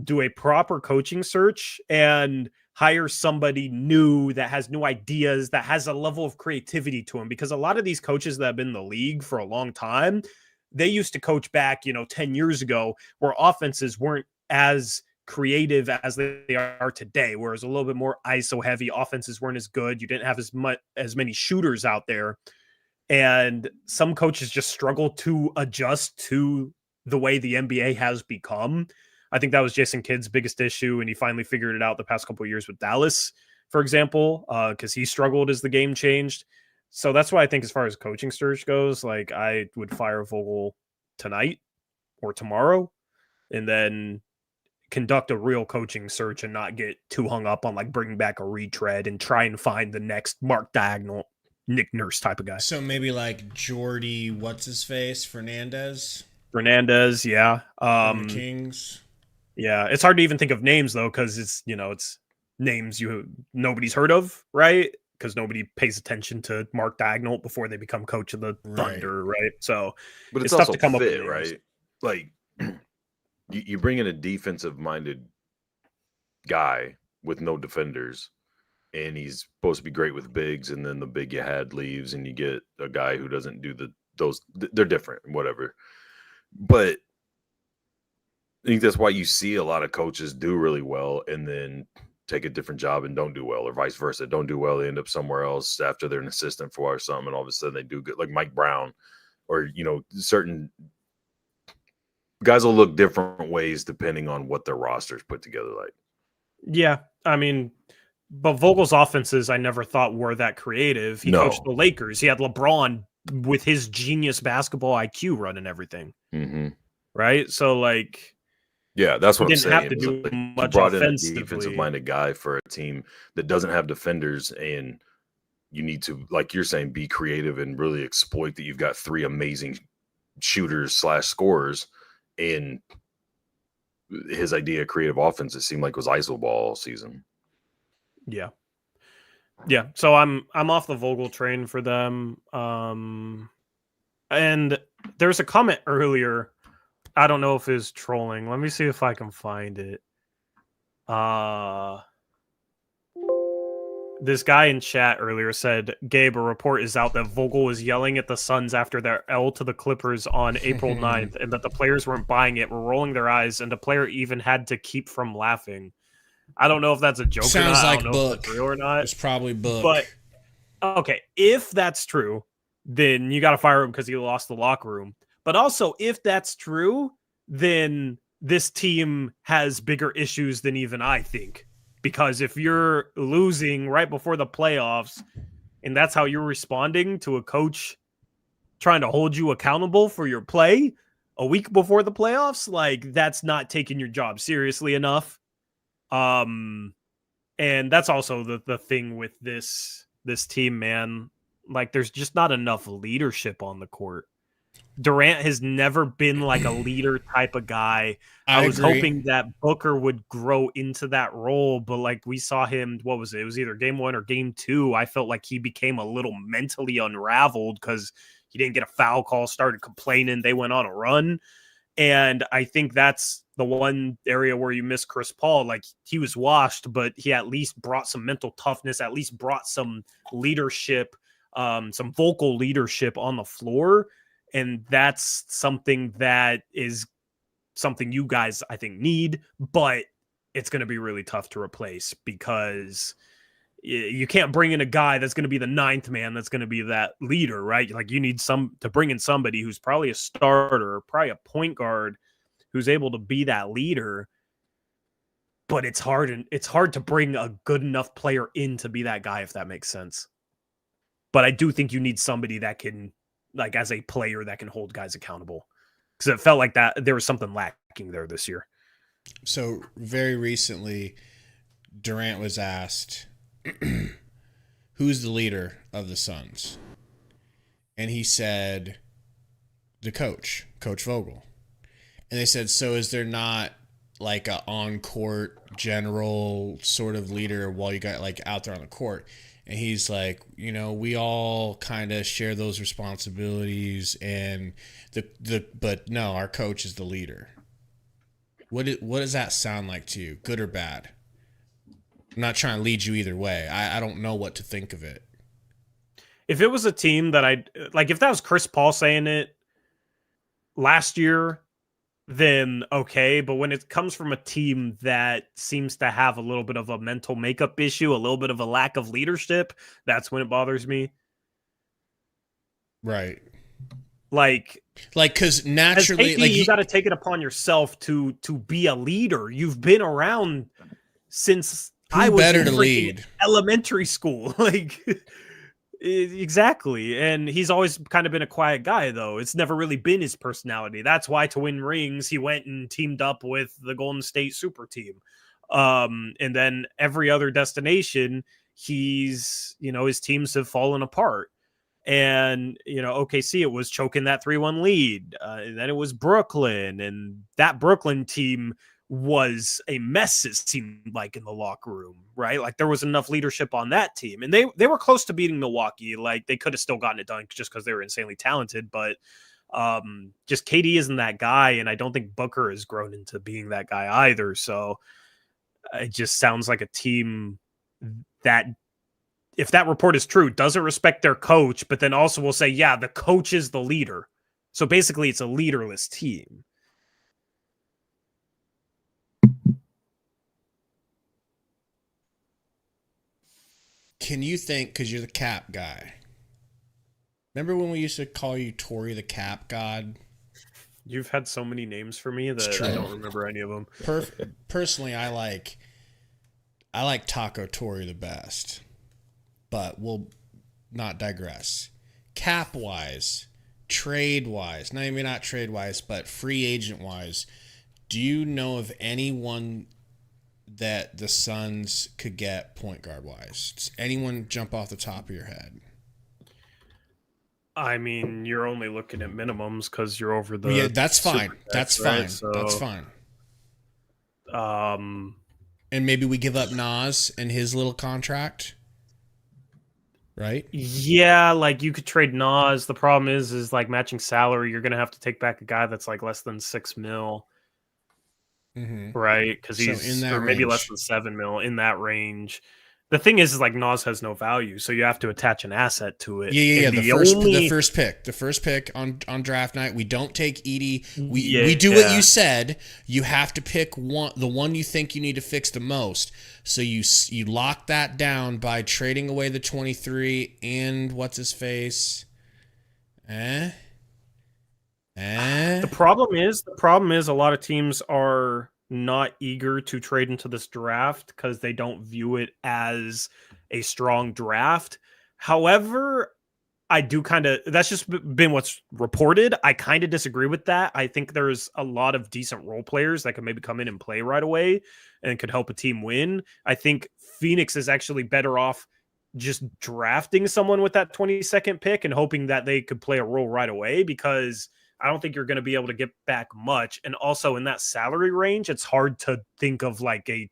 do a proper coaching search and hire somebody new that has new ideas, that has a level of creativity to them. Because a lot of these coaches that have been in the league for a long time, they used to coach back, 10 years ago, where offenses weren't as creative as they are today, whereas a little bit more ISO heavy. Offenses weren't as good. You didn't have as many shooters out there. And some coaches just struggle to adjust to the way the NBA has become. I think that was Jason Kidd's biggest issue, and he finally figured it out the past couple of years with Dallas, for example, because he struggled as the game changed. So that's why I think as far as coaching search goes, like I would fire Vogel tonight or tomorrow and then conduct a real coaching search and not get too hung up on like bringing back a retread and try and find the next Mark Diagonal, Nick Nurse type of guy. So maybe like Jordy, what's his face? Fernandez, yeah. The Kings. Yeah, it's hard to even think of names though, because it's it's names nobody's heard of, right? Because nobody pays attention to Mark Diagonal before they become coach of the Thunder, right? So, but it's tough also to come fit, up with right? Like you bring in a defensive-minded guy with no defenders, and he's supposed to be great with bigs, and then the big you had leaves, and you get a guy who doesn't do those. They're different, whatever. But I think that's why you see a lot of coaches do really well and then take a different job and don't do well, or vice versa. Don't do well, they end up somewhere else after they're an assistant for or something, and all of a sudden they do good. Like Mike Brown, or certain guys will look different ways depending on what their rosters put together like. Yeah, I mean, but Vogel's offenses I never thought were that creative. He coached the Lakers. He had LeBron with his genius basketball IQ running everything. Mm-hmm. Right? So like, yeah, that's what I'm didn't saying. have to do like much brought in a offensively. defensive-minded guy for a team that doesn't have defenders, and you need to, like you're saying, be creative and really exploit that you've got three amazing shooters / scorers, and his idea of creative offense, it seemed like was iso ball all season. Yeah. Yeah. So I'm off the Vogel train for them. And there's a comment earlier. I don't know if it's trolling. Let me see if I can find it. This guy in chat earlier said, Gabe, a report is out that Vogel was yelling at the Suns after their L to the Clippers on April 9th, and that the players weren't buying it, were rolling their eyes, and the player even had to keep from laughing. I don't know if that's a joke Sounds or not. like I don't know book. if that's real or not. It's probably book. But, okay, if that's true, then you got to fire him because he lost the locker room. But also, if that's true, then this team has bigger issues than even I think. Because if you're losing right before the playoffs and that's how you're responding to a coach trying to hold you accountable for your play a week before the playoffs, like that's not taking your job seriously enough. And that's also the thing with this team, man. Like there's just not enough leadership on the court. Durant has never been like a leader type of guy. I was agree. hoping that Booker would grow into that role, but like we saw him, what was it? It was either game 1 or game 2. I felt like he became a little mentally unraveled because he didn't get a foul call, started complaining. They went on a run. And I think that's the one area where you miss Chris Paul. Like he was washed, but he at least brought some mental toughness, at least brought some leadership, some vocal leadership on the floor. And that's something that is something you guys, I think, need, but it's going to be really tough to replace because you can't bring in a guy that's going to be the 9th man that's going to be that leader, right? Like you need to bring in somebody who's probably a starter, probably a point guard who's able to be that leader. But it's hard, and it's hard to bring a good enough player in to be that guy, if that makes sense. But I do think you need somebody that can, like as a player, that can hold guys accountable, because it felt like that there was something lacking there this year. So very recently, Durant was asked, who's the leader of the Suns? And he said, the coach, Coach Vogel. And they said, so is there not like a on-court general sort of leader while you got like out there on the court? And he's like, we all kind of share those responsibilities, and but no, our coach is the leader. What does that sound like to you? Good or bad? I'm not trying to lead you either way. I don't know what to think of it. If it was a team that if that was Chris Paul saying it last year, then okay. But when it comes from a team that seems to have a little bit of a mental makeup issue, a little bit of a lack of leadership, that's when it bothers me. Right. Like, because naturally, KD, you got to take it upon yourself to be a leader. You've been around since I was better in to lead elementary school. Like, exactly. And he's always kind of been a quiet guy, though. It's never really been his personality. That's why to win rings, he went and teamed up with the Golden State super team. And then every other destination, his teams have fallen apart. And, OKC, it was choking that 3-1 lead. And then it was Brooklyn. And that Brooklyn team was a mess, it seemed like, in the locker room, right? Like there was enough leadership on that team. And they were close to beating Milwaukee. Like they could have still gotten it done just because they were insanely talented. But just KD isn't that guy. And I don't think Booker has grown into being that guy either. So it just sounds like a team that, if that report is true, doesn't respect their coach, but then also will say, yeah, the coach is the leader. So basically it's a leaderless team. Can you think, because you're the cap guy, remember when we used to call you Tory the Cap God? You've had so many names for me that I don't remember any of them. Personally, I like Taco Tory the best. But we'll not digress. Cap-wise, trade-wise, maybe not trade-wise, but free agent-wise, do you know of anyone that the Suns could get point guard-wise? Does anyone jump off the top of your head? I mean, you're only looking at minimums because you're over the... Yeah, that's fine. That's fine. So, that's fine. And maybe we give up Nas and his little contract, right? Yeah, like you could trade Nas. The problem is like matching salary. You're gonna have to take back a guy that's like less than $6 million, right? Because he's or maybe less than $7 million in that range. The thing is like Nas has no value, so you have to attach an asset to it. Yeah. The first pick on draft night. We don't take Edie. We do what you said. You have to pick the one you think you need to fix the most. So you lock that down by trading away the 23 and what's his face. The problem is a lot of teams are not eager to trade into this draft because they don't view it as a strong draft. However, I do that's just been what's reported. I kind of disagree with that. I think there's a lot of decent role players that could maybe come in and play right away and could help a team win. I think Phoenix is actually better off just drafting someone with that 22nd pick and hoping that they could play a role right away, because I don't think you're going to be able to get back much. And also in that salary range, it's hard to think of like a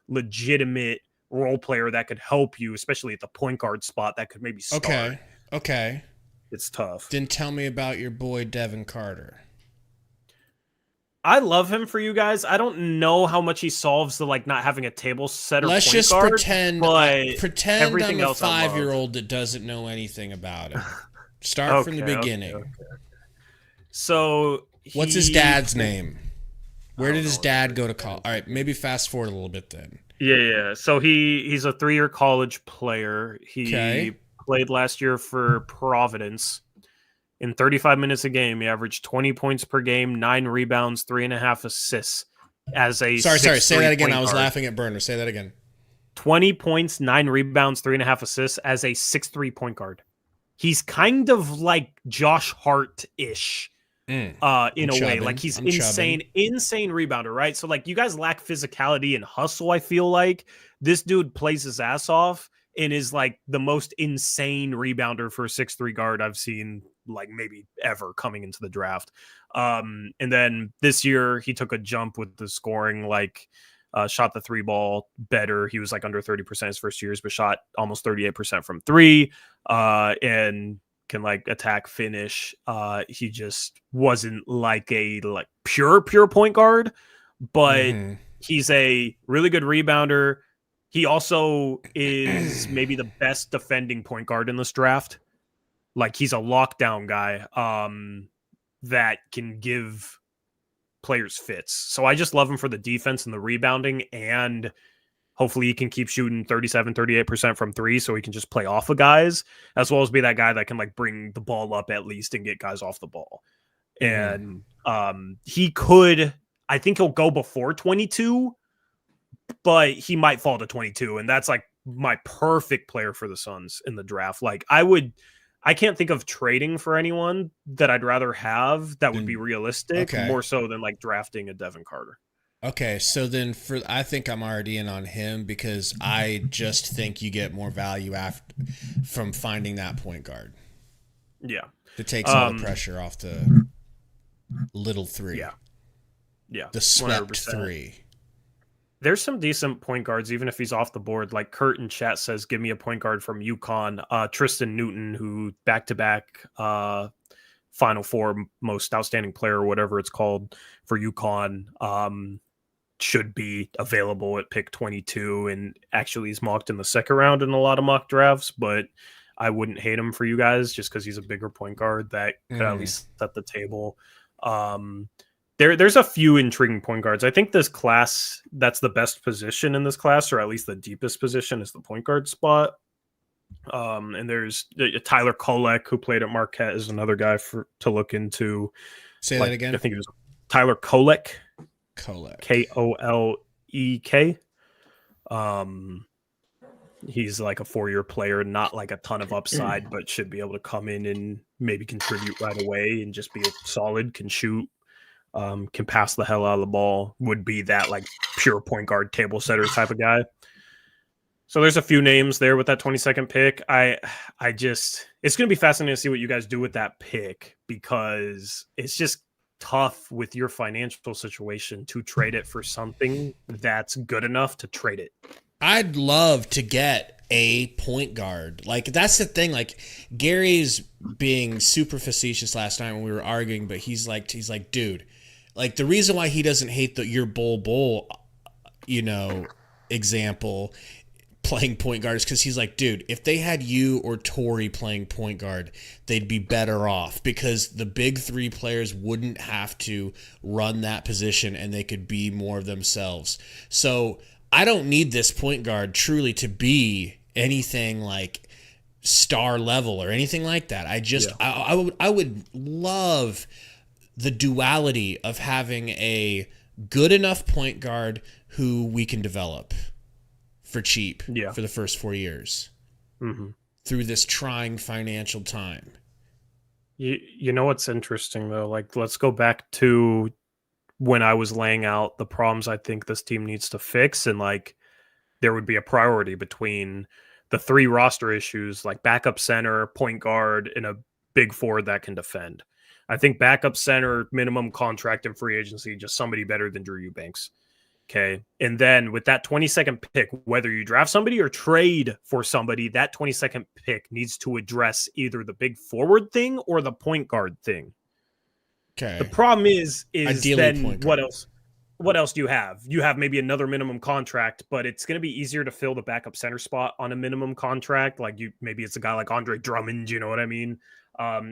legitimate role player that could help you, especially at the point guard spot that could maybe start. Okay. It's tough. Then tell me about your boy, Devin Carter. I love him for you guys. I don't know how much he solves the like not having a table setter. Let's just guard, pretend I'm a 5-year-old that doesn't know anything about it. Start from the beginning. Okay. So what's his dad's name? Where did his dad go to college? All right, maybe fast forward a little bit then. Yeah. So he's a 3-year college player. He played last year for Providence. In 35 minutes a game, he averaged 20 points per game, 9 rebounds, 3.5 assists. As a sorry, say that again. I was laughing at Burner. Say that again. 20 points, 9 rebounds, 3.5 assists as a 6'3" point guard. He's kind of like Josh Hart-ish. In a way, like he's insane rebounder, right? So like you guys lack physicality and hustle. I feel like this dude plays his ass off and is like the most insane rebounder for a 6'3" guard I've seen like maybe ever coming into the draft. And then this year he took a jump with the scoring, like shot the 3 ball better. He was like under 30% his first years, but shot almost 38% from 3. And can like attack, finish. He just wasn't like a pure point guard, but he's a really good rebounder. He also is maybe the best defending point guard in this draft. Like he's a lockdown guy that can give players fits. So I just love him for the defense and the rebounding, and hopefully he can keep shooting 37, 38% from 3 so he can just play off of guys, as well as be that guy that can like bring the ball up at least and get guys off the ball. And he could, I think he'll go before 22, but he might fall to 22. And that's like my perfect player for the Suns in the draft. Like I can't think of trading for anyone that I'd rather have that would be realistic, more so than like drafting a Devin Carter. Okay, so then I think I'm already in on him because I just think you get more value from finding that point guard. Yeah. To take some of the pressure off the little 3. Yeah. The swept 100%. 3. There's some decent point guards, even if he's off the board. Like Kurt in chat says, give me a point guard from UConn. Tristan Newton, who back-to-back Final Four most outstanding player, or whatever it's called, for UConn, should be available at pick 22. And actually he's mocked in the second round in a lot of mock drafts, but I wouldn't hate him for you guys just because he's a bigger point guard that could at least set the table. There's a few intriguing point guards. I think this class, that's the best position in this class, or at least the deepest position, is the point guard spot. And there's Tyler Kolek, who played at Marquette, is another guy to look into. Say that again. I think it was Tyler Kolek. Kolek. Kolek. He's like a 4-year player, not like a ton of upside, but should be able to come in and maybe contribute right away and just be a solid, can shoot. Can pass the hell out of the ball, would be that like pure point guard table setter type of guy. So there's a few names there with that 22nd pick. It's going to be fascinating to see what you guys do with that pick, because it's just tough with your financial situation to trade it for something that's good enough to trade it. I'd love to get a point guard. Like, that's the thing. Like, Gary's being super facetious last night when we were arguing, but he's like, dude, like, the reason why he doesn't hate your bull, example playing point guard is because he's like, dude, if they had you or Torrey playing point guard, they'd be better off because the big three players wouldn't have to run that position and they could be more of themselves. So I don't need this point guard truly to be anything like star level or anything like that. I would love the duality of having a good enough point guard who we can develop for cheap for the first 4 years through this trying financial time. You know what's interesting though? Like, let's go back to when I was laying out the problems I think this team needs to fix, and like there would be a priority between the three roster issues, like backup center, point guard, and a big forward that can defend. I think backup center, minimum contract and free agency, just somebody better than Drew Eubanks. Okay. And then with that 22nd pick, whether you draft somebody or trade for somebody, that 22nd pick needs to address either the big forward thing or the point guard thing. Okay. The problem is ideally then what else? What else do you have? You have maybe another minimum contract, but it's going to be easier to fill the backup center spot on a minimum contract. Like maybe it's a guy like Andre Drummond, you know what I mean?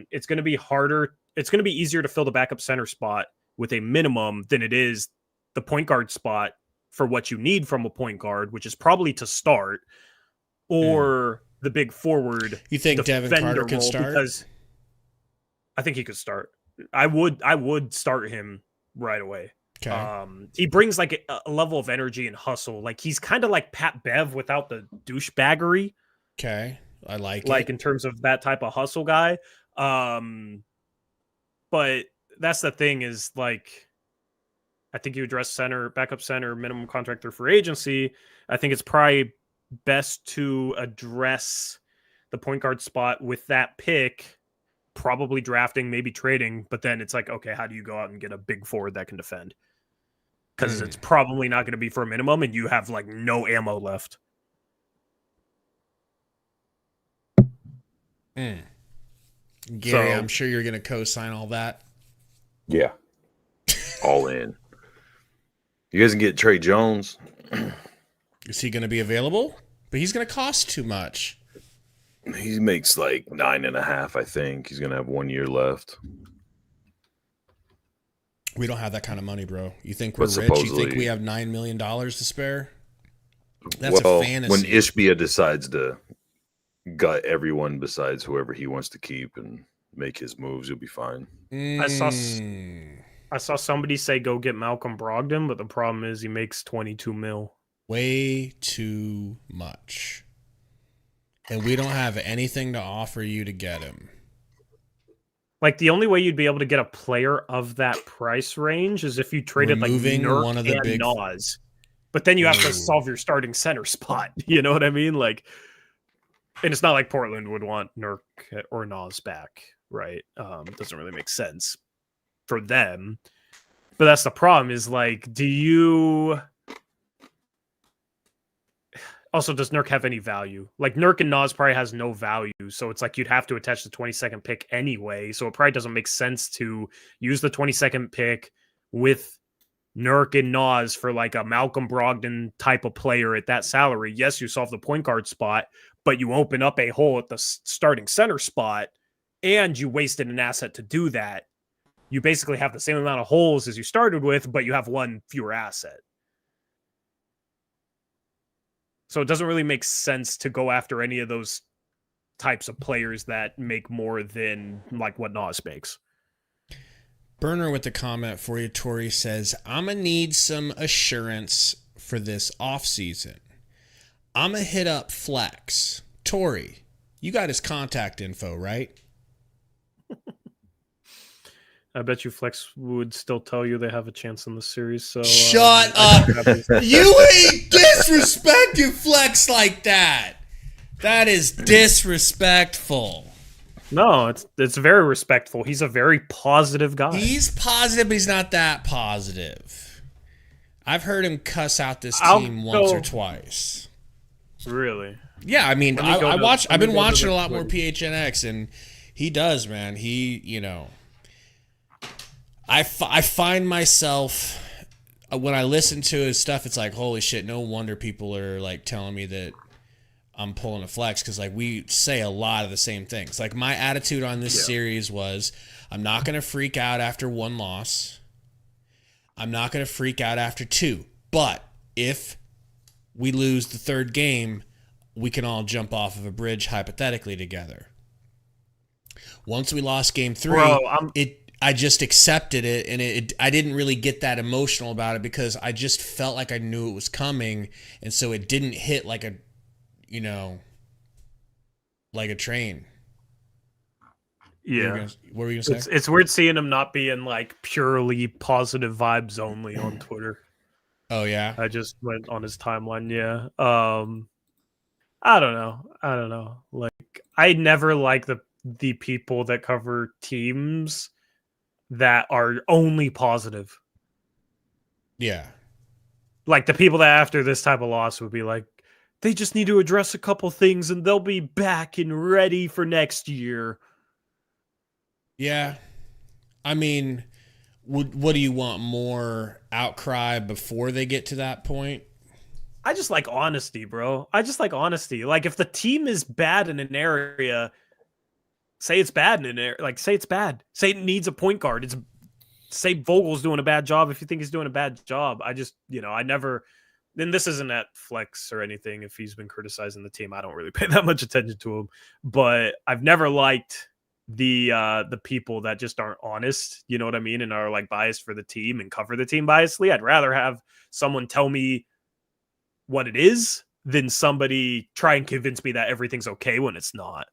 It's going to be harder. It's going to be easier to fill the backup center spot with a minimum than it is the point guard spot for what you need from a point guard, which is probably to start, or the big forward. You think Devin Carter could start? Because I think he could start. I would start him right away. Okay. He brings like a level of energy and hustle. Like he's kind of like Pat Bev without the douchebaggery. Okay. I like it. In terms of that type of hustle guy. But that's the thing is like, I think you address center, backup center, minimum contract through free agency. I think it's probably best to address the point guard spot with that pick, probably drafting, maybe trading. But then it's like, okay, how do you go out and get a big forward that can defend? Because it's probably not going to be for a minimum, and you have like no ammo left. Gary, I'm sure you're going to co-sign all that. Yeah. All in. You guys can get Trey Jones. Is he going to be available? But he's going to cost too much. He makes like 9.5, I think. He's going to have 1 year left. We don't have that kind of money, bro. You think we're rich? You think we have $9 million to spare? That's a fantasy. When Ishbia decides to gut everyone besides whoever he wants to keep and make his moves, he'll be fine. I saw somebody say go get Malcolm Brogdon, but the problem is he makes 22 mil. Way too much. And we don't have anything to offer you to get him. Like the only way you'd be able to get a player of that price range is if you traded removing like Nurk one of the and big Nas. But then you have to solve your starting center spot. You know what I mean? Like, and it's not like Portland would want Nurk or Nas back, right? Doesn't really make sense for them. But that's the problem is like, do you... Also, does Nurk have any value? Like, Nurk and Nas probably has no value, so it's like you'd have to attach the 22nd pick anyway, so it probably doesn't make sense to use the 22nd pick with Nurk and Nas for like a Malcolm Brogdon type of player at that salary. Yes, you solve the point guard spot, but you open up a hole at the starting center spot, and you wasted an asset to do that. You basically have the same amount of holes as you started with, but you have one fewer asset. So it doesn't really make sense to go after any of those types of players that make more than like what Nas makes. Burner with the comment for you, Tori says, I'm going to need some assurance for this offseason. I'm going to hit up Flex. Tori, you got his contact info, right? I bet you Flex would still tell you they have a chance in the series. So shut up! You ain't disrespecting Flex like that. That is disrespectful. No, it's very respectful. He's a very positive guy. He's positive, but he's not that positive. I've heard him cuss out this team once or twice. Really? Yeah, I mean, I've been watching a lot more PHNX, and he does, man. I find myself when I listen to his stuff, it's like, holy shit, no wonder people are like telling me that I'm pulling a flex, because like we say a lot of the same things. Like my attitude on this series was, I'm not going to freak out after one loss. I'm not going to freak out after two. But if we lose the third game, we can all jump off of a bridge hypothetically together. Once we lost game 3, I just accepted it, and I didn't really get that emotional about it because I just felt like I knew it was coming, and so it didn't hit like a train. Yeah. What were you gonna say? It's weird seeing him not being like purely positive vibes only on Twitter. Oh yeah. I just went on his timeline. Yeah. I don't know. Like I never like the people that cover teams that are only positive. Yeah. Like the people that after this type of loss would be like, they just need to address a couple things and they'll be back and ready for next year. Yeah. I mean, what do you want? More outcry before they get to that point? I just like honesty, bro. I just like honesty. Like if the team is bad in an area, say it's bad in an area. Like say it's bad. Say it needs a point guard. Say Vogel's doing a bad job if you think he's doing a bad job. I just, I never. Then this isn't at flex or anything. If he's been criticizing the team, I don't really pay that much attention to him. But I've never liked the people that just aren't honest. You know what I mean? And are like biased for the team and cover the team biasly. I'd rather have someone tell me what it is than somebody try and convince me that everything's okay when it's not.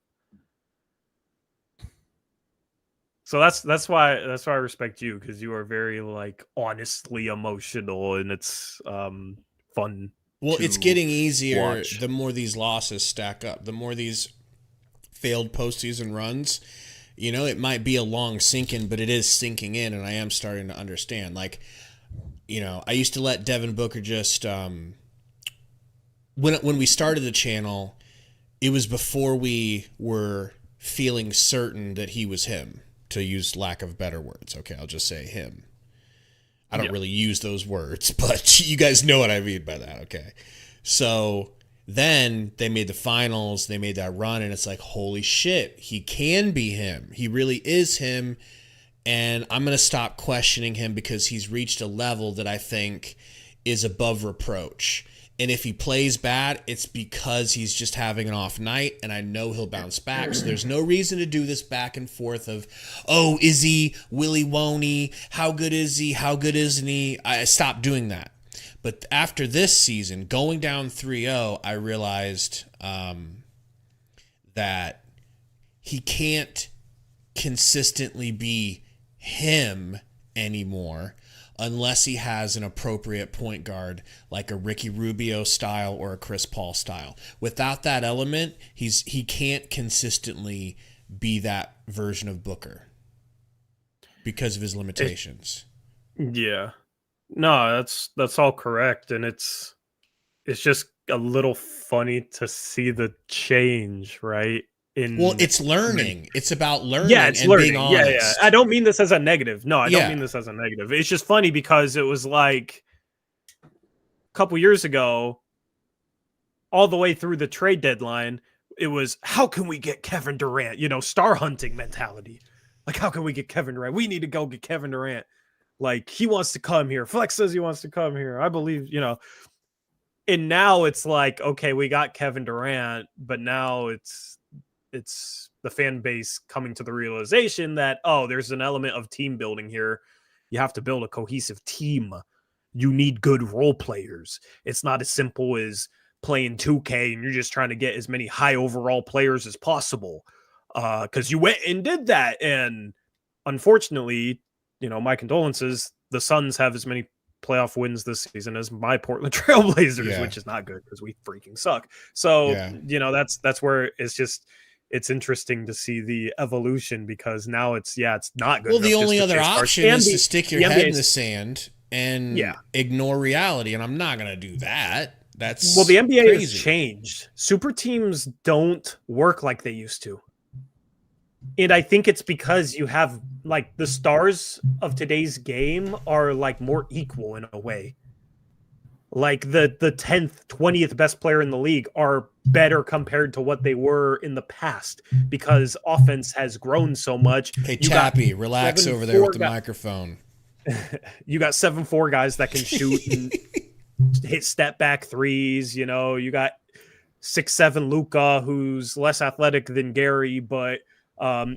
So that's why I respect you, because you are very like honestly emotional, and it's fun. Well, it's getting easier watch. The more these losses stack up, the more these failed postseason runs. It might be a long sinking, but it is sinking in, and I am starting to understand. Like, I used to let Devin Booker just when we started the channel, it was before we were feeling certain that he was him, to use lack of better words. Okay, I'll just say him. I don't really use those words, but you guys know what I mean by that, okay? So then they made the finals, they made that run, and it's like, holy shit, he can be him. He really is him, and I'm going to stop questioning him because he's reached a level that I think is above reproach. And if he plays bad, it's because he's just having an off night, and I know he'll bounce back. So there's no reason to do this back and forth of, oh, is he? Will he? Won't he? How good is he? How good isn't he? I stopped doing that. But after this season, going down 3-0, I realized that he can't consistently be him anymore unless he has an appropriate point guard like a Ricky Rubio style or a Chris Paul style. Without that element, he can't consistently be that version of Booker because of his limitations. Yeah. No, that's all correct, and it's just a little funny to see the change, right? It's learning. It's about learning. Yeah, it's and learning. Being honest. Yeah. I don't mean this as a negative. No, I don't mean this as a negative. It's just funny because it was like a couple years ago, all the way through the trade deadline, it was, how can we get Kevin Durant? Star hunting mentality. Like, how can we get Kevin Durant? We need to go get Kevin Durant. Like, he wants to come here. Flex says he wants to come here. I believe, And now it's like, okay, we got Kevin Durant, but now it's the fan base coming to the realization that, oh, there's an element of team building here. You have to build a cohesive team. You need good role players. It's not as simple as playing 2K and you're just trying to get as many high overall players as possible. Because you went and did that. And unfortunately, my condolences, the Suns have as many playoff wins this season as my Portland Trailblazers, which is not good because we freaking suck. So, that's where it's it's interesting to see the evolution because now it's not good. Well, the enough only just to other chase stars. option And is the- to stick your the head NBA in the sand and Yeah. ignore reality, and I'm not going to do that. That's Well, the NBA has crazy. changed. Super teams don't work like they used to. And I think it's because you have like the stars of today's game are like more equal in a way. Like the 10th, 20th best player in the league are better compared to what they were in the past because offense has grown so much. Hey, You got Chappie, relax over there with the microphone. You got 7'4" guys that can shoot and hit step back threes. You know, you got 6'7" Luka, who's less athletic than Gary, but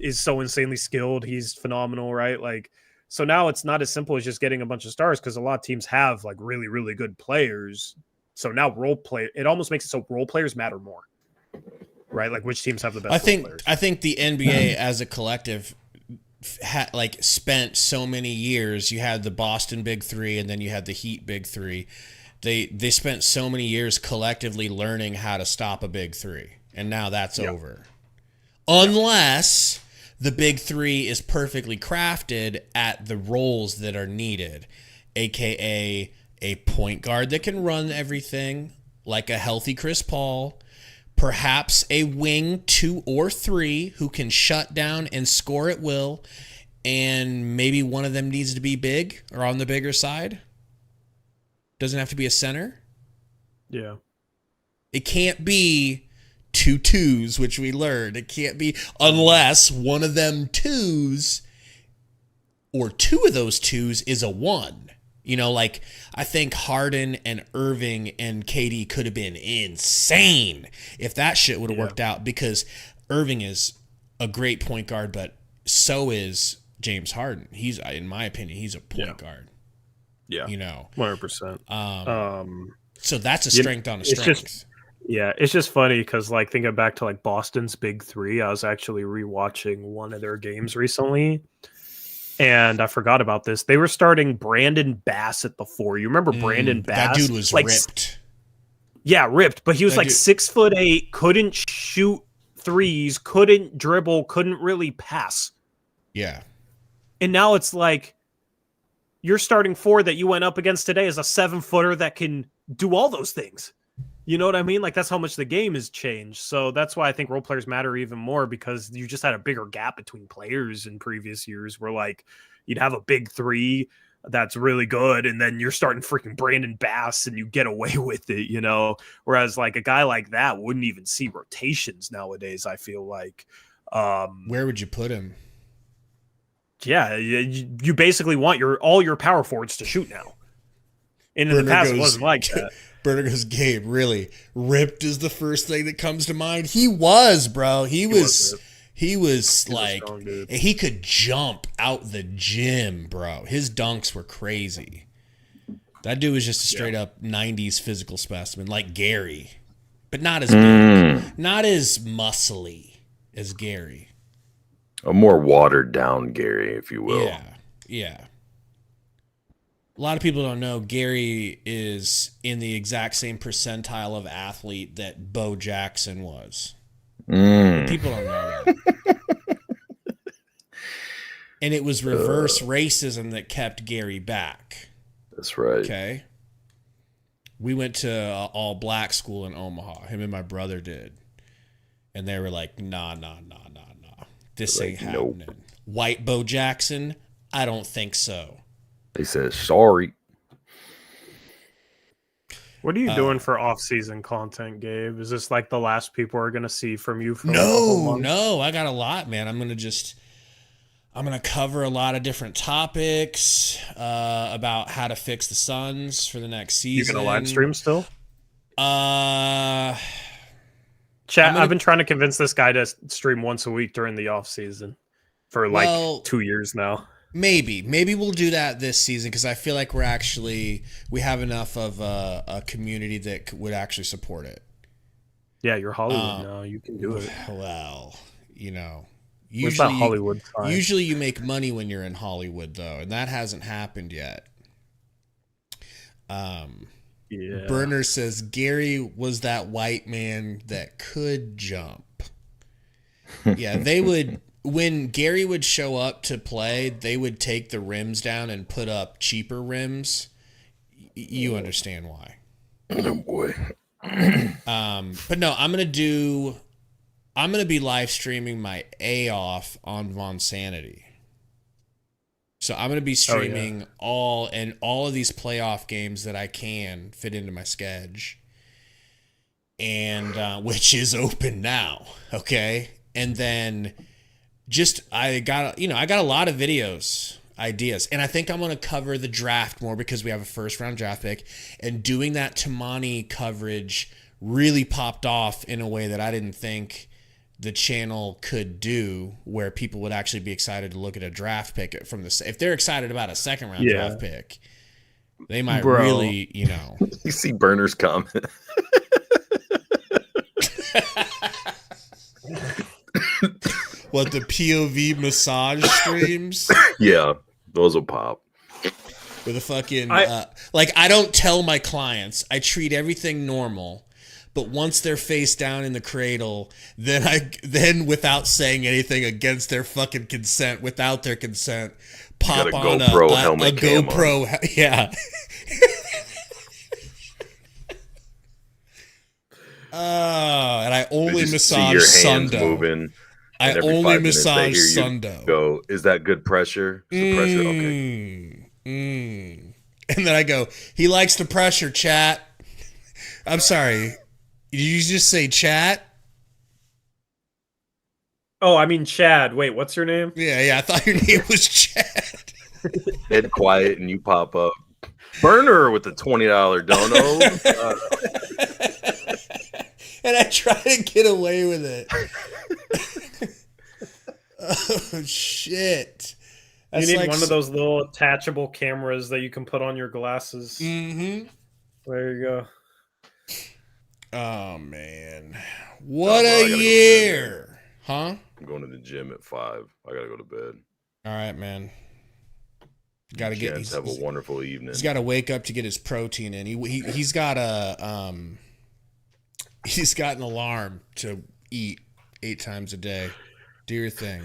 is so insanely skilled. He's phenomenal, right? Like, so now it's not as simple as just getting a bunch of stars because a lot of teams have like really, really good players. So now it almost makes it so role players matter more, right? Like which teams have the best role players. I think the NBA as a collective spent so many years. You had the Boston Big Three, and then you had the Heat Big Three. They spent so many years collectively learning how to stop a Big Three, and now that's over. Unless the Big Three is perfectly crafted at the roles that are needed, aka a point guard that can run everything, like a healthy Chris Paul, perhaps a wing 2 or 3 who can shut down and score at will, and maybe one of them needs to be big or on the bigger side. Doesn't have to be a center. Yeah. It can't be 2 2s, which we learned. It can't be unless one of them 2s or 2 of those 2s is a 1. You know, like I think Harden and Irving and KD could have been insane if that shit would have worked out, because Irving is a great point guard, but so is James Harden. He's, in my opinion, he's a point guard. Yeah. You know, 100%. So that's a strength on a strength. It's just funny because like thinking back to like Boston's Big Three, I was actually rewatching one of their games recently. And I forgot about this. They were starting Brandon Bass at the 4. You remember Brandon Bass? That dude was like, ripped. Yeah, ripped. But he was like 6'8", couldn't shoot threes, couldn't dribble, couldn't really pass. Yeah. And now it's like your starting 4 that you went up against today is a 7-footer that can do all those things. You know what I mean? Like that's how much the game has changed. So that's why I think role players matter even more, because you just had a bigger gap between players in previous years where like you'd have a big 3 that's really good, and then you're starting freaking Brandon Bass and you get away with it, you know? Whereas like a guy like that wouldn't even see rotations nowadays, I feel like. Where would you put him? Yeah, you basically want all your power forwards to shoot now. And in the past, it wasn't like that. Burner goes, Gabe, really? Ripped is the first thing that comes to mind. He was, bro. He was like, he could jump out the gym, bro. His dunks were crazy. That dude was just a straight up 90s physical specimen, like Gary, but not as big, not as muscly as Gary. A more watered down Gary, if you will. Yeah. A lot of people don't know Gary is in the exact same percentile of athlete that Bo Jackson was. People don't know that. And it was reverse racism that kept Gary back. That's right. Okay. We went to all black school in Omaha. Him and my brother did. And they were like, nah. This ain't happening. Nope. White Bo Jackson? I don't think so. They said, sorry. What are you doing for off-season content, Gabe? Is this like the last people are going to see from you? For No. I got a lot, man. I'm going to cover a lot of different topics about how to fix the Suns for the next season. You going to live stream still? Chat, I've been trying to convince this guy to stream once a week during the off-season for like 2 years now. Maybe we'll do that this season, because I feel like we have enough of a community that would actually support it. Yeah, you're Hollywood now. You can do it. Well, you know, usually Hollywood time? Usually you make money when you're in Hollywood, though, and that hasn't happened yet. Burner says Gary was that white man that could jump. Yeah, they would. When Gary would show up to play, they would take the rims down and put up cheaper rims. You understand why? Oh boy. But no, I'm gonna be live streaming my A off on Von Sanity. So I'm gonna be streaming all of these playoff games that I can fit into my schedule, and which is open now. Okay, and then I got a lot of videos ideas, and I think I'm going to cover the draft more because we have a first round draft pick, and doing that Tamani coverage really popped off in a way that I didn't think the channel could do, where people would actually be excited to look at a draft pick if they're excited about a second round draft pick, they might really, You see Burner's comment. What, the POV massage streams? Yeah, those will pop. With a fucking I don't tell my clients. I treat everything normal, but once they're face down in the cradle, then without saying anything against their fucking consent, without their consent, pop on a GoPro. Yeah. And I only massage Sundo. Moving, I only massage Sundo. Go, is that good pressure? Is the pressure okay? And then I go, he likes the pressure, chat. I'm sorry. Did you just say chat? Oh, I mean Chad. Wait, what's your name? Yeah, I thought your name was Chad. Head quiet and you pop up. Burner with the $20 dono. And I try to get away with it. Oh, shit. That's you need one of those little attachable cameras that you can put on your glasses. Mm-hmm. There you go. Oh, man. What a year. Huh? I'm going to the gym at 5. I got to go to bed. All right, man. Have a wonderful evening. He's got to wake up to get his protein in. He's got he's got an alarm to eat 8 times a day. Do your thing.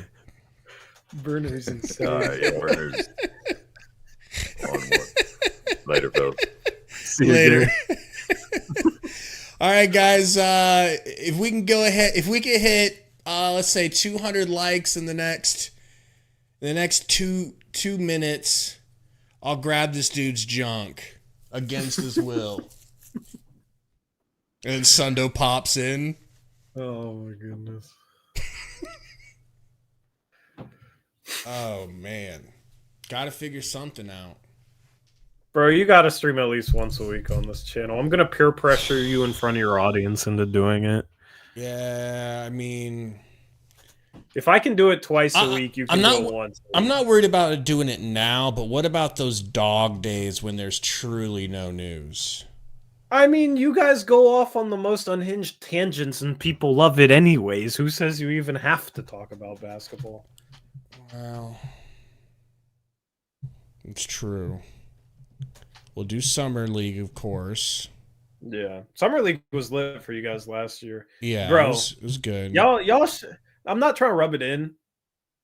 Burner's insane. Burner's on one. Later, Phil. See you later. All right, guys. If we can go ahead, if we can hit, let's say 200 likes in the next two minutes, I'll grab this dude's junk against his will. And then Sundo pops in. Oh my goodness. Oh man. Gotta figure something out. Bro, you gotta stream at least once a week on this channel. I'm gonna peer pressure you in front of your audience into doing it. Yeah, I mean, if I can do it twice a week, you can go once. I'm not worried about doing it now, but what about those dog days when there's truly no news? I mean, you guys go off on the most unhinged tangents and people love it anyways. Who says you even have to talk about basketball? Well, it's true. We'll do Summer League, of course. Yeah. Summer League was lit for you guys last year. Yeah, bro, it was good. Y'all I'm not trying to rub it in.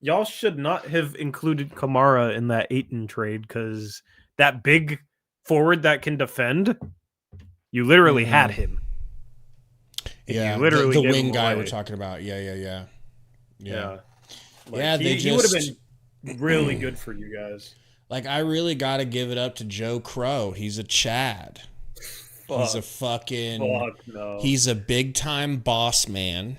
Y'all should not have included Kamara in that Ayton trade because that big forward that can defend, you literally had him. Yeah, you literally the wing guy we're talking about. Yeah. Like, he would have been really good for you guys. Like, I really got to give it up to Joe Crow. He's a Chad. He's a fucking... no. He's a big-time boss man.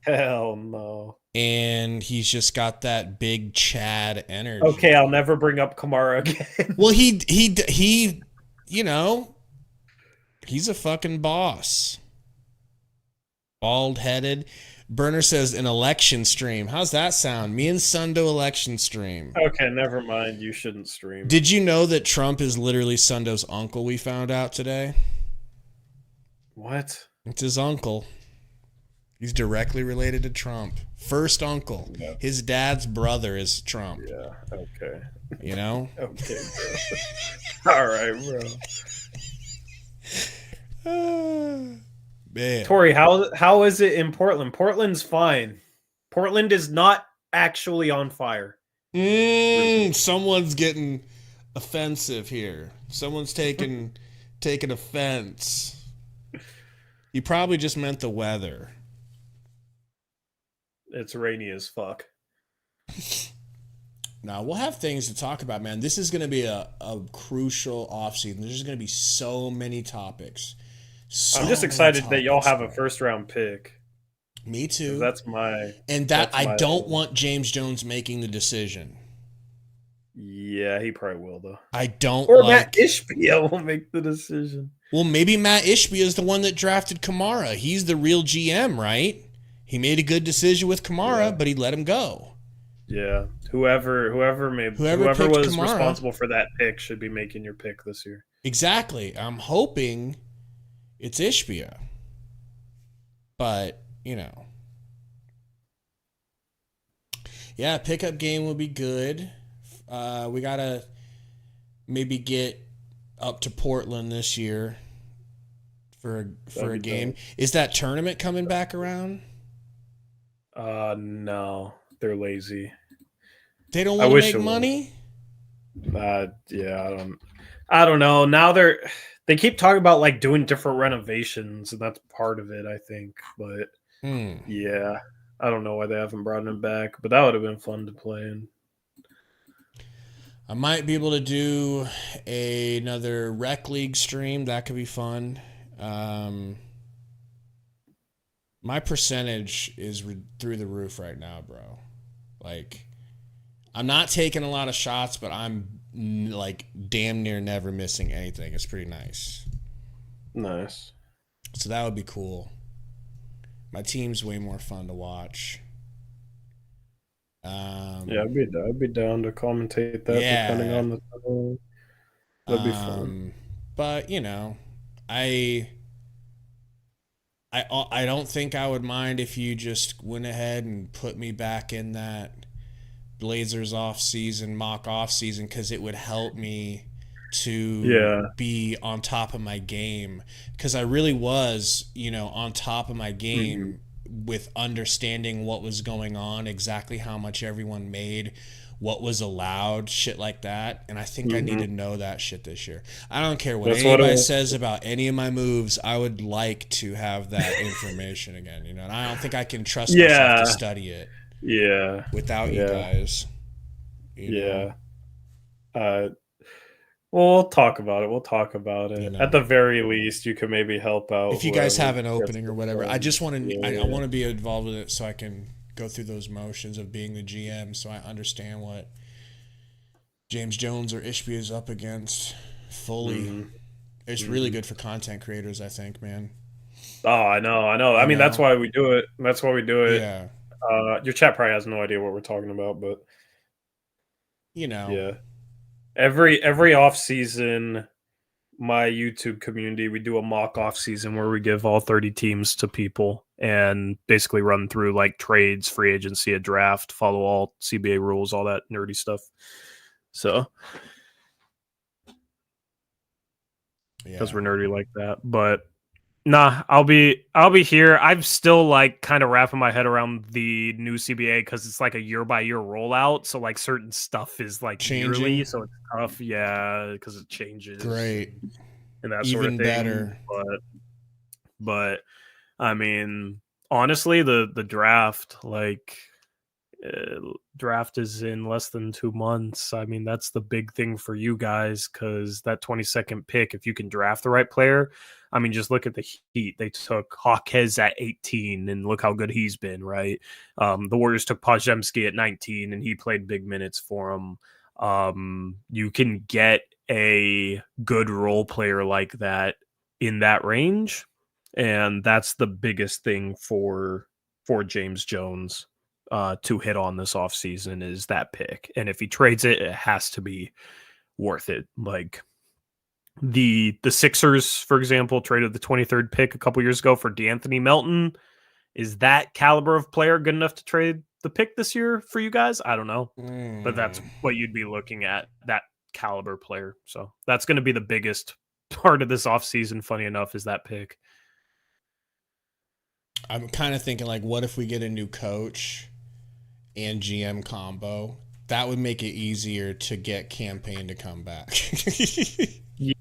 Hell no. And he's just got that big Chad energy. Okay, I'll never bring up Kamara again. Well, he you know, he's a fucking boss. Bald-headed. Burner says an election stream. How's that sound? Me and Sundo election stream. Okay, never mind. You shouldn't stream. Did you know that Trump is literally Sundo's uncle, we found out today? What? It's his uncle. He's directly related to Trump. First uncle. Yeah. His dad's brother is Trump. Yeah, okay. You know? Okay, bro. All right, bro. Man. Tori, how is it in Portland? Portland's fine. Portland is not actually on fire. Someone's getting offensive here. Someone's taking offense. He probably just meant the weather. It's rainy as fuck. Now, we'll have things to talk about, man. This is going to be a crucial offseason. There's going to be so many topics. I'm just excited that y'all have a first-round pick. Me too. That's my... And that I don't want James Jones making the decision. Yeah, he probably will, though. I don't Or Matt Ishbia will make the decision. Well, maybe Matt Ishbia is the one that drafted Kamara. He's the real GM, right? He made a good decision with Kamara, but he let him go. Yeah. Whoever was Kamara, responsible for that pick should be making your pick this year. Exactly. I'm hoping it's Ishbia. But, you know. Yeah, pickup game will be good. We got to maybe get up to Portland this year for a game. Is that tournament coming back around? No. They're lazy. They don't want to make money? Yeah, I don't know. Now they keep talking about like doing different renovations, and that's part of it, I think. But yeah, I don't know why they haven't brought him back, but that would have been fun to play in. I might be able to do another rec league stream. That could be fun. My percentage is through the roof right now, bro. Like, I'm not taking a lot of shots, but I'm like damn near never missing anything. It's pretty nice. Nice. So that would be cool. My team's way more fun to watch. Yeah, I'd be down to commentate that depending on the time. That'd be fun. But you know, I don't think I would mind if you just went ahead and put me back in that Blazers mock off season, because it would help me to be on top of my game, because I really was, on top of my game with understanding what was going on, exactly how much everyone made, what was allowed, shit like that. And I think I need to know that shit this year. I don't care what anybody says about any of my moves. I would like to have that information again, and I don't think I can trust myself to study it. Yeah. Without you guys. Well, we'll talk about it. At the very least, you can maybe help out. If you guys have an opening or whatever. I just want to I want to be involved with it so I can go through those motions of being the GM, so I understand what James Jones or Ishbia is up against fully. It's really good for content creators, I think, man. Oh, I know. I mean, that's why we do it. Yeah. Your chat probably has no idea what we're talking about, but yeah. Every off season, my YouTube community, we do a mock off season where we give all 30 teams to people and basically run through like trades, free agency, a draft, follow all CBA rules, all that nerdy stuff. So, because we're nerdy like that, but. Nah, I'll be here. I'm still like kind of wrapping my head around the new CBA because it's like a year by year rollout. So like certain stuff is like changing, yearly, so it's tough. Yeah, because it changes. Great, and that even sort of thing. Better. But I mean, honestly, the draft draft is in less than 2 months. I mean, that's the big thing for you guys because that 22nd pick, if you can draft the right player. I mean, just look at the Heat. They took Hawkes at 18, and look how good he's been, right? The Warriors took Podziemski at 19, and he played big minutes for them. You can get a good role player like that in that range, and that's the biggest thing for James Jones to hit on this offseason is that pick. And if he trades it, it has to be worth it. Like, the Sixers, for example, traded the 23rd pick a couple years ago for DeAnthony Melton. Is that caliber of player good enough to trade the pick this year for you guys? I don't know. But that's what you'd be looking at, that caliber player. So that's going to be the biggest part of this offseason, funny enough, is that pick. I'm kind of thinking, like, what if we get a new coach and GM combo, that would make it easier to get Campaign to come back. Yeah,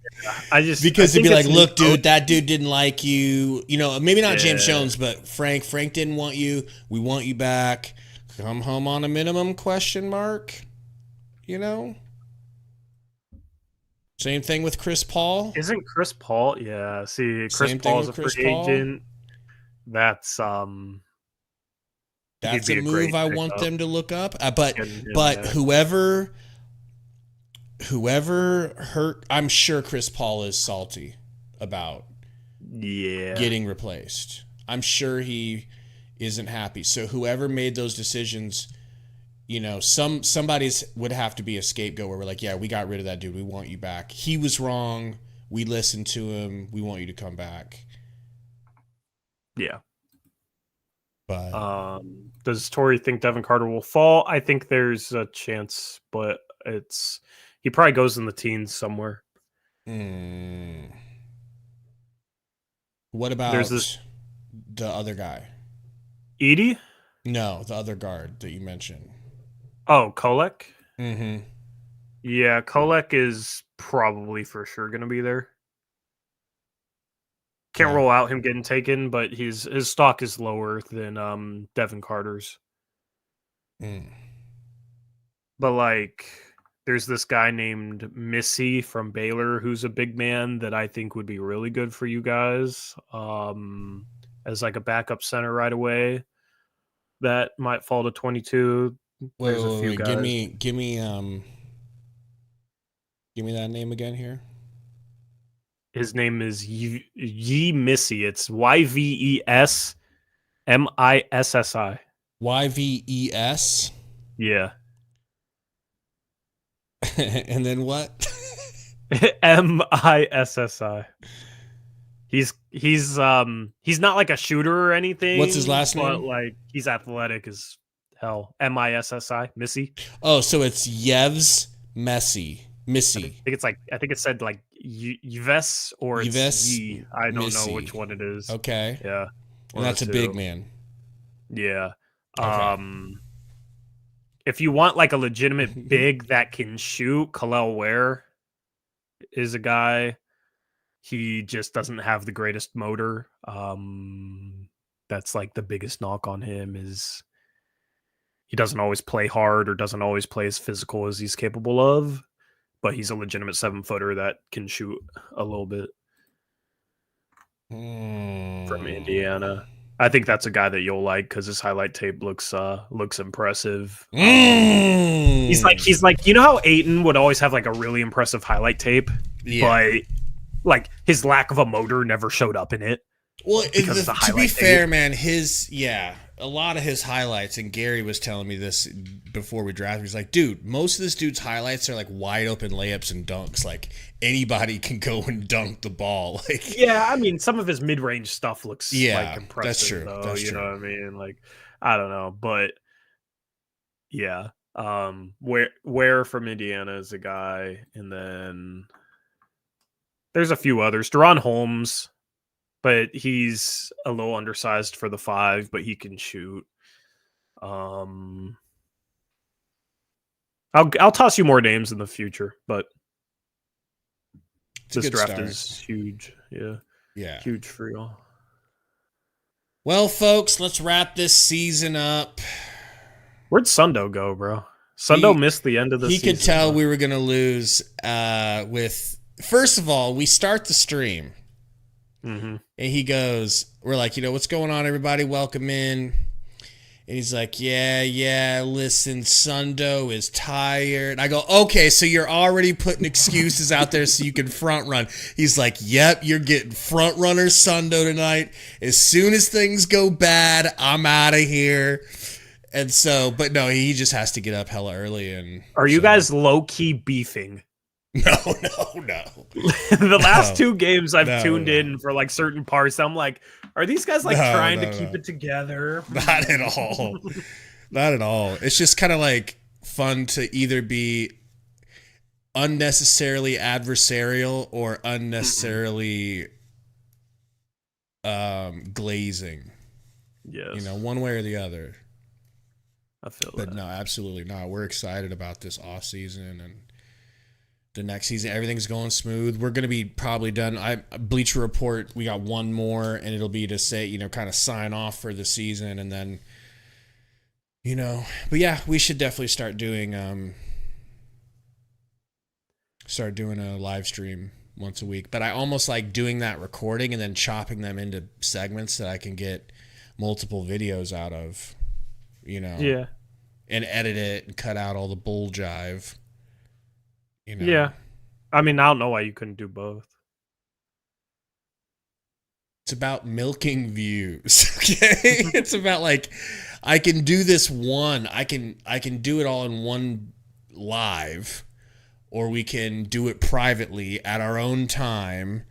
because they'd be like, look, dude, that dude didn't like you. You know, maybe not James Jones, but Frank. Frank didn't want you. We want you back. Come home on a minimum ? You know? Same thing with Chris Paul. Isn't Chris Paul? Yeah. See, Chris Paul's a free agent. That's a move I want them to look up. But whoever hurt, I'm sure Chris Paul is salty about getting replaced. I'm sure he isn't happy. So whoever made those decisions, you know, somebody's would have to be a scapegoat where we're like, yeah, we got rid of that dude. We want you back. He was wrong. We listened to him. We want you to come back. Yeah. But does Torrey think Devin Carter will fall? I think there's a chance, but he probably goes in the teens somewhere. What about the other guy? Edie? No, the other guard that you mentioned. Oh, Kolek? Mm-hmm. Yeah, Kolek is probably for sure going to be there. Can't roll out him getting taken, but his stock is lower than Devin Carter's. But like, there's this guy named Missy from Baylor who's a big man that I think would be really good for you guys as like a backup center right away. That might fall to 22. There's a few guys. Give me that name again here. His name is Yi Missy. It's YVESMISSI. YVES? Yeah. And then what? MISSI. He's not like a shooter or anything. What's his last name? But like he's athletic as hell. MISSI. Missy. Oh, so it's Yevs Missy. I think it said like Yves or it's Yi. I don't know which one it is. Okay. Yeah. And that's a big man. Yeah. Okay. If you want like a legitimate big that can shoot, Khalil Ware is a guy. He just doesn't have the greatest motor. That's like the biggest knock on him is he doesn't always play hard or doesn't always play as physical as he's capable of. But he's a legitimate 7-footer that can shoot a little bit from Indiana. I think that's a guy that you'll like because his highlight tape looks impressive. He's like you know how Ayton would always have like a really impressive highlight tape, but like his lack of a motor never showed up in it. Well, to be fair, man, a lot of his highlights, and Gary was telling me this before we drafted. He's like, dude, most of this dude's highlights are like wide open layups and dunks. Like anybody can go and dunk the ball. Like, yeah, I mean, some of his mid range stuff looks like impressive. That's true. Though, that's you true. know what I mean? Like, I don't know, but yeah, Ware from Indiana is a guy, and then there's a few others. Deron Holmes. But he's a little undersized for the 5, but he can shoot. I'll toss you more names in the future, but this draft is huge. Yeah. Huge for y'all. Well, folks, let's wrap this season up. Where'd Sundo go, bro? Sundo missed the end of the season. He could tell we were going to lose first of all, we start the stream. Mm-hmm. And he goes, we're like, what's going on, everybody? Welcome in. And he's like, yeah, listen, Sundo is tired. I go, okay, so you're already putting excuses out there so you can front run. He's like, yep, you're getting front runner Sundo tonight. As soon as things go bad, I'm out of here. And so, but no, he just has to get up hella early. And are you guys low-key beefing? No. The last 2 games I've tuned in for like certain parts, I'm like, are these guys like trying to keep it together? Not at all. Not at all. It's just kind of like fun to either be unnecessarily adversarial or unnecessarily glazing. Yes. One way or the other. I feel But that. no, absolutely not. We're excited about this off season and the next season. Everything's going smooth. We're going to be probably done. Bleacher Report, we got one more, and it'll be to say, kind of sign off for the season, and then, but yeah, we should definitely start doing a live stream once a week. But I almost like doing that recording and then chopping them into segments that I can get multiple videos out of, Yeah. and edit it and cut out all the bull jive. Yeah. I mean, I don't know why you couldn't do both. It's about milking views. Okay. It's about like, I can do this one. I can do it all in one live, or we can do it privately at our own time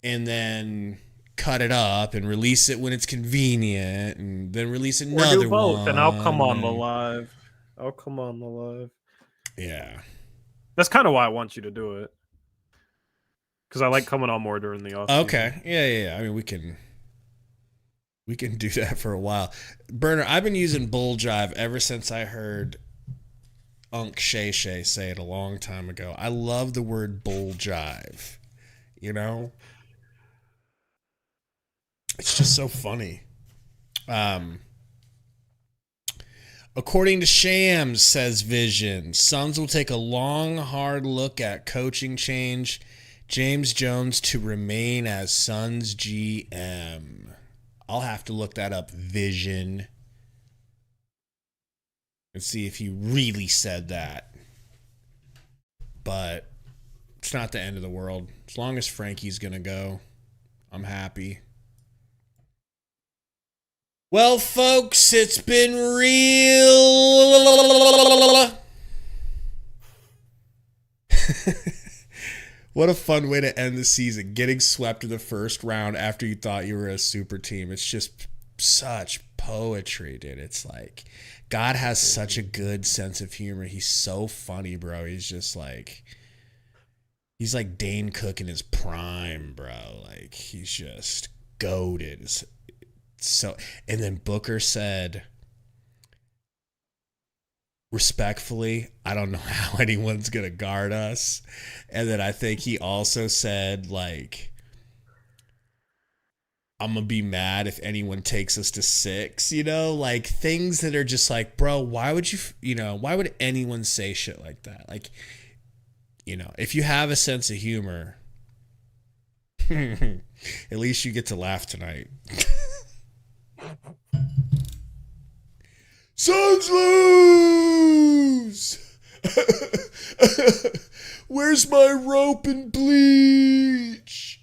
and then cut it up and release it when it's convenient and then release another or do both, one. and I'll come on the live. Yeah. That's kind of why I want you to do it. Because I like coming on more during the off. Okay. Yeah. I mean, we can do that for a while. Burner, I've been using bull jive ever since I heard Unc Shay Shay say it a long time ago. I love the word bull jive. It's just so funny. According to Shams, says Vision, Suns will take a long, hard look at coaching change. James Jones to remain as Suns GM. I'll have to look that up, Vision, and see if he really said that. But it's not the end of the world. As long as Frankie's going to go, I'm happy. Well, folks, it's been real. What a fun way to end the season, getting swept in the first round after you thought you were a super team. It's just such poetry, dude. It's like God has such a good sense of humor. He's so funny, bro. He's like Dane Cook in his prime, bro. Like, he's just goated. So, and then Booker said, respectfully, I don't know how anyone's going to guard us. And then I think he also said, like, I'm going to be mad if anyone takes us to 6, like things that are just like, bro, why would why would anyone say shit like that? Like, if you have a sense of humor, at least you get to laugh tonight. Suns lose! Where's my rope and bleach?